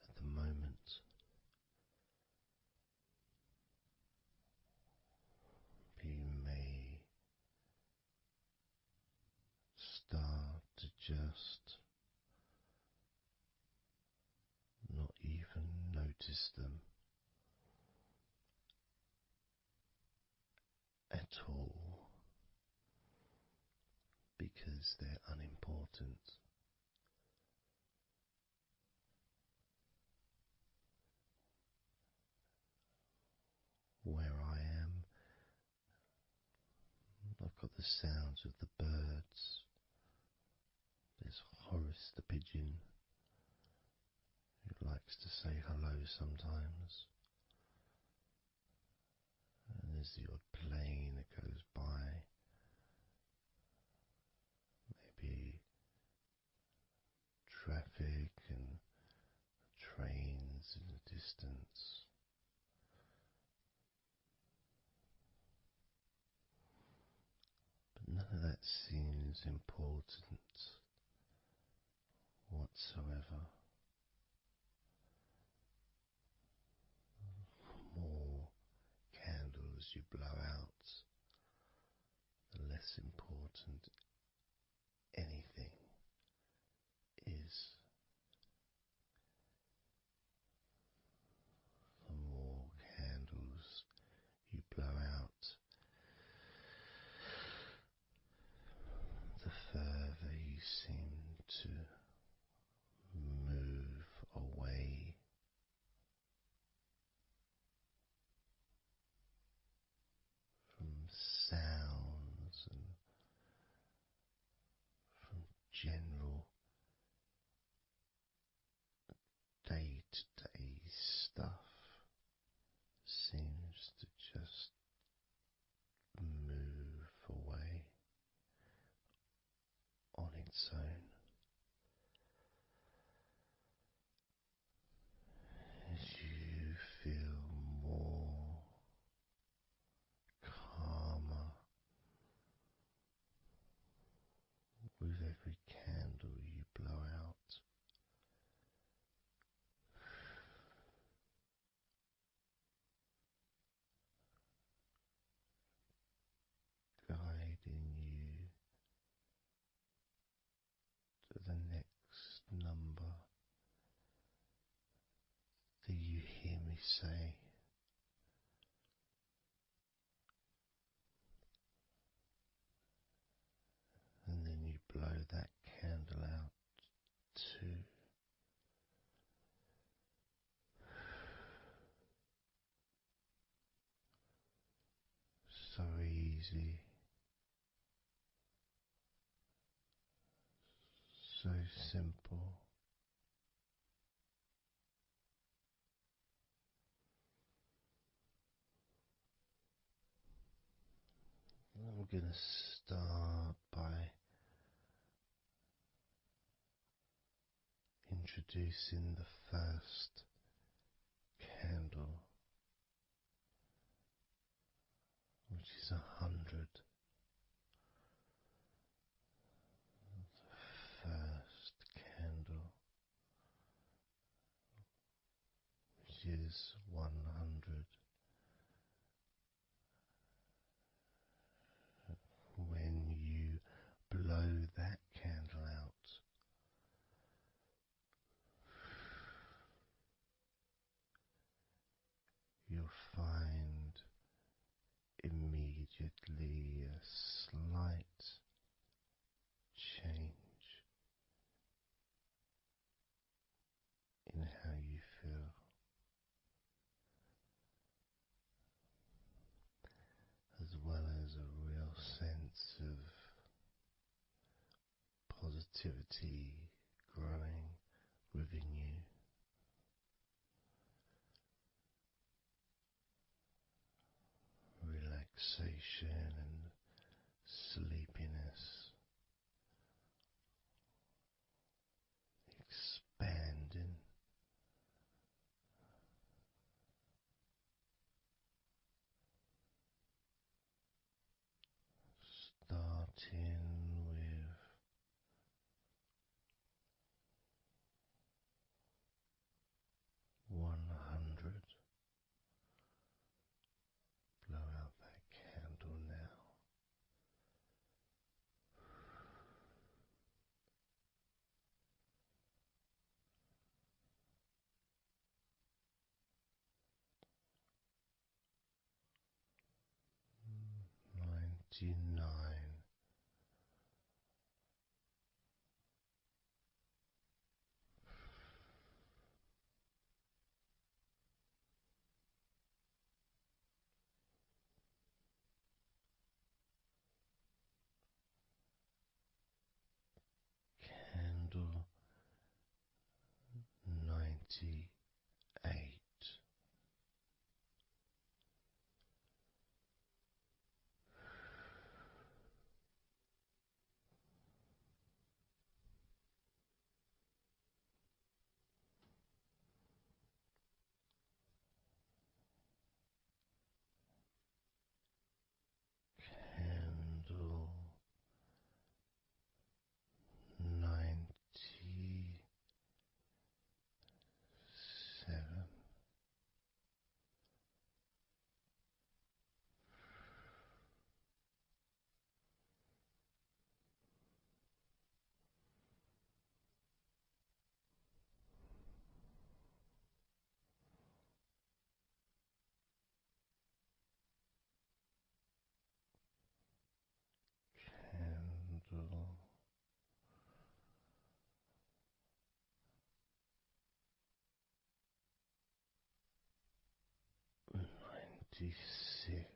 at the moment. You may start to just not even notice them at all, because they're unimportant. Where I am, I've got the sounds of the birds. There's Horace the pigeon who likes to say hello sometimes, and there's the odd plane that goes by, maybe traffic and trains in the distance. But none of that seems important whatsoever. The more candles you blow out, the less important anything is. The more candles you blow out, the further you seem to move away from sounds and from general day-to-day stuff. Seems to just move away on its own as you feel more calmer with every candle you blow out. Guiding you to the next number that you hear me say, and then you blow that candle out too. So easy, so simple. I'm going to start by introducing the first candle, which is 100. The first candle, which is 100. When you blow that candle out, you'll find immediately a slight change in how you feel, as well as a real sense of positivity growing within you. Relaxation and sleepiness expanding, starting with 100. Blow out that candle now. 99. Candle 98. Candle 97. Candle 96.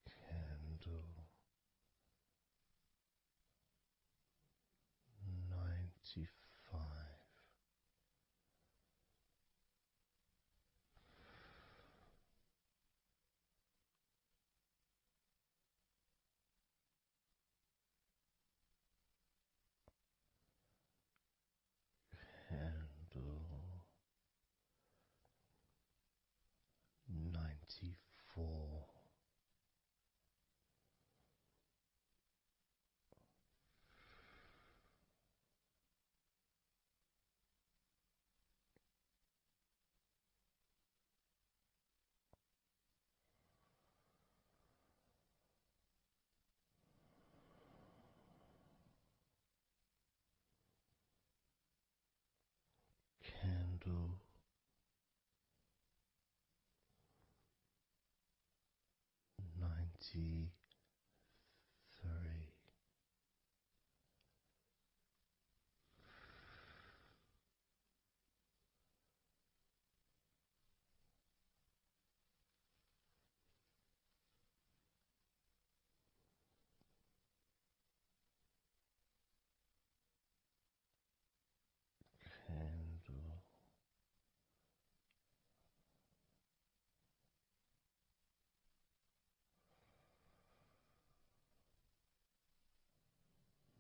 Candle 95. Candle 94. Candle 93. Candle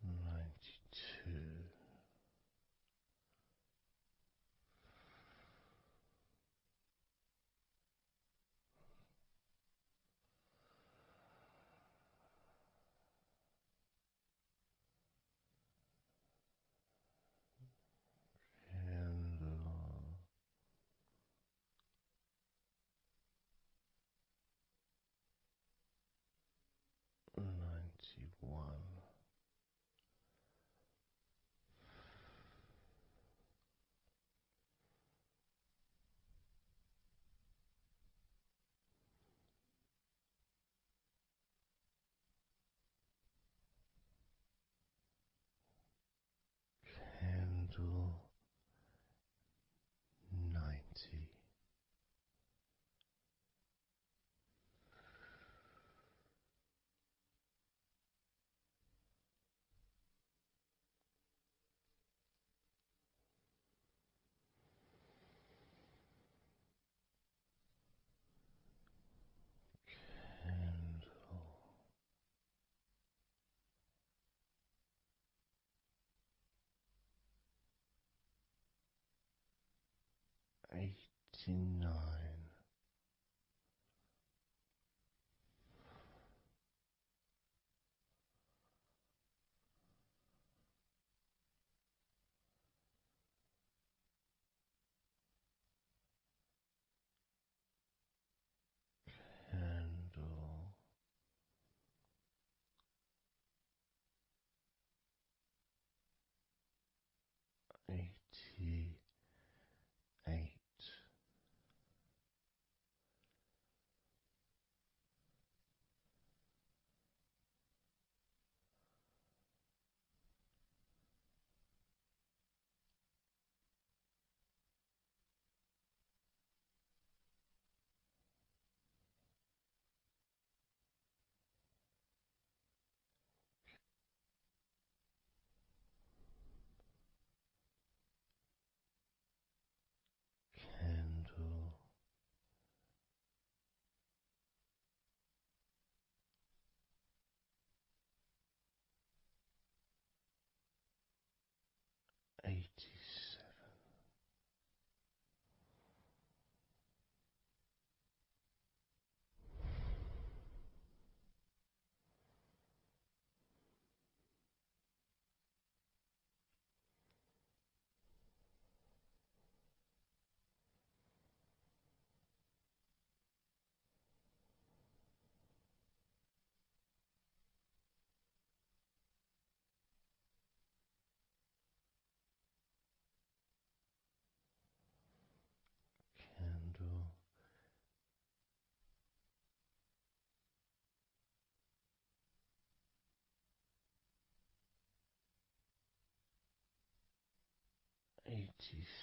92. Candle 91. Candle 90. Candle 89. Candle 88. candle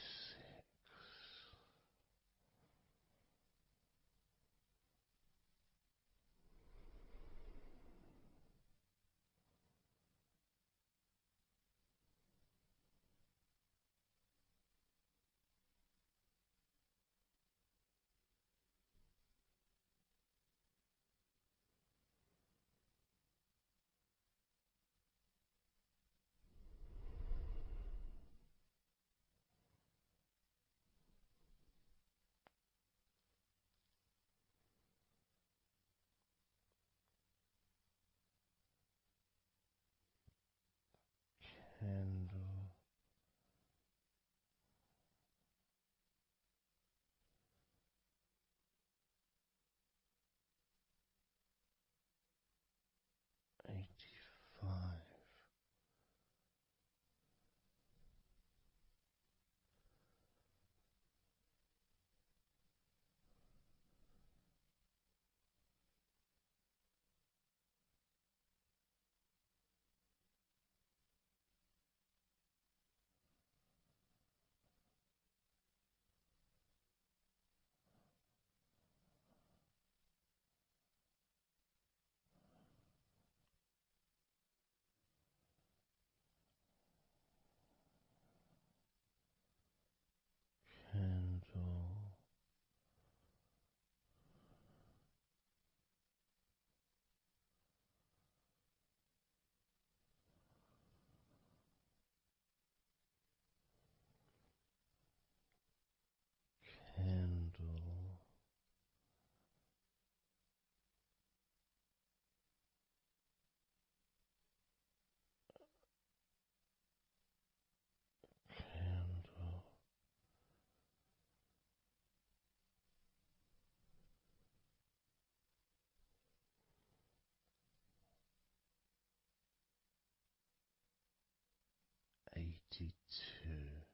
85. 82.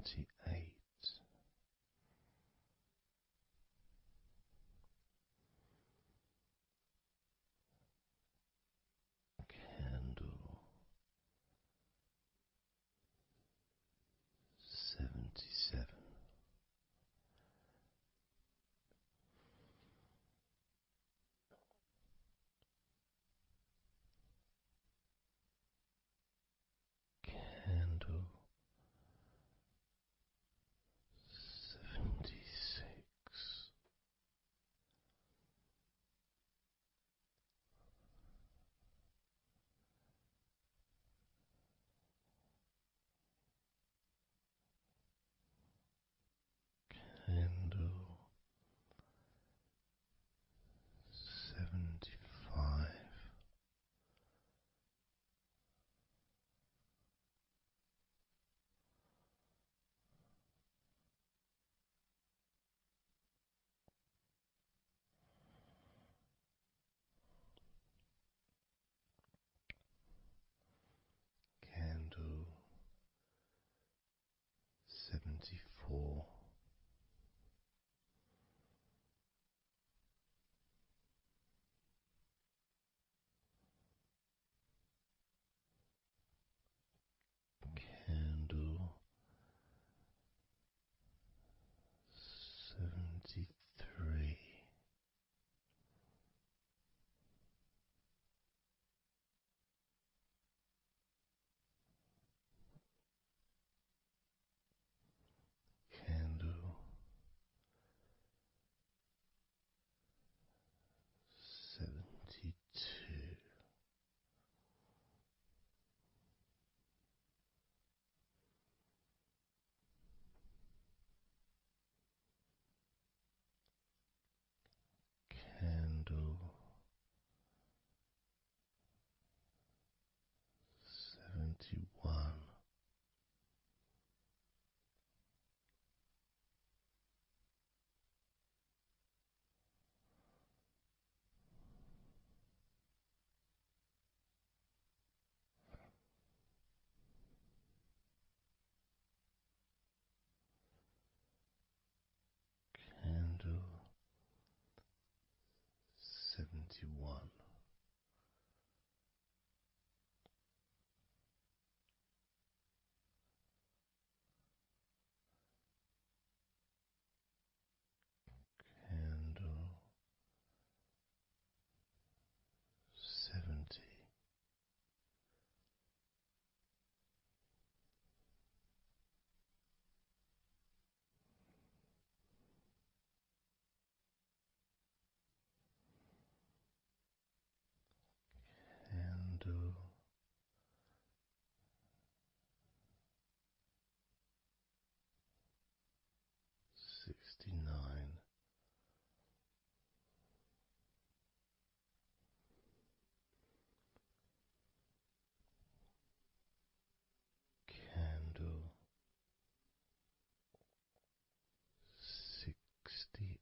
78. Candle 77. Candle 76. Candle 75. Candle 74. Candle 73. Candle 72. Candle 71. Candle 71. Candle 70. Candle 69. Candle 68.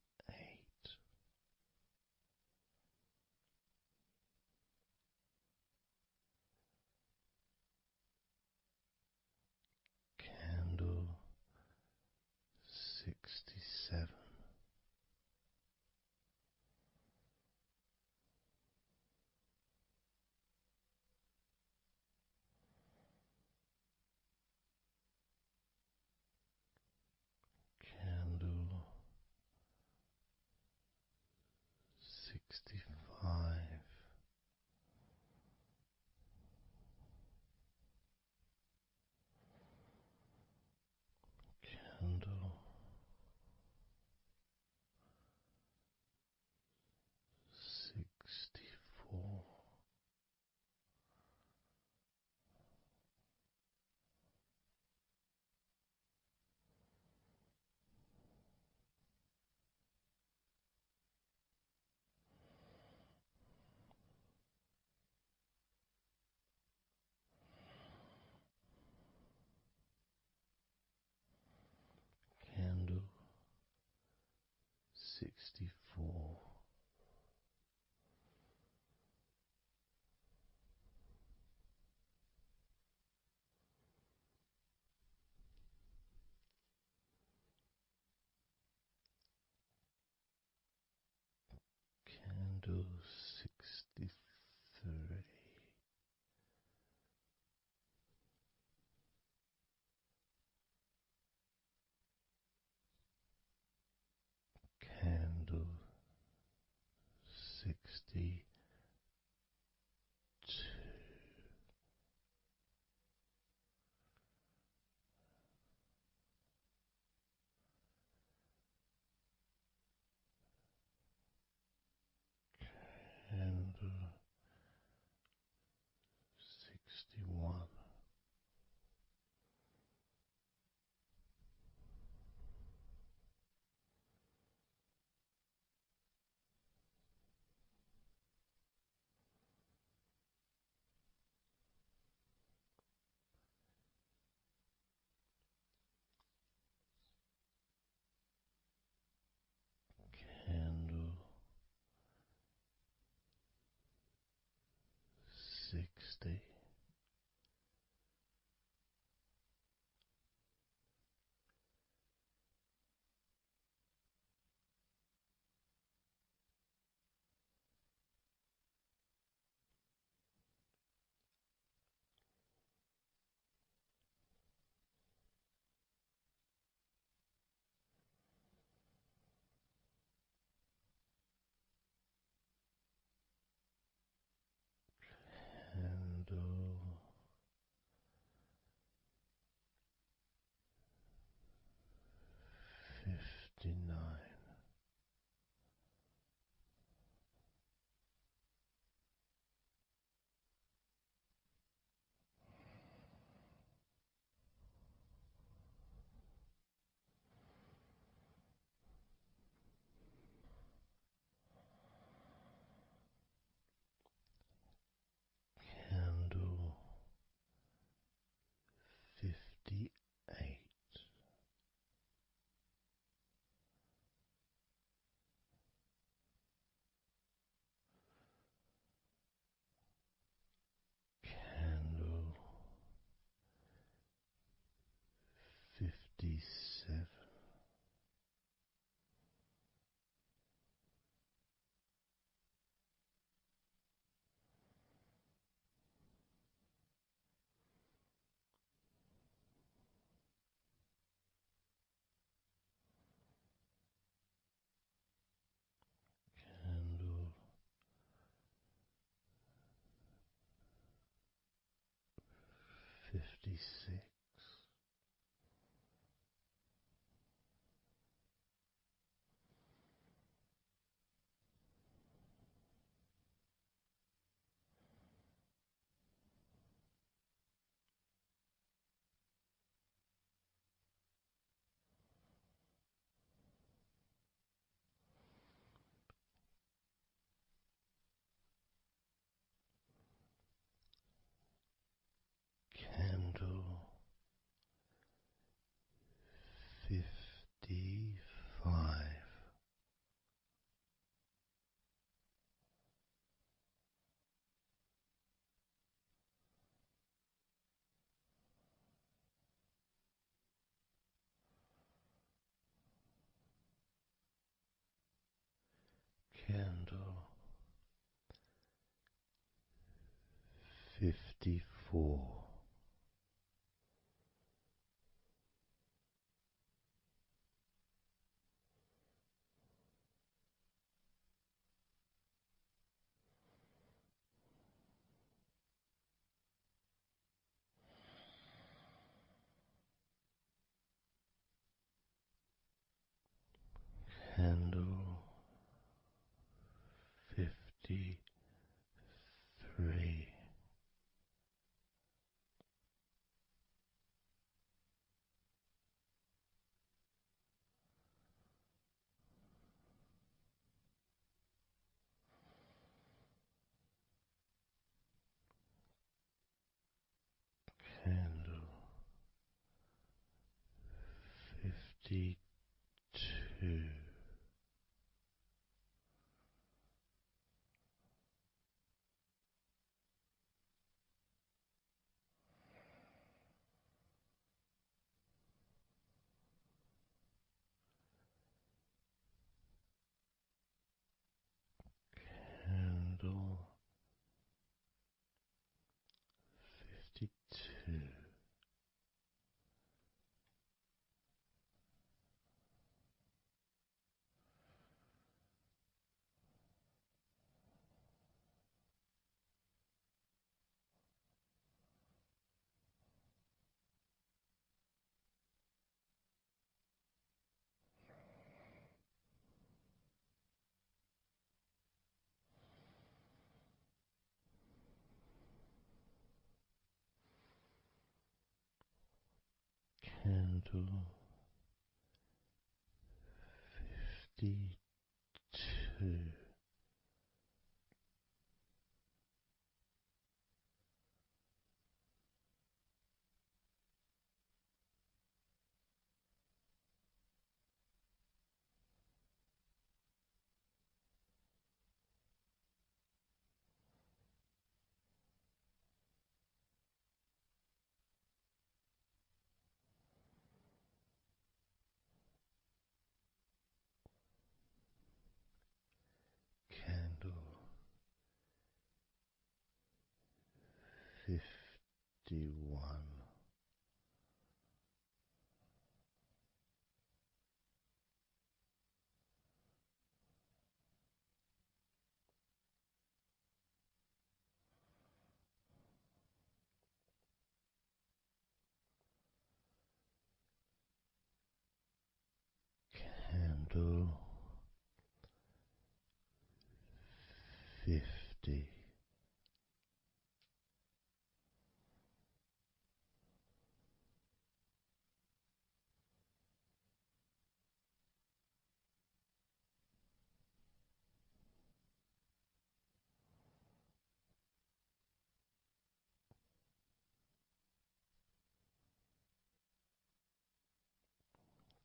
Candle 67. Candle 65. Candle 64. 63, candle 62, candle 61, candle 60, candle 59, candle 58, candle 57, candle 56, candle 55, candle 54, candle 53, candle 52, Candle 52. Candle 51. Candle 50.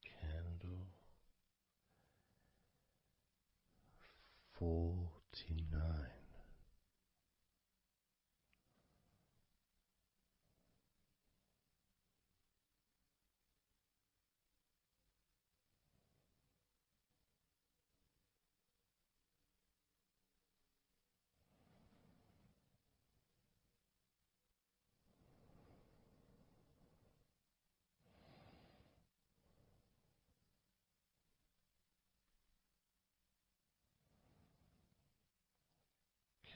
Candle 49.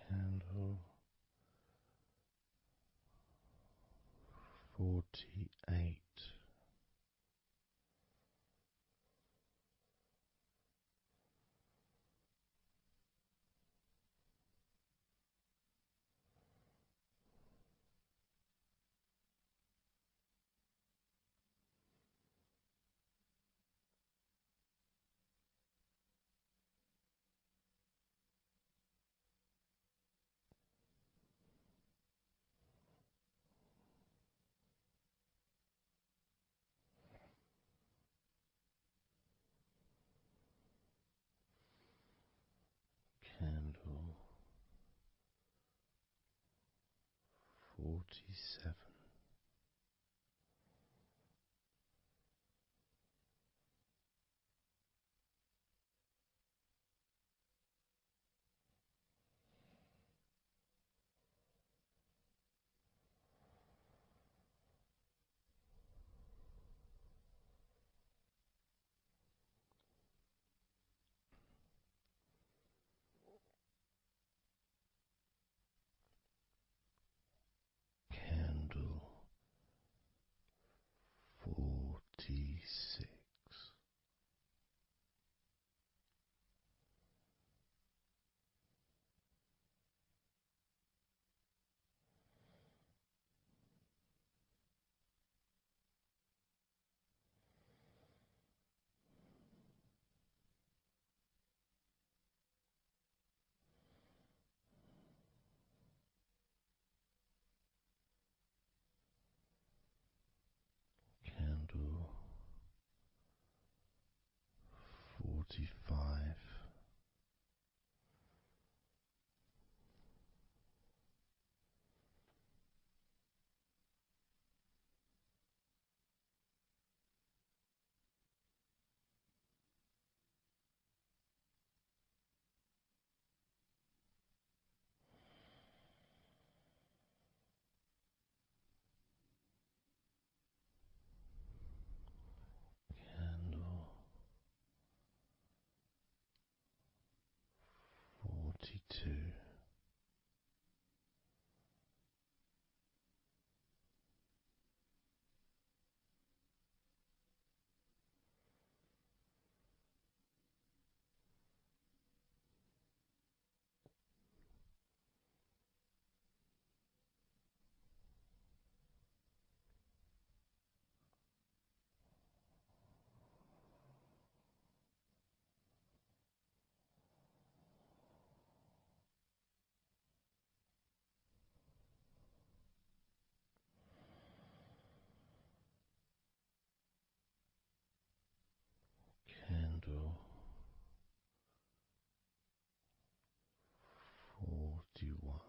Candle 48. Candle 47. Candle 51.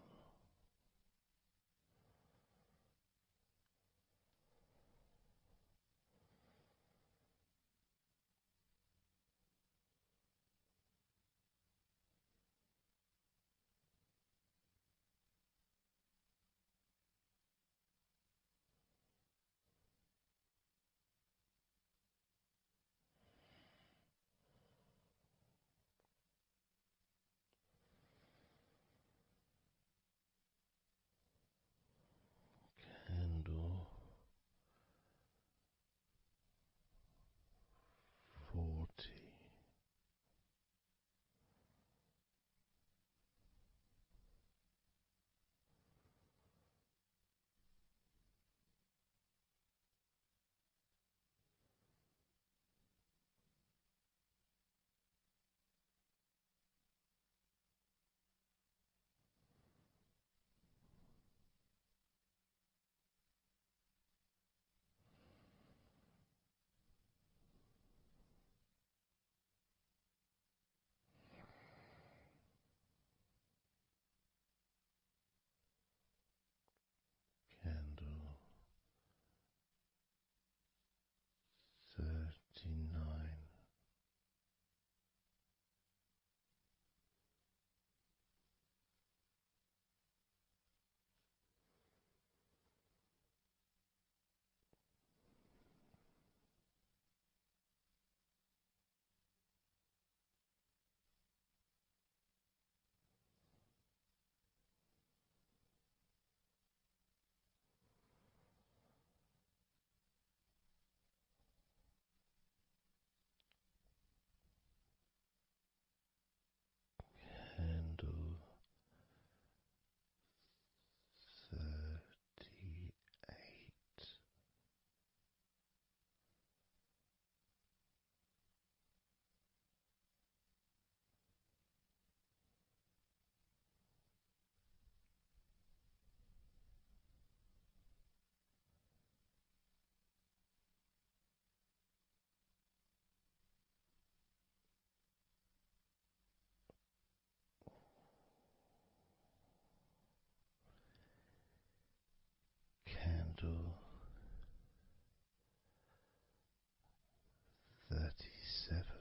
Candle 40. Candle 39. Candle 38. Candle 37.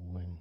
29.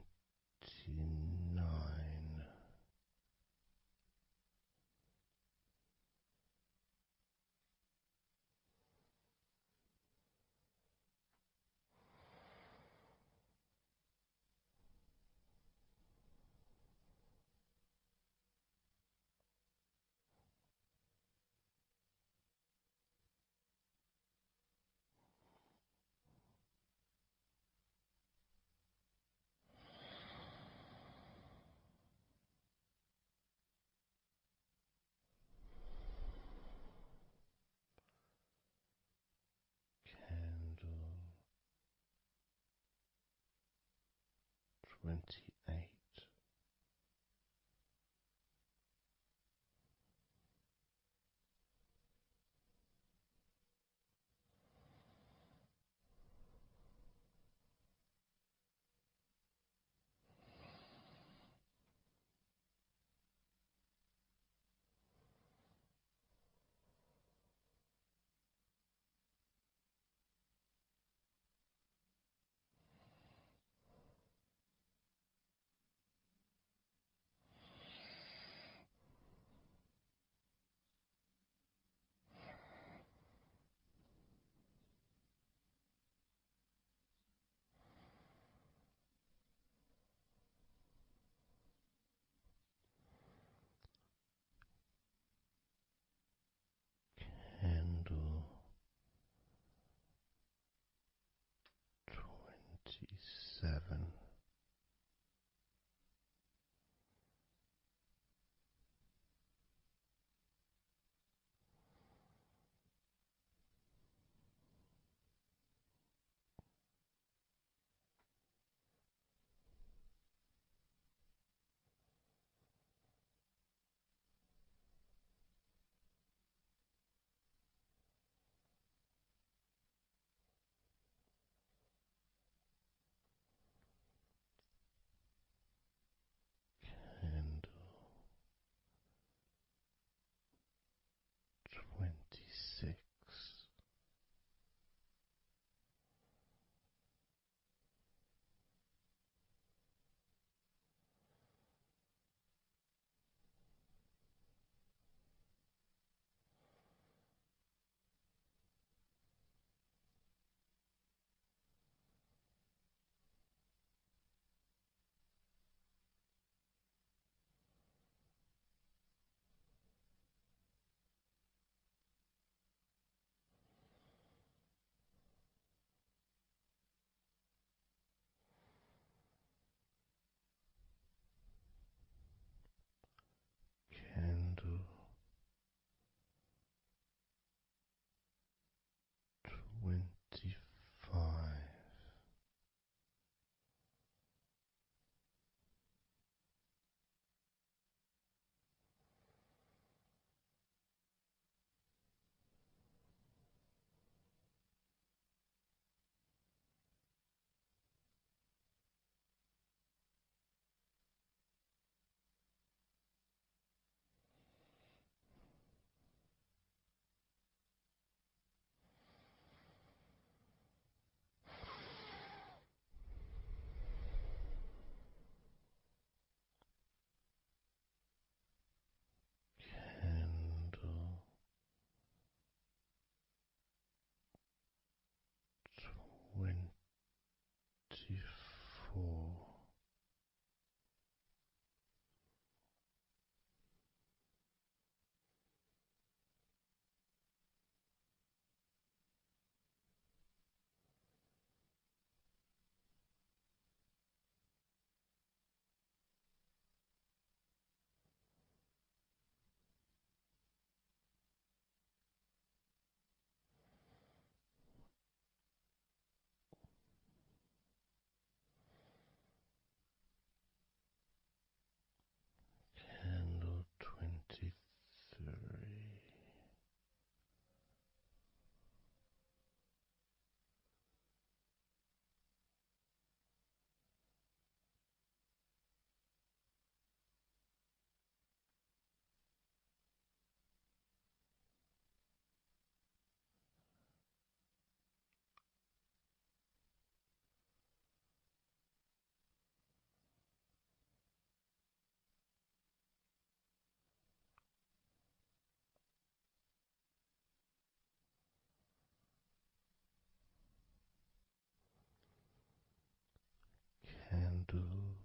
candle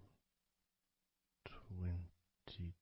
22.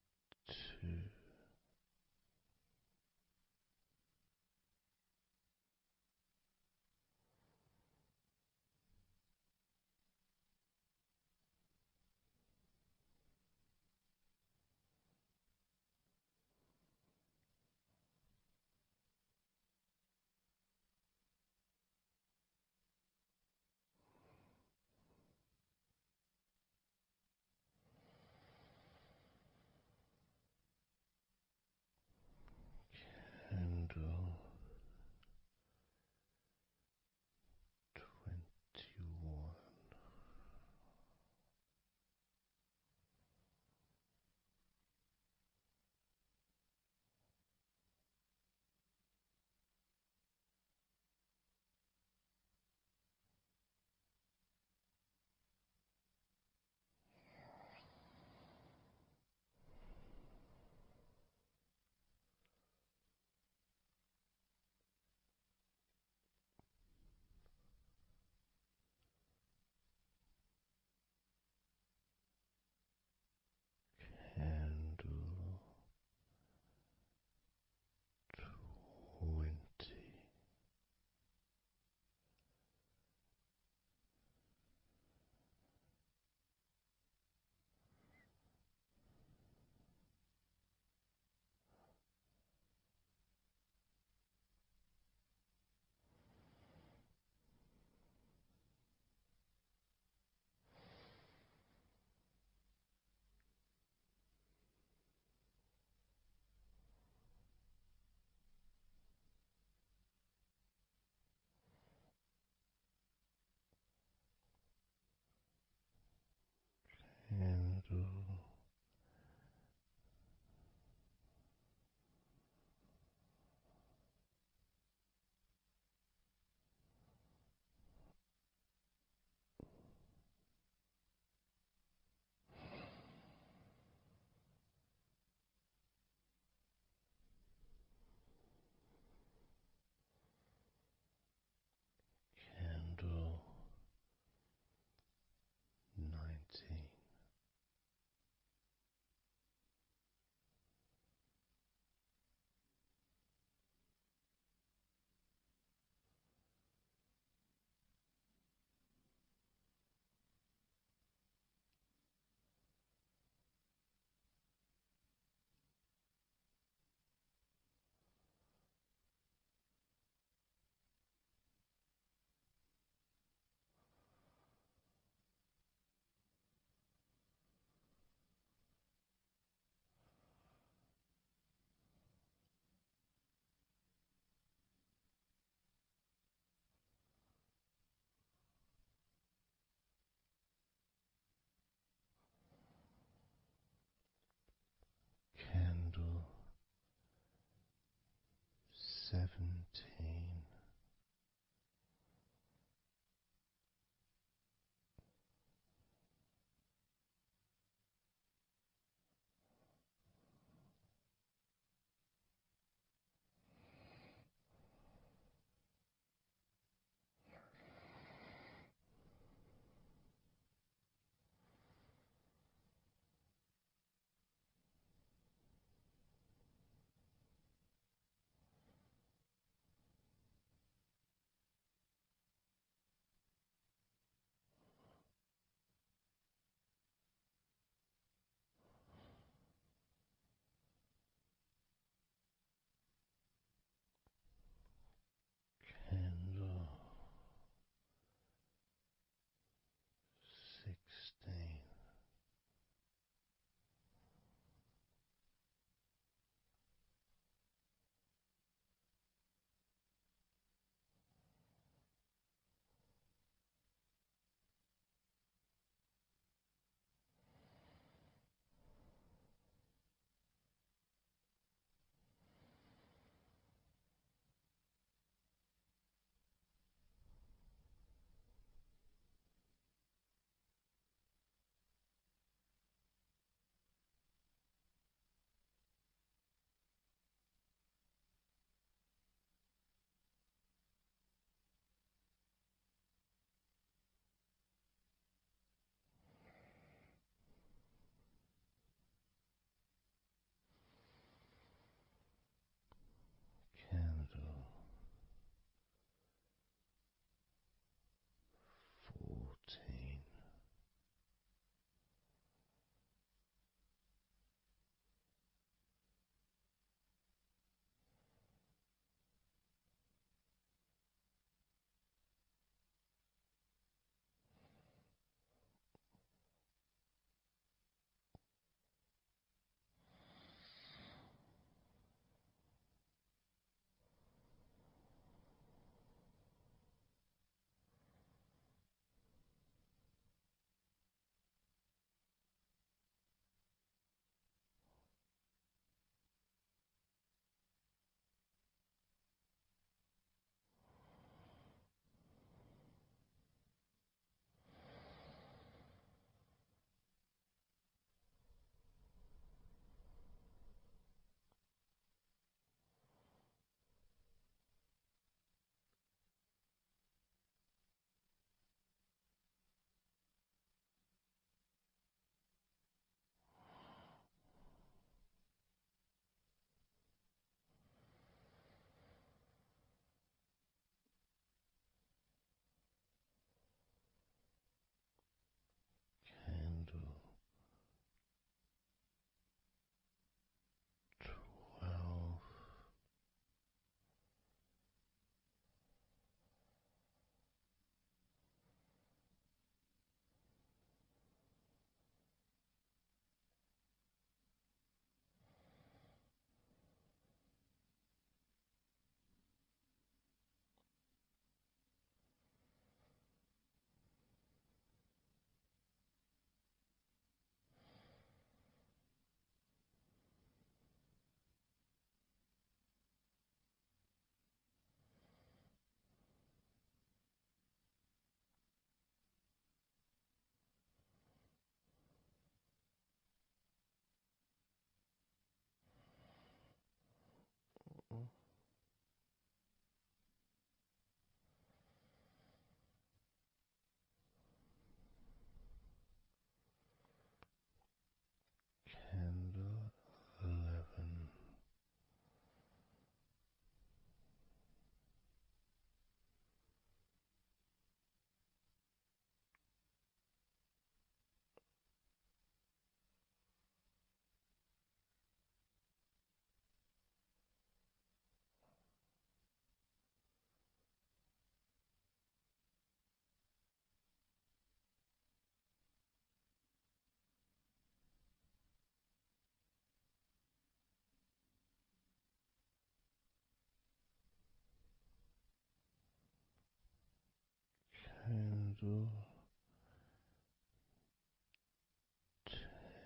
Candle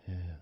10.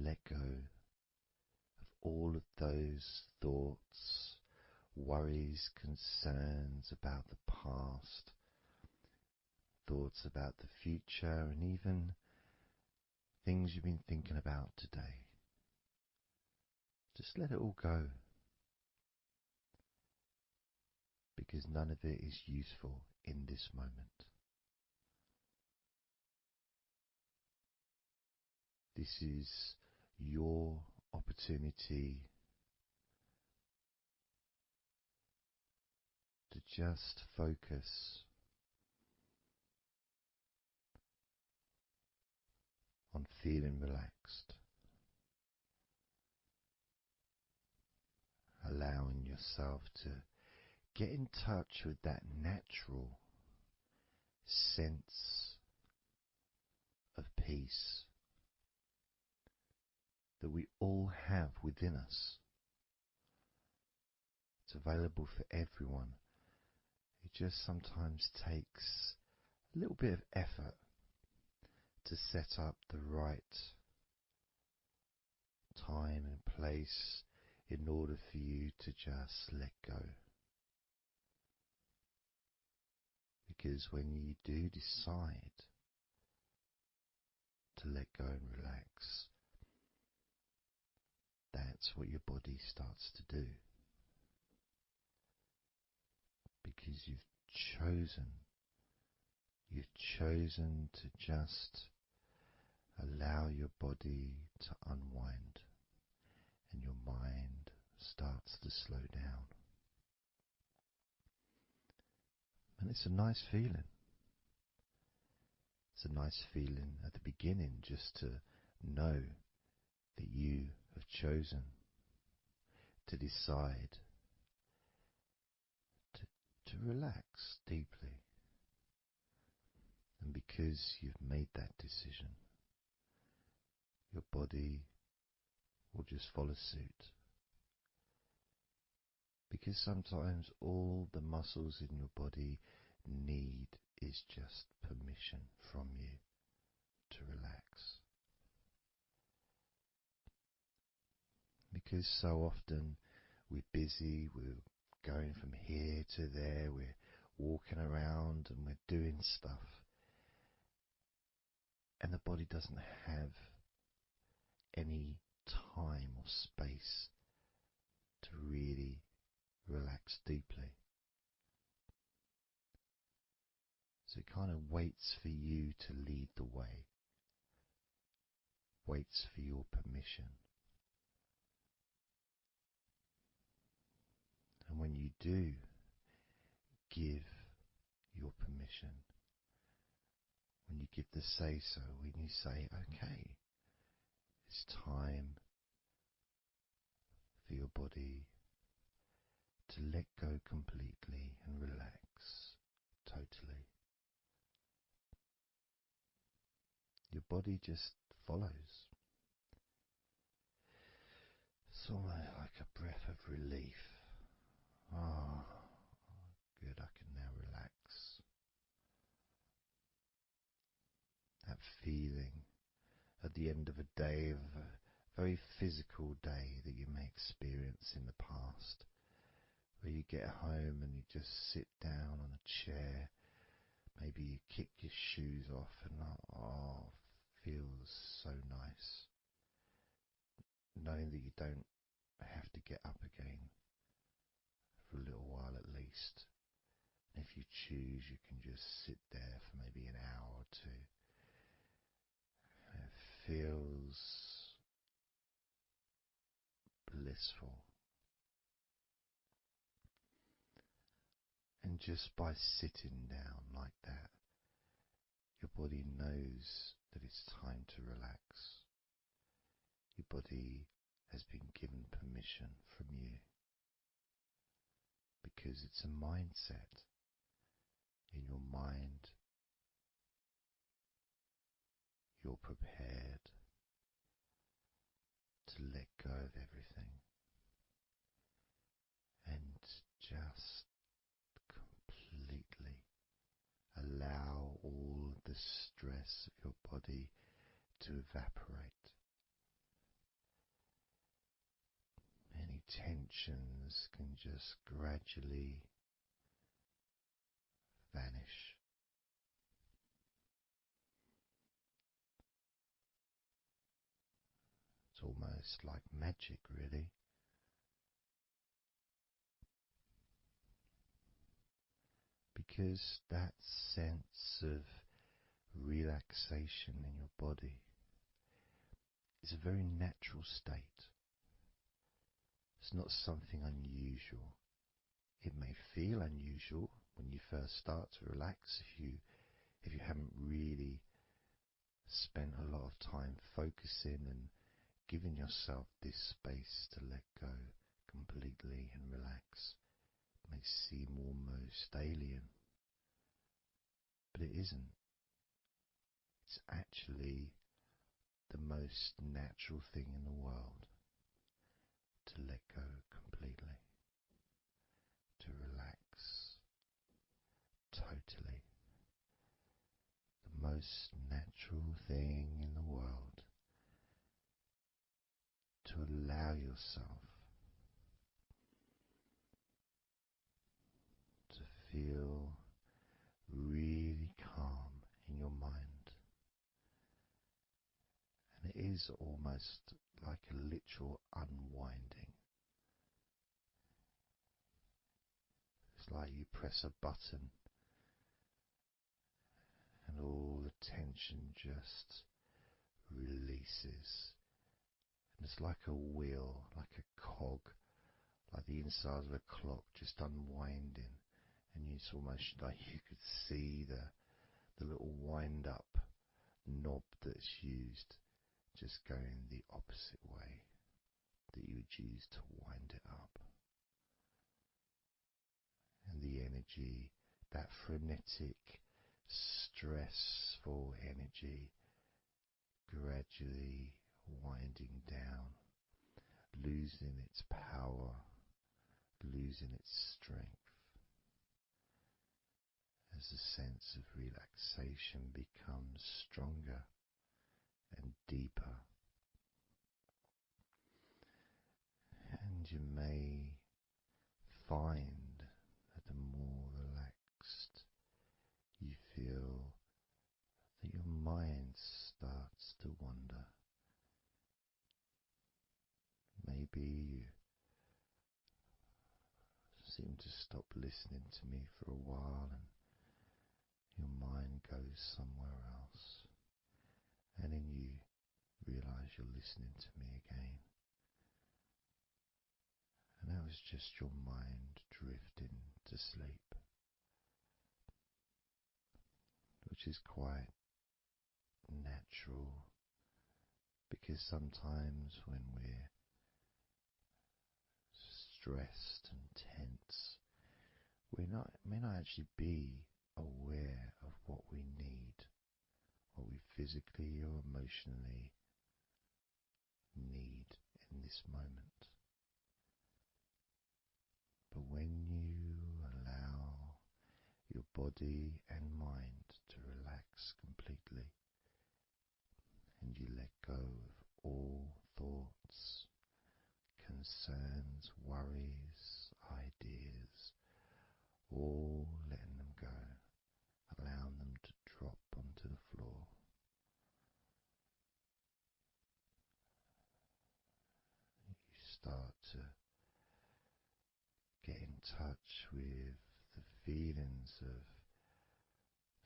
let go of all of those thoughts, worries, concerns about the past, thoughts about the future, and even things you've been thinking about today. Just let it all go, because none of it is useful in this moment. This is your opportunity to just focus on feeling relaxed, allowing yourself to get in touch with that natural sense of peace that we all have within us. It's available for everyone. It just sometimes takes a little bit of effort to set up the right time and place in order for you to just let go. Because when you do decide to let go and relax, that's what your body starts to do. Because you've chosen to just allow your body to unwind, and your mind starts to slow down. And it's a nice feeling. It's a nice feeling at the beginning just to know that you have chosen to decide to relax deeply. And because you've made that decision, your body will just follow suit. Because sometimes all the muscles in your body need is just permission from you to relax. Because so often we're busy, we're going from here to there, we're walking around and we're doing stuff, and the body doesn't have any time or space to really relax deeply. So it kind of waits for you to lead the way, waits for your permission. And when you do give your permission, when you give the say-so, when you say, okay, it's time for your body to let go completely and relax totally, your body just follows. It's almost like a breath of relief. Ah, good, I can now relax. That feeling at the end of a day, of a very physical day that you may experience in the past, where you get home and you just sit down on a chair, maybe you kick your shoes off and feels so nice. Knowing that you don't have to get up again for a little while at least. And if you choose, you can just sit there for maybe an hour or two. And it feels blissful. And just by sitting down like that, your body knows that it's time to relax. Your body has been given permission from you, because it's a mindset. In your mind, you're prepared to let go of everything and just completely allow all the stress of your body to evaporate, tensions can just gradually vanish. It's almost like magic, really, because that sense of relaxation in your body is a very natural state. It's not something unusual. It may feel unusual when you first start to relax if you haven't really spent a lot of time focusing and giving yourself this space to let go completely and relax. It may seem almost alien, but it isn't. It's actually the most natural thing in the world to let go completely, to relax totally. The most natural thing in the world to allow yourself to feel really calm in your mind. And it is almost like a literal unwinding. It's like you press a button and all the tension just releases. And it's like a wheel, like a cog, like the inside of a clock just unwinding. And it's almost like you could see the little wind up knob that's used just going the opposite way that you would use to wind it up. And the energy, that frenetic, stressful energy, gradually winding down, losing its power, losing its strength, as the sense of relaxation becomes stronger and deeper. And you may find that the more relaxed you feel, that your mind starts to wander. Maybe you seem to stop listening to me for a while and your mind goes somewhere else, and then you realize you're listening to me again. And that was just your mind drifting to sleep, which is quite natural, because sometimes when we're stressed and tense, we may not actually be aware of what we need, what we physically or emotionally need in this moment. But when you allow your body and mind to relax completely, and you let go of all thoughts, concerns, worries, ideas, all letting them go, allowing them to drop onto the floor, you start to get in touch with the feelings of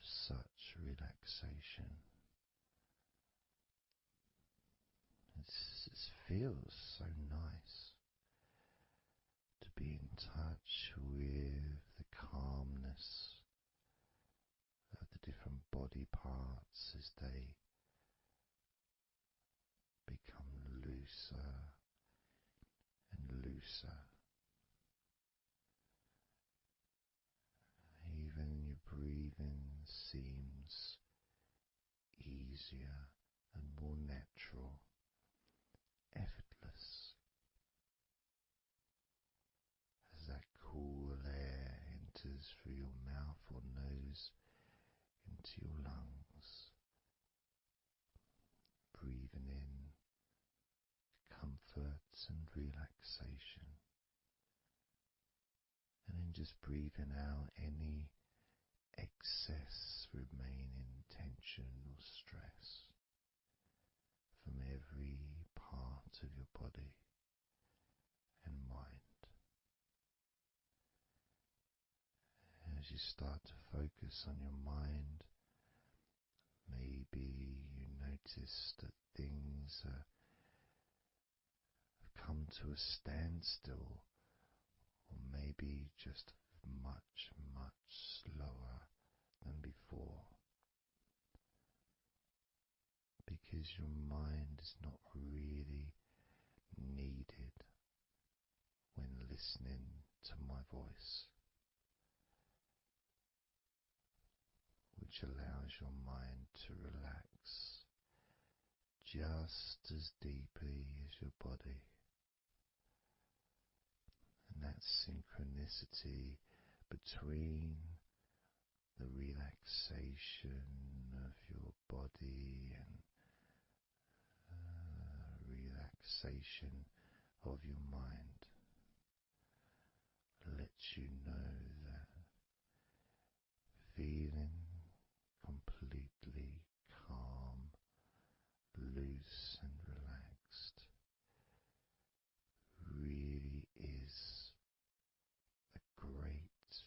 such relaxation. It feels so nice to be in touch with the calmness of the different body parts as they become looser and looser. Even your breathing seems easier and more natural, effortless, as that cool air enters through your mouth or nose into your lungs, breathing in and relaxation, and then just breathing out any excess remaining tension or stress from every part of your body and mind. As you start to focus on your mind, maybe you notice that things have come to a standstill, or maybe just much, much slower than before, because your mind is not really needed when listening to my voice, which allows your mind to relax just as deeply as your body. And that synchronicity between the relaxation of your body and relaxation of your mind lets you know that feeling completely calm, loose and relaxed really is a great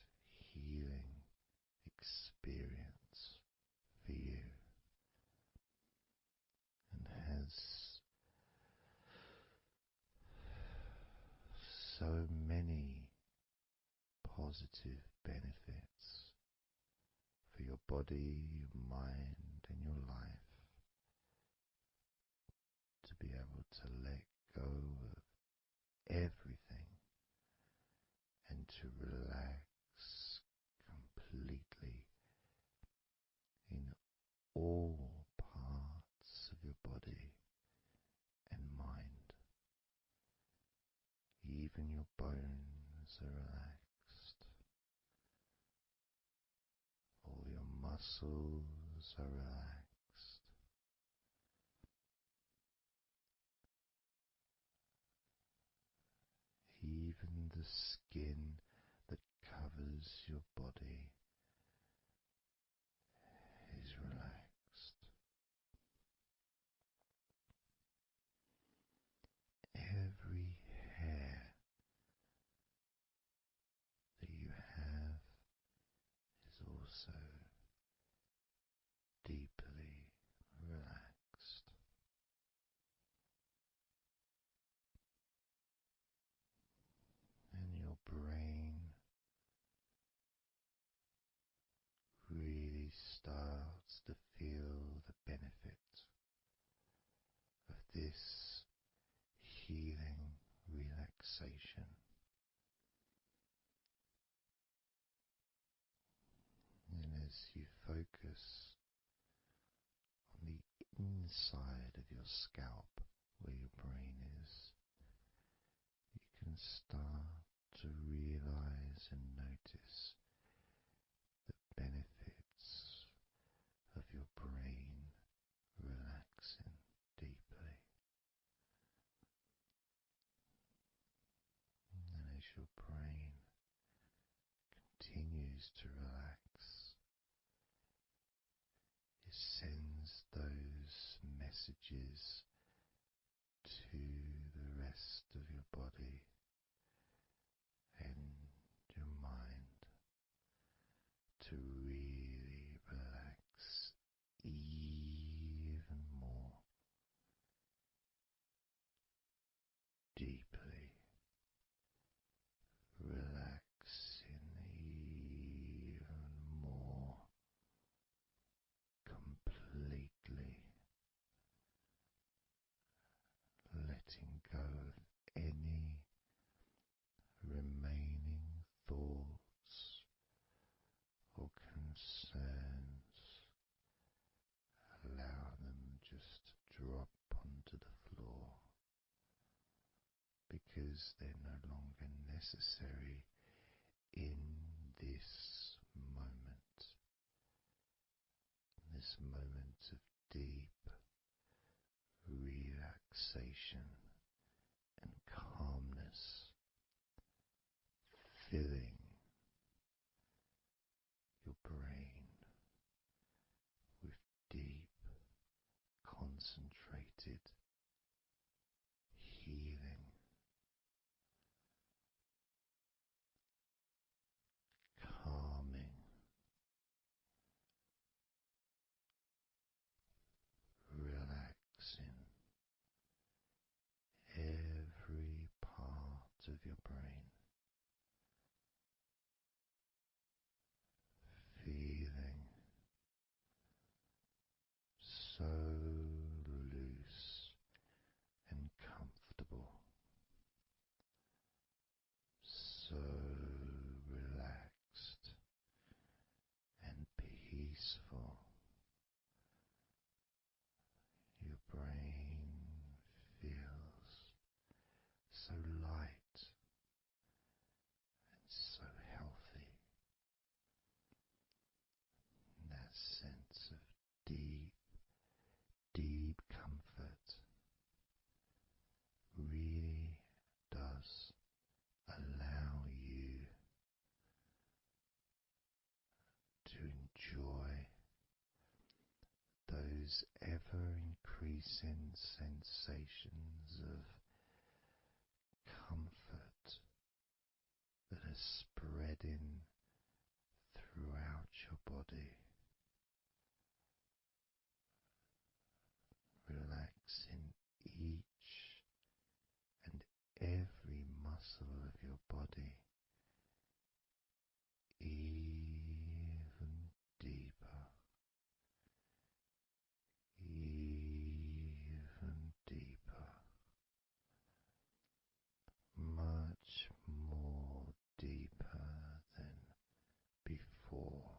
healing experience for you, and has so many positive benefits for your body, your mind, and your life, to be able to let go of everything and to relax completely in all parts of your body and mind. Even your bones are relaxed. All your muscles are relaxed. Even the skin that covers your body is relaxed. Every hair that you have is also deeply relaxed. And your brain really starts to feel the benefit of this healing relaxation. And as you focus on the inside of your scalp where your brain is, you can start to realize and notice the benefits of your brain relaxing deeply. And as your brain continues to relax, it sends those messages to the rest of your body and your mind to really relax even more deeply, relaxing even more completely, letting go of any remaining thoughts or concerns. Allow them just to drop onto the floor, because they're no longer necessary in this moment, this moment of deep relaxation concentrated healing, calming, relaxing every part of your brain, feeling so loose and comfortable, so relaxed and peaceful. Your brain feels so light and so healthy. And that sense of deep, deep comfort really does allow you to enjoy those ever increasing sensations of comfort that are spreading throughout your body, relaxing each and every muscle of your body even deeper, even deeper, much more deeper than before,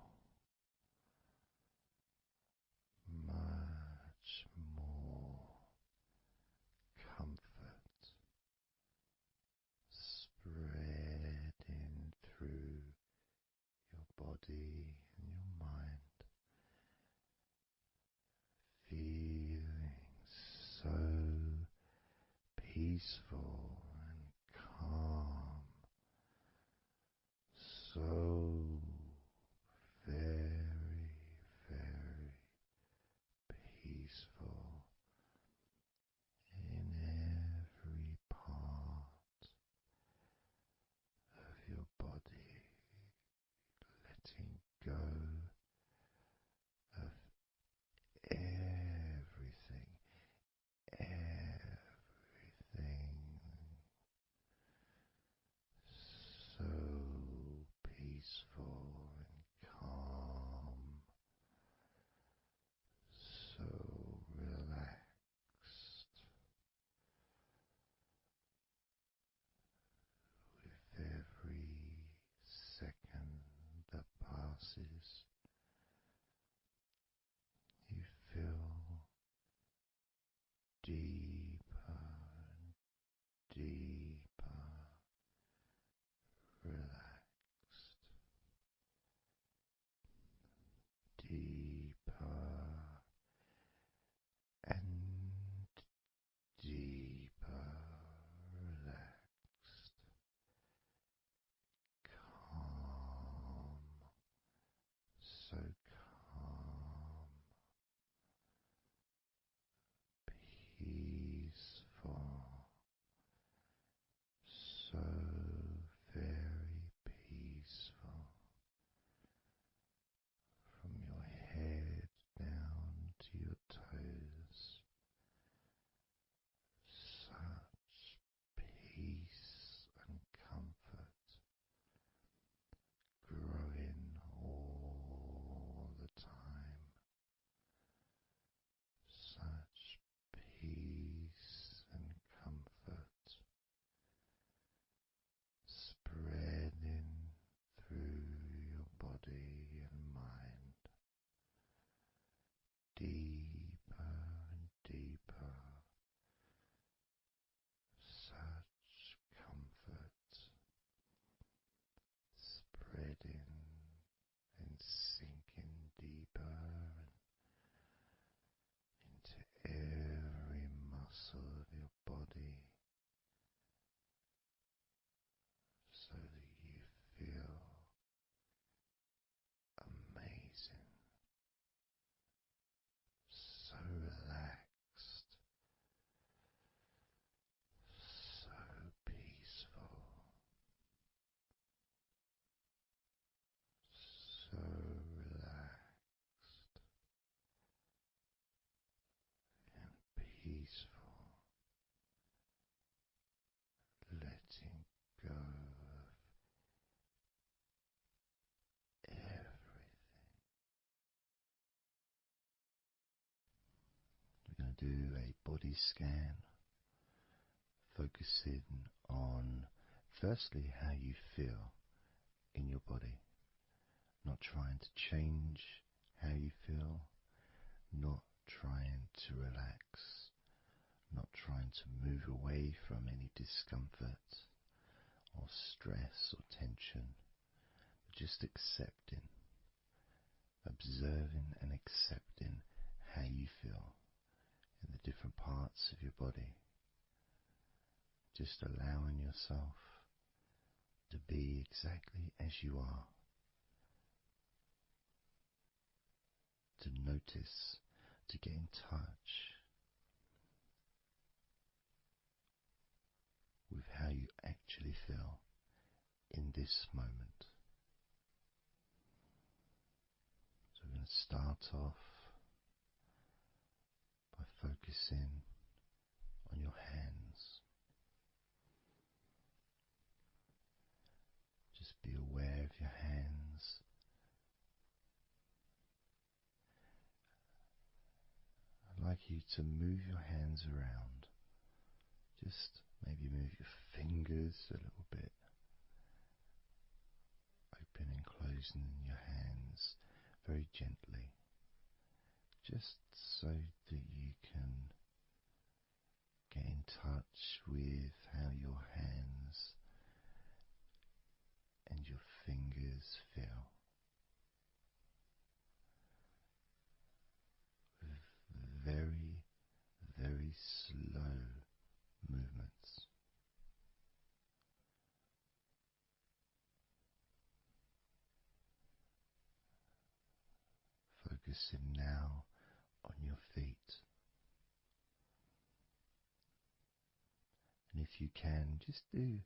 much more comfort spreading through your body and your mind, feeling so peaceful and calm, so very, very peaceful in every part of your body, letting go of everything, everything, so peaceful, to do a body scan, focusing on firstly how you feel in your body, not trying to change how you feel, not trying to relax, not trying to move away from any discomfort or stress or tension, but just accepting, observing and accepting how you feel in the different parts of your body. Just allowing yourself to be exactly as you are, to notice, to get in touch with how you actually feel in this moment. So we're going to start off by focusing on your hands. Just be aware of your hands. I'd like you to move your hands around. Just maybe move your fingers a little bit, open and closing your hands very gently, just so that you can get in touch with how your hands and your fingers feel, with very, very slow movements. Focusing now on your feet. And if you can, just do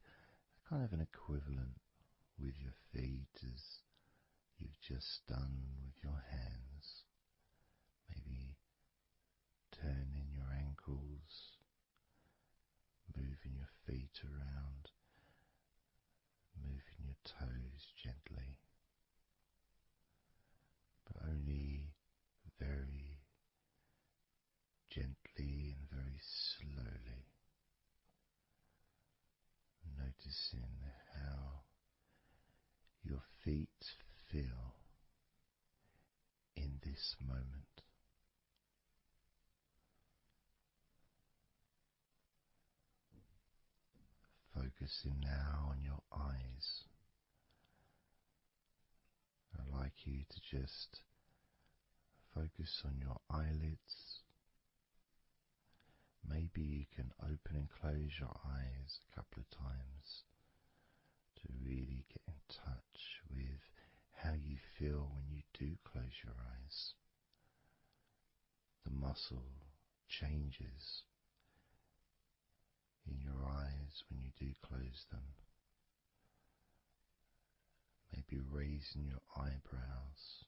kind of an equivalent with your feet as you've just done with your hands. Maybe turning your ankles, moving your feet around, moving your toes gently, but only very gently and very slowly, noticing how your feet feel in this moment. Focusing now on your eyes. I'd like you to just focus on your eyelids. Maybe you can open and close your eyes a couple of times to really get in touch with how you feel when you do close your eyes. The muscle changes in your eyes when you do close them. Maybe raising your eyebrows,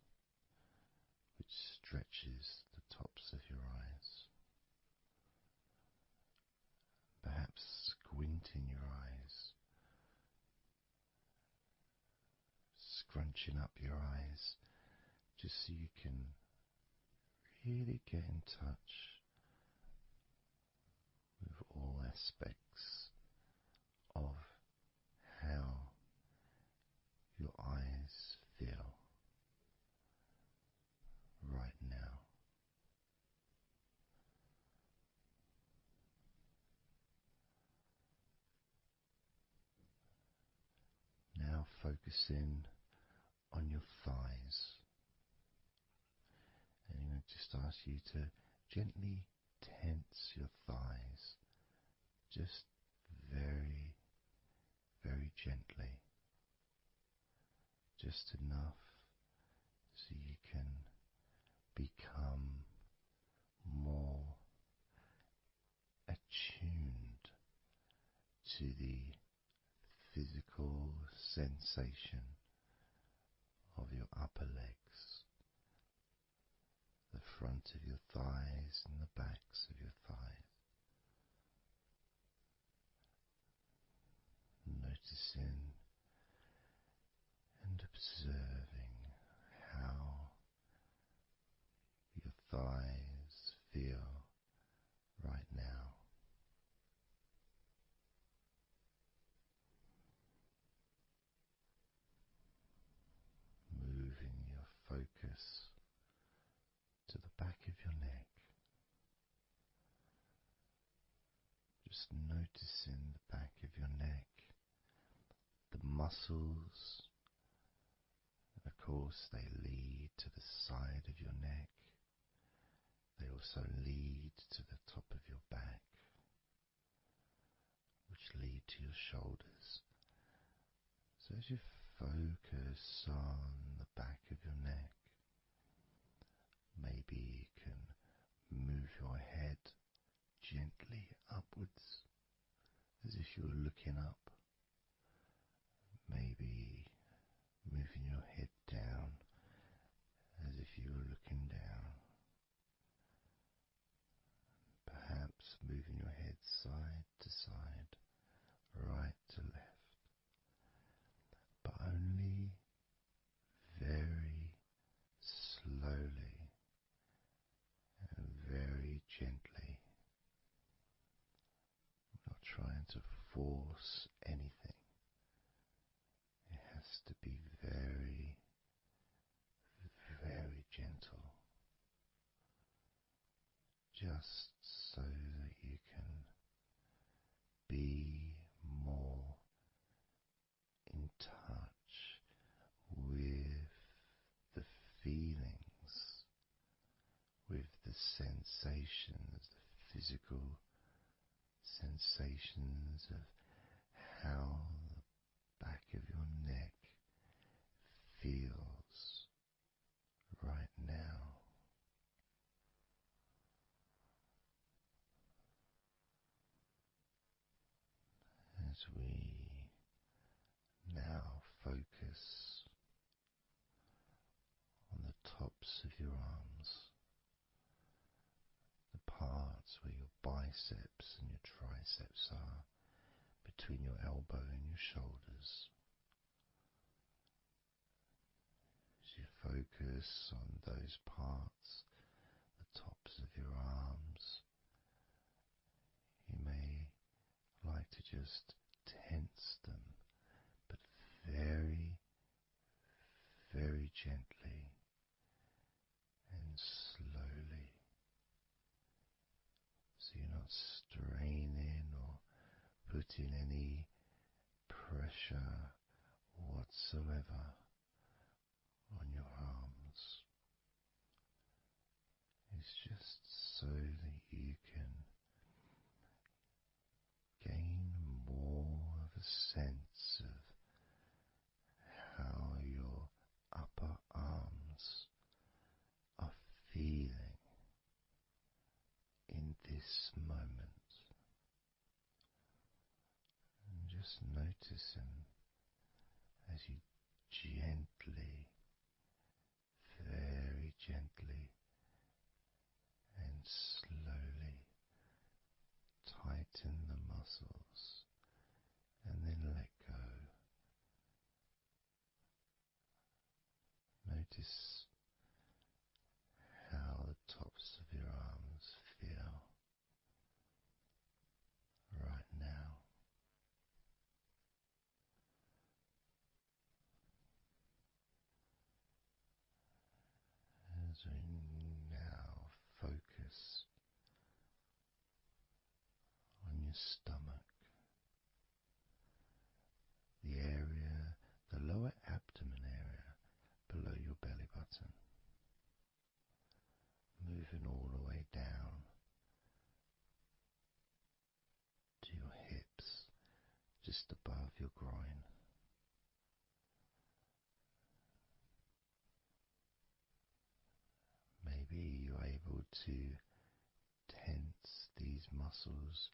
which stretches the tops of your eyes. Perhaps squinting your eyes, scrunching up your eyes, just so you can really get in touch with all aspects of how your eyes feel right now. Now focusing on your thighs, and I'm going to just ask you to gently tense your thighs, just very, very gently, just enough so you can become more attuned to the physical sensation of your upper legs, the front of your thighs and the backs of your thighs. Noticing and observing how your thighs feel Just noticing the back of your neck, the muscles, and of course they lead to the side of your neck. They also lead to the top of your back, which lead to your shoulders. So as you focus on the back of your neck, maybe you can move your head gently upwards as if you're looking up. Maybe moving your head down as if you were looking down. Perhaps moving your head side to side, right to left, but only very slowly and very gently. Not trying to force anything. It has to be very, very gentle, just so that you can be more in touch with the feelings, with the sensations, the physical sensations of how the back of your neck feels right now. As we now focus on the tops of your arms, the parts where your biceps and your triceps are, between your elbow and your shoulders. As you focus on those parts, the tops of your arms, you may like to just tense them, but very, very gently and slowly, so you're not straining or putting any pressure whatsoever on your arms. It's just so that you can gain more of a sense of how your upper arms are feeling in this moment. And just noticing as you gently, very gently and slowly tighten the muscles and then let go. Notice how the tops of your arms feel right now. As we now focus on your stomach, the area, the lower abdomen area below your belly button, moving all the way down to your hips, just above your groin. Maybe you're able to tense these muscles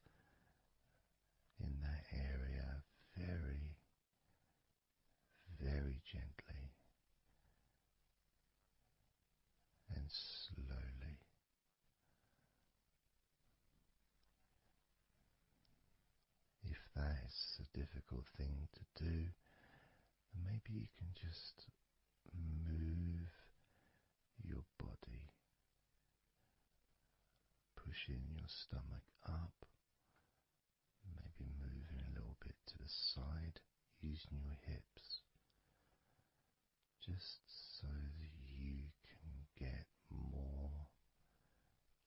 in that area very, very gently and slowly. If that's a difficult thing to do, then maybe you can just move your body, pushing your stomach up, maybe moving a little bit to the side, using your hips, just so that you can get more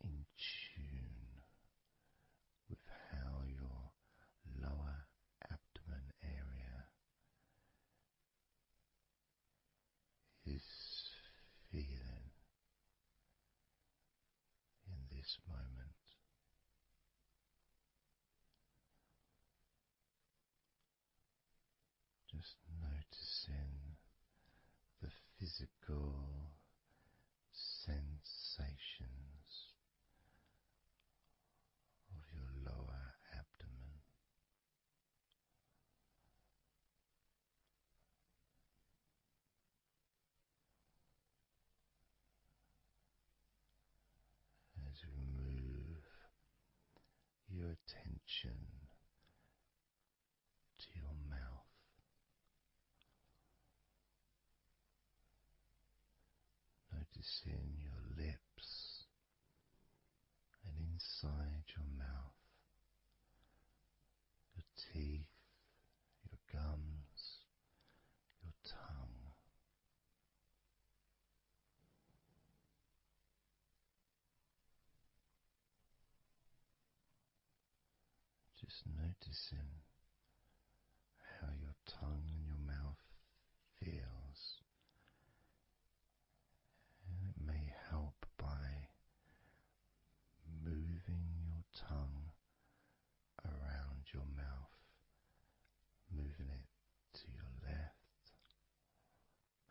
in tune with how your this moment. Just noticing the physical sensations of your lower abdomen. As we move your attention to your mouth, noticing your lips and inside your mouth, your teeth, your gums, your tongue. Just noticing how your tongue and your mouth feels, and it may help by moving your tongue around your mouth, moving it to your left,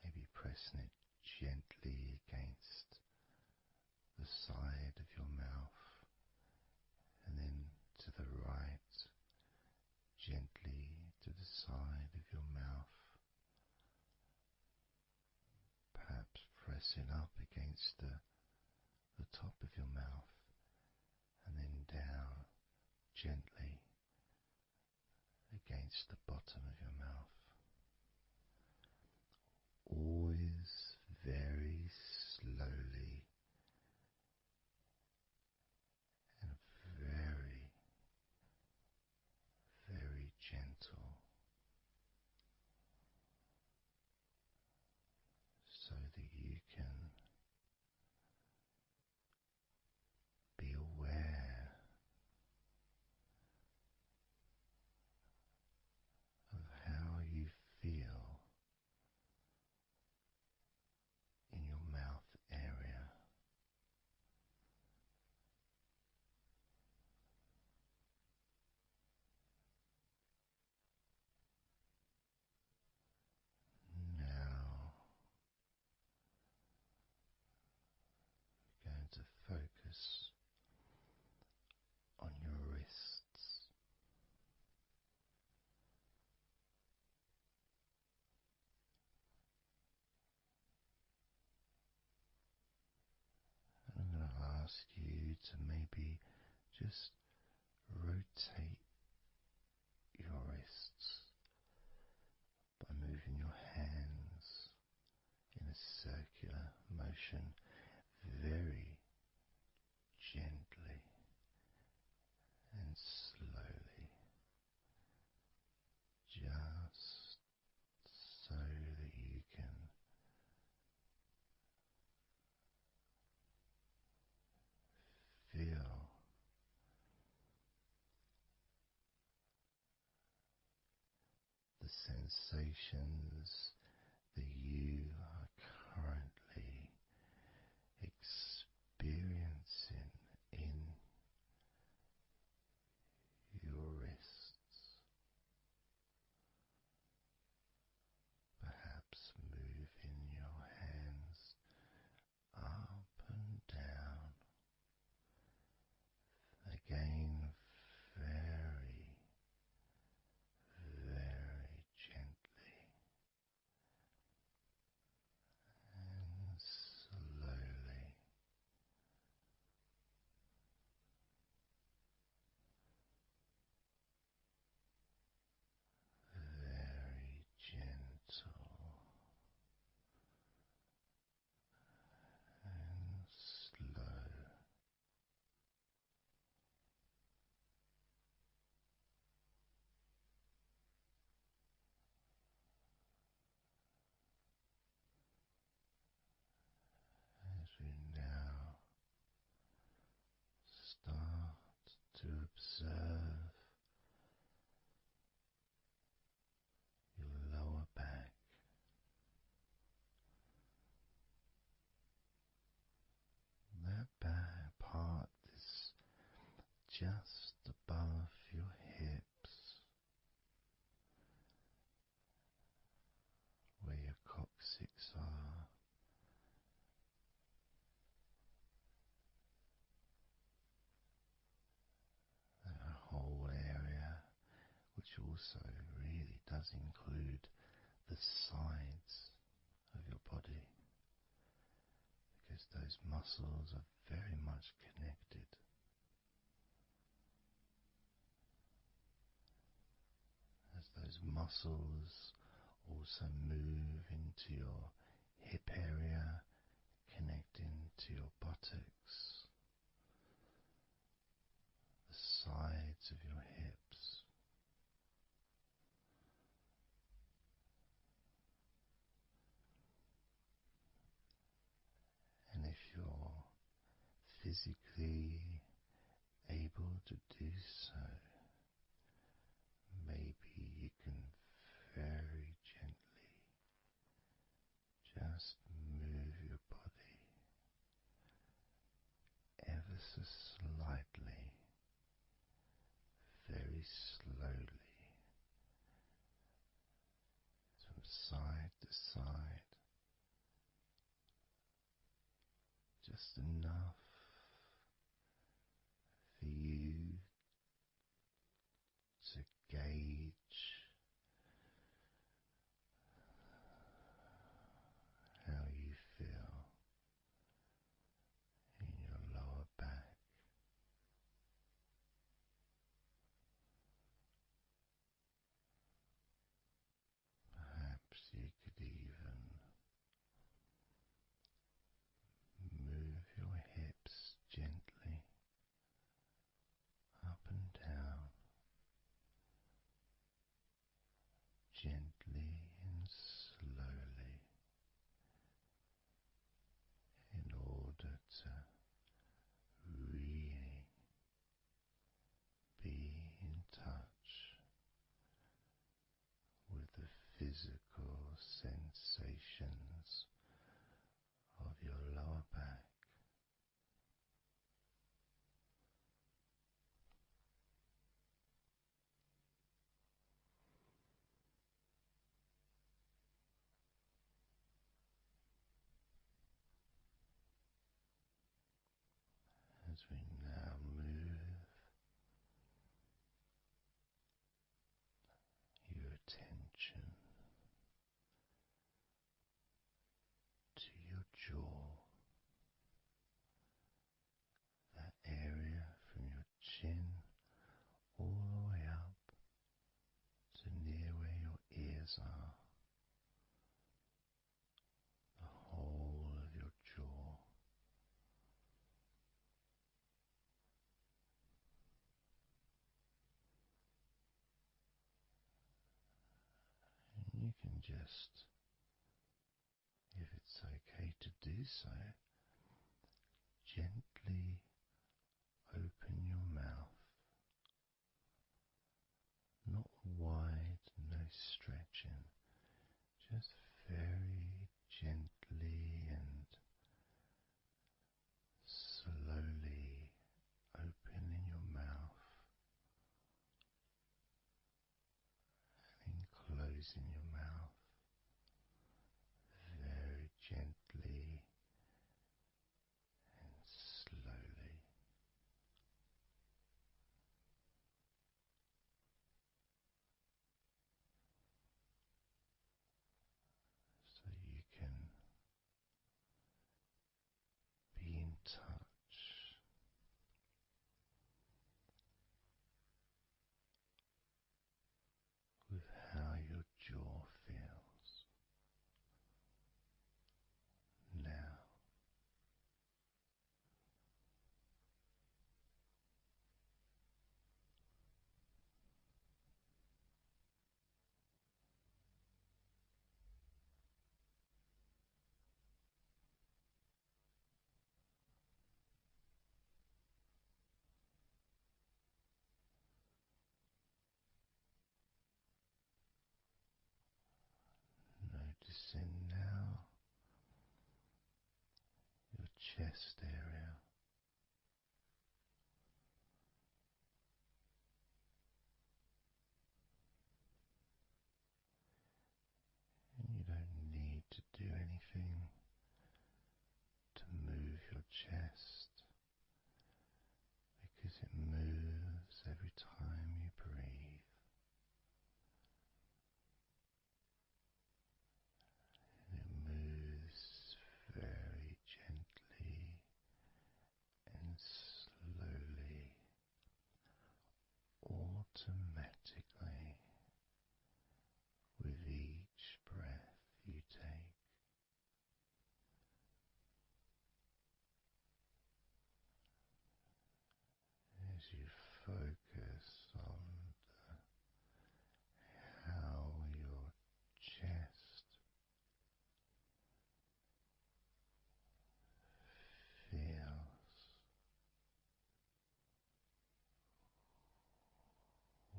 maybe pressing it gently against the side of your mouth, and then to the right, gently to the side of your mouth, perhaps pressing up against the top of your mouth, and then down gently against the bottom of your mouth. Always very slowly and very, very gentle, so that you can be aware of how you feel in your mouth area. Now we're going to focus on your wrists. And I'm going to ask you to maybe just rotate your wrists by moving your hands in a circular motion very gently and slowly, just so that you can feel the sensations that you are currently experiencing in your wrists. Perhaps moving your hands up and down, again very, very gently, just above your hips, where your coccyx are, that whole area, which also really does include the sides of your body, because those muscles are very much connected. As those muscles also move into your hip area, connecting to your buttocks, the sides of your hips, and if you're physically able to do so, maybe you can very gently just move your body ever so slightly, very slowly, from side to side, just enough for you to gauge how you feel in your lower back. Perhaps you could even move your hips gently up and down, gently and slowly, in order to really be in touch with the physical sensations of your lower back. As we now move your attention to your jaw, that area from your chin all the way up to near where your ears are, the whole of your jaw. And you can just, if it's okay to do so, gently open your mouth, not wide, no stretching, just very gently and slowly opening your mouth and closing your mouth very gently and slowly. So you can be in touch with how your jaw feels now. Noticing now your chest area, automatically with each breath you take. As you focus on how your chest feels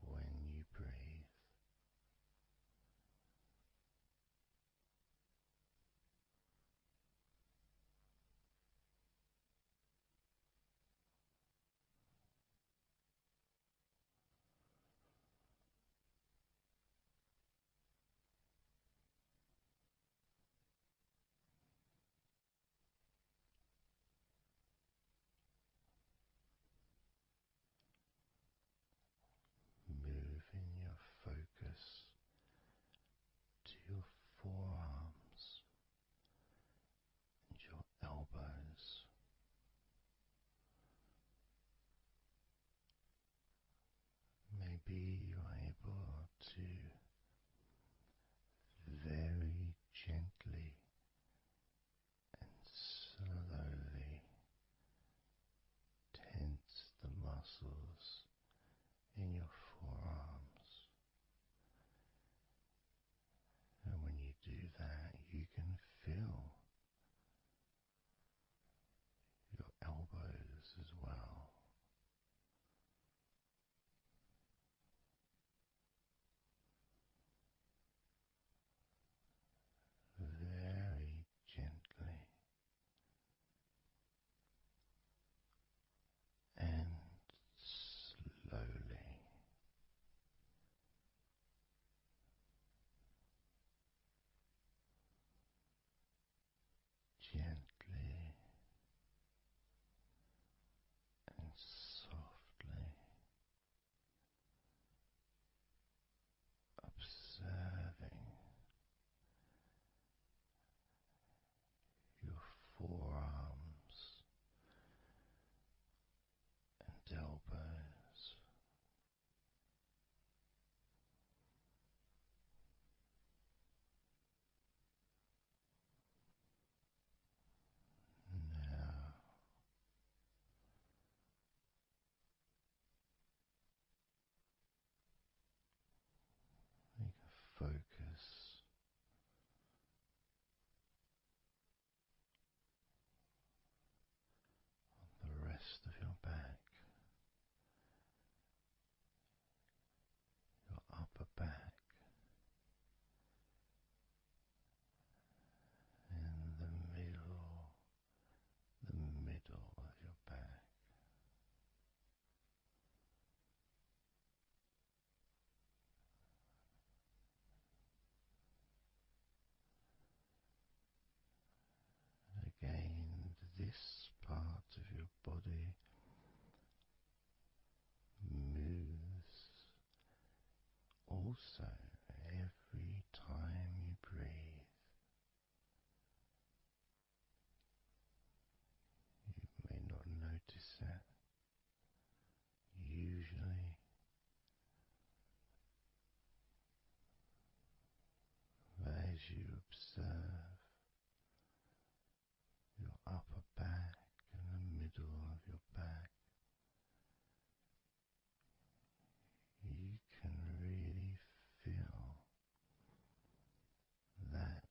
when you breathe. Moving your focus to your forearms and your elbows. Maybe you're able to very gently and slowly tense the muscles in your forearms. And when you do that, you can feel your elbows as well. Very gently and slowly. Gently and softly observing your forearms and elbows. Now you can focus on the rest of your back, your upper back, and the middle of your back. Again, this part of your body moves also every time you breathe. You may not notice that usually, but as you observe your upper back and the middle of your back, you can really feel that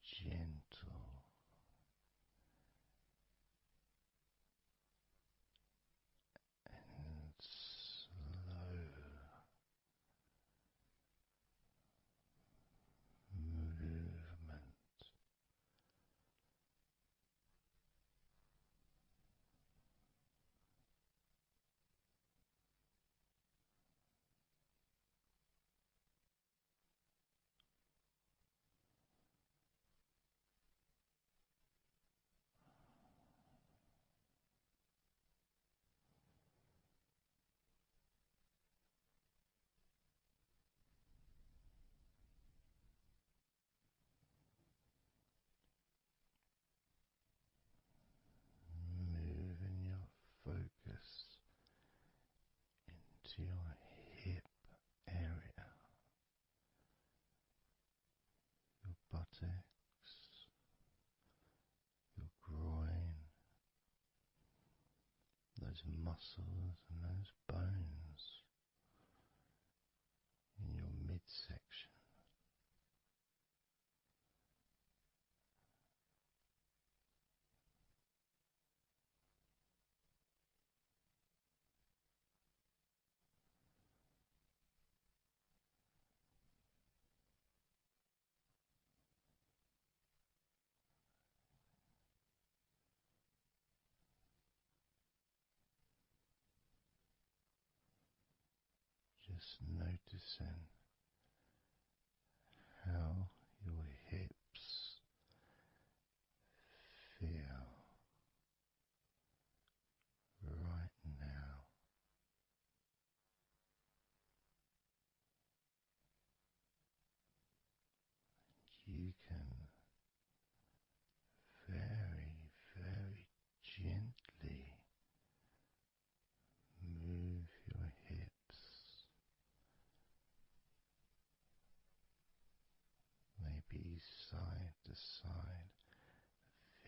gentle and slow movement. Moving your focus into your those muscles and those bones in your midsection. Just noticing how your hips feel right now. You can very, very gently move your hips, maybe side to side,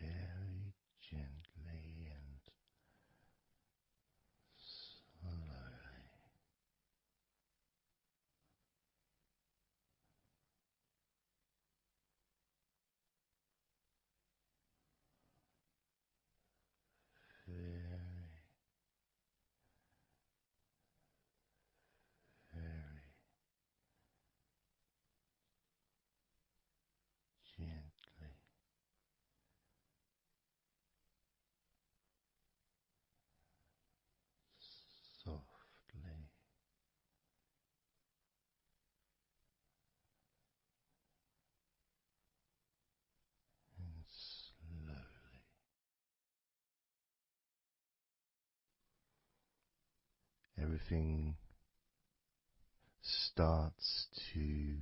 very gently and slowly. Very, very gently, softly and slowly. Everything starts to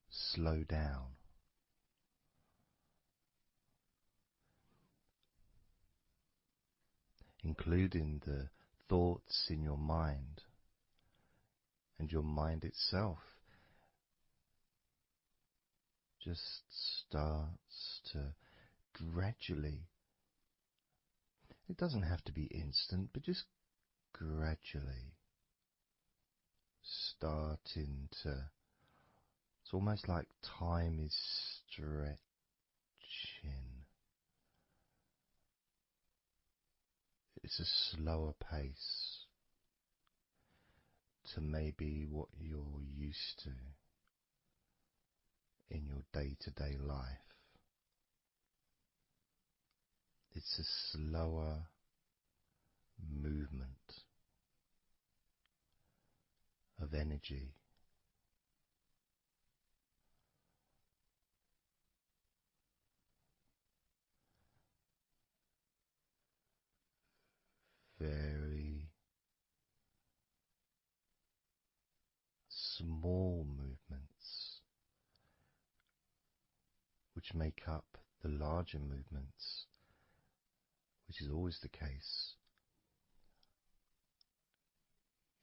slow down, including the thoughts in your mind and your mind itself just starts to gradually, it doesn't have to be instant, but just gradually starting to, it's almost like time is stretching. It's a slower pace to maybe what you're used to in your day-to-day life. It's a slower movement of energy. Very small movements which make up the larger movements, which is always the case.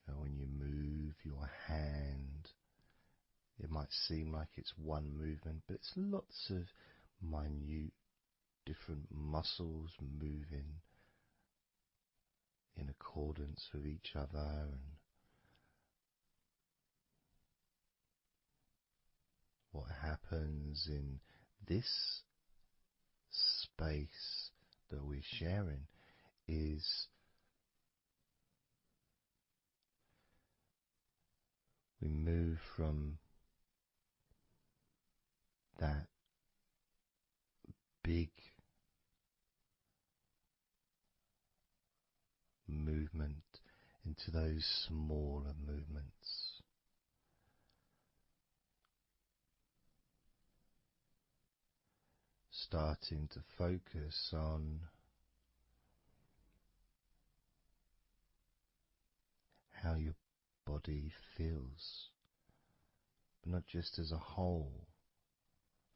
You know, when you move your hand, it might seem like it's one movement, but it's lots of minute different muscles moving in accordance with each other, and what happens in this space that we're sharing is we move from that big movement into those smaller movements. Starting to focus on how your body feels, but not just as a whole,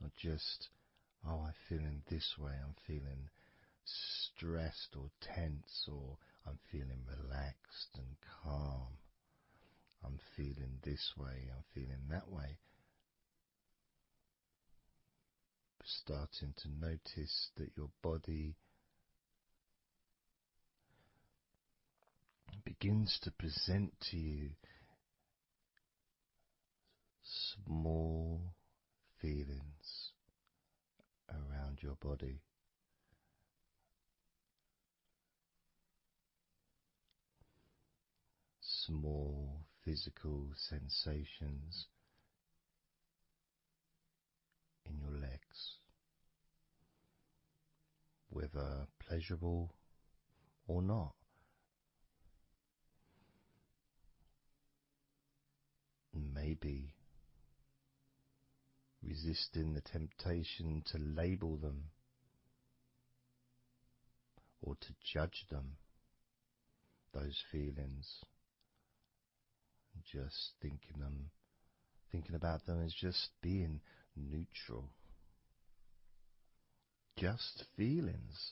not just, oh, I feel in this way, I'm feeling stressed or tense, or I'm feeling relaxed and calm, I'm feeling this way, I'm feeling that way. Starting to notice that your body begins to present to you small feelings around your body. Small physical sensations in your legs, whether pleasurable or not. Maybe resisting the temptation to label them or to judge them, those feelings, just thinking about them as just being neutral, just feelings.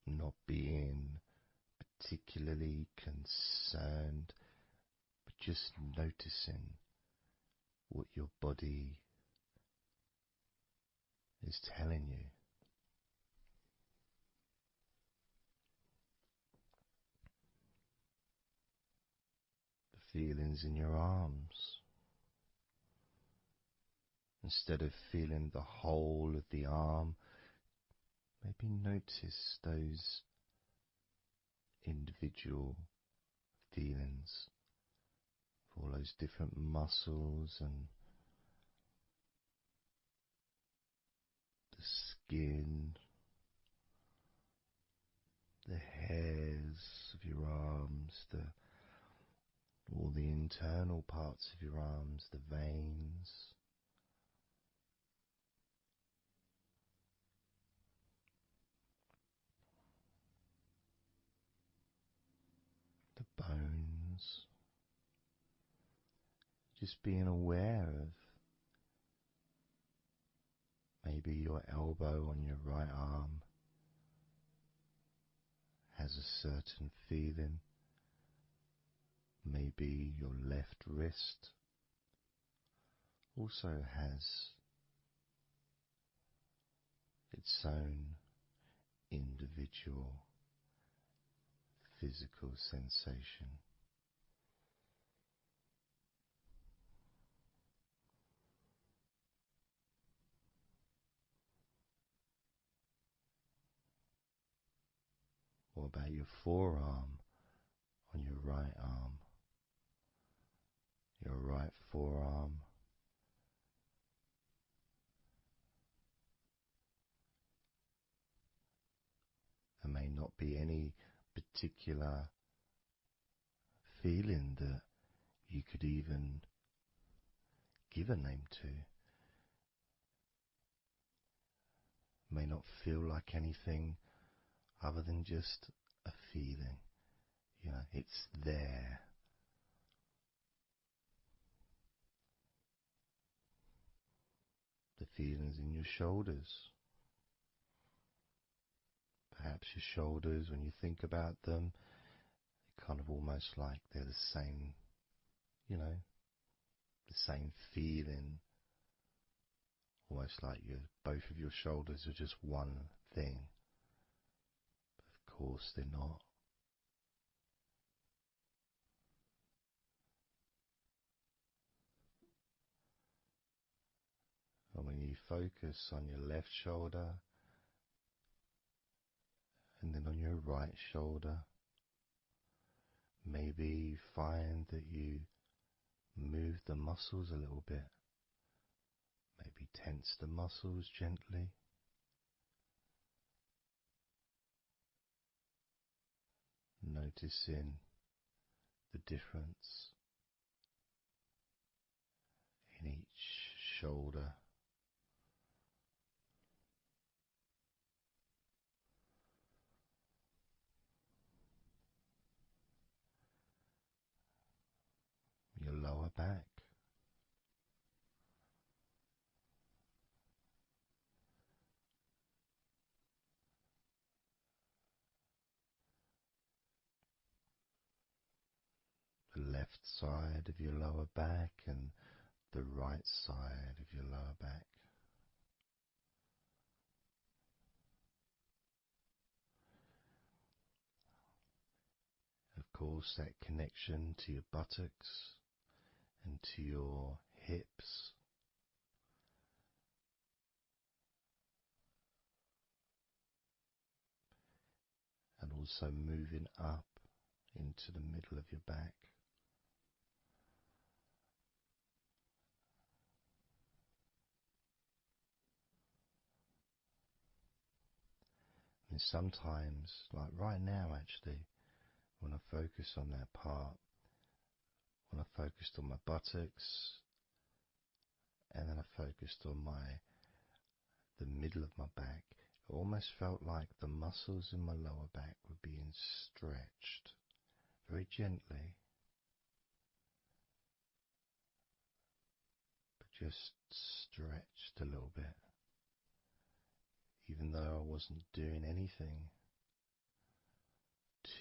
Not being particularly concerned, but just noticing what your body is telling you. The feelings in your arms. Instead of feeling the whole of the arm, maybe notice those individual feelings, all those different muscles and the skin, the hairs of your arms, all the internal parts of your arms, the veins, the bones. Just being aware of maybe your elbow on your right arm has a certain feeling. Maybe your left wrist also has its own individual physical sensation. What about your forearm on your right arm? Your right forearm. There may not be any particular feeling that you could even give a name to. May not feel like anything other than just a feeling. You know, it's there. The feelings in your shoulders. Perhaps your shoulders, when you think about them, they're kind of almost like they're the same, you know, the same feeling. Almost like both of your shoulders are just one thing. But of course they're not. And when you focus on your left shoulder and then on your right shoulder, maybe you find that you move the muscles a little bit. Maybe tense the muscles gently. Noticing the difference in each shoulder. Your lower back. The left side of your lower back and the right side of your lower back. reinforce that connection to your buttocks and to your hips. And also moving up into the middle of your back. And sometimes, like right now actually, when I focus on that part, when I focused on my buttocks, and then I focused on the middle of my back, it almost felt like the muscles in my lower back were being stretched very gently, but just stretched a little bit, even though I wasn't doing anything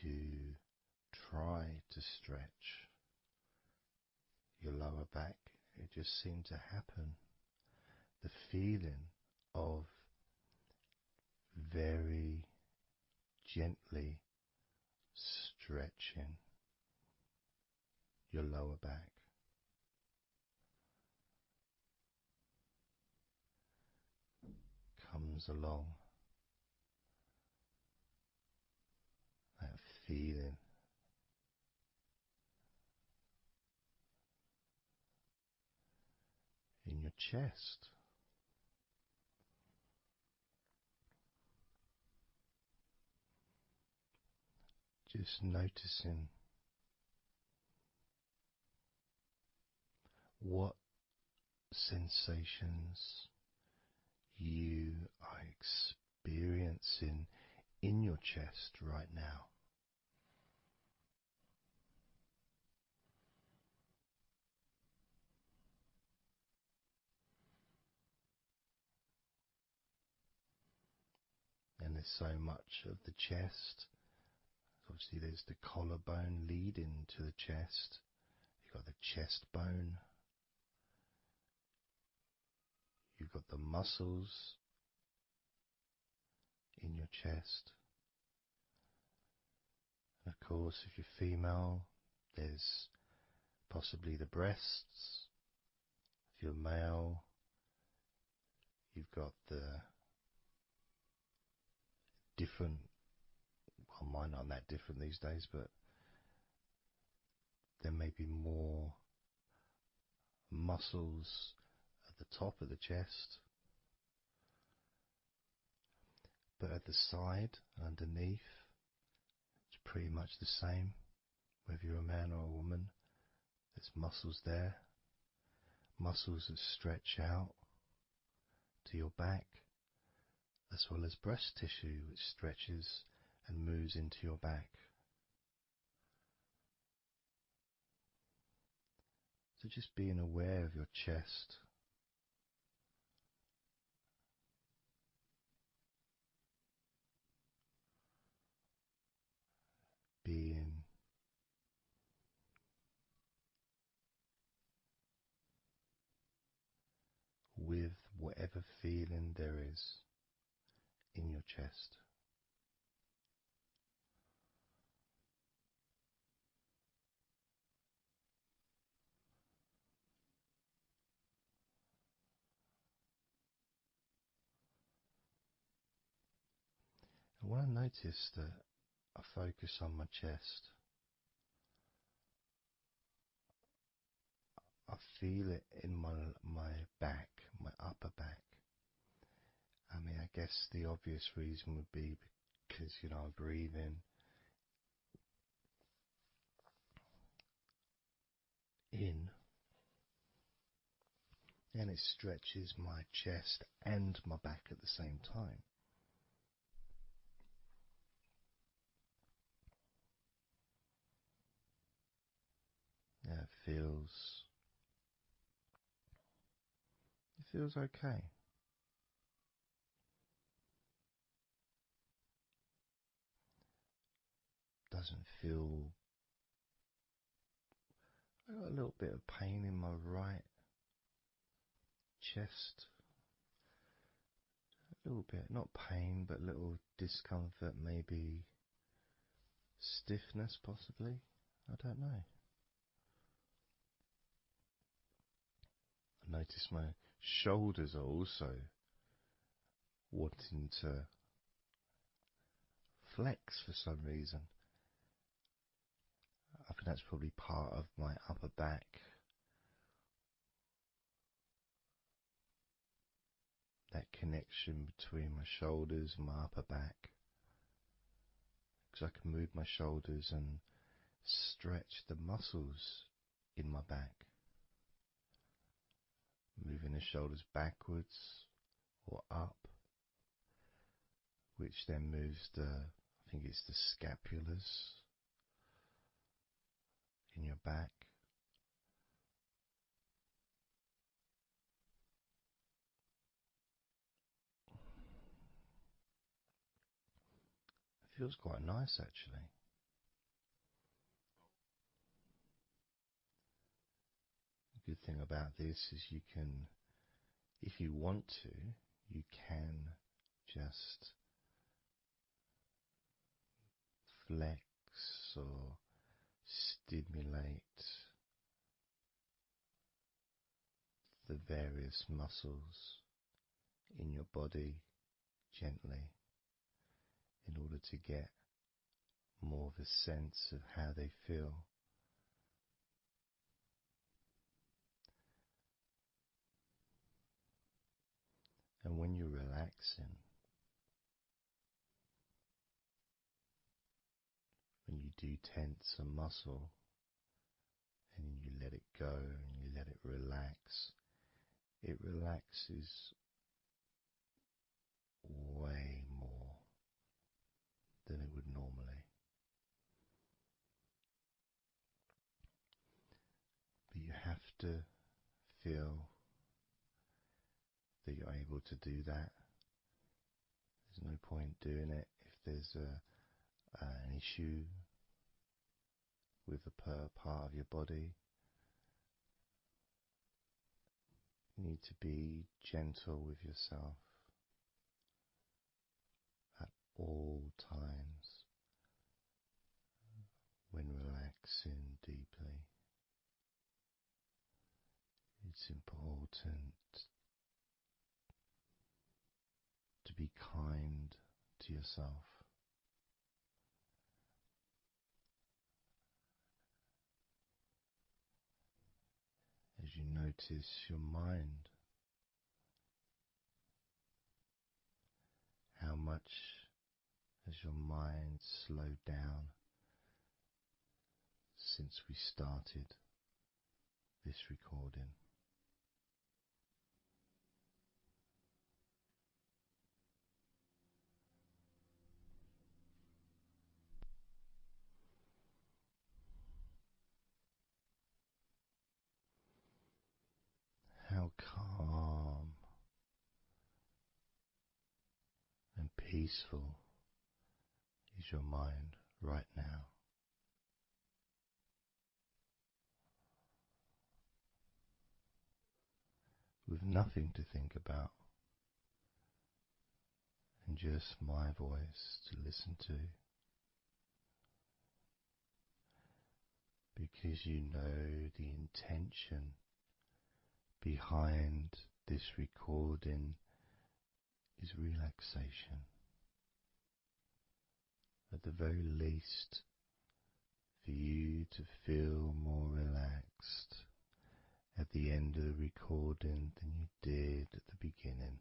to try to stretch your lower back. It just seemed to happen. The feeling of very gently stretching your lower back. Comes along, that feeling in your chest. Just noticing what sensations you are experiencing in your chest right now. And there's so much of the chest. Obviously there's the collarbone leading to the chest. You've got the chest bone. You've got the muscles in your chest. And of course, if you're female, there's possibly the breasts. If you're male, you've got the different, well, mine aren't that different these days, but there may be more muscles at the top of the chest, but at the side, underneath, it's pretty much the same. Whether you're a man or a woman, there's muscles there, muscles that stretch out to your back, as well as breast tissue which stretches and moves into your back. So just being aware of your chest, being with whatever feeling there is in your chest. And when I notice that I focus on my chest, I feel it in my back, my upper back. I mean, I guess the obvious reason would be because, I breathe in, and it stretches my chest and my back at the same time. Yeah, it feels okay. Doesn't feel. I got a little bit of pain in my right chest. A little bit, not pain, but little discomfort, maybe stiffness possibly. I don't know. I notice my shoulders are also wanting to flex for some reason. I think that's probably part of my upper back. That connection between my shoulders and my upper back. Because I can move my shoulders and stretch the muscles in my back. Moving the shoulders backwards or up, which then moves I think it's the scapulars in your back. It feels quite nice actually. The good thing about this is you can, if you want to, you can just flex or stimulate the various muscles in your body gently in order to get more of a sense of how they feel. And when you're relaxing, when you do tense a muscle and you let it go and you let it relaxes way more than it would normally. But you have to feel that you're able to do that. There's no point doing it if there's an issue with a part of your body. You need to be gentle with yourself at all times when relaxing deeply. It's important to be kind to yourself. As you notice your mind, how much has your mind slowed down since we started this recording? How calm and peaceful is your mind right now? With nothing to think about and just my voice to listen to, because you know the intention behind this recording is relaxation. At the very least, for you to feel more relaxed at the end of the recording than you did at the beginning.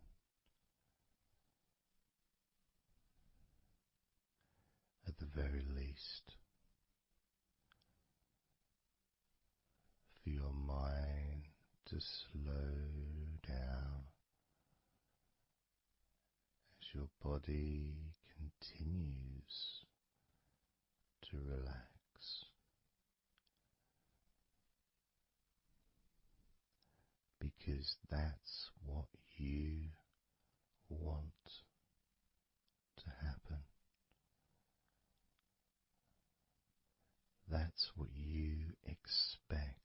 At the very least, for your mind to slow down as your body continues to relax. Because that's what you want to happen. That's what you expect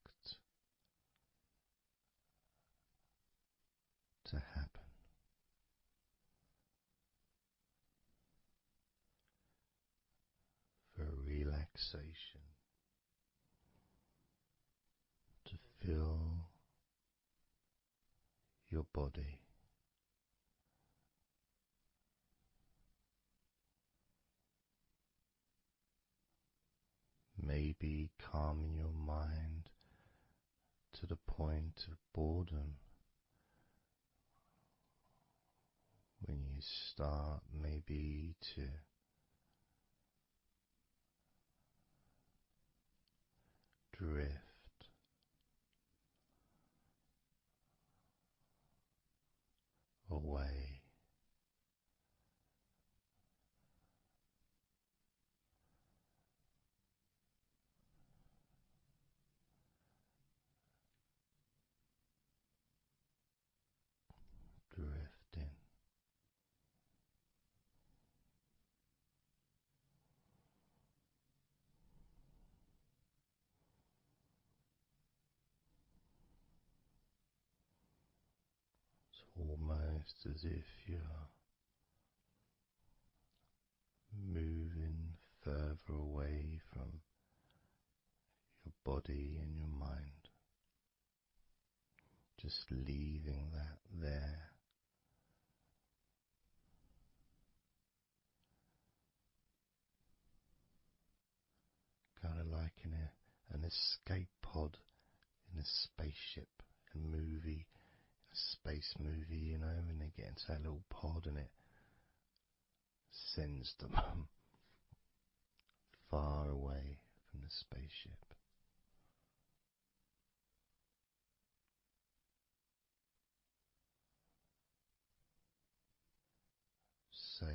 to happen. For relaxation fill your body. Maybe calming your mind to the point of boredom when you start maybe to drift away. Drifting. It's almost as if you're moving further away from your body and your mind, just leaving that there. Kind of like in an escape pod in a spaceship and movie, a space movie, you know, when they get into that little pod and it sends them far away from the spaceship. Safe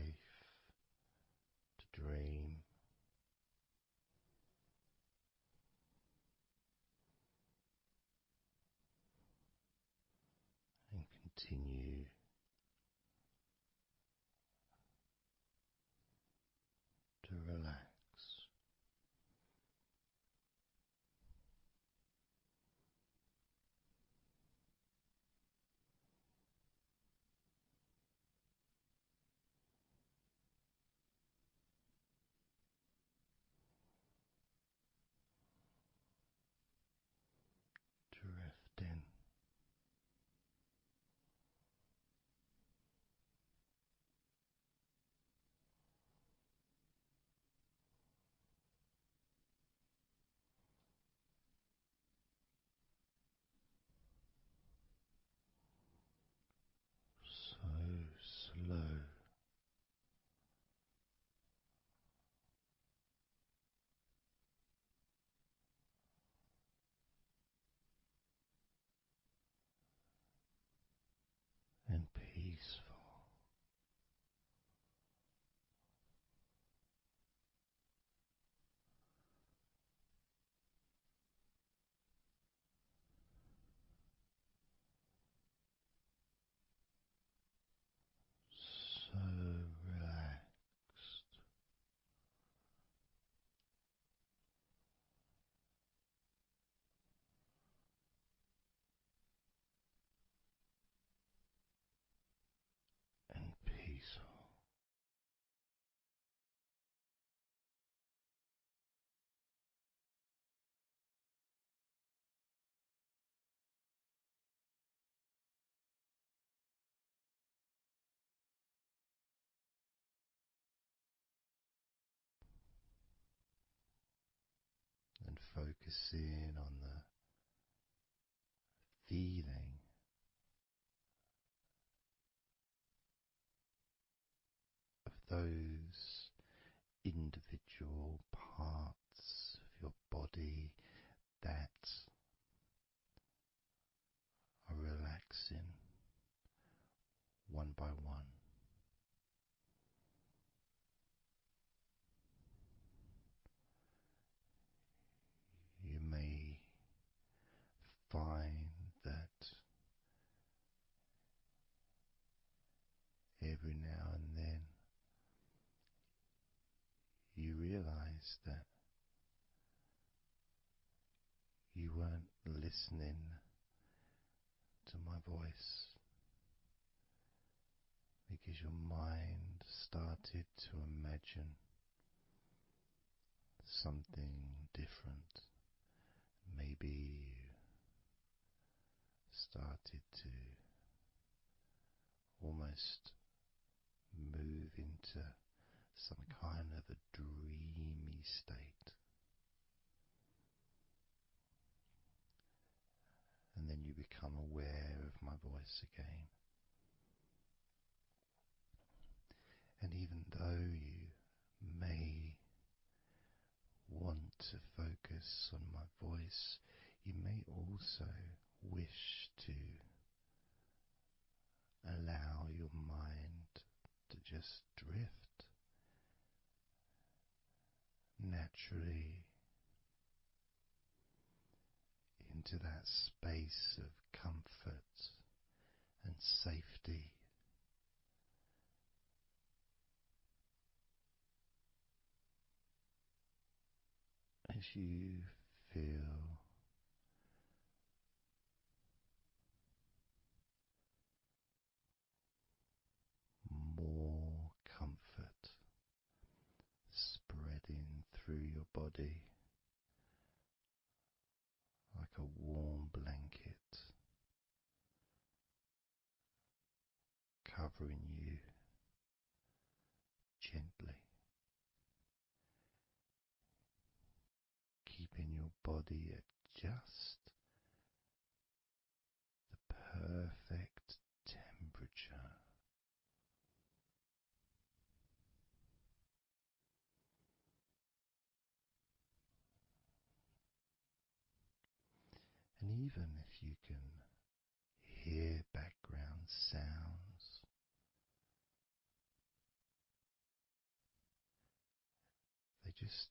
to dream. And continue to relax. Drifting. So slow. And peaceful. So relaxed. And peaceful. And focusing on the feeling of those individual parts of your body that are relaxing one by one. You may find that every now and then you realize that you weren't listening to my voice because your mind started to imagine something different. Maybe started to almost move into some kind of a dreamy state. And then you become aware of my voice again. And even though you may want to focus on my voice, you may also wish to allow your mind to just drift naturally into that space of comfort and safety. As you feel more comfort spreading through your body like a warm blanket, covering you gently, keeping your body at just the perfect temperature. And even if you can hear background sounds, they just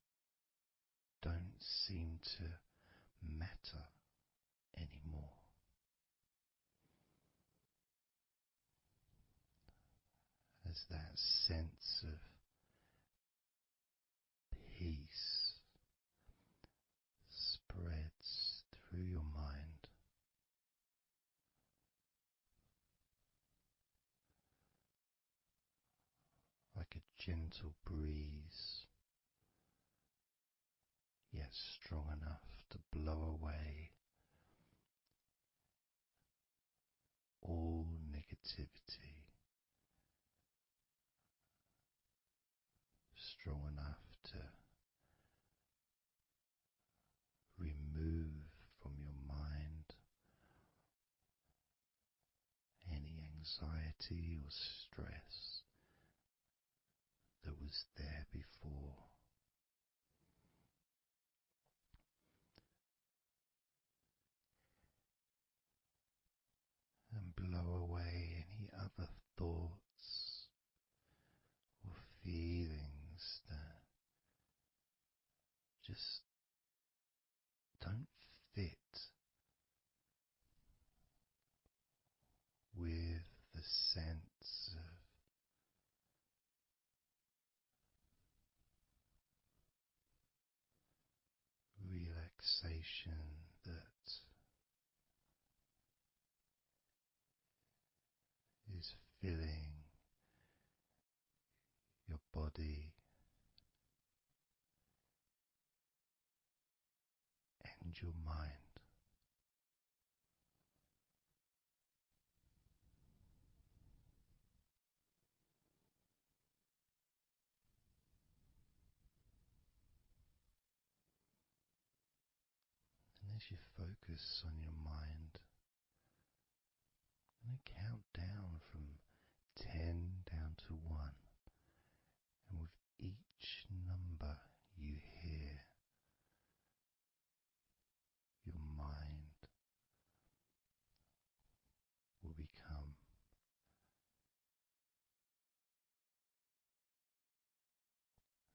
don't seem to matter anymore. As that sense of peace spreads through your mind, like a gentle breeze, yet strong enough to blow away all negativity, strong enough to remove from your mind any anxiety or stress that was there before. And blow away any other thoughts or feelings that just don't fit with the sense of relaxation that is filling your body and your mind. And as you focus on your mind, I'm going to count down from 10 down to 1, and with each number you hear, your mind will become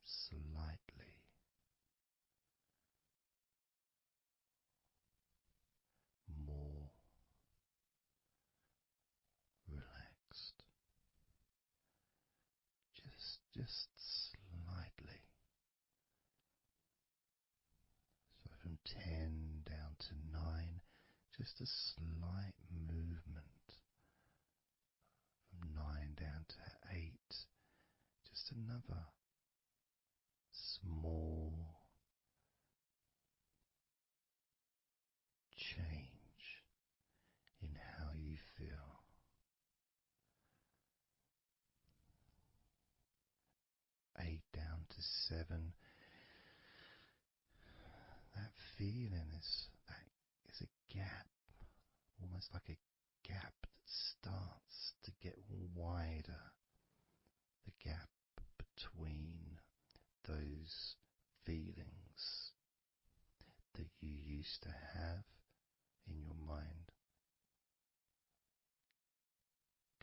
slightly more relaxed, just slightly. So from 10 down to 9, just a slight movement. From 9 down to 8, just another small change in to 7. That feeling is a gap, almost like a gap that starts to get wider. The gap between those feelings that you used to have in your mind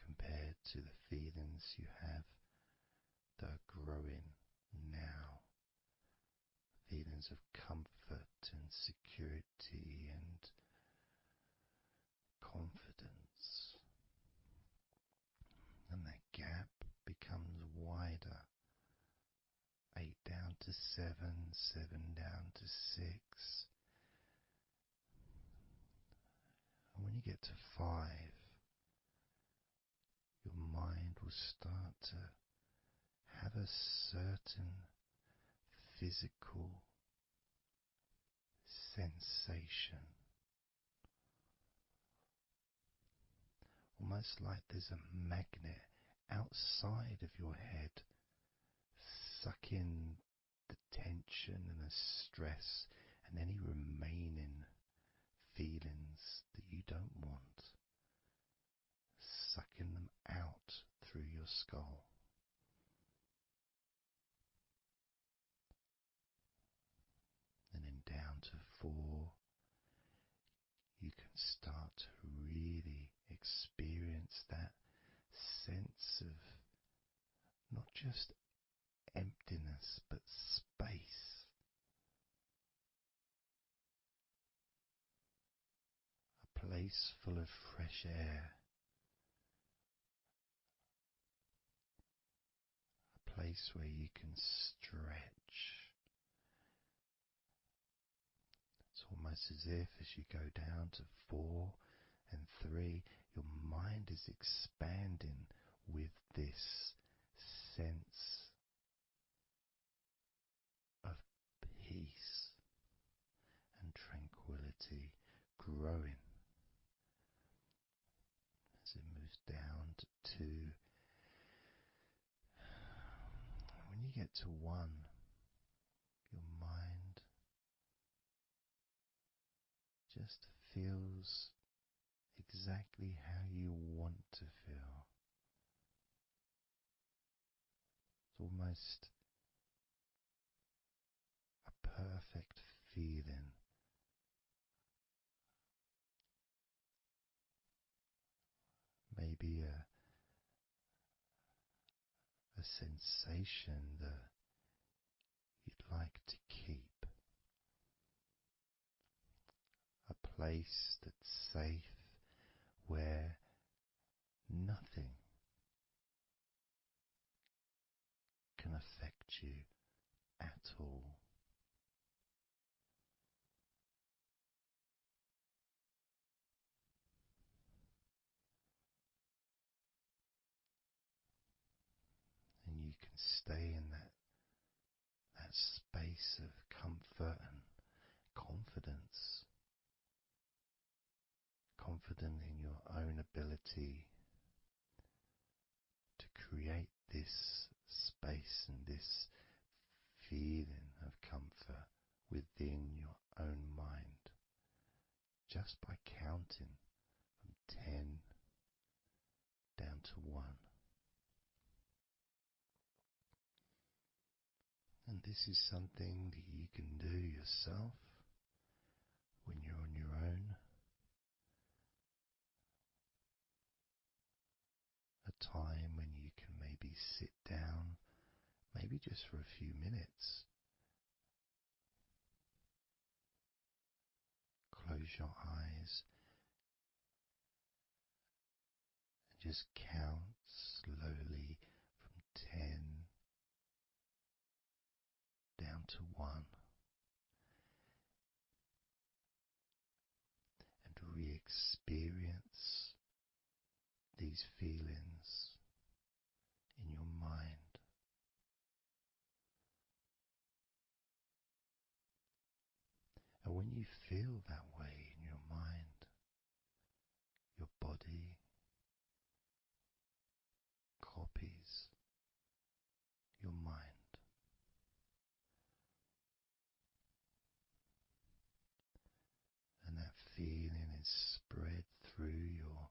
compared to the feelings you have that are growing now. Feelings of comfort and security and confidence. And that gap becomes wider. 8 down to 7, 7 down to 6. And when you get to 5, your mind will start to have a certain physical sensation. Almost like there's a magnet outside of your head, sucking the tension and the stress and any remaining feelings that you don't want, sucking them out through your skull. And then down to 4, you can start to really experience that sense of not just emptiness but space. A place full of fresh air. A place where you can stretch. It's almost as if as you go down to 4 and 3, your mind is expanding with this sense of peace and tranquility growing. As it moves down to 2, when you get to 1, your mind just feels exactly how you want to feel. It's almost a perfect feeling. Maybe a sensation that you'd like to keep. A place that's safe where nothing can affect you at all. And you can stay in that space of comfort and confidence. Confident in your own ability to create this space and this feeling of comfort within your own mind, just by counting from 10 down to 1. And this is something that you can do yourself when you're on your own. A time when you can maybe sit down, maybe just for a few minutes. Close your eyes and just count slowly from 10 down to 1. And re-experience these feelings in your mind. And when you feel that way in your mind, your body copies your mind. feeling is spread through your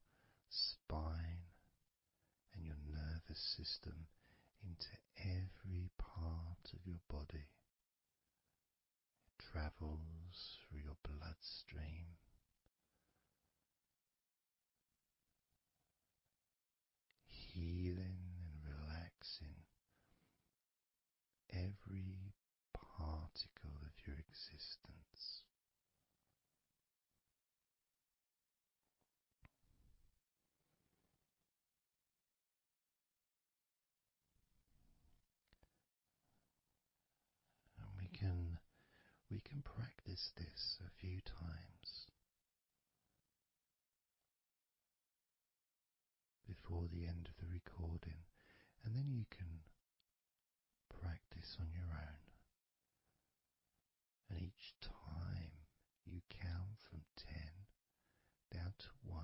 spine and your nervous system into every part of your body. It travels through your bloodstream, healing and relaxing every particle of your existence. And we can practice this a few times before the end of the recording, and then you can practice on your own. And each time you count from 10 down to 1.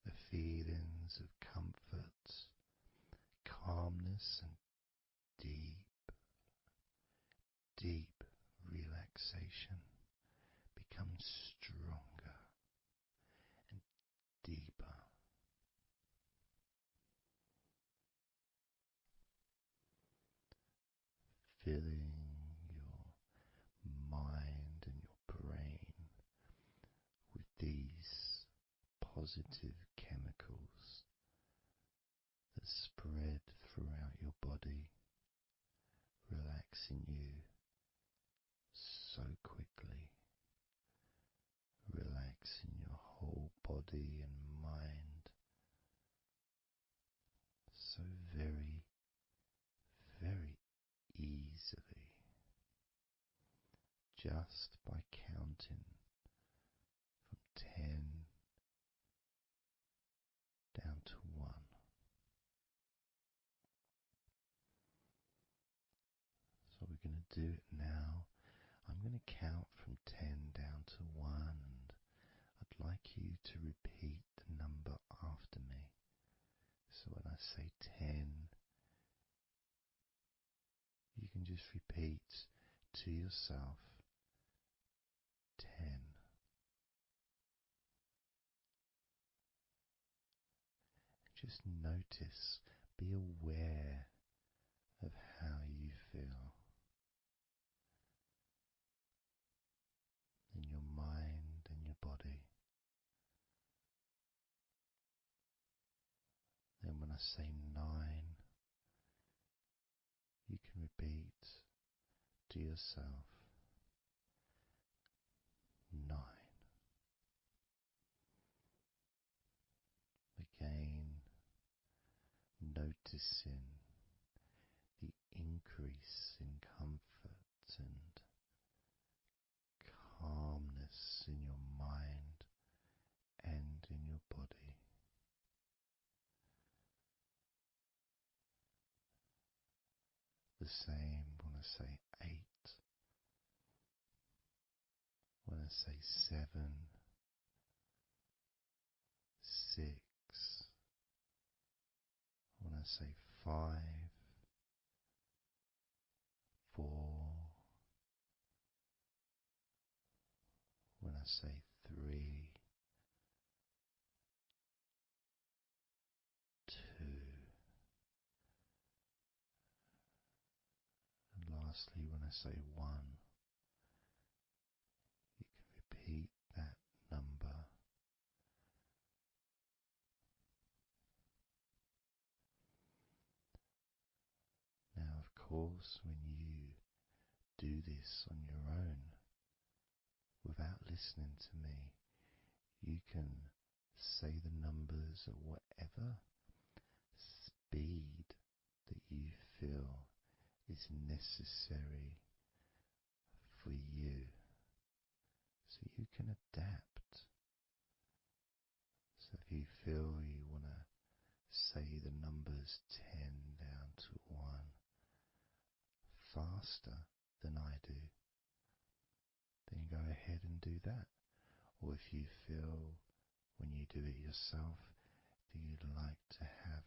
The feelings of comfort, calmness, and deep relaxation become stronger and deeper. Filling your mind and your brain with these positive chemicals that spread throughout your body, relaxing you so quickly, relaxing your whole body and mind so very, very easily, just by counting from 10 down to 1. So we're going to do it now. I'm going to count from 10 down to 1, and I'd like you to repeat the number after me. So when I say 10, you can just repeat to yourself 10. Just notice, be aware of how you feel in your mind and your body. Then when I say 9, you can repeat to yourself 9. Again, noticing the increase in comfort and calmness in your mind and in your body. The same when I say 8, when I say 7, 6, when I say 5, 4, when I say 3, 2, and lastly when I say 1, you can repeat that number. Now, of course, when you do this on your own, without listening to me, you can say the numbers at whatever speed that you feel is necessary for you, so you can adapt. So if you feel you want to say the numbers 10 down to 1 faster than I do, then go ahead and do that. Or if you feel when you do it yourself that you'd like to have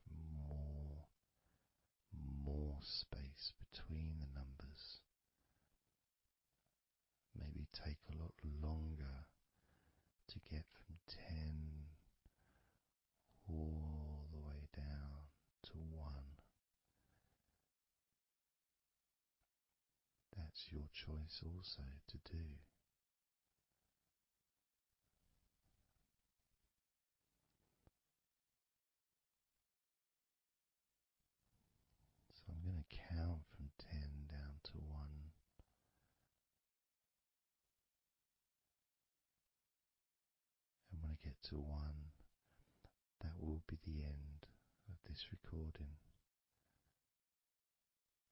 more space between the numbers, It's your choice also to do. So I'm going to count from 10 down to 1. And when I get to 1, that will be the end of this recording.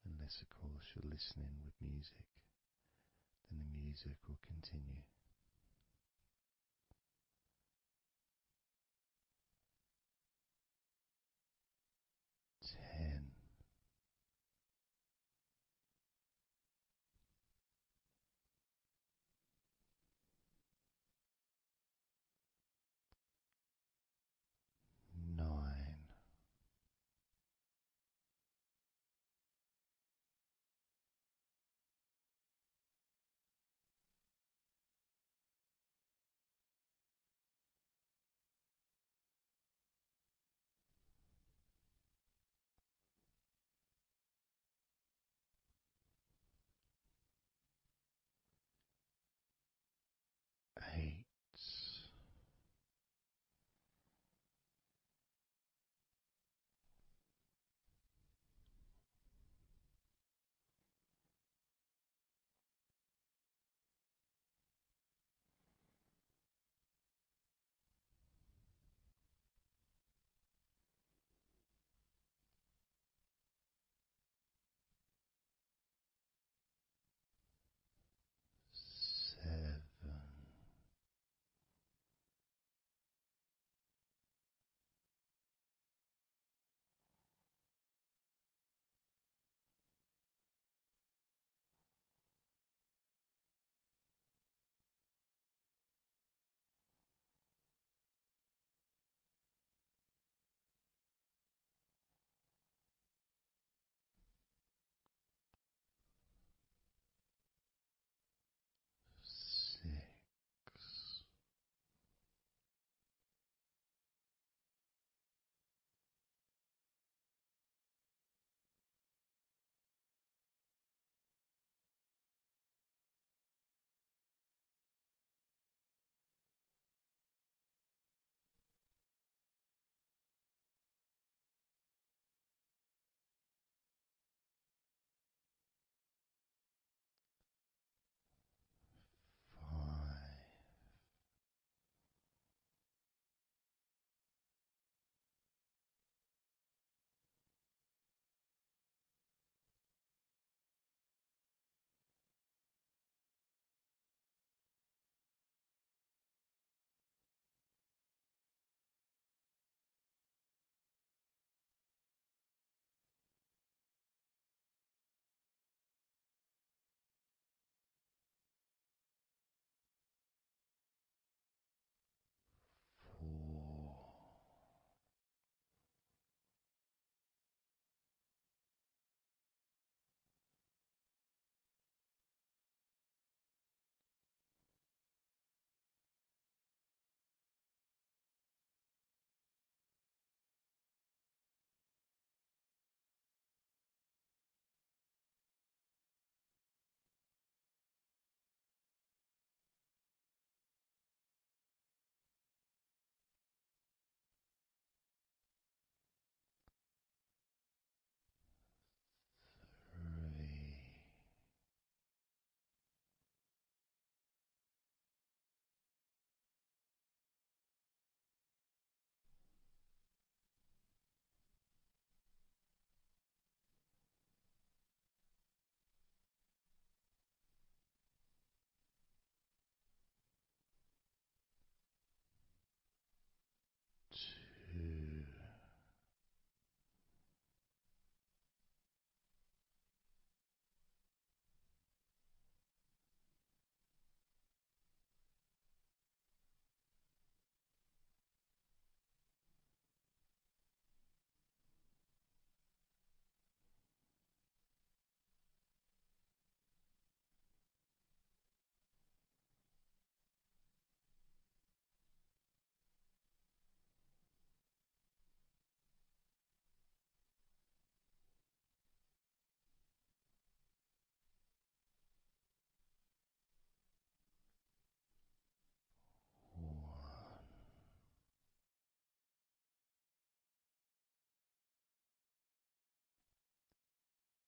Unless, of course, you're listening with music, then the music will continue. 10. 9.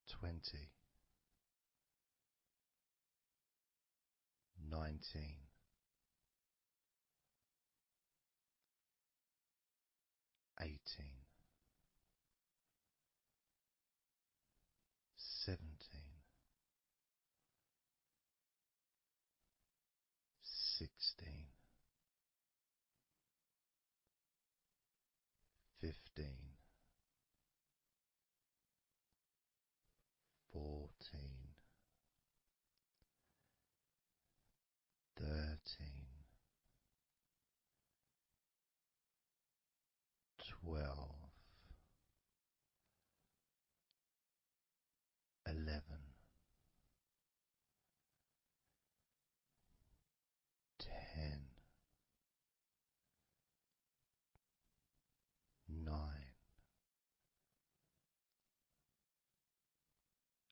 20, 19, 18, 17, 16, 15, 14, 13, 12, 11, 10, 9,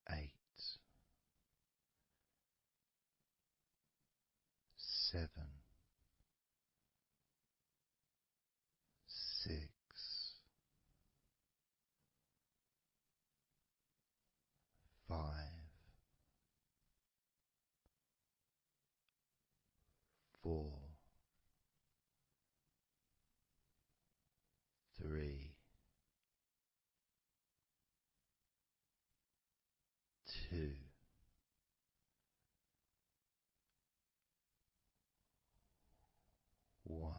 8, 7, 6, 5, 4, 3, 2, 1.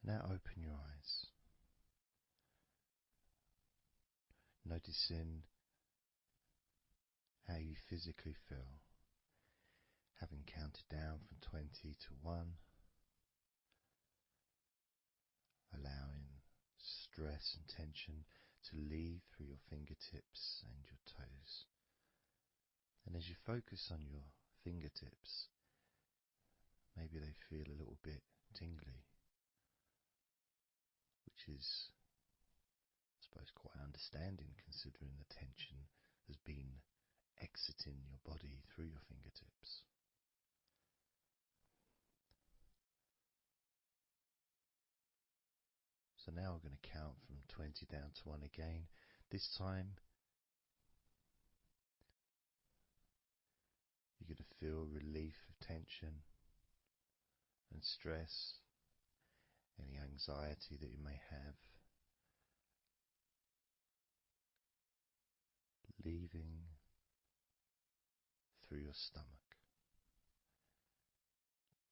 Now open your eyes, noticing how you physically feel, having counted down from 20 to 1, allowing stress and tension to leave through your fingertips and your toes. And as you focus on your fingertips, maybe they feel a little bit tingly, which is, I suppose, quite understanding considering the tension has been exiting your body through your fingertips. So now we're going to count from 20 down to 1 again. This time you're going to feel relief of tension and stress, any anxiety that you may have, leaving through your stomach.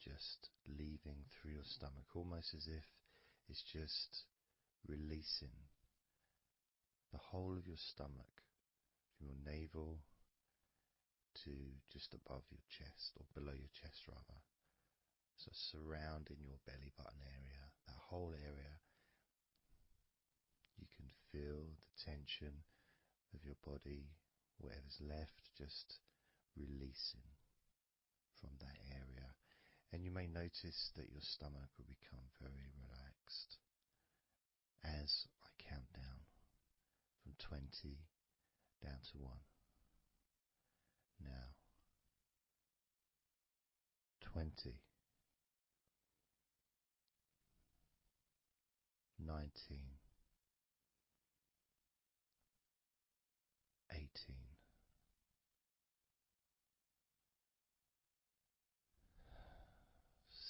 Just leaving through your stomach, almost as if it's just releasing the whole of your stomach, from your navel to just above your chest, or below your chest rather. So surrounding your belly button area, that whole area, you can feel the tension of your body, whatever's left, just releasing from that area. And you may notice that your stomach will become very relaxed as I count down from 20 down to 1. Now, 20, 19, 18,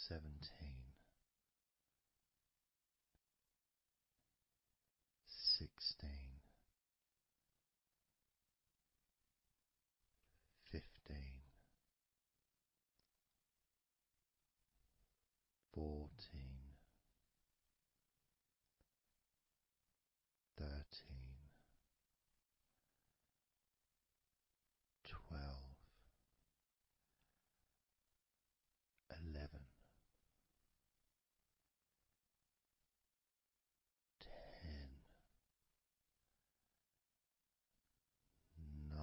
17, 16, 15, 14, 13, 12, 11, 10, 9,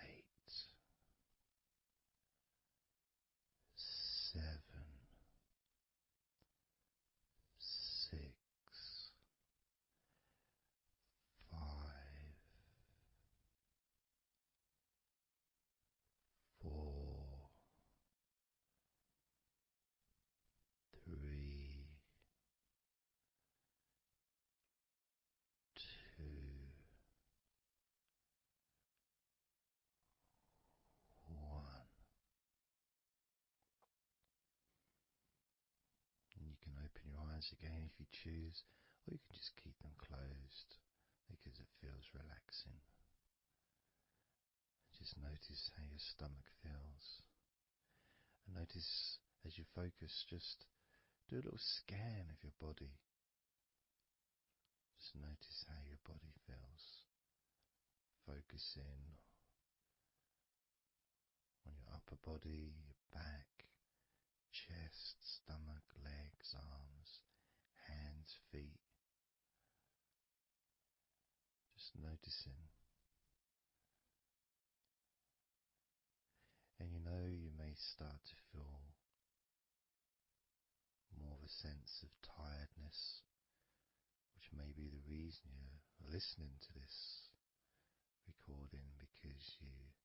8, eyes again if you choose, or you can just keep them closed because it feels relaxing. Just notice how your stomach feels. And notice as you focus, just do a little scan of your body. Just notice how your body feels. Focus in on your upper body, your back, chest, stomach, legs, arms, hands, feet. Just noticing. And you may start to feel more of a sense of tiredness, which may be the reason you're listening to this recording, because you would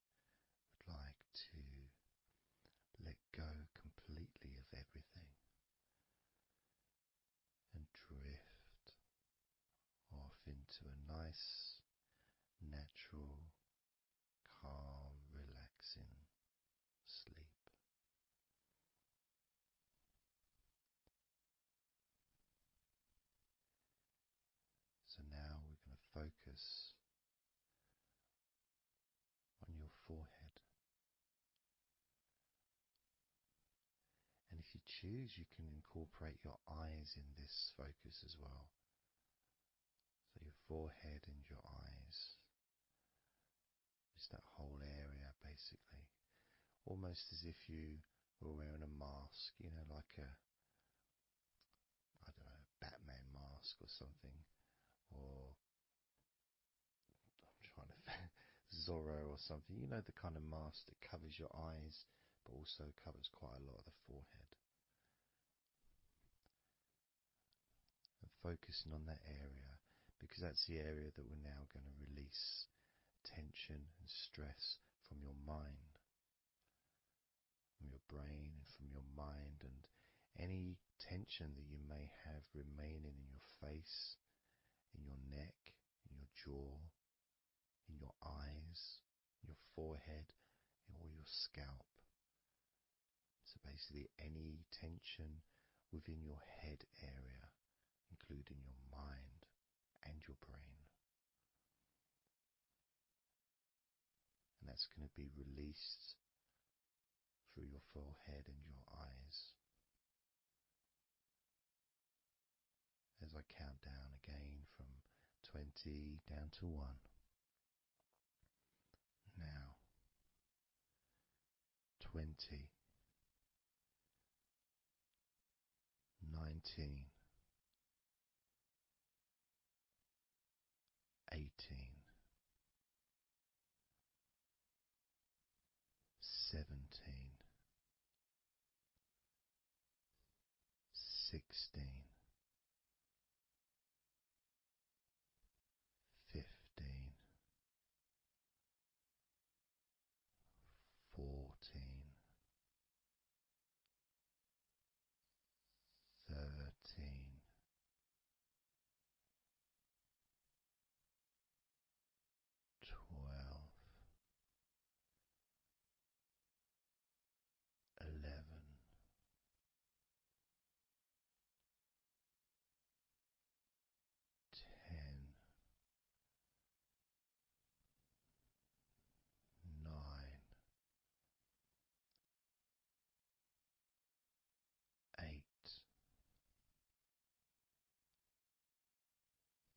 like to let go completely of everything and drift off into a nice, natural, calm, relaxing sleep. So now we're going to focus on your forehead. And if you choose, you can incorporate your eyes in this focus as well. So your forehead and your eyes. Just that whole area, basically. Almost as if you were wearing a mask, like a, I don't know, Batman mask or something. Or, I'm trying to think, Zorro or something. The kind of mask that covers your eyes, but also covers quite a lot of the forehead. And focusing on that area, because that's the area that we're now going to release tension and stress from your mind, from your brain and from your mind, and any tension that you may have remaining in your face, in your neck, in your jaw, in your eyes, your forehead, or your scalp. So basically any tension within your head area, including your mind and your brain. And that's going to be released through your forehead and your eyes. As I count down again from 20 down to 1. Now, 20, 19, 18, 17, 16, 15, 14, 13, 12, 11, 10, 9, 8,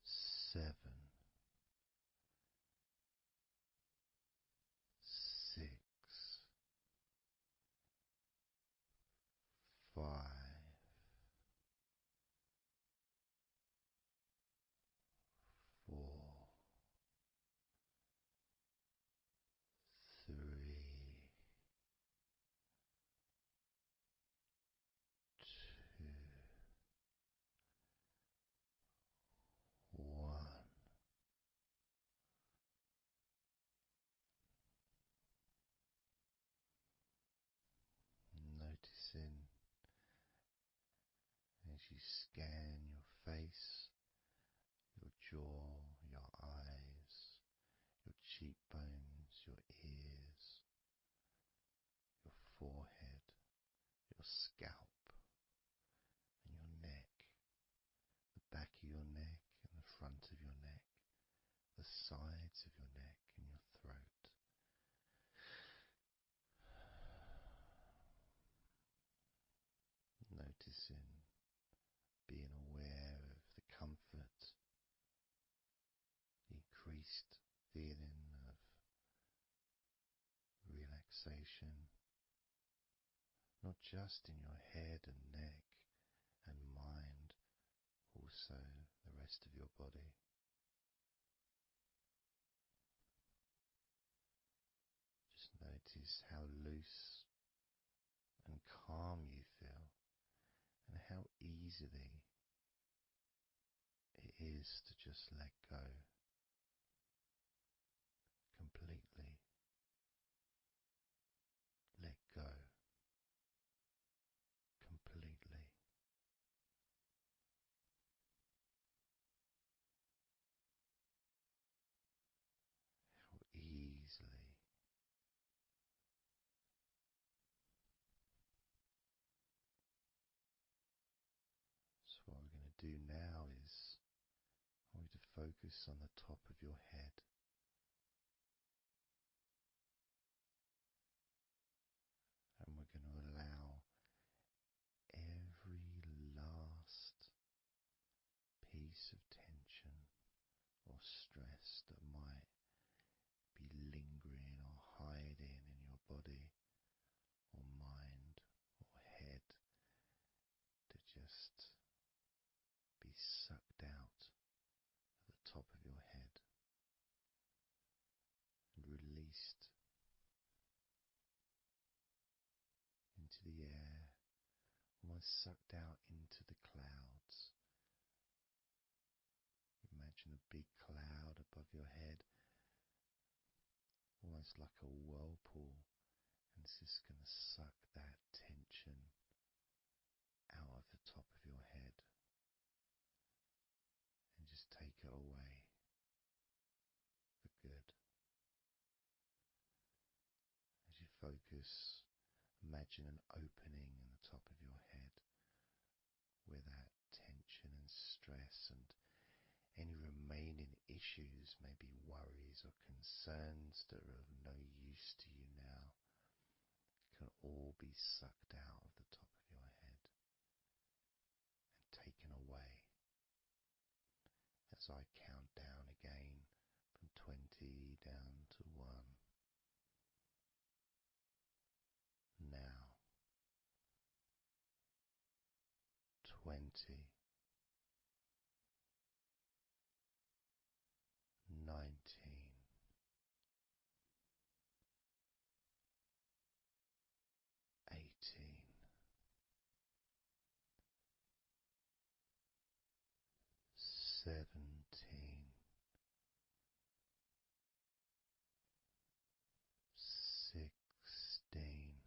7, 6, 5, 4, 3, 2, 1. Noticing as you scan your face, your jaw, your eyes, your cheekbones, your ears, your forehead, your scalp, and your neck, in being aware of the comfort, the increased feeling of relaxation, not just in your head and neck and mind, also the rest of your body. Just notice how loose and calm you feel, and how easily it is to just let go completely. Let go completely. How easily. So what we're going to do now is I want you to focus on the top of your head. And we're going to allow every last piece of tension or stress that might be lingering or hiding in your body or mind or head to just be sucked out at the top of your head and released into the air, almost sucked out into the clouds. Imagine a big cloud above your head, almost like a whirlpool, and it's just going to suck that tension out of the top of your head and just take it away for good. As you focus, imagine an opening in the top of your head where that tension and stress and any remaining issues, maybe worries or concerns that are of no use to you now, can all be sucked out of the top of your head and taken away as I count down again from 20 down to 1. Now, 20, 19, 18, 17, 16, 15,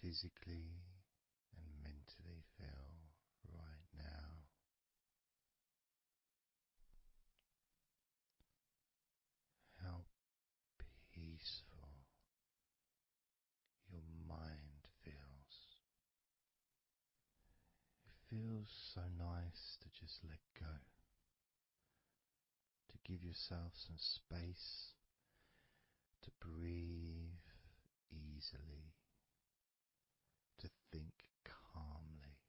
physically and mentally feel right now. How peaceful your mind feels. It feels so nice to just let go, to give yourself some space to breathe easily, to think calmly,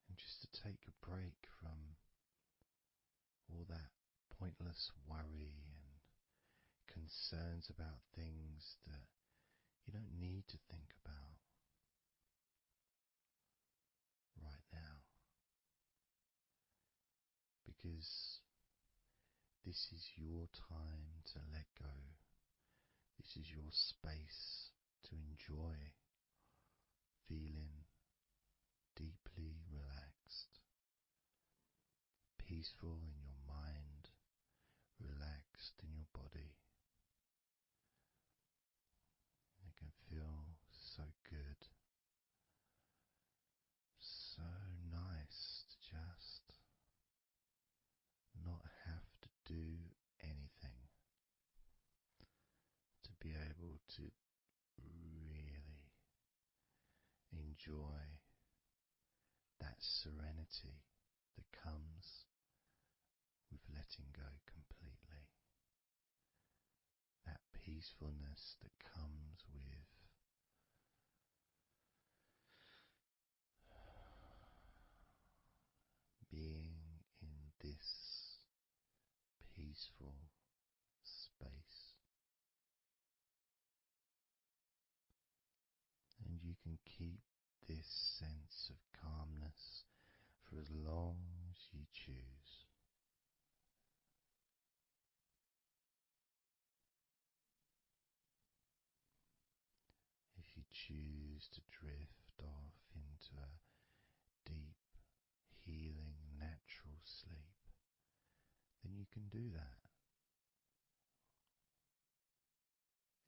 and just to take a break from all that pointless worry and concerns about things that you don't need to think about right now, because this is your time to let go. This is your space to enjoy feeling deeply relaxed, peaceful in your mind, relaxed in your body. It can feel so good, so nice to just not have to do anything, to be able to really enjoy that serenity that comes with letting go completely, that peacefulness that comes with being in this peaceful space. And you can keep this sense of calmness for as long as you choose. If you choose to drift off into a deep, healing, natural sleep, then you can do that.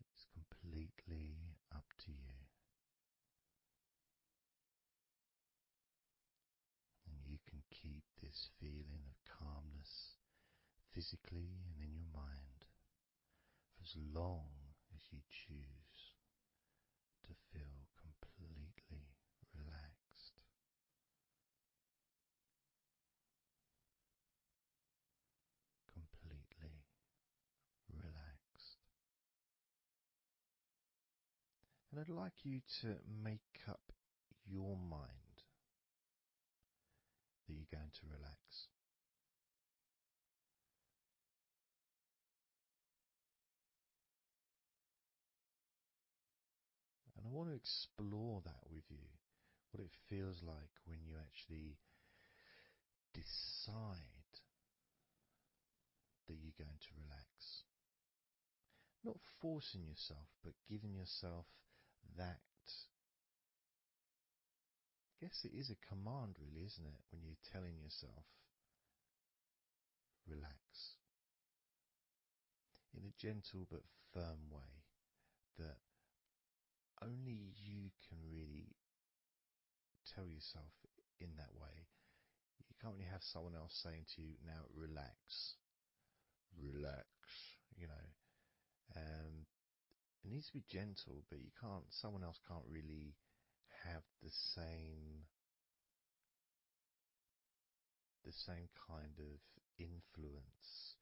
It's completely up to you. And you can keep this feeling of calmness physically and in your mind for as long as you choose to feel completely relaxed. Completely relaxed. And I'd like you to make up your mind that you're going to relax. And I want to explore that with you, what it feels like when you actually decide that you're going to relax. Not forcing yourself, but giving yourself that. I guess it is a command, really, isn't it? When you're telling yourself, relax. In a gentle but firm way that only you can really tell yourself in that way. You can't really have someone else saying to you, now relax. Relax, you know. It needs to be gentle, but someone else can't really have the same kind of influence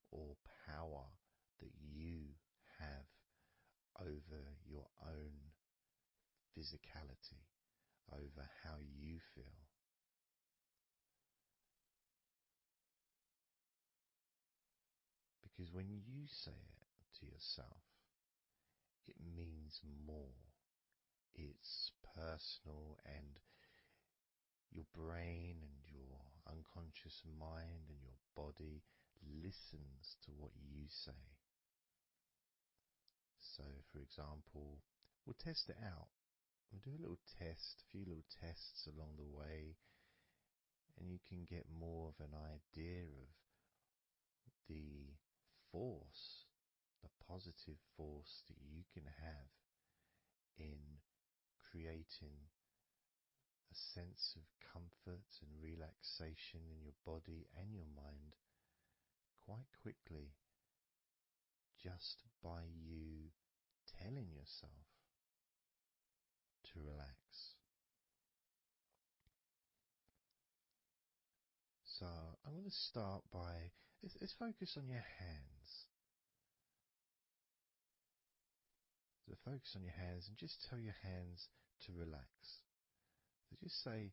or power that you have over your own physicality, over how you feel. Because when you say it to yourself, it means more. It's personal, and your brain and your unconscious mind and your body listens to what you say. So, for example, we'll test it out. We'll do a little test, a few little tests along the way, and you can get more of an idea of the force, the positive force that you can have in creating a sense of comfort and relaxation in your body and your mind quite quickly, just by you telling yourself to relax. So I'm going to start by, let's focus on your hands. So focus on your hands and just tell your hands to relax. So just say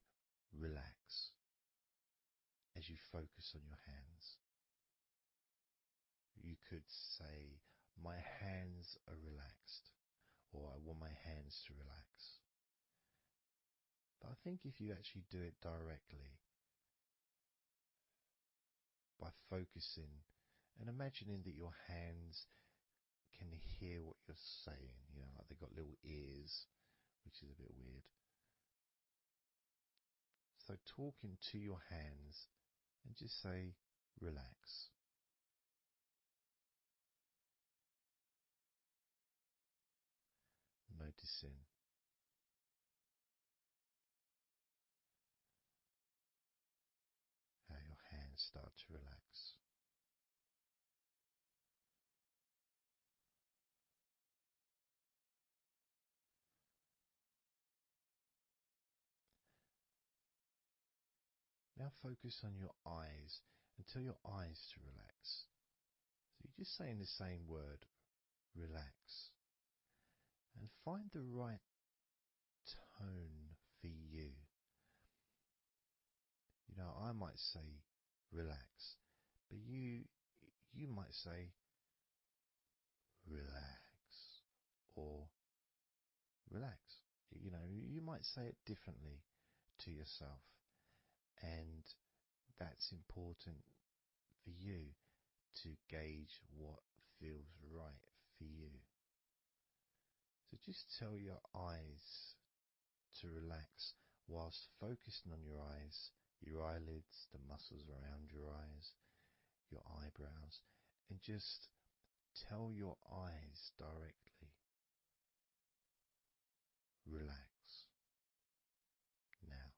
relax as you focus on your hands. You could say, my hands are relaxed, or I want my hands to relax. But I think if you actually do it directly, by focusing and imagining that your hands can hear what you're saying, like they've got little ears, which is a bit weird. So talking to your hands and just say, relax. Noticing how your hands start to relax. Now focus on your eyes and tell your eyes to relax. So you're just saying the same word, relax. And find the right tone for you. I might say relax, but you might say relax or relax. You might say it differently to yourself, and that's important for you to gauge what feels right for you. So just tell your eyes to relax whilst focusing on your eyes, your eyelids, the muscles around your eyes, your eyebrows, and just tell your eyes directly, relax now.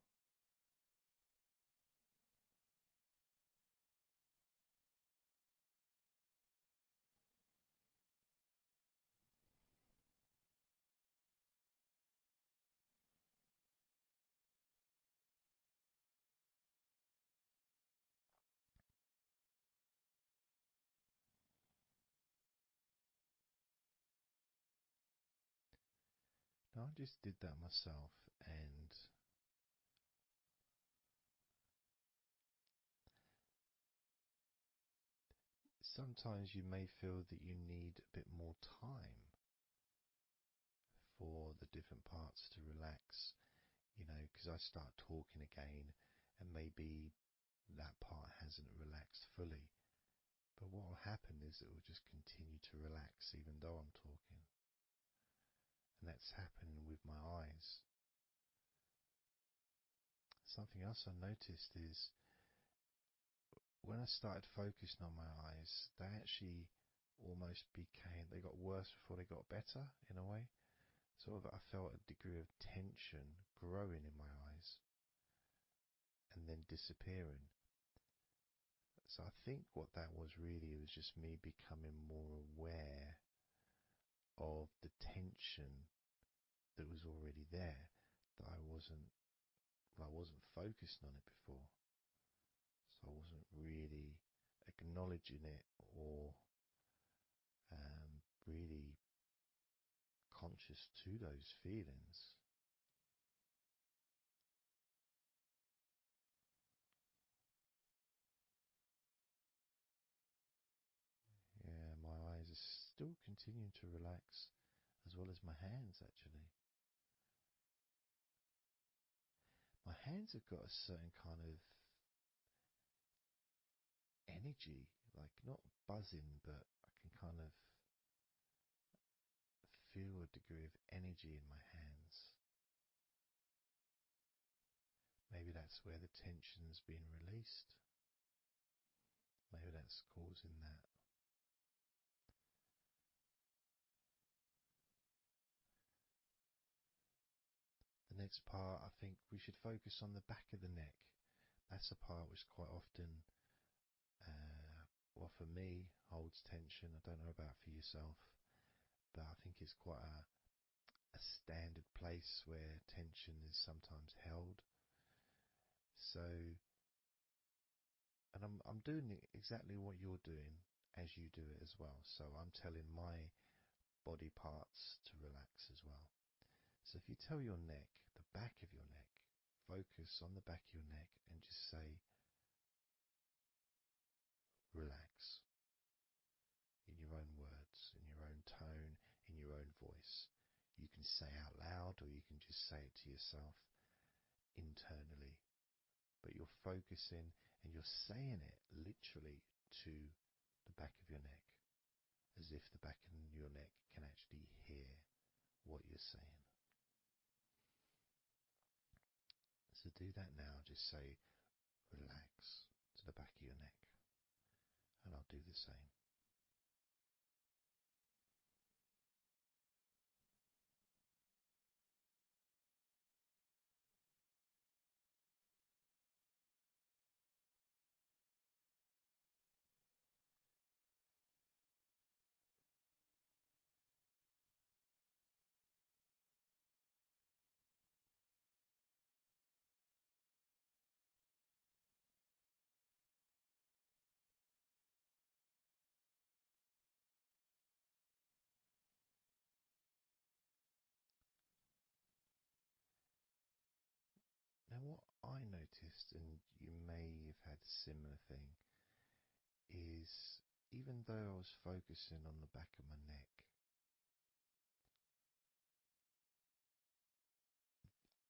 Now I just did that myself, and sometimes you may feel that you need a bit more time for the different parts to relax, because I start talking again and maybe that part hasn't relaxed fully. But what will happen is it will just continue to relax even though I'm talking. And that's happening with my eyes. Something else I noticed is when I started focusing on my eyes, they actually almost they got worse before they got better in a way. Sort of I felt a degree of tension growing in my eyes and then disappearing. So I think what that was really was just me becoming more aware of the tension that was already there, that I wasn't focusing on it before. So I wasn't really acknowledging it or really conscious to those feelings. Yeah, my eyes are still continuing to relax, as well as my hands actually. My hands have got a certain kind of energy, like not buzzing, but I can kind of feel a degree of energy in my hands. Maybe that's where the tension's being released. Maybe that's causing that. next part, I think we should focus on the back of the neck. That's a part which quite often, well, for me, holds tension. I don't know about for yourself, but I think it's quite a standard place where tension is sometimes held. So, and I'm doing exactly what you're doing as you do it as well. So I'm telling my body parts to relax as well. So if you tell your neck, the back of your neck, focus on the back of your neck and just say, relax, in your own words, in your own tone, in your own voice. You can say out loud or you can just say it to yourself internally. But you're focusing and you're saying it literally to the back of your neck, as if the back of your neck can actually hear what you're saying. So do that now. Just say relax to the back of your neck, and I'll do the same. Now what I noticed, and you may have had a similar thing, is even though I was focusing on the back of my neck,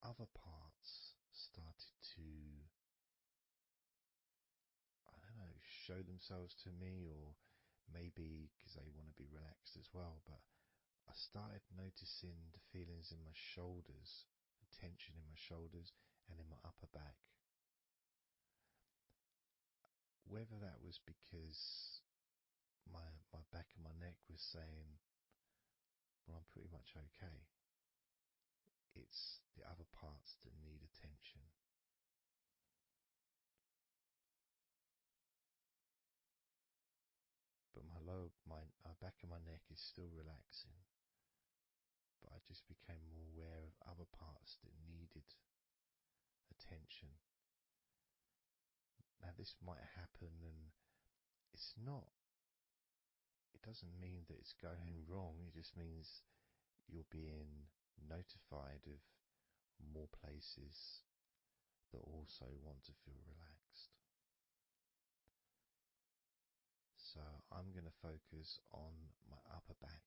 other parts started to, I don't know, show themselves to me, or maybe because they want to be relaxed as well, but I started noticing the feelings in my shoulders, the tension in my shoulders and in my upper back. Whether that was because my back of my neck was saying, well, I'm pretty much okay. It's the other parts that need attention. But my back of my neck is still relaxing. But I just became more aware of other parts that needed attention. Now this might happen, and it's not, it doesn't mean that it's going wrong. It just means you're being notified of more places that also want to feel relaxed. So I'm going to focus on my upper back.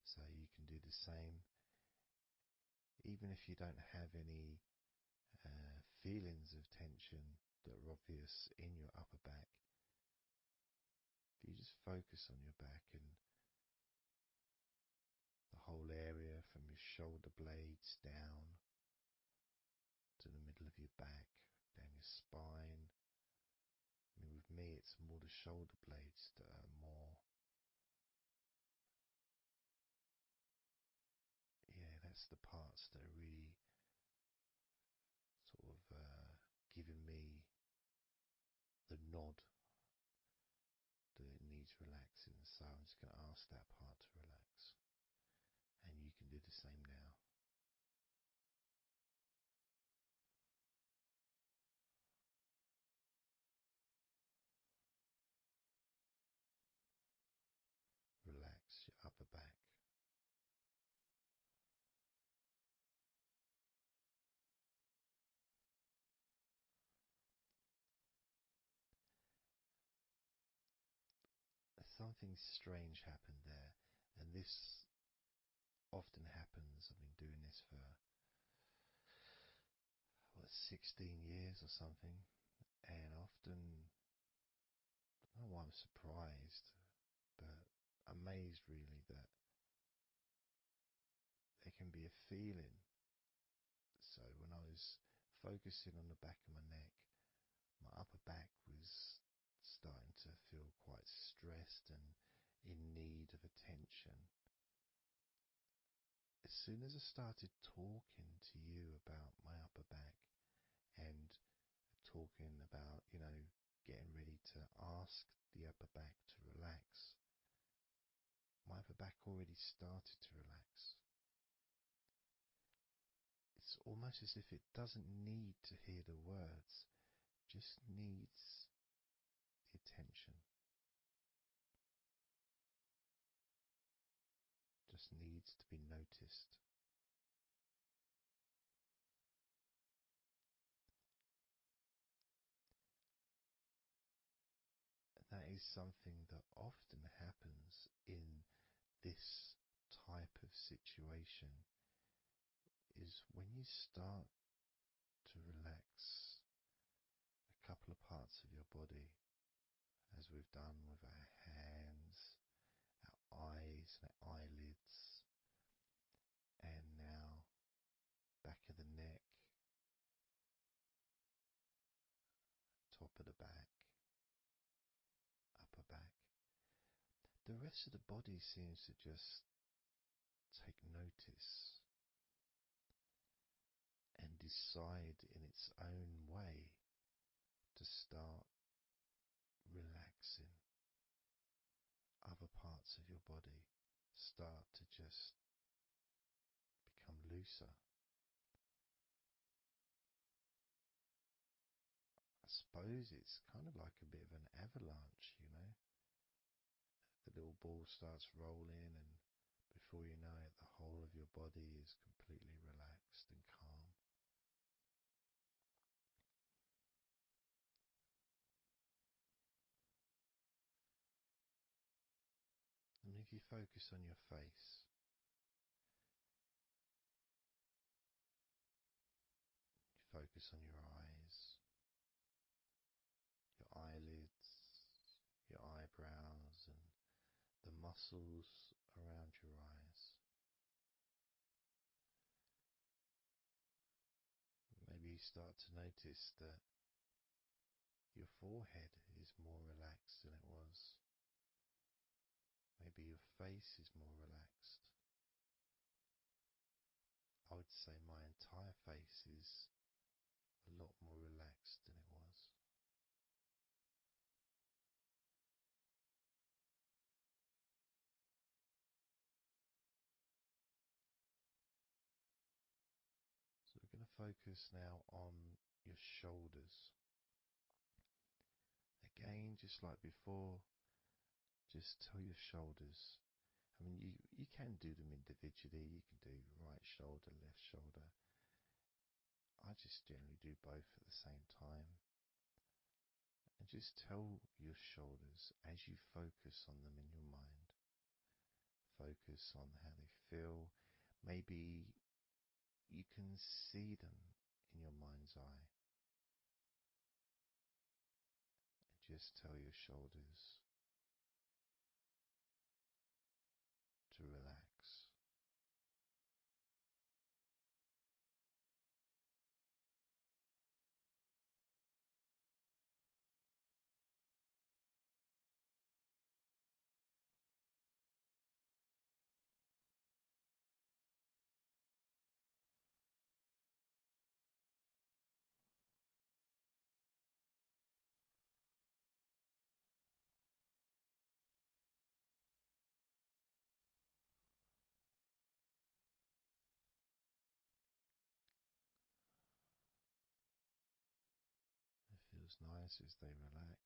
So you can do the same. Even if you don't have any feelings of tension that are obvious in your upper back, if you just focus on your back and the whole area from your shoulder blades down to the middle of your back, down your spine. I mean, with me, it's more the shoulder blades that are more, yeah, that's the parts that are really sort of giving me the nod that it needs relaxing. So I'm just going to ask that part to relax. And you can do the same now. Relax your upper back. Something strange happened there, and this often happens. I've been doing this for 16 years or something, and often, I don't know why I'm surprised, but amazed really that there can be a feeling. So when I was focusing on the back of my neck, my upper back was starting to feel quite stressed and in need of attention. As soon as I started talking to you about my upper back and talking about, getting ready to ask the upper back to relax, my upper back already started to relax. It's almost as if it doesn't need to hear the words, just needs the attention. Just needs to be noticed. That is something that often happens in this type of situation, is when you start to relax a couple of parts of your body, as we've done with our hands, our eyes and our eyelids, and now back of the neck, top of the back, upper back. The rest of the body seems to just take notice and decide in its own way to start relaxing. Other parts of your body start to just become looser. I suppose it's kind of like a bit of an avalanche, The little ball starts rolling, and before you know it, the whole of your body is completely relaxed and calm. And if you focus on your face, you focus on your eyes, your eyelids, your eyebrows, and the muscles around your eyes. Maybe you start to notice that your forehead is more relaxed than it was. Maybe your face is more relaxed. I would say my entire face is a lot more relaxed than it was. So we're going to focus now on your shoulders. Again, just like before, just tell your shoulders. I mean, you can do them individually. You can do right shoulder, left shoulder. I just generally do both at the same time. And just tell your shoulders as you focus on them in your mind. Focus on how they feel. Maybe you can see them in your mind's eye. And just tell your shoulders to relax. It feels nice as they relax.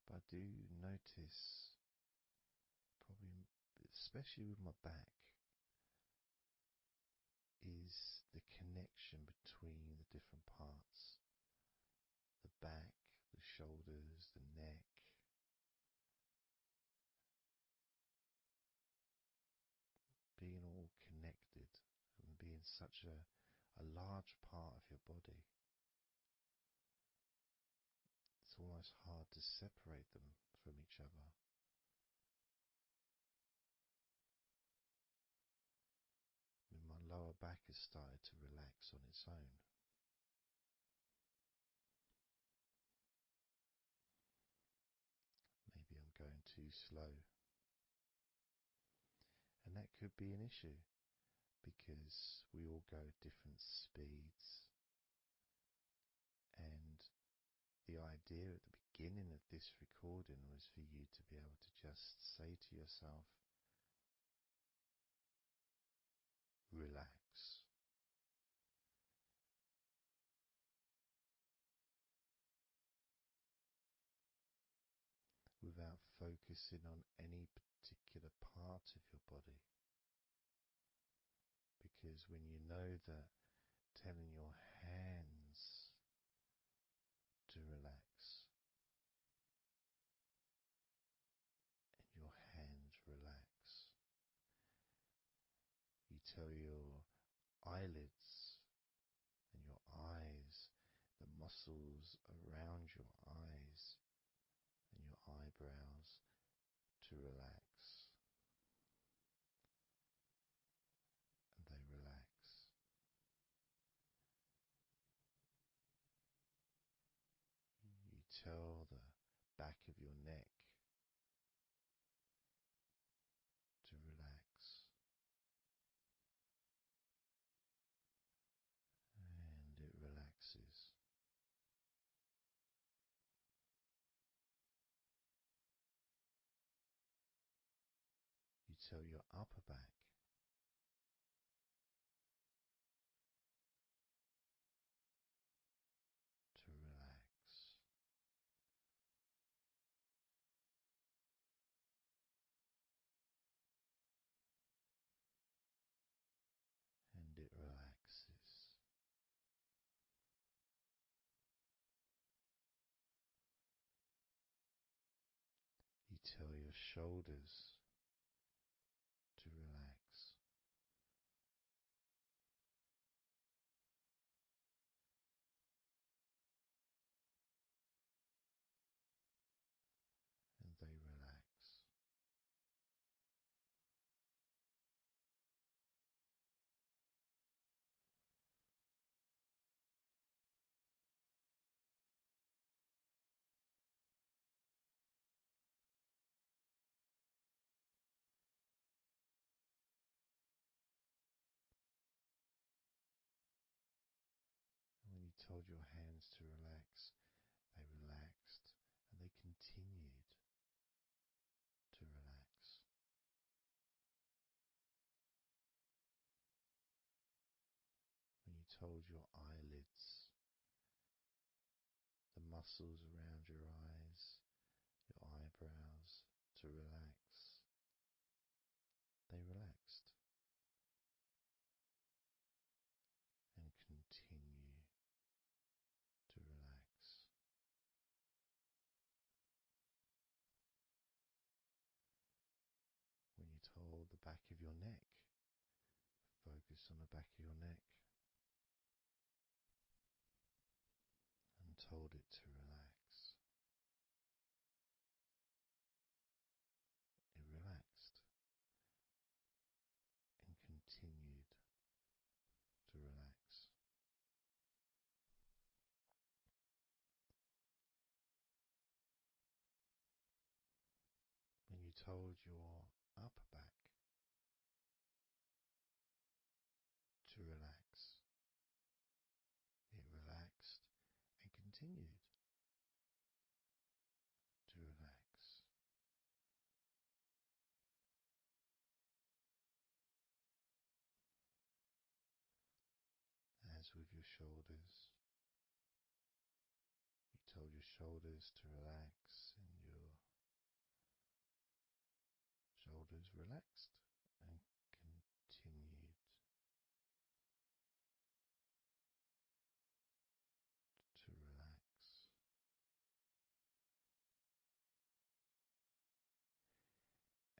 But I do notice, probably especially with my back, is the connection between the different parts. The back, the shoulders, the neck. Being all connected and being such a large part of your body. It's almost hard to separate them from each other. I mean, my lower back has started to relax on its own. too slow. And that could be an issue because we all go at different speeds. And the idea at the beginning of this recording was for you to be able to just say to yourself, relax. Without focusing on any particular part of your body. Because when you know that telling your hands to relax and your hands relax, you tell your eyelids and your eyes, the muscles around your eyes and your eyebrows to relax, and they relax. You tell the back of your neck to relax, and it relaxes. You tell your upper back to relax, and it relaxes. You tell your shoulders to relax, and they relax. And when you told your hands to relax, they relaxed, and they continued to relax. When you told your eyelids, the muscles around your eyes, your eyebrows to relax, they relaxed and continue to relax. When you told the back of your neck, focus on the back of your neck, and told it to relax. It relaxed and continued to relax. When you told your upper back to relax, it relaxed and continued to relax. As with your shoulders, you told your shoulders to relax, and your shoulders relaxed and continued to relax.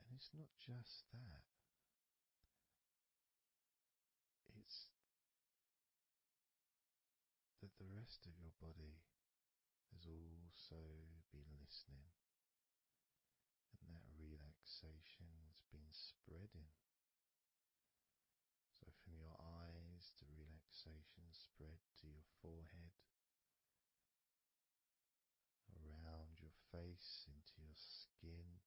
And it's not just that, it's that the rest of your body has also been listening, and that relaxation has been spreading. So from your eyes, the relaxation spread to your forehead, around your face, into your skin,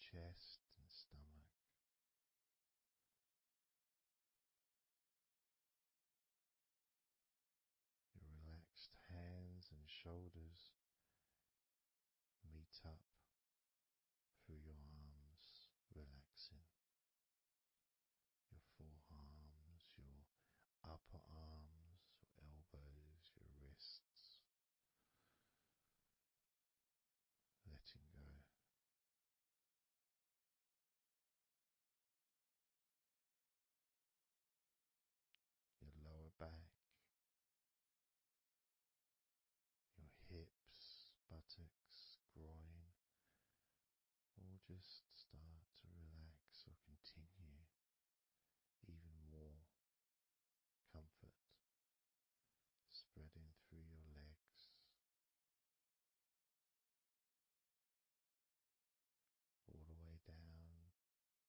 chest and stomach. Your relaxed hands and shoulders meet up through your arms, relaxing your forearms, your upper arms, your elbows, your wrists, letting go. Your lower back, your hips, buttocks, groin, all just start to relax or continue even more comfort spreading through your legs, all the way down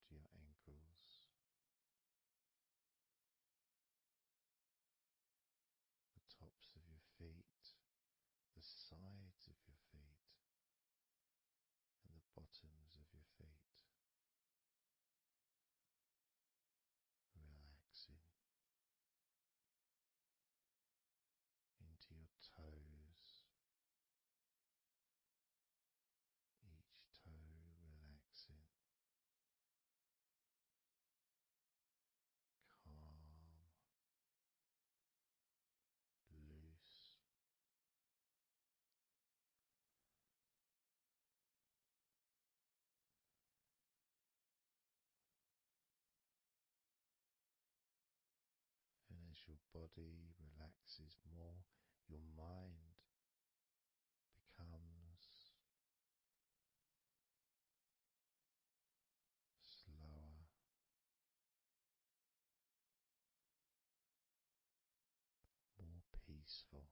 to your ankles, the tops of your feet, the sides of your feet, and the bottoms of your feet. Relaxing into your toes, each toe relaxing, calm, loose. And as your body relaxes more, your mind becomes slower, more peaceful,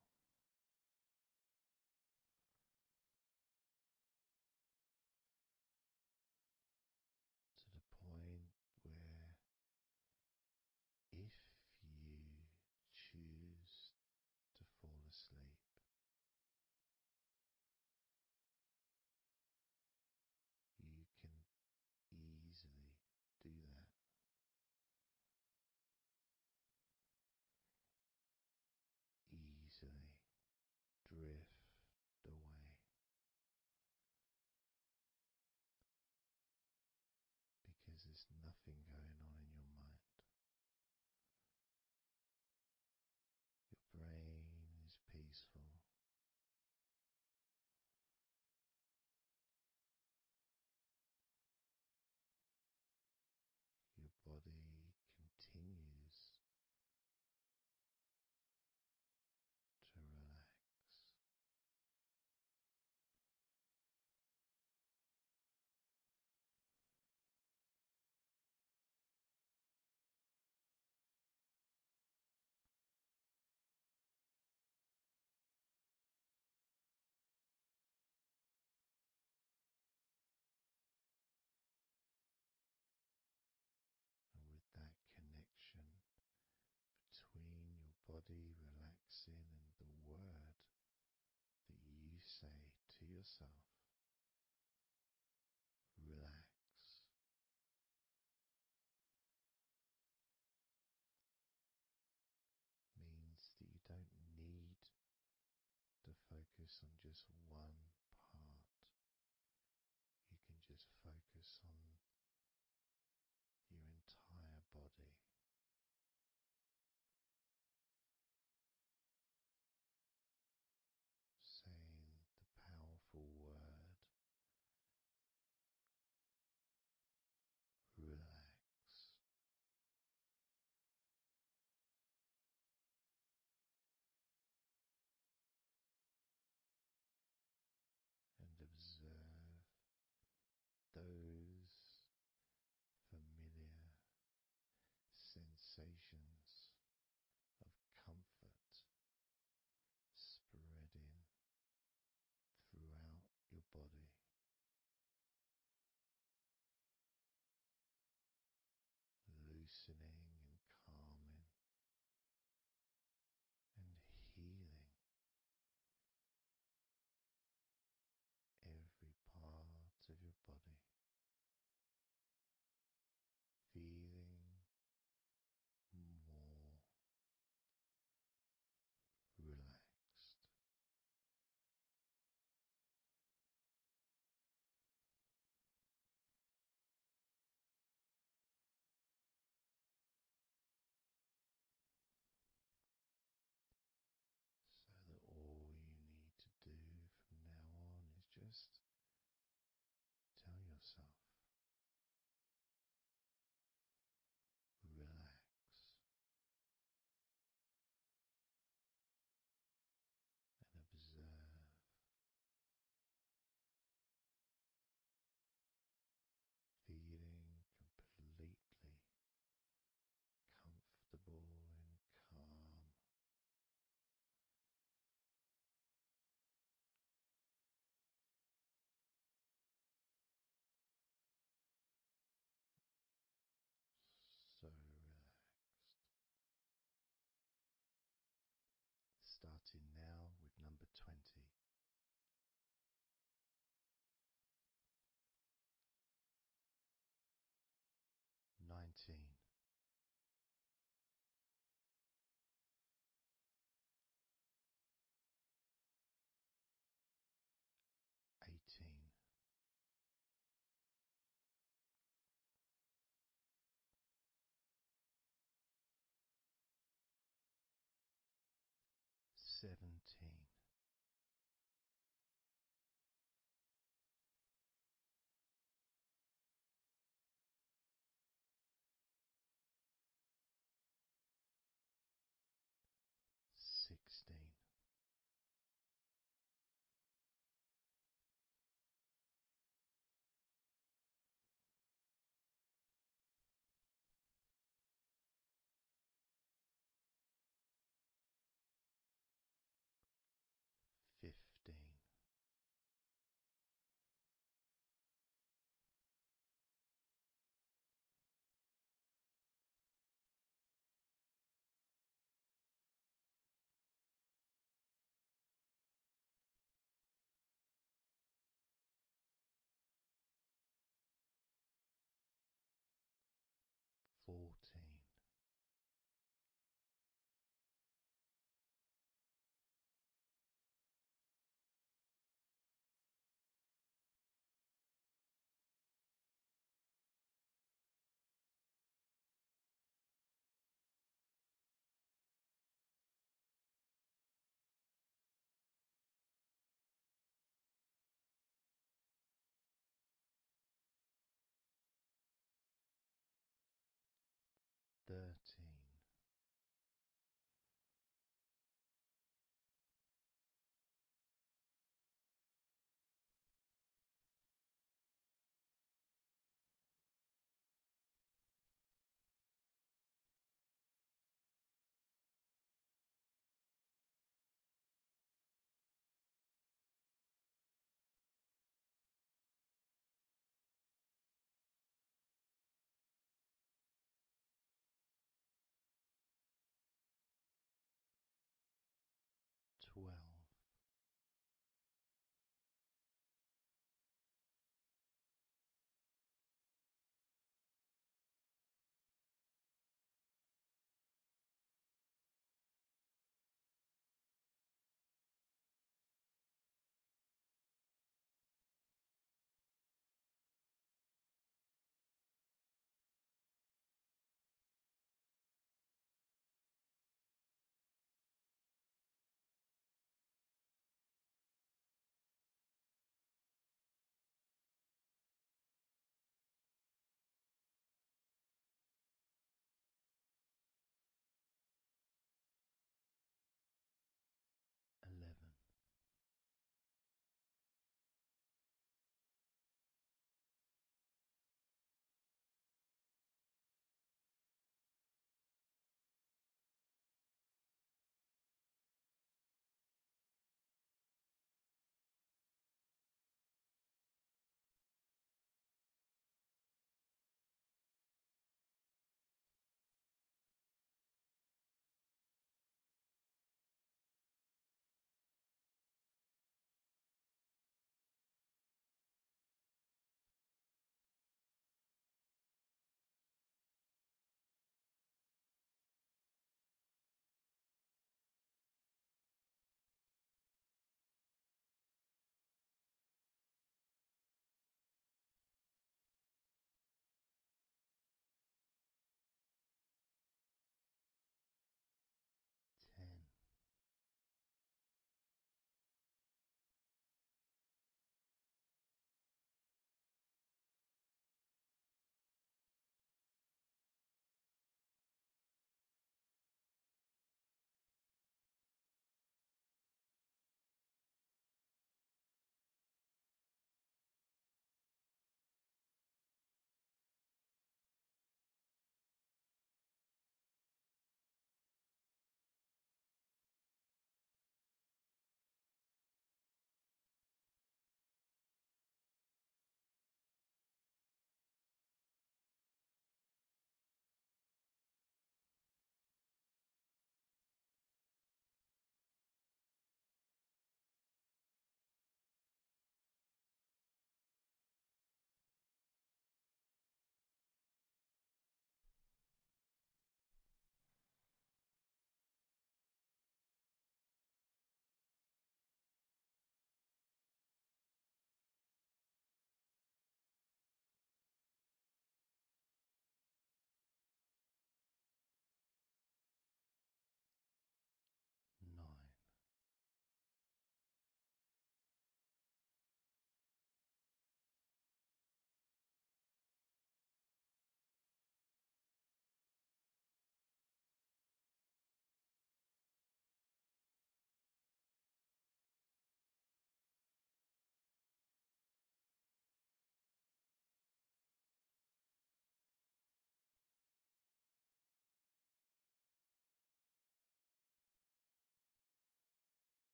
to the point where if you choose to fall asleep, you can easily do that. Easily drift away because there's nothing going on in your mind. Your brain is peaceful. Your body continues to relax. And with that connection between your body relaxing and the word that you say to yourself, relax, means that you don't need to focus on just one part. You can just focus on your entire body. Saying the powerful word, relax. 17. 16. 15. 14. 13. Twelve.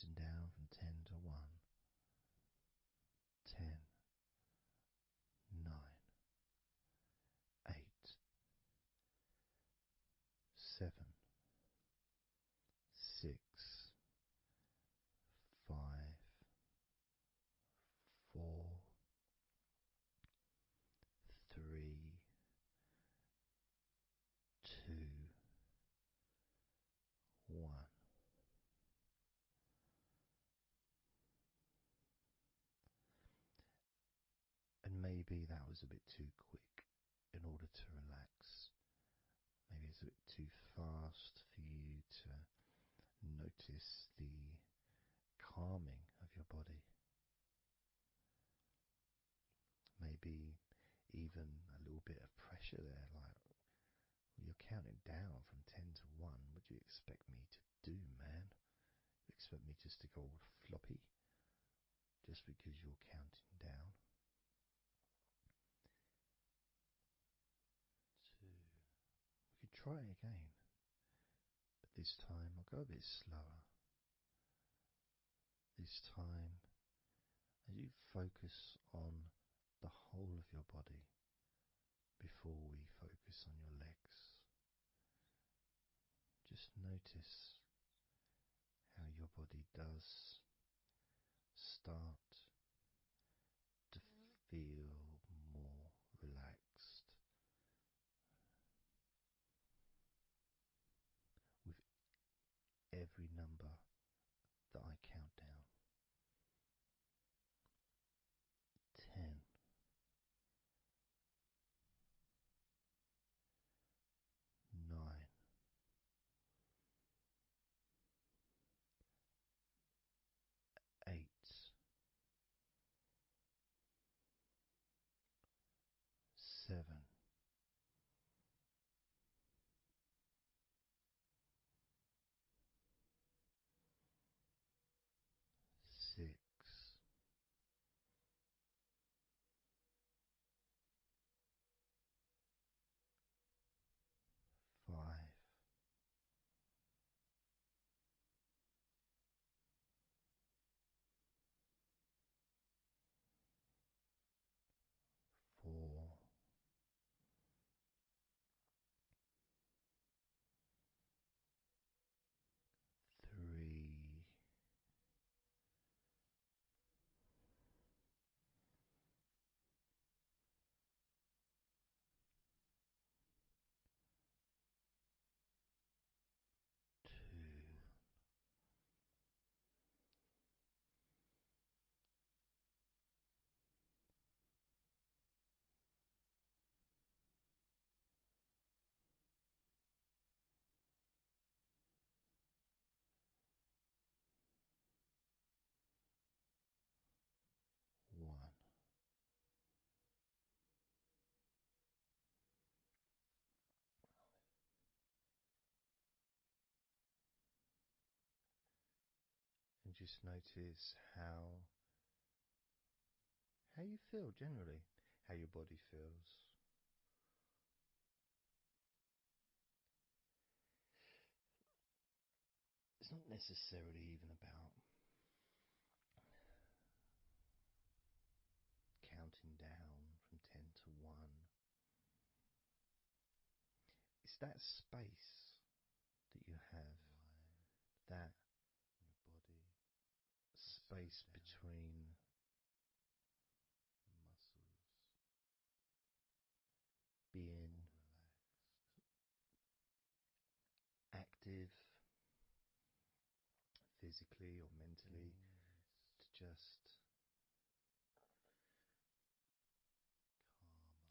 counting down from 10 to 1. 10, 9, 8, 7, 6, 5, 4, 3, 2, 1. And maybe that was a bit too quick in order to relax. Maybe it's a bit too fast for you to notice the calming of your body. Maybe even a little bit of pressure there, like you're counting down from 10 to 1. What do you expect me to do, man? You expect me just to go all floppy just because you're counting down? 2. We could try again, but this time I'll go a bit slower. This time, as you focus on the whole of your body before we focus on your legs, just notice how your body does start to feel more relaxed with every number that I count down. 10, 9, 8, 7, 6, 5, 4, 3, 2, 1. And just notice how you feel generally, how your body feels. It's not necessarily even about counting down from 10 to 1. It's that space that you have, that body space between the muscles, being active physically or mentally, to just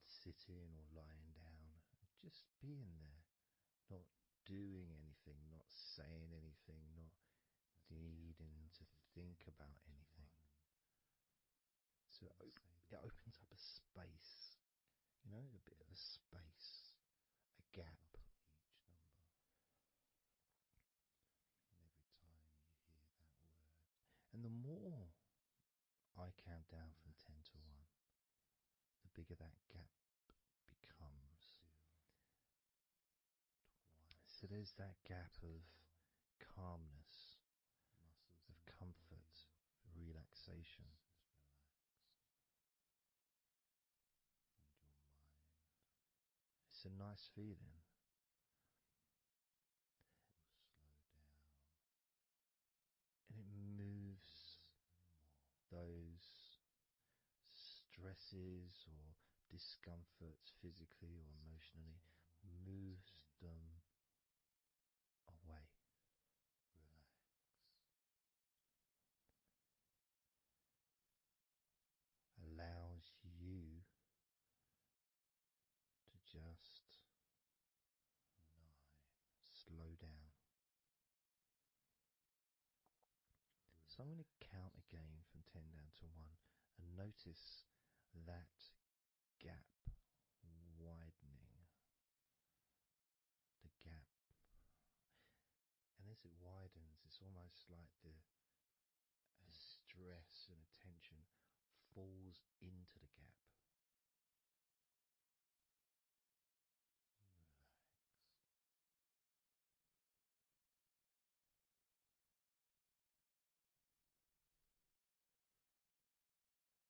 sitting or lying down, just being there, not doing anything, not saying anything, not needing to think about anything. So it opens up a space, a bit of a space, a gap. And the more I count down from 10 to 1, the bigger that gap becomes. So there's that gap of calmness, of relaxation. It's a nice feeling. And it moves those stresses or discomforts physically or emotionally, moves them away. Allows you to just slow down. So I'm going to count again from 10 down to 1 and notice that gap widening. The gap. And as it widens, it's almost like the stress and attention falls into the gap.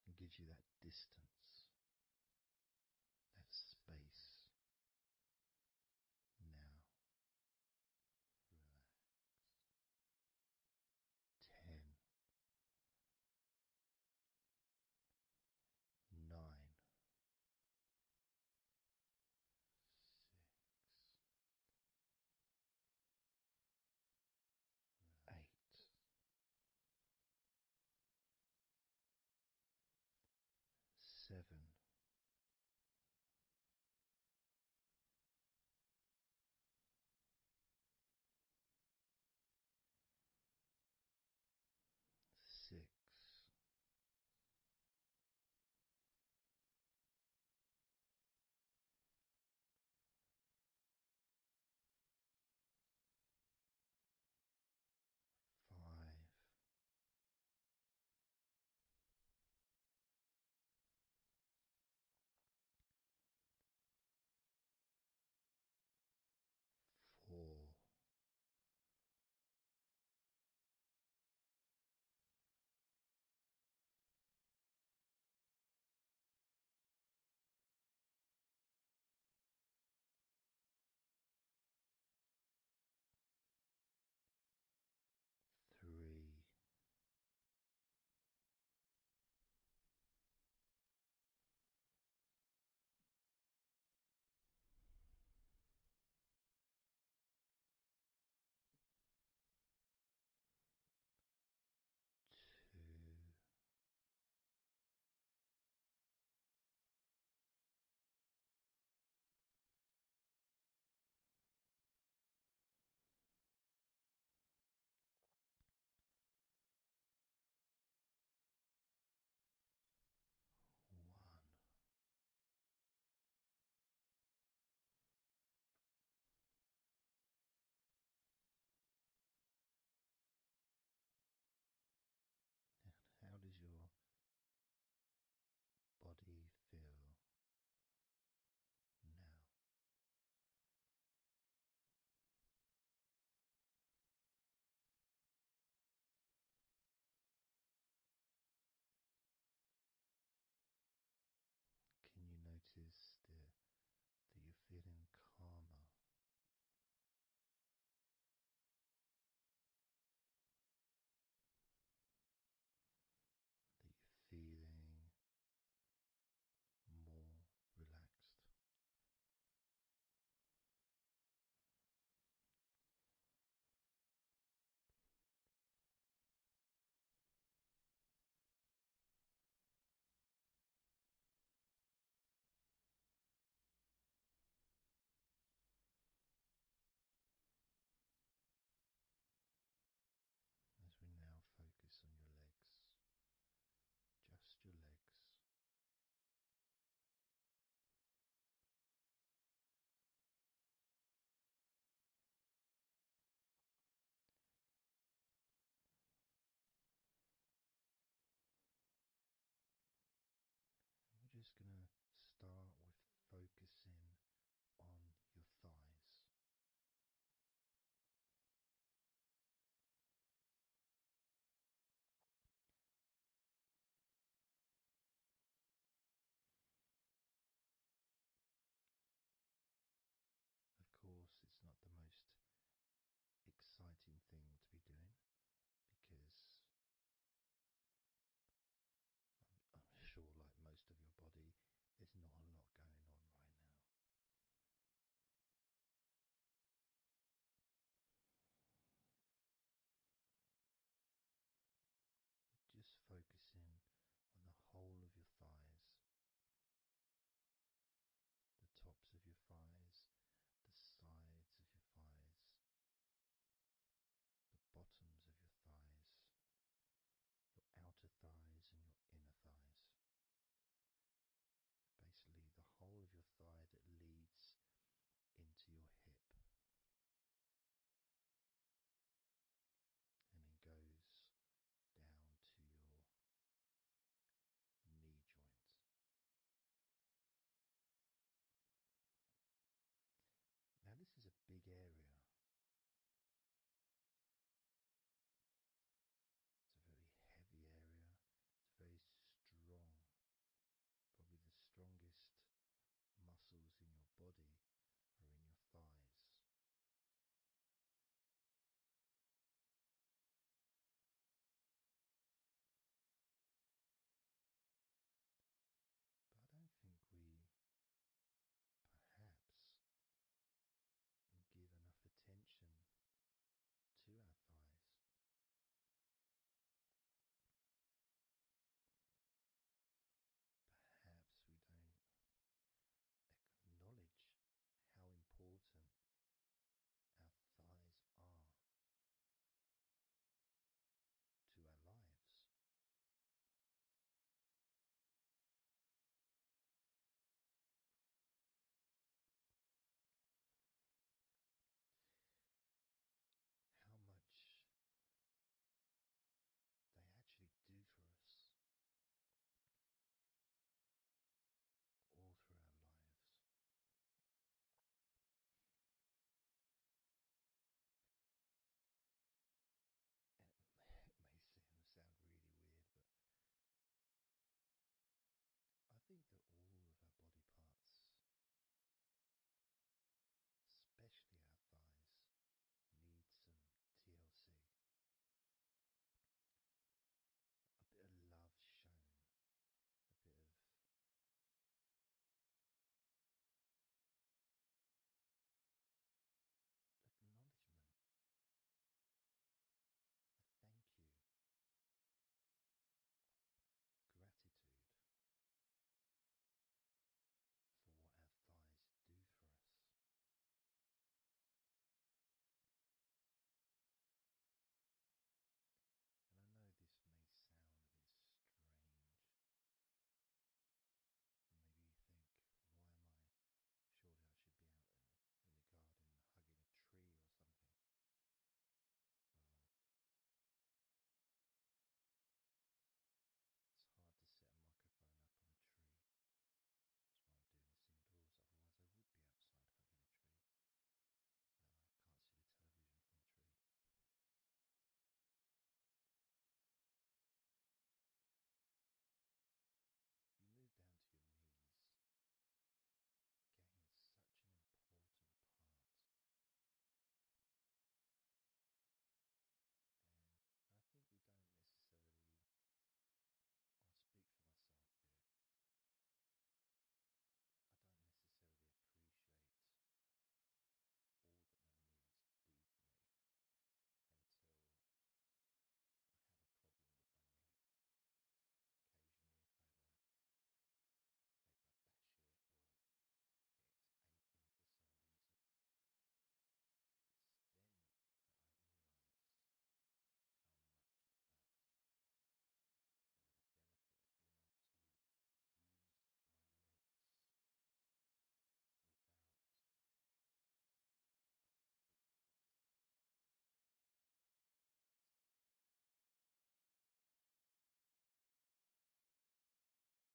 And gives you that distance.